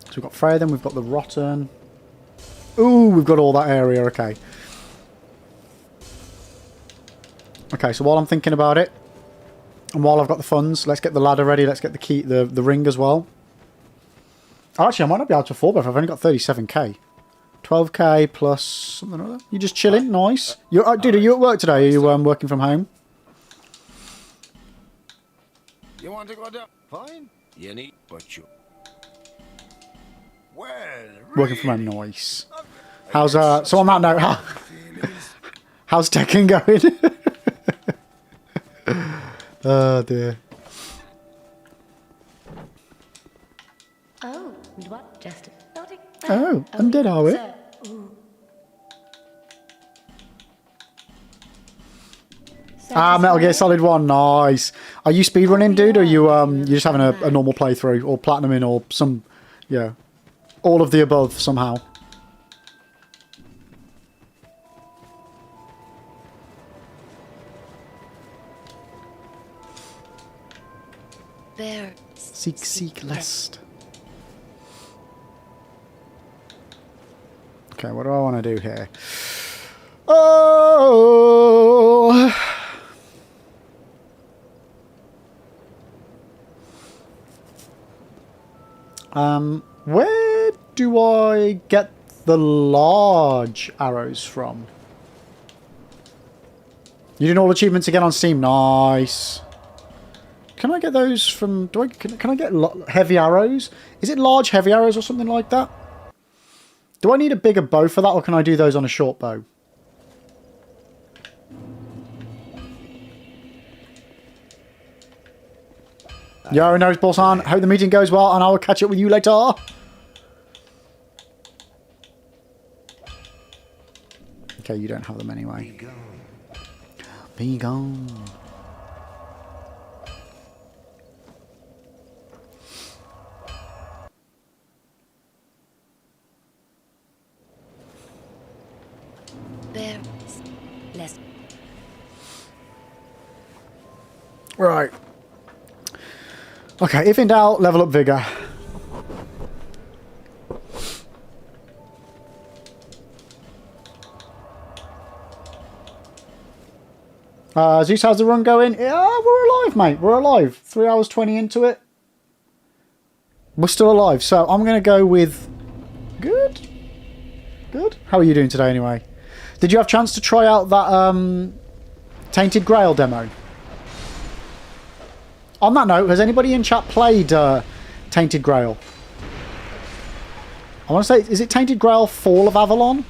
So we've got Freya, then we've got the Rotten. Ooh, we've got all that area, okay. Okay, so while I'm thinking about it, and while I've got the funds, let's get the ladder ready, let's get the key, the ring as well. Actually, I might not be able to afford it if I've only got 37k. 12k plus something or other. You just chilling? Nice. You, dude, are you at work today? Are you working from home? You want to go down? Fine. You need, but you. Well, Working from home, nice. How's so on that note, how's Tekken going? Oh dear. Oh, what? Just nodding. Oh, undead are we? Metal Gear Solid 1, nice. Are you speedrunning, dude, or are you you just having a normal playthrough, or platinuming, or some, yeah, all of the above somehow? There. Seek lest. Okay, what do I want to do here? Oh! Where do I get the large arrows from? You doing all achievements again on Steam? Nice. Can I get those from... Can I get heavy arrows? Is it large heavy arrows or something like that? Do I need a bigger bow for that, or can I do those on a short bow? Yo, no, Bolsan. Hope the meeting goes well, and I will catch up with you later. Okay, you don't have them anyway. Be gone. There. Less. Right. Okay, if in doubt, level up Vigor. Zeus, how's the run going? Yeah, we're alive, mate. We're alive. 3 hours 20 into it. We're still alive. So I'm going to go with... Good? Good? How are you doing today, anyway? Did you have a chance to try out that Tainted Grail demo? On that note, has anybody in chat played Tainted Grail? I want to say, is it Tainted Grail Fall of Avalon?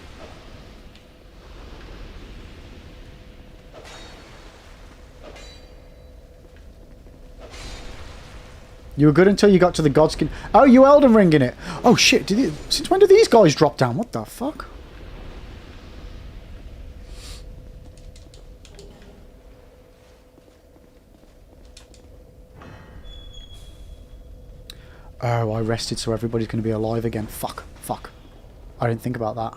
You were good until you got to the Godskin. Oh, you Elden Ring in it. Oh shit, since when did these guys drop down? What the fuck? Oh, I rested so everybody's going to be alive again. Fuck. Fuck. I didn't think about that.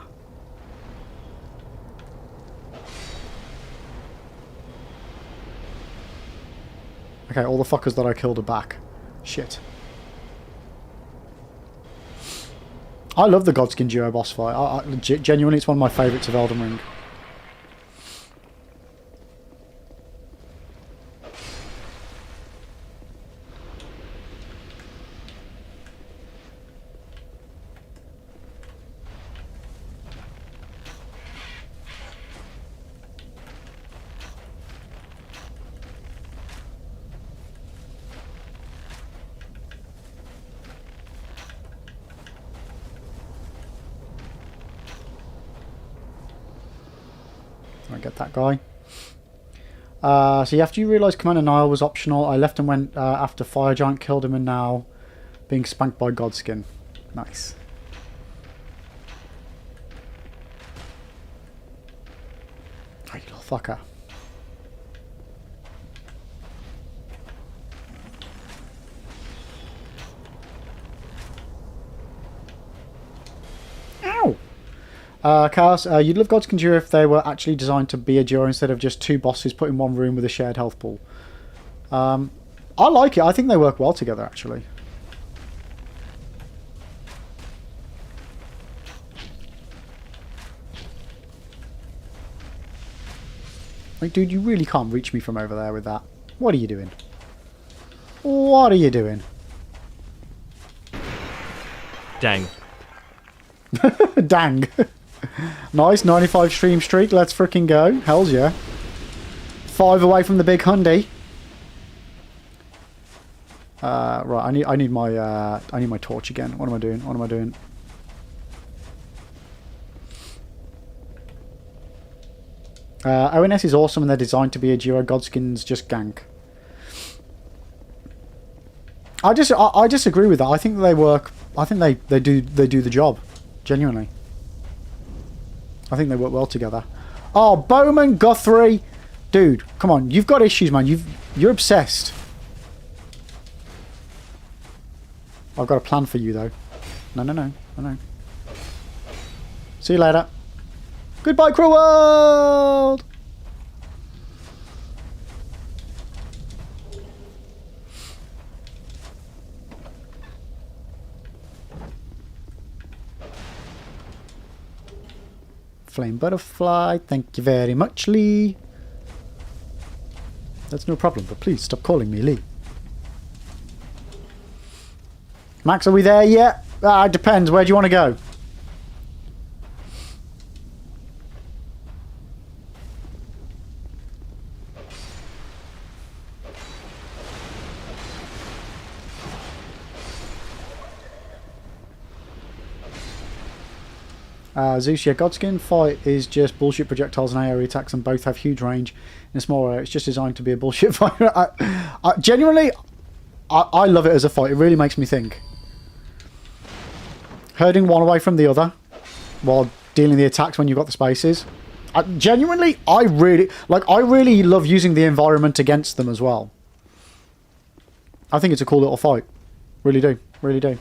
Okay, all the fuckers that I killed are back. Shit. I love the Godskin Duo boss fight. Genuinely, it's one of my favourites of Elden Ring. I get that guy. So after you realise Commander Nile was optional, I left and went after Fire Giant killed him, and now being spanked by Godskin. Nice. fucker. Ow! Chaos, you'd love Gods Can Duo if they were actually designed to be a duo instead of just two bosses put in one room with a shared health pool. I like it. I think they work well together, actually. Like, dude, you really can't reach me from over there with that. What are you doing? What are you doing? Dang. Dang. Nice, 95 stream streak. Let's fricking go. Hells yeah. 5 away from the big hundy. Right, I need my torch again. What am I doing? What am I doing? ONS is awesome and they're designed to be a duo. Godskins just gank. I disagree with that. I think they work. I think they do the job. Genuinely. I think they work well together. Oh, Bowman Guthrie, dude, come on. You've got issues, man. You're obsessed. I've got a plan for you though. No. See you later. Goodbye, Cruel World! Flame Butterfly, thank you very much, Lee. That's no problem, but please stop calling me Lee. Max, are we there yet? It depends. Where do you want to go? Zeus, yeah, Godskin fight is just bullshit projectiles and AoE attacks, and both have huge range in a small area. It's just designed to be a bullshit fight. Genuinely, I love it as a fight. It really makes me think. Herding one away from the other while dealing the attacks when you've got the spaces. Genuinely, I really love using the environment against them as well. I think it's a cool little fight. Really do. Really do.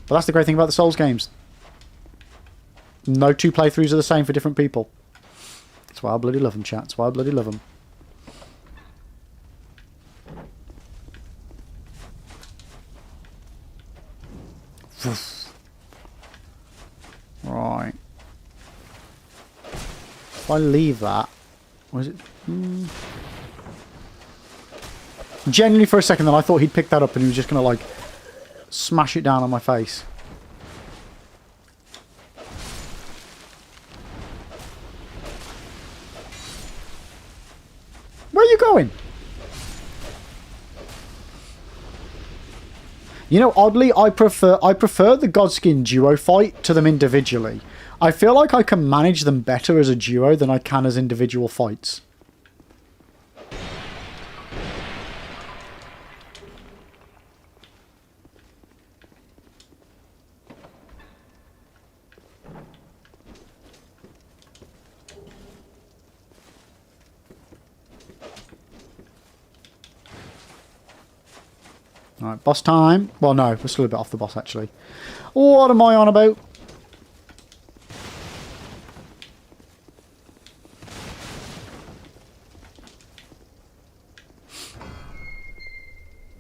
But that's the great thing about the Souls games. No two playthroughs are the same for different people. That's why I bloody love them, chat. That's why I bloody love them. Right. If I leave that... Was it... Genuinely for a second then I thought he'd pick that up and he was just going to like... smash it down on my face. Where are you going? You know, oddly, I prefer the Godskin duo fight to them individually. I feel like I can manage them better as a duo than I can as individual fights. Alright, boss time. Well, no, we're still a bit off the boss, actually. What am I on about?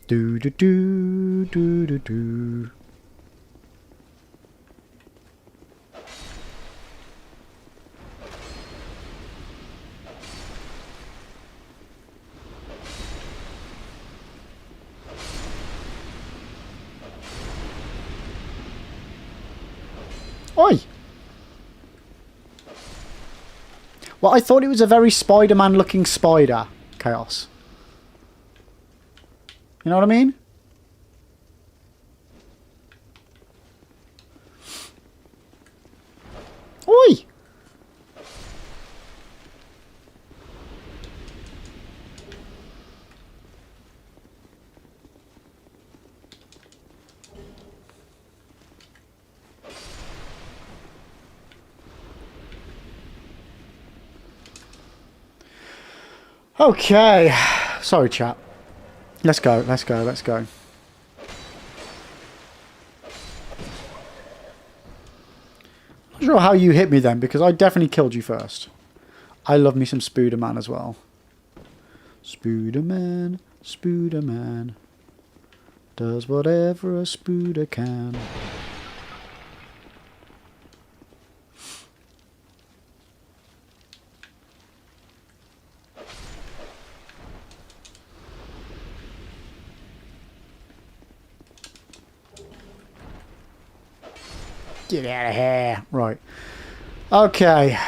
Do do do do do do. Oi! Well, I thought it was a very Spider-Man looking spider, Chaos. You know what I mean? Oi! Okay. Sorry, chat. Let's go, let's go, let's go. Not sure how you hit me then, because I definitely killed you first. I love me some Spooderman as well. Spooderman, Spooderman. Does whatever a Spooder can. Get out of here. Right. Okay.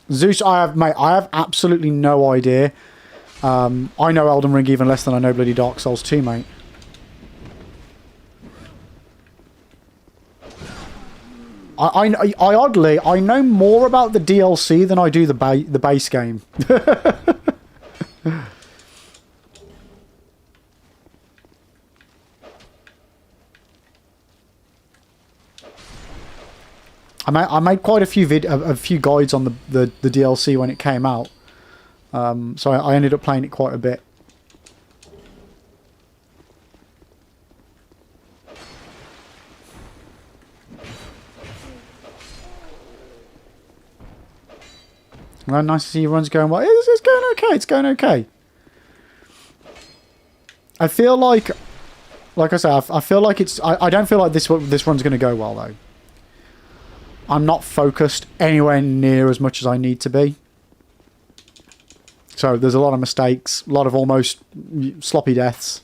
Zeus, I have absolutely no idea. I know Elden Ring even less than I know bloody Dark Souls 2, mate. I oddly, I know more about the DLC than I do the base game. I made quite a few guides on the DLC when it came out, so I ended up playing it quite a bit. Well, nice to see your run's going well. It's going okay. It's going okay. I feel like I say, I feel like it's. I don't feel like this run's going to go well though. I'm not focused anywhere near as much as I need to be. So there's a lot of mistakes, a lot of almost sloppy deaths.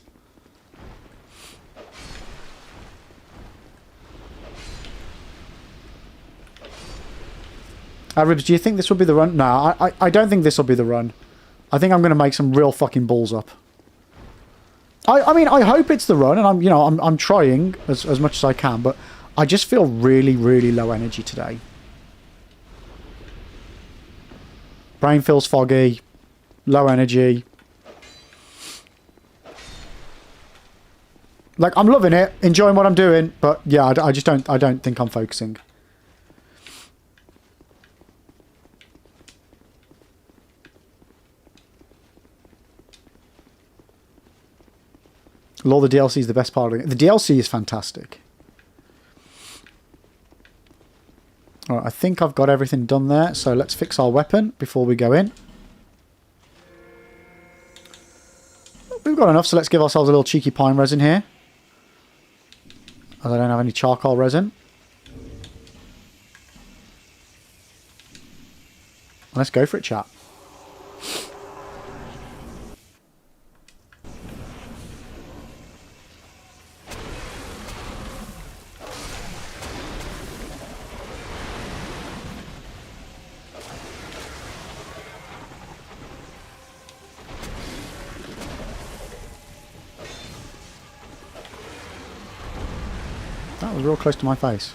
Ribs, do you think this will be the run? No, I don't think this will be the run. I think I'm going to make some real fucking balls up. I mean, I hope it's the run, and I'm trying as much as I can, but I just feel really, really low energy today. Brain feels foggy, low energy. Like, I'm loving it, enjoying what I'm doing, but yeah, I just don't think I'm focusing. Lord, the DLC is the best part of it. The DLC is fantastic. Alright, I think I've got everything done there, so let's fix our weapon before we go in. We've got enough, so let's give ourselves a little cheeky pine resin here. As I don't have any charcoal resin. Let's go for it, chat. That was real close to my face.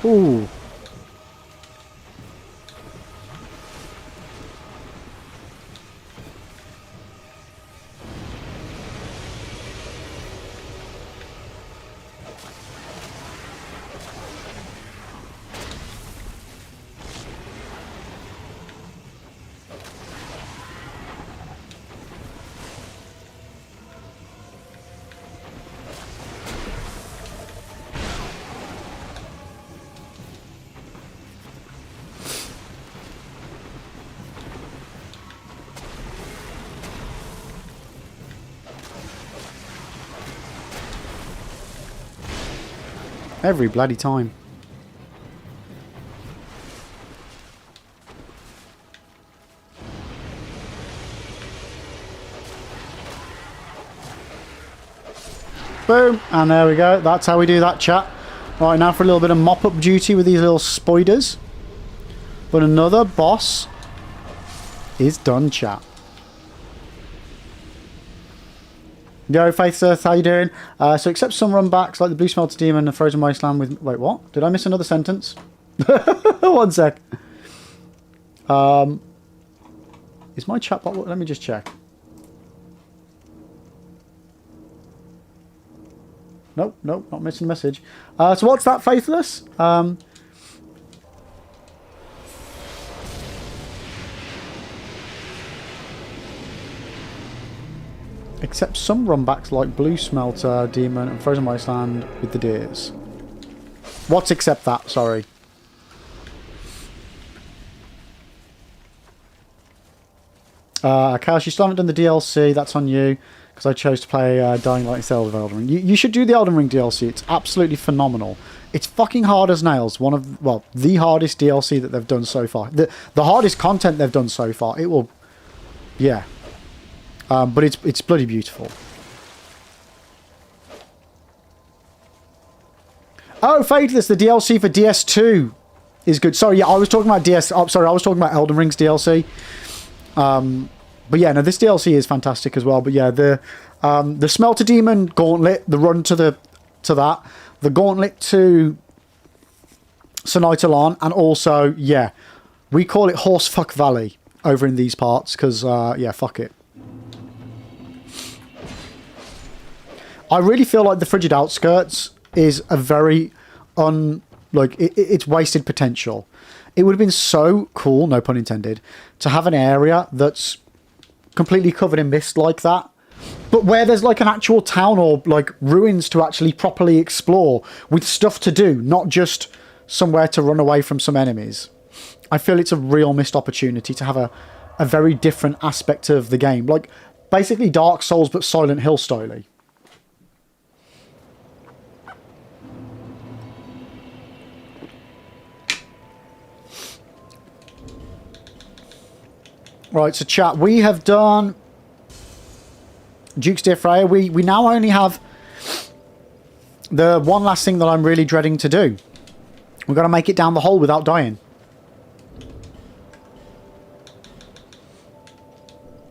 Ooh. Every bloody time. Boom. And there we go. That's how we do that, chat. Right, now for a little bit of mop-up duty with these little spiders. But another boss is done, chat. Yo, Faith Earth, how you doing? So except some runbacks like the Blue Smelter Demon and the Frozen Wasteland with... Wait, what? Did I miss another sentence? One sec. Is my chat bot... Let me just check. Nope, not missing a message. So what's that, Faithless? Except some runbacks like Blue Smelter, Demon, and Frozen Wasteland with the deers. What's except that? Sorry. Chaos, you still haven't done the DLC. That's on you. Because I chose to play Dying Light instead of Elden Ring. You should do the Elden Ring DLC. It's absolutely phenomenal. It's fucking hard as nails. One of, well, the hardest DLC that they've done so far. The hardest content they've done so far. It will... Yeah. But it's bloody beautiful. Oh, Faithless, the DLC for DS2 is good. Sorry, yeah, I was talking about DS... Oh, sorry, I was talking about Elden Ring's DLC. But yeah, no, this DLC is fantastic as well. But yeah, the Smelter Demon Gauntlet, the run to that, the Gauntlet to Sonitalan, and also, yeah, we call it Horsefuck Valley over in these parts, because, yeah, fuck it. I really feel like the Frigid Outskirts is a very, it's wasted potential. It would have been so cool, no pun intended, to have an area that's completely covered in mist like that, but where there's like an actual town or like ruins to actually properly explore with stuff to do, not just somewhere to run away from some enemies. I feel it's a real missed opportunity to have a very different aspect of the game, like basically Dark Souls but Silent Hill style. Right, so chat, we have done Duke's Dear Freya. We now only have the one last thing that I'm really dreading to do. We've got to make it down the hole without dying.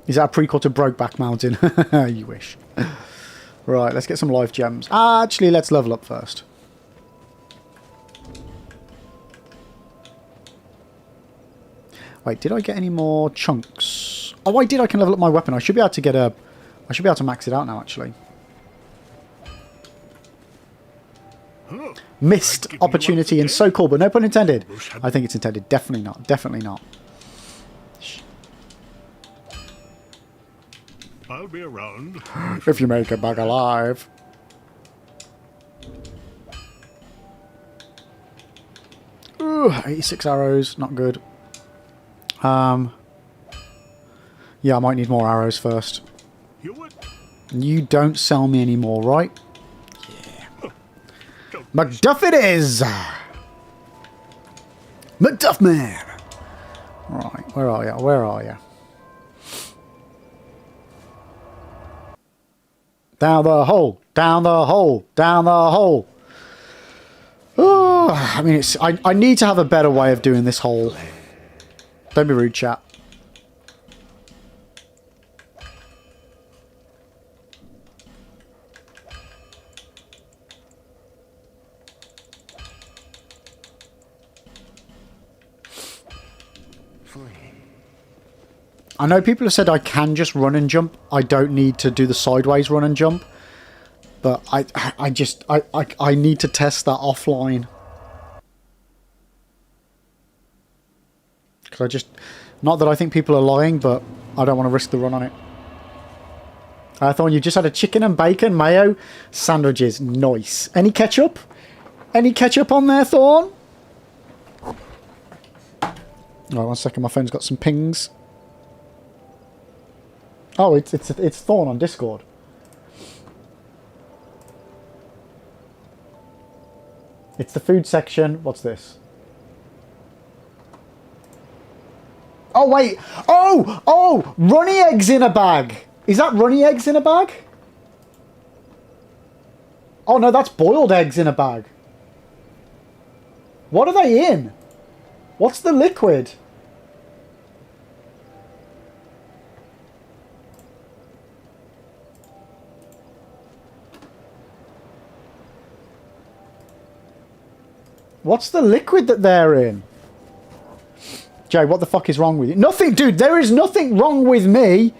Is that a prequel to Brokeback Mountain? You wish. Right, let's get some life gems. Actually, let's level up first. Wait, did I get any more chunks? Oh, I did. I can level up my weapon. I should be able to get a... I should be able to max it out now, actually. Missed opportunity and so cool, but no pun intended. I think it's intended. Definitely not. Definitely not. I'll be around. If you make it back alive. Ooh, 86 arrows. Not good. Yeah, I might need more arrows first. You don't sell me any more, right? Yeah. Macduff it is! Macduff man! Right, where are you? Where are you? Down the hole! Down the hole! Down the hole! Oh, I mean, it's... I need to have a better way of doing this hole. Don't be rude, chat. I know people have said I can just run and jump. I don't need to do the sideways run and jump. But I need to test that offline. Because I just... Not that I think people are lying, but I don't want to risk the run on it. Thorn, you just had a chicken and bacon mayo sandwiches. Nice. Any ketchup? Any ketchup on there, Thorn? Alright, 1 second. My phone's got some pings. Oh, it's Thorn on Discord. It's the food section. What's this? Oh, wait. Oh! Runny eggs in a bag. Is that runny eggs in a bag? Oh no, that's boiled eggs in a bag. What are they in? What's the liquid? What's the liquid that they're in? Jay, what the fuck is wrong with you? Nothing, dude, there is nothing wrong with me.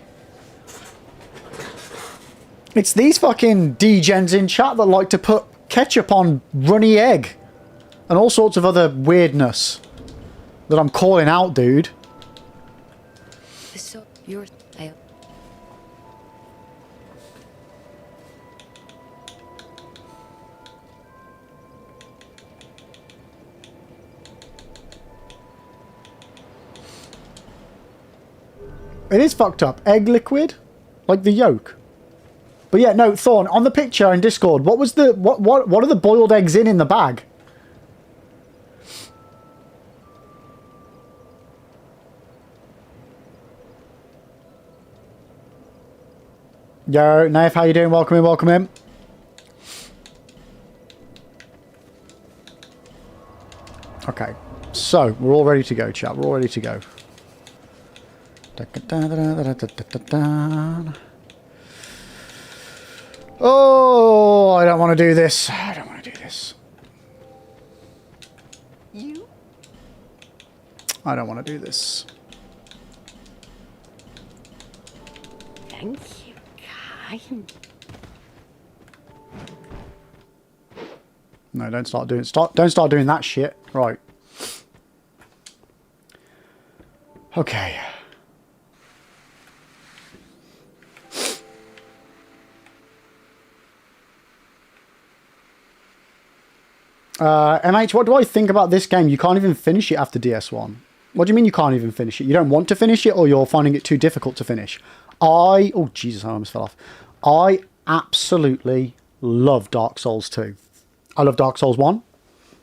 It's these fucking degens in chat that like to put ketchup on runny egg. And all sorts of other weirdness that I'm calling out, dude. So you're... It is fucked up. Egg liquid? Like the yolk. But yeah, no, Thorn, on the picture in Discord, what was the... What are the boiled eggs in the bag? Yo, Naif, how you doing? Welcome in, welcome in. Okay, so we're all ready to go, chat. We're all ready to go. Oh, I don't want to do this. I don't want to do this. I don't want to do this. Thank you, kind. No, don't start doing that shit. Right. Okay. MH, what do I think about this game? You can't even finish it after DS1. What do you mean you can't even finish it? You don't want to finish it, or you're finding it too difficult to finish? Oh, Jesus, I almost fell off. I absolutely love Dark Souls 2. I love Dark Souls 1.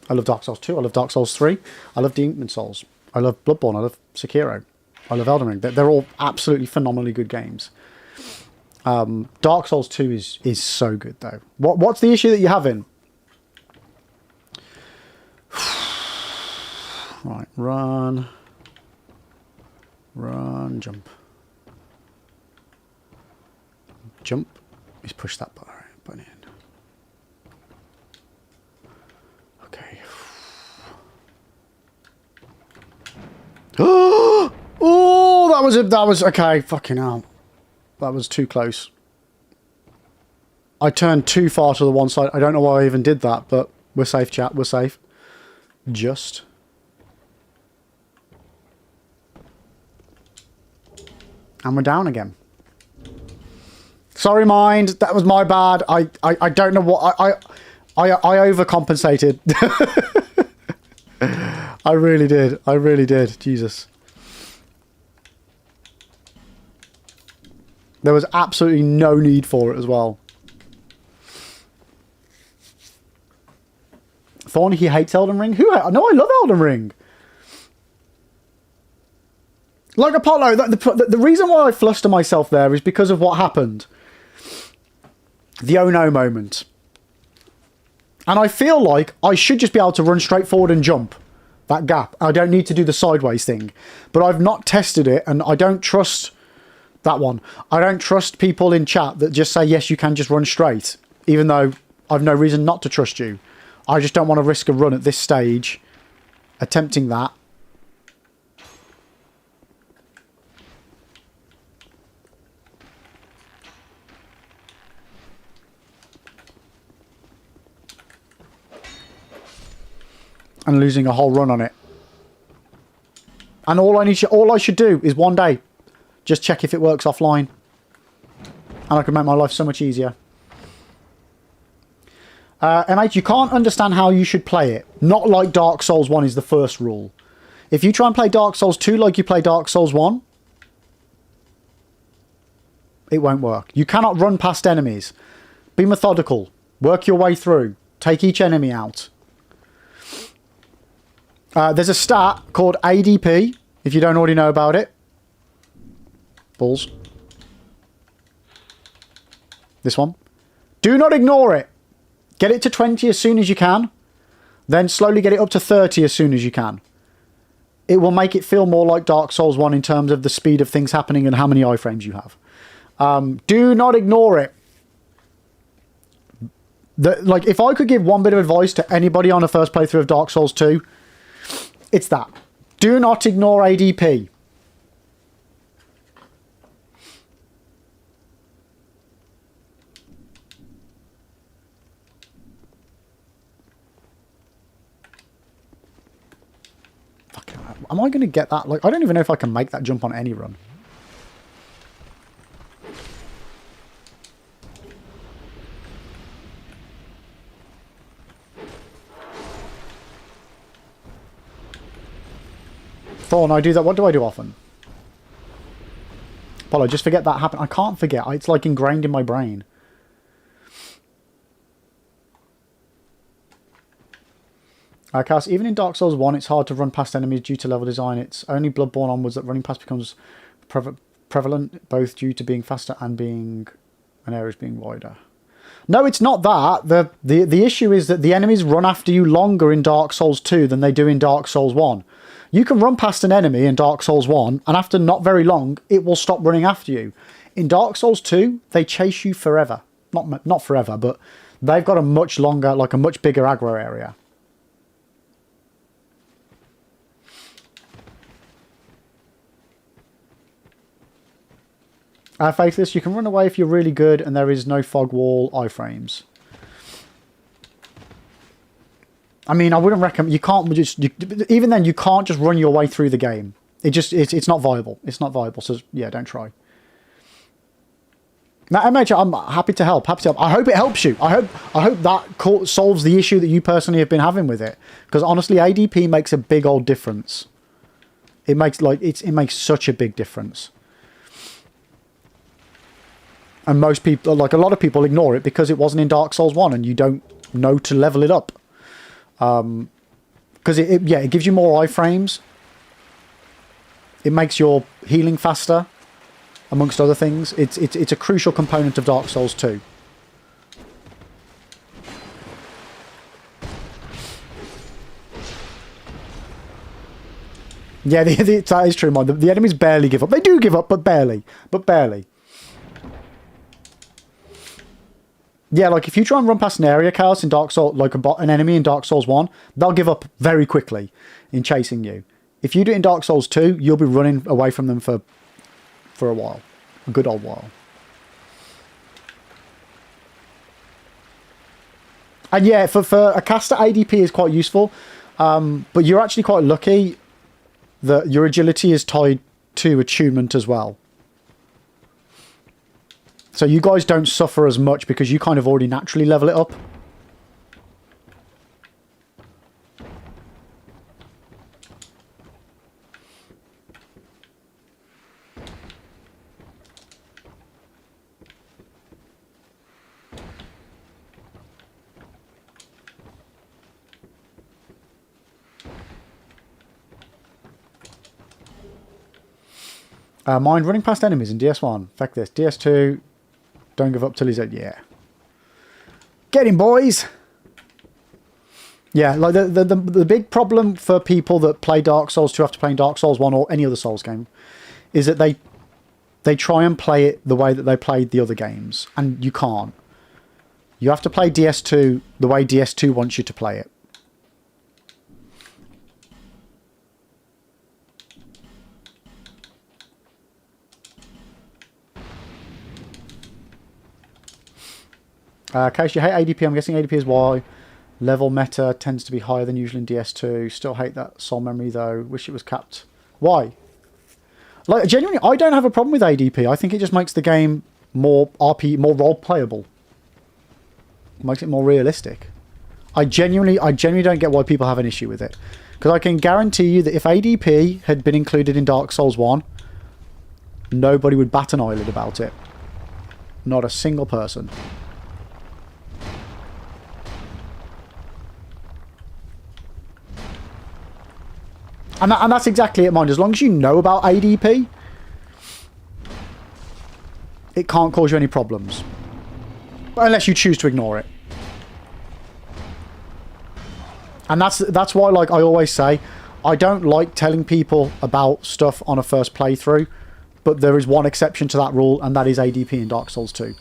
I love Dark Souls 2. I love Dark Souls 3. I love Demon Souls. I love Bloodborne. I love Sekiro. I love Elden Ring. They're all absolutely phenomenally good games. Dark Souls 2 is so good, though. What's the issue that you're having? Right, run. Run, jump. Jump. Let's push that button in. Okay. Oh, that was okay. Fucking hell. That was too close. I turned too far to the one side. I don't know why I even did that, but we're safe, chat. We're safe. Just. And we're down again. Sorry, mind. That was my bad. I don't know what... I overcompensated. I really did. I really did. Jesus. There was absolutely no need for it as well. Thorn, he hates Elden Ring? No, I love Elden Ring. Like Apollo, the reason why I fluster myself there is because of what happened. The oh no moment. And I feel like I should just be able to run straight forward and jump that gap. I don't need to do the sideways thing. But I've not tested it, and I don't trust that one. I don't trust people in chat that just say, yes, you can just run straight, even though I've no reason not to trust you. I just don't want to risk a run at this stage attempting that. And losing a whole run on it. And all I should do is one day just check if it works offline. And I can make my life so much easier. MH, you can't understand how you should play it. Not like Dark Souls 1 is the first rule. If you try and play Dark Souls 2 like you play Dark Souls 1, it won't work. You cannot run past enemies. Be methodical. Work your way through. Take each enemy out. There's a stat called ADP, if you don't already know about it. Balls. This one. Do not ignore it. Get it to 20 as soon as you can. Then slowly get it up to 30 as soon as you can. It will make it feel more like Dark Souls 1 in terms of the speed of things happening and how many iframes you have. Do not ignore it. Like, if I could give one bit of advice to anybody on a first playthrough of Dark Souls 2, it's that. Do not ignore ADP. Am I going to get that? Like, I don't even know if I can make that jump on any run. Thorn, I do that. What do I do often? Apollo, just forget that happened. I can't forget. It's like ingrained in my brain. Cass, even in Dark Souls 1, it's hard to run past enemies due to level design. It's only Bloodborne onwards that running past becomes prevalent, both due to being faster and areas being wider. No, it's not that. The issue is that the enemies run after you longer in Dark Souls 2 than they do in Dark Souls 1. You can run past an enemy in Dark Souls 1, and after not very long, it will stop running after you. In Dark Souls 2, they chase you forever. Not forever, but they've got a much longer, like a much bigger aggro area. Faithless, you can run away if you're really good and there is no fog wall iframes. I mean, I wouldn't recommend... You can't just... even then, you can't just run your way through the game. It's not viable. It's not viable. So, yeah, don't try. Now, MH, I'm happy to help. I hope it helps you. I hope that solves the issue that you personally have been having with it. Because, honestly, ADP makes a big old difference. It makes, it makes such a big difference. And most people, like a lot of people, ignore it because it wasn't in Dark Souls 1 and you don't know to level it up. Because it gives you more iframes. It makes your healing faster, amongst other things. It's a crucial component of Dark Souls 2. Yeah, that is true, man. The enemies barely give up. They do give up, but barely. But barely. Yeah, like if you try and run past an area chaos in Dark Souls, like an enemy in Dark Souls 1, they'll give up very quickly in chasing you. If you do it in Dark Souls 2, you'll be running away from them for a while. A good old while. And yeah, for a caster, ADP is quite useful. But you're actually quite lucky that your agility is tied to attunement as well. So you guys don't suffer as much because you kind of already naturally level it up. Mind running past enemies in DS1. Fuck this. DS2... Don't give up till he's at, yeah. Get him, boys! Yeah, like the big problem for people that play Dark Souls 2 after playing Dark Souls 1 or any other Souls game is that they try and play it the way that they played the other games. And you can't. You have to play DS2 the way DS2 wants you to play it. Case, you hate ADP. I'm guessing ADP is why. Level meta tends to be higher than usual in DS2. Still hate that soul memory though. Wish it was capped. Why? Like, genuinely, I don't have a problem with ADP. I think it just makes the game more more role playable. It makes it more realistic. I genuinely don't get why people have an issue with it. Because I can guarantee you that if ADP had been included in Dark Souls 1, nobody would bat an eyelid about it. Not a single person. And that's exactly it, mind. As long as you know about ADP, it can't cause you any problems. Unless you choose to ignore it. And that's why, like I always say, I don't like telling people about stuff on a first playthrough, but there is one exception to that rule, and that is ADP in Dark Souls 2.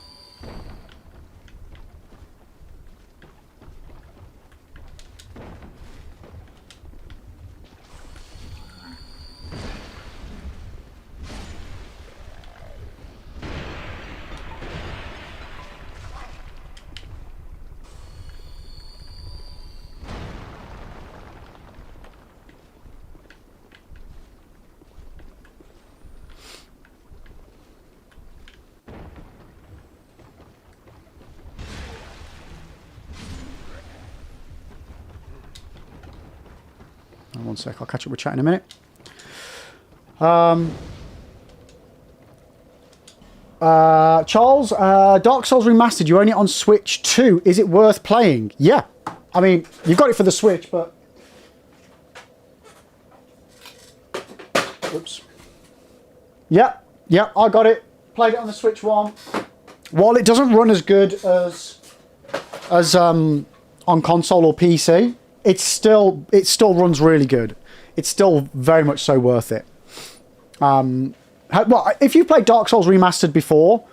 One sec, I'll catch up with chat in a minute. Charles, Dark Souls Remastered, you own it on Switch 2. Is it worth playing? Yeah. I mean, you've got it for the Switch, but... Oops. Yeah, I got it. Played it on the Switch 1. While it doesn't run as good as on console or PC, it still runs really good. It's still very much so worth it. Well, if you played Dark Souls Remastered before,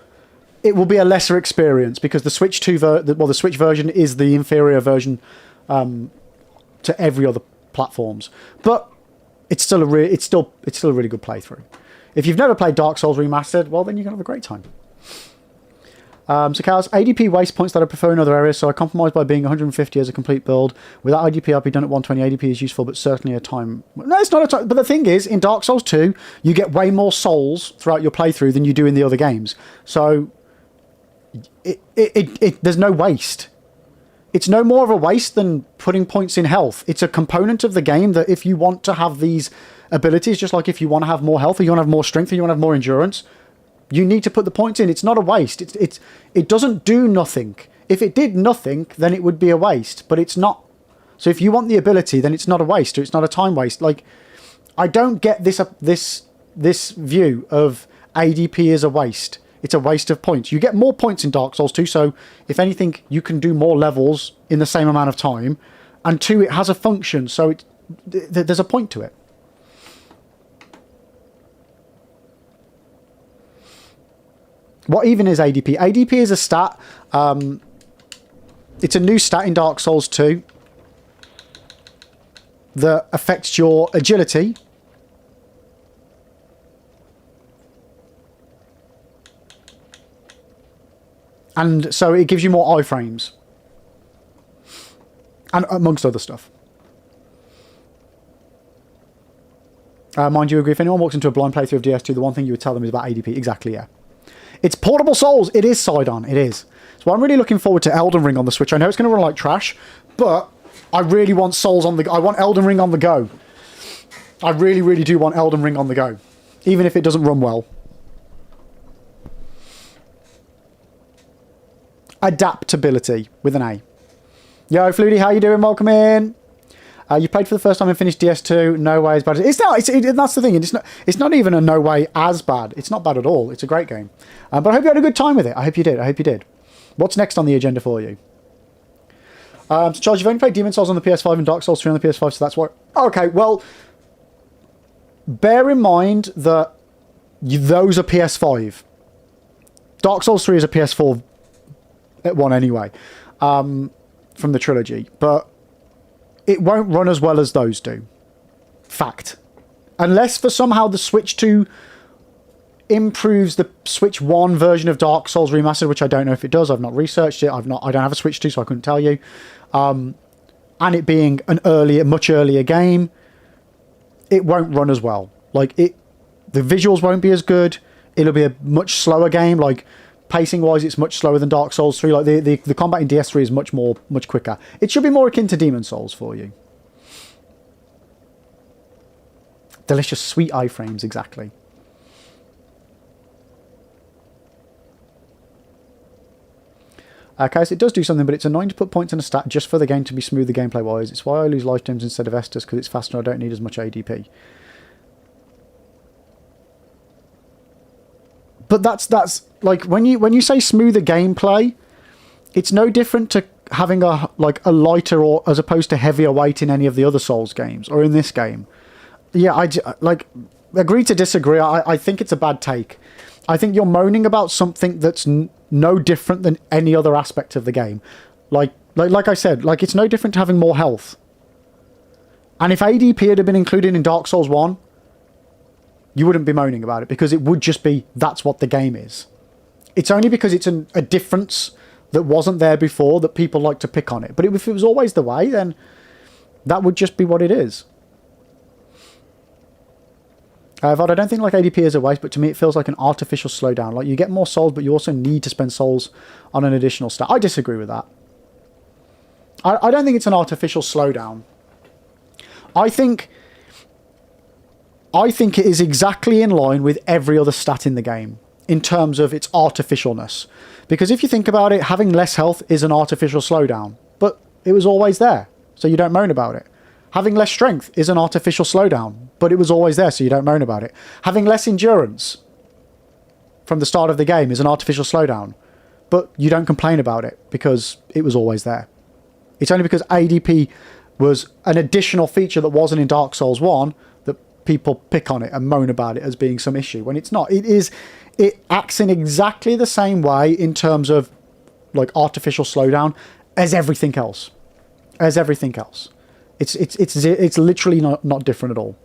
it will be a lesser experience because the Switch 2 the Switch version is the inferior version to every other platforms. But it's still a really good playthrough. If you've never played Dark Souls Remastered, well then you can have a great time. So Cows, ADP waste points that I prefer in other areas, so I compromise by being 150 as a complete build. Without ADP, I'll be done at 120. ADP is useful, but certainly a time... No, it's not a time... But the thing is, in Dark Souls 2, you get way more souls throughout your playthrough than you do in the other games. So, there's no waste. It's no more of a waste than putting points in health. It's a component of the game that if you want to have these abilities, just like if you want to have more health, or you want to have more strength, or you want to have more endurance... You need to put the points in. It's not a waste. It doesn't do nothing. If it did nothing, then it would be a waste. But it's not. So if you want the ability, then it's not a waste, or it's not a time waste. Like, I don't get this view of ADP is a waste. It's a waste of points. You get more points in Dark Souls 2, so if anything, you can do more levels in the same amount of time. And 2, it has a function, so there's a point to it. What even is ADP? ADP is a stat. It's a new stat in Dark Souls 2 that affects your agility. And so it gives you more iframes. And amongst other stuff. Mind you, agree, if anyone walks into a blind playthrough of DS2, the one thing you would tell them is about ADP. Exactly, yeah. It's Portable Souls. It is Sidon. It is. So I'm really looking forward to Elden Ring on the Switch. I know it's going to run like trash, but I really want Souls on the... I want Elden Ring on the go. I really, really do want Elden Ring on the go. Even if it doesn't run well. Adaptability with an A. Yo, Flutie, how you doing? Welcome in. You played for the first time and finished DS2. No way as bad. It's not. That's the thing. It's not even a no way as bad. It's not bad at all. It's a great game. But I hope you had a good time with it. I hope you did. I hope you did. What's next on the agenda for you? So Charles, you've only played Demon Souls on the PS5 and Dark Souls 3 on the PS5, so that's why... Okay, well... Bear in mind that those are PS5. Dark Souls 3 is a PS4 one anyway. From the trilogy. But... it won't run as well as those do. Fact. Unless for somehow the Switch 2 improves the Switch 1 version of Dark Souls Remastered, which I don't know if it does. I've not researched it. I don't have a Switch 2, so I couldn't tell you. And it being a much earlier game, it won't run as well. Like, the visuals won't be as good. It'll be a much slower game. Like, pacing-wise, it's much slower than Dark Souls 3. Like, the combat in DS3 is much quicker. It should be more akin to Demon Souls for you. Delicious, sweet iframes, exactly. Okay, so it does do something, but it's annoying to put points in a stat just for the game to be smoother gameplay-wise. It's why I lose lifetimes instead of Estus, because it's faster and I don't need as much ADP. But that's like, when you say smoother gameplay, it's no different to having a lighter or as opposed to heavier weight in any of the other Souls games or in this game. Yeah, agree to disagree. I think it's a bad take. I think you're moaning about something that's no different than any other aspect of the game. Like I said, it's no different to having more health. And if ADP had been included in Dark Souls 1, you wouldn't be moaning about it because it would just be that's what the game is. It's only because it's a difference that wasn't there before that people like to pick on it. But if it was always the way, then that would just be what it is. Vod, I don't think ADP is a waste, but to me it feels like an artificial slowdown. Like you get more souls, but you also need to spend souls on an additional stat. I disagree with that. I don't think it's an artificial slowdown. I think it is exactly in line with every other stat in the game in terms of its artificialness. Because if you think about it, having less health is an artificial slowdown, but it was always there, so you don't moan about it. Having less strength is an artificial slowdown, but it was always there, so you don't moan about it. Having less endurance from the start of the game is an artificial slowdown, but you don't complain about it because it was always there. It's only because ADP was an additional feature that wasn't in Dark Souls 1 that people pick on it and moan about it as being some issue, when it's not. It acts in exactly the same way in terms of artificial slowdown as everything else. It's literally not different at all.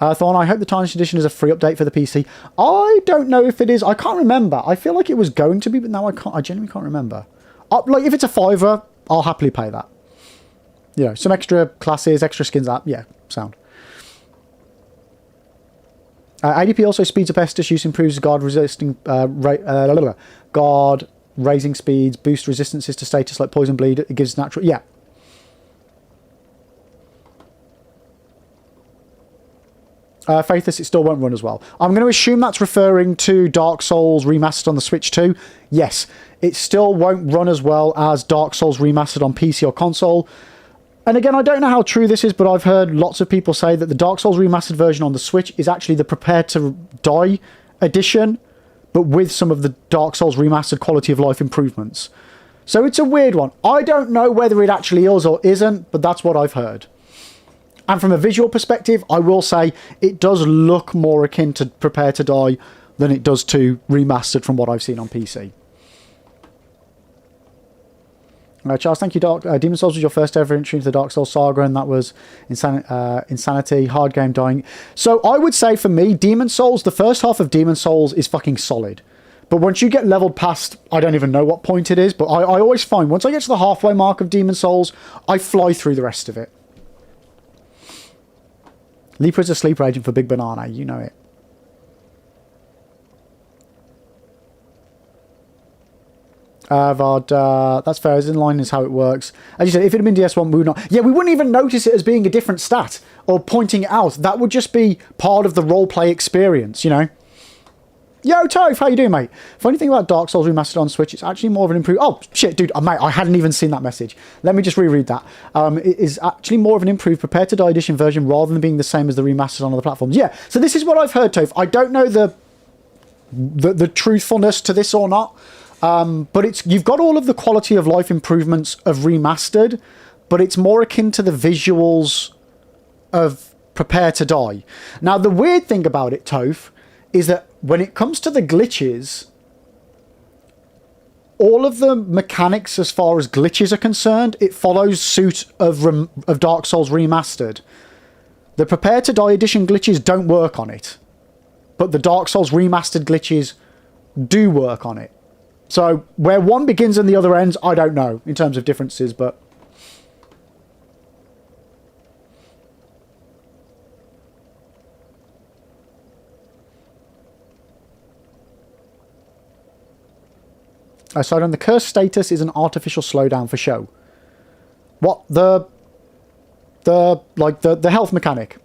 Thorn, I hope the Tarnished Edition is a free update for the PC. I don't know if it is. I can't remember. I feel like it was going to be, but now I genuinely can't remember. If it's a $5, I'll happily pay that. You know, some extra classes, extra skins, yeah, sound. ADP also speeds up Estus use, improves guard raising speeds, boosts resistances to status like poison bleed. It gives natural, yeah. Faithless, it still won't run as well. I'm going to assume that's referring to Dark Souls Remastered on the Switch too. Yes, it still won't run as well as Dark Souls Remastered on PC or console. And again, I don't know how true this is, but I've heard lots of people say that the Dark Souls Remastered version on the Switch is actually the Prepare to Die edition, but with some of the Dark Souls Remastered quality of life improvements. So it's a weird one. I don't know whether it actually is or isn't, but that's what I've heard. And from a visual perspective, I will say it does look more akin to Prepare to Die than it does to Remastered from what I've seen on PC. Charles, thank you. Demon Souls was your first ever entry into the Dark Souls saga, and that was Insanity, hard game, dying. So I would say for me, Demon Souls, the first half of Demon Souls is fucking solid. But once you get leveled past, I don't even know what point it is, but I always find once I get to the halfway mark of Demon Souls, I fly through the rest of it. Leaper is a sleeper agent for Big Banana, you know it. Vard, that's fair. As in line is how it works. As you said, if it had been DS1, we would not. Yeah, we wouldn't even notice it as being a different stat or pointing it out. That would just be part of the roleplay experience, you know. Yo, Toph, how you doing, mate? Funny thing about Dark Souls Remastered on Switch, it's actually more of an improved... Oh, shit, dude, mate, I hadn't even seen that message. Let me just reread that. It is actually more of an improved Prepare to Die edition version rather than being the same as the Remastered on other platforms. Yeah, so this is what I've heard, Toph. I don't know the truthfulness to this or not, but you've got all of the quality of life improvements of Remastered, but it's more akin to the visuals of Prepare to Die. Now, the weird thing about it, Toph, is that when it comes to the glitches, all of the mechanics as far as glitches are concerned, it follows suit of Dark Souls Remastered. The Prepare to Die edition glitches don't work on it, but the Dark Souls Remastered glitches do work on it. So where one begins and the other ends, I don't know in terms of differences, but... So on the curse status is an artificial slowdown for show. What? The health mechanic.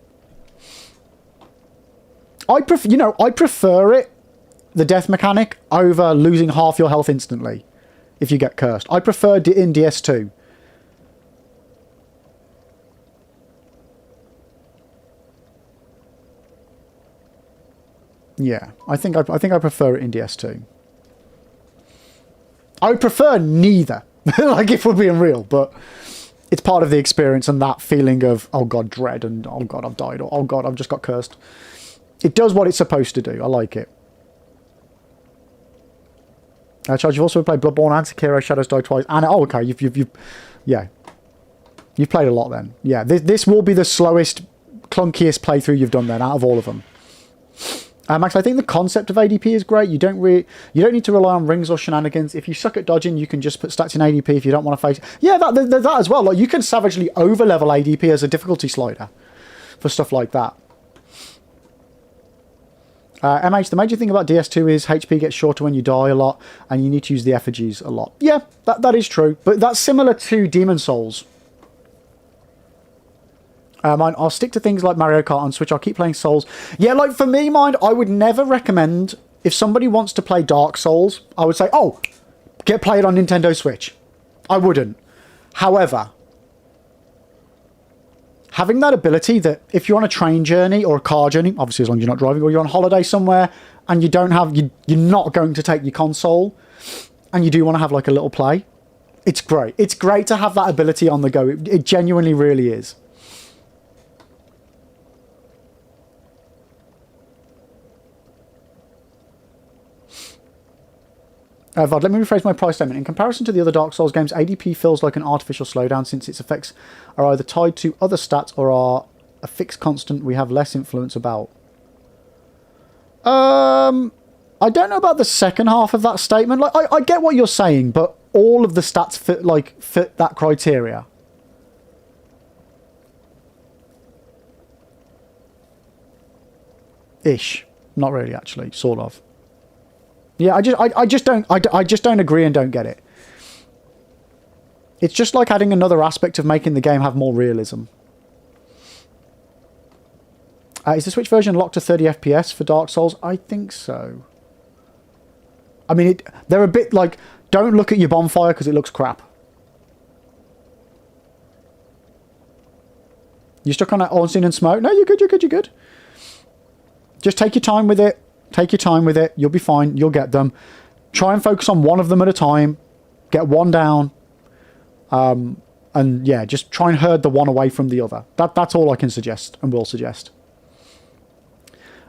I prefer it, the death mechanic, over losing half your health instantly if you get cursed. I prefer it in DS2. Yeah, I think I prefer it in DS2. I would prefer neither, like if we're being real, but it's part of the experience and that feeling of, oh god, dread, and oh god, I've died, or oh god, I've just got cursed. It does what it's supposed to do. I like it. Charles, you've also played Bloodborne and Sekiro, Shadows Die Twice, and oh, okay, yeah, you've played a lot then. Yeah, this will be the slowest, clunkiest playthrough you've done then out of all of them. Max, I think the concept of ADP is great. You don't need to rely on rings or shenanigans. If you suck at dodging, you can just put stats in ADP if you don't want to face. Yeah, that as well. Like you can savagely overlevel ADP as a difficulty slider for stuff like that. MH, the major thing about DS2 is HP gets shorter when you die a lot, and you need to use the effigies a lot. Yeah, that is true, but that's similar to Demon Souls. I'll stick to things like Mario Kart on Switch. I'll keep playing Souls. Yeah, like for me, I would never recommend, if somebody wants to play Dark Souls, I would say, oh, play it on Nintendo Switch. I wouldn't. However, having that ability that if you're on a train journey or a car journey, obviously as long as you're not driving, or you're on holiday somewhere and you're not going to take your console and you do want to have like a little play, it's great. It's great to have that ability on the go. It genuinely really is. Vod, let me rephrase my price statement. In comparison to the other Dark Souls games, ADP feels like an artificial slowdown since its effects are either tied to other stats or are a fixed constant we have less influence about. I don't know about the second half of that statement. Like, I get what you're saying, but all of the stats fit that criteria. Ish. Not really, actually. Sort of. Yeah, I just don't agree and don't get it. It's just like adding another aspect of making the game have more realism. Is the Switch version locked to 30 FPS for Dark Souls? I think so. I mean, they're a bit like, don't look at your bonfire because it looks crap. You stuck on that Ornstein and Smoke? No, you're good, you're good, you're good. Just take your time with it. Take your time with it. You'll be fine. You'll get them. Try and focus on one of them at a time. Get one down. And yeah, just try and herd the one away from the other. That's all I can suggest and will suggest.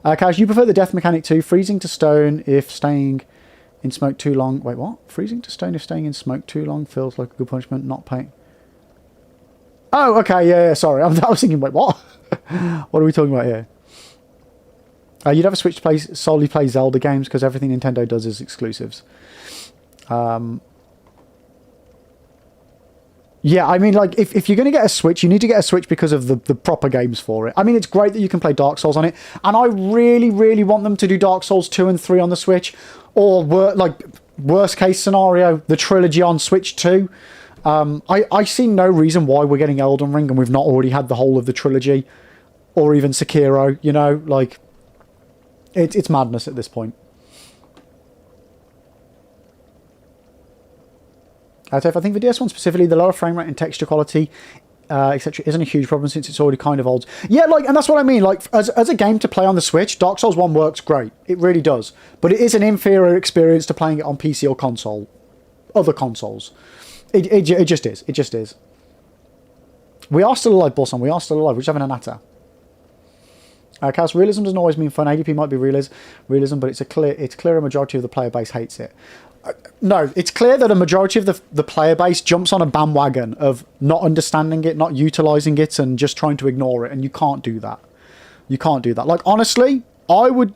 Kaz, you prefer the death mechanic too? Freezing to stone if staying in smoke too long. Wait, what? Freezing to stone if staying in smoke too long feels like a good punishment, not paying. Oh, okay. Yeah, sorry. I was thinking, wait, what? What are we talking about here? You'd have a Switch to solely play Zelda games because everything Nintendo does is exclusives. Yeah, I mean, like, if you're going to get a Switch, you need to get a Switch because of the proper games for it. I mean, it's great that you can play Dark Souls on it, and I really, really want them to do Dark Souls 2 and 3 on the Switch, or, worst case scenario, the trilogy on Switch 2. I see no reason why we're getting Elden Ring and we've not already had the whole of the trilogy, or even Sekiro, you know, like... It's madness at this point. So if I think for DS1 specifically, the lower frame rate and texture quality, etc., isn't a huge problem since it's already kind of old. Yeah, like, and that's what I mean. Like, as a game to play on the Switch, Dark Souls 1 works great. It really does. But it is an inferior experience to playing it on PC or console. Other consoles. It just is. It just is. We are still alive, Borson. We are still alive. We're just having a natter. Chaos realism doesn't always mean fun. ADP might be realism, but it's clear a majority of the player base hates it. No, it's clear that a majority of the player base jumps on a bandwagon of not understanding it, not utilising it, and just trying to ignore it, and you can't do that. You can't do that. Like, honestly, I would...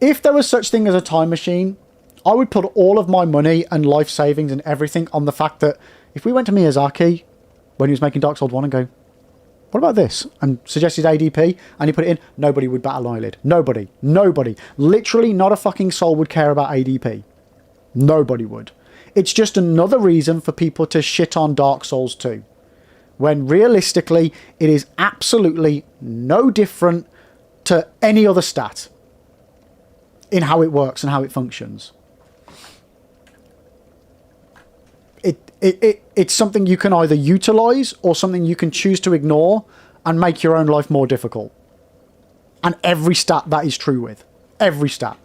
if there was such thing as a time machine, I would put all of my money and life savings and everything on the fact that if we went to Miyazaki when he was making Dark Souls 1 and go, what about this? And suggested ADP, and he put it in, nobody would bat an eyelid. Nobody. Nobody. Literally not a fucking soul would care about ADP. Nobody would. It's just another reason for people to shit on Dark Souls 2. When realistically, it is absolutely no different to any other stat in how it works and how it functions. It's something you can either utilise or something you can choose to ignore and make your own life more difficult. And every stat that is true with. Every stat.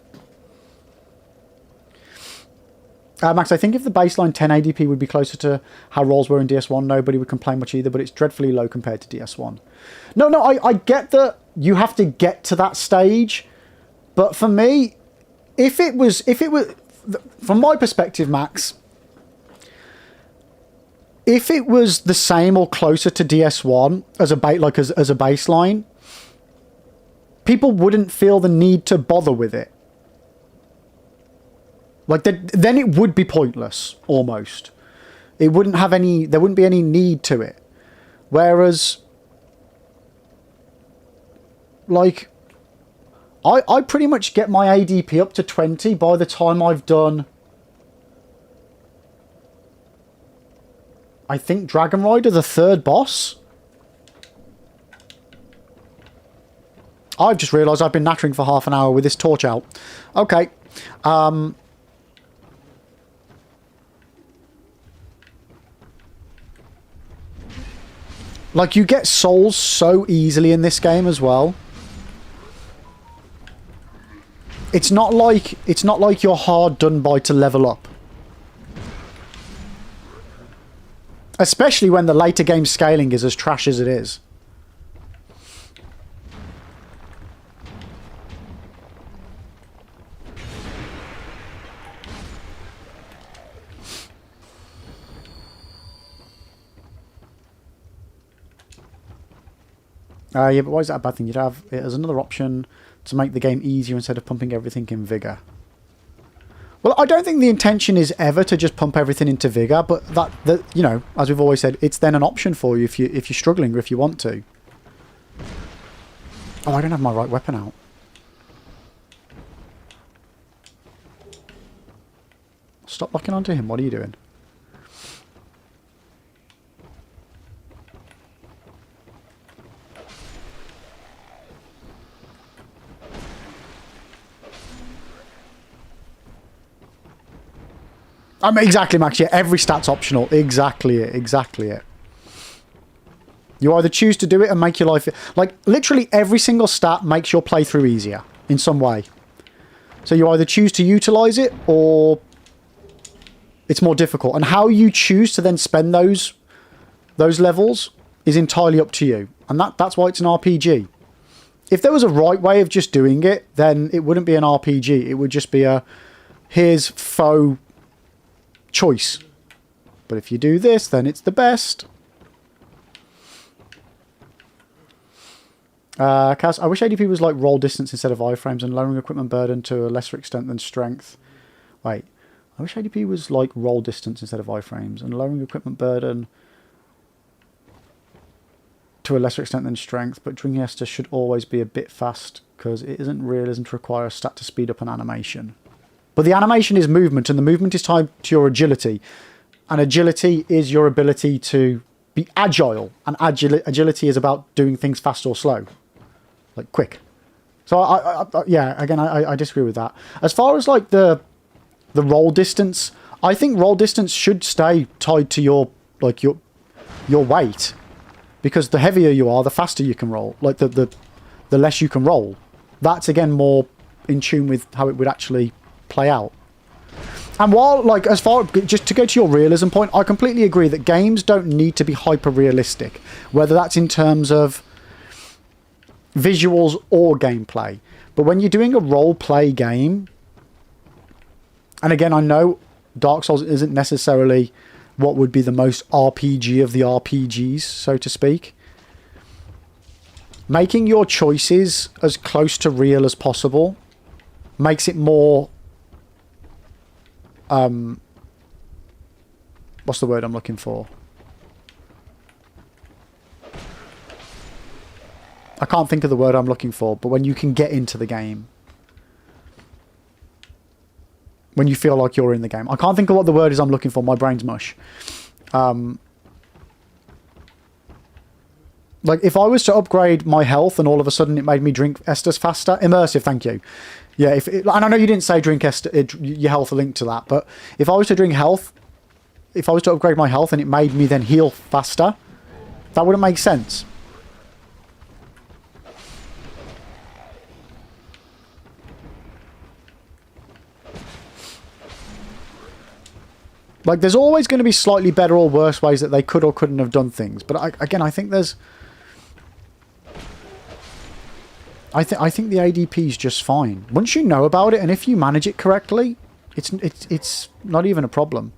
Max, I think if the baseline 10 ADP would be closer to how rolls were in DS1, nobody would complain much either, but it's dreadfully low compared to DS1. No, I get that you have to get to that stage, but for me, if it was, from my perspective, Max, if it was the same or closer to DS1 as a baseline, people wouldn't feel the need to bother with it. Like, then it would be pointless, almost. It wouldn't have any... There wouldn't be any need to it. Whereas... Like... I pretty much get my ADP up to 20 by the time I've done... I think Dragon Rider, the third boss. I've just realised I've been nattering for half an hour with this torch out. Okay. Like, you get souls so easily in this game as well. It's not like you're hard done by to level up. Especially when the later game scaling is as trash as it is. Yeah, but why is that a bad thing? You'd have it as another option to make the game easier instead of pumping everything in Vigor. Well, I don't think the intention is ever to just pump everything into Vigor, but that you know, as we've always said, it's then an option for you if you're struggling or if you want to. Oh, I don't have my right weapon out. Stop locking onto him. What are you doing? Exactly, Max. Yeah, every stat's optional. Exactly it. Exactly it. You either choose to do it and make your life... Like, literally every single stat makes your playthrough easier in some way. So you either choose to utilise it or it's more difficult. And how you choose to then spend those levels is entirely up to you. And that's why it's an RPG. If there was a right way of just doing it, then it wouldn't be an RPG. It would just be a... Here's faux... choice. But if you do this, then it's the best. Kaz, I wish ADP was like roll distance instead of iframes and lowering equipment burden to a lesser extent than strength. Wait. I wish ADP was like roll distance instead of iframes and lowering equipment burden to a lesser extent than strength, but drinking Esther should always be a bit fast because it isn't realism to require a stat to speed up an animation. But the animation is movement, and the movement is tied to your agility. And agility is your ability to be agile. And agility is about doing things fast or slow. Like, quick. So, yeah, again, I disagree with that. As far as, like, the roll distance, I think roll distance should stay tied to your weight. Because the heavier you are, the faster you can roll. Like, the less you can roll. That's, again, more in tune with how it would actually... play out. And while, like, as far, just to go to your realism point, I completely agree that games don't need to be hyper realistic, whether that's in terms of visuals or gameplay. But when you're doing a role play game, and again, I know Dark Souls isn't necessarily what would be the most RPG of the RPGs, so to speak, making your choices as close to real as possible makes it more what's the word I'm looking for? I can't think of the word I'm looking for, but when you can get into the game. When you feel like you're in the game. I can't think of what the word is I'm looking for. My brain's mush. Like, if I was to upgrade my health and all of a sudden it made me drink Esters faster... Immersive, thank you. Yeah, and I know you didn't say drink your health linked to that, but if I was to drink health... If I was to upgrade my health and it made me then heal faster, that wouldn't make sense. Like, there's always going to be slightly better or worse ways that they could or couldn't have done things. But again, I think there's... I think the ADP is just fine. Once you know about it, and if you manage it correctly, it's not even a problem.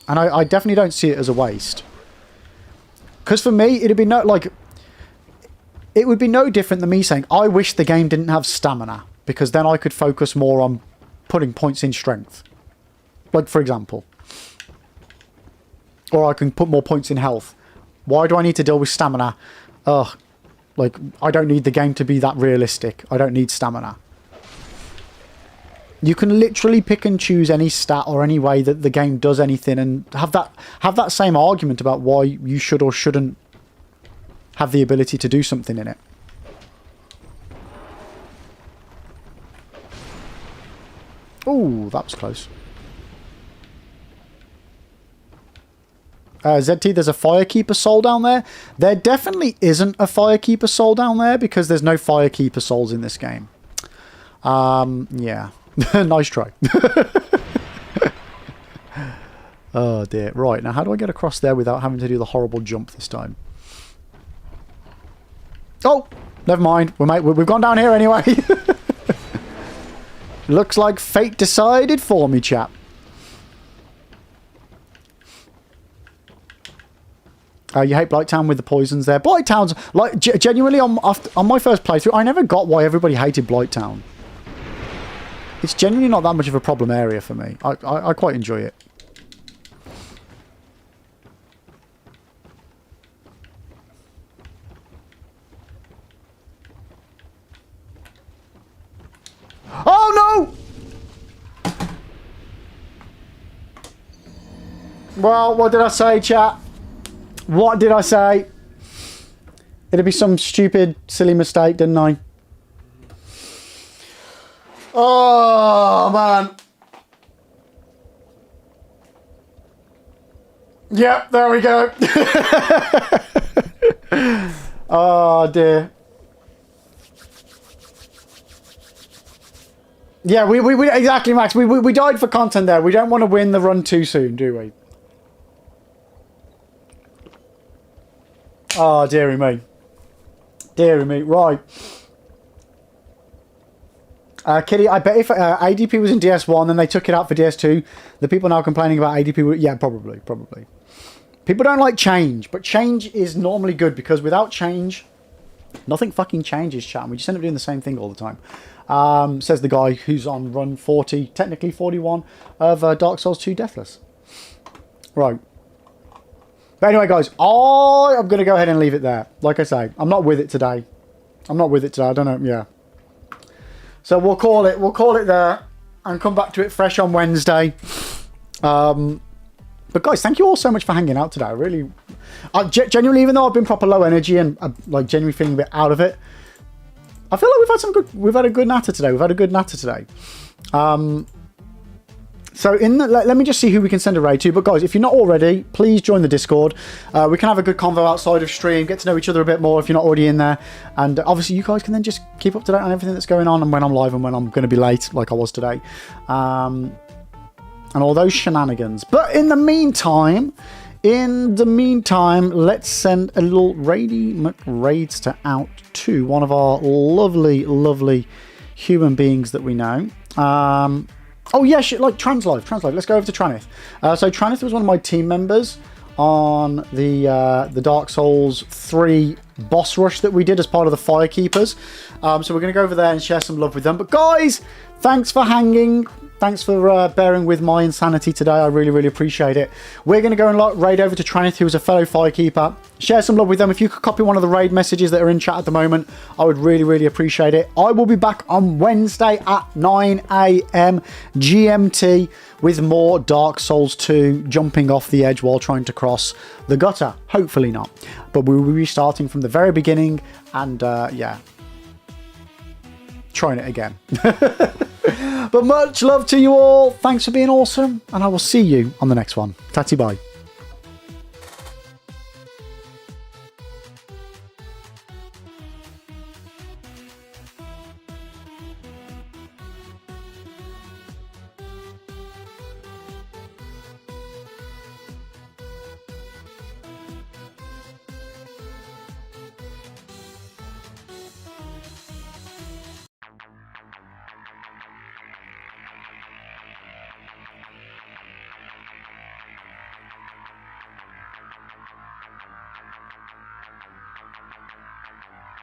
And I definitely don't see it as a waste. Because for me, it'd be no... Like, it would be no different than me saying, I wish the game didn't have stamina. Because then I could focus more on putting points in strength. Like, for example. Or I can put more points in health. Why do I need to deal with stamina? Ugh. Like, I don't need the game to be that realistic. I don't need stamina. You can literally pick and choose any stat or any way that the game does anything and have that same argument about why you should or shouldn't have the ability to do something in it. Ooh, that was close. ZT, there's a Firekeeper soul down there. There definitely isn't a Firekeeper soul down there because there's no Firekeeper souls in this game. Yeah. Nice try. Oh dear. Right, now how do I get across there without having to do the horrible jump this time? Oh! Never mind. We've gone down here anyway. Looks like fate decided for me, chap. You hate Blighttown with the poisons there. Blighttown's, like, genuinely, on my first playthrough, I never got why everybody hated Blighttown. It's genuinely not that much of a problem area for me. I quite enjoy it. Oh, no! Well, what did I say, chat? What did I say? It'd be some stupid, silly mistake, didn't I? Oh, man. Yep, there we go. Oh, dear. Yeah, we exactly, Max. We died for content there. We don't want to win the run too soon, do we? Oh, dearie me. Dearie me. Right. Kitty, I bet if ADP was in DS1 and they took it out for DS2, the people now complaining about ADP would... Yeah, probably. People don't like change, but change is normally good because without change, nothing fucking changes, chat. We just end up doing the same thing all the time. Says the guy who's on run 40, technically 41, of Dark Souls 2 Deathless. Right. But anyway, guys, I'm going to go ahead and leave it there. Like I say, I'm not with it today. I don't know. Yeah. So we'll call it there and come back to it fresh on Wednesday. But guys, thank you all so much for hanging out today. I really, genuinely, even though I've been proper low energy and I'm like genuinely feeling a bit out of it, I feel like we've had a good natter today. So let me just see who we can send a raid to. But guys, if you're not already, please join the Discord. We can have a good convo outside of stream, get to know each other a bit more if you're not already in there. And obviously you guys can then just keep up to date on everything that's going on and when I'm live and when I'm going to be late, like I was today. And all those shenanigans. But in the meantime, let's send a little raids out to one of our lovely human beings that we know. Oh yeah, like Translive. Let's go over to Tranith. So Tranith was one of my team members on the Dark Souls 3 boss rush that we did as part of the Firekeepers. So we're going to go over there and share some love with them. But guys, thanks for hanging. Thanks for bearing with my insanity today. I really appreciate it. We're going to go and raid over to Tranith, who is a fellow Firekeeper. Share some love with them. If you could copy one of the raid messages that are in chat at the moment, I would really appreciate it. I will be back on Wednesday at 9 AM GMT with more Dark Souls 2 jumping off the edge while trying to cross the gutter. Hopefully not. But we will be starting from the very beginning and, yeah, trying it again. But much love to you all. Thanks for being awesome. And I will see you on the next one. Tatty bye.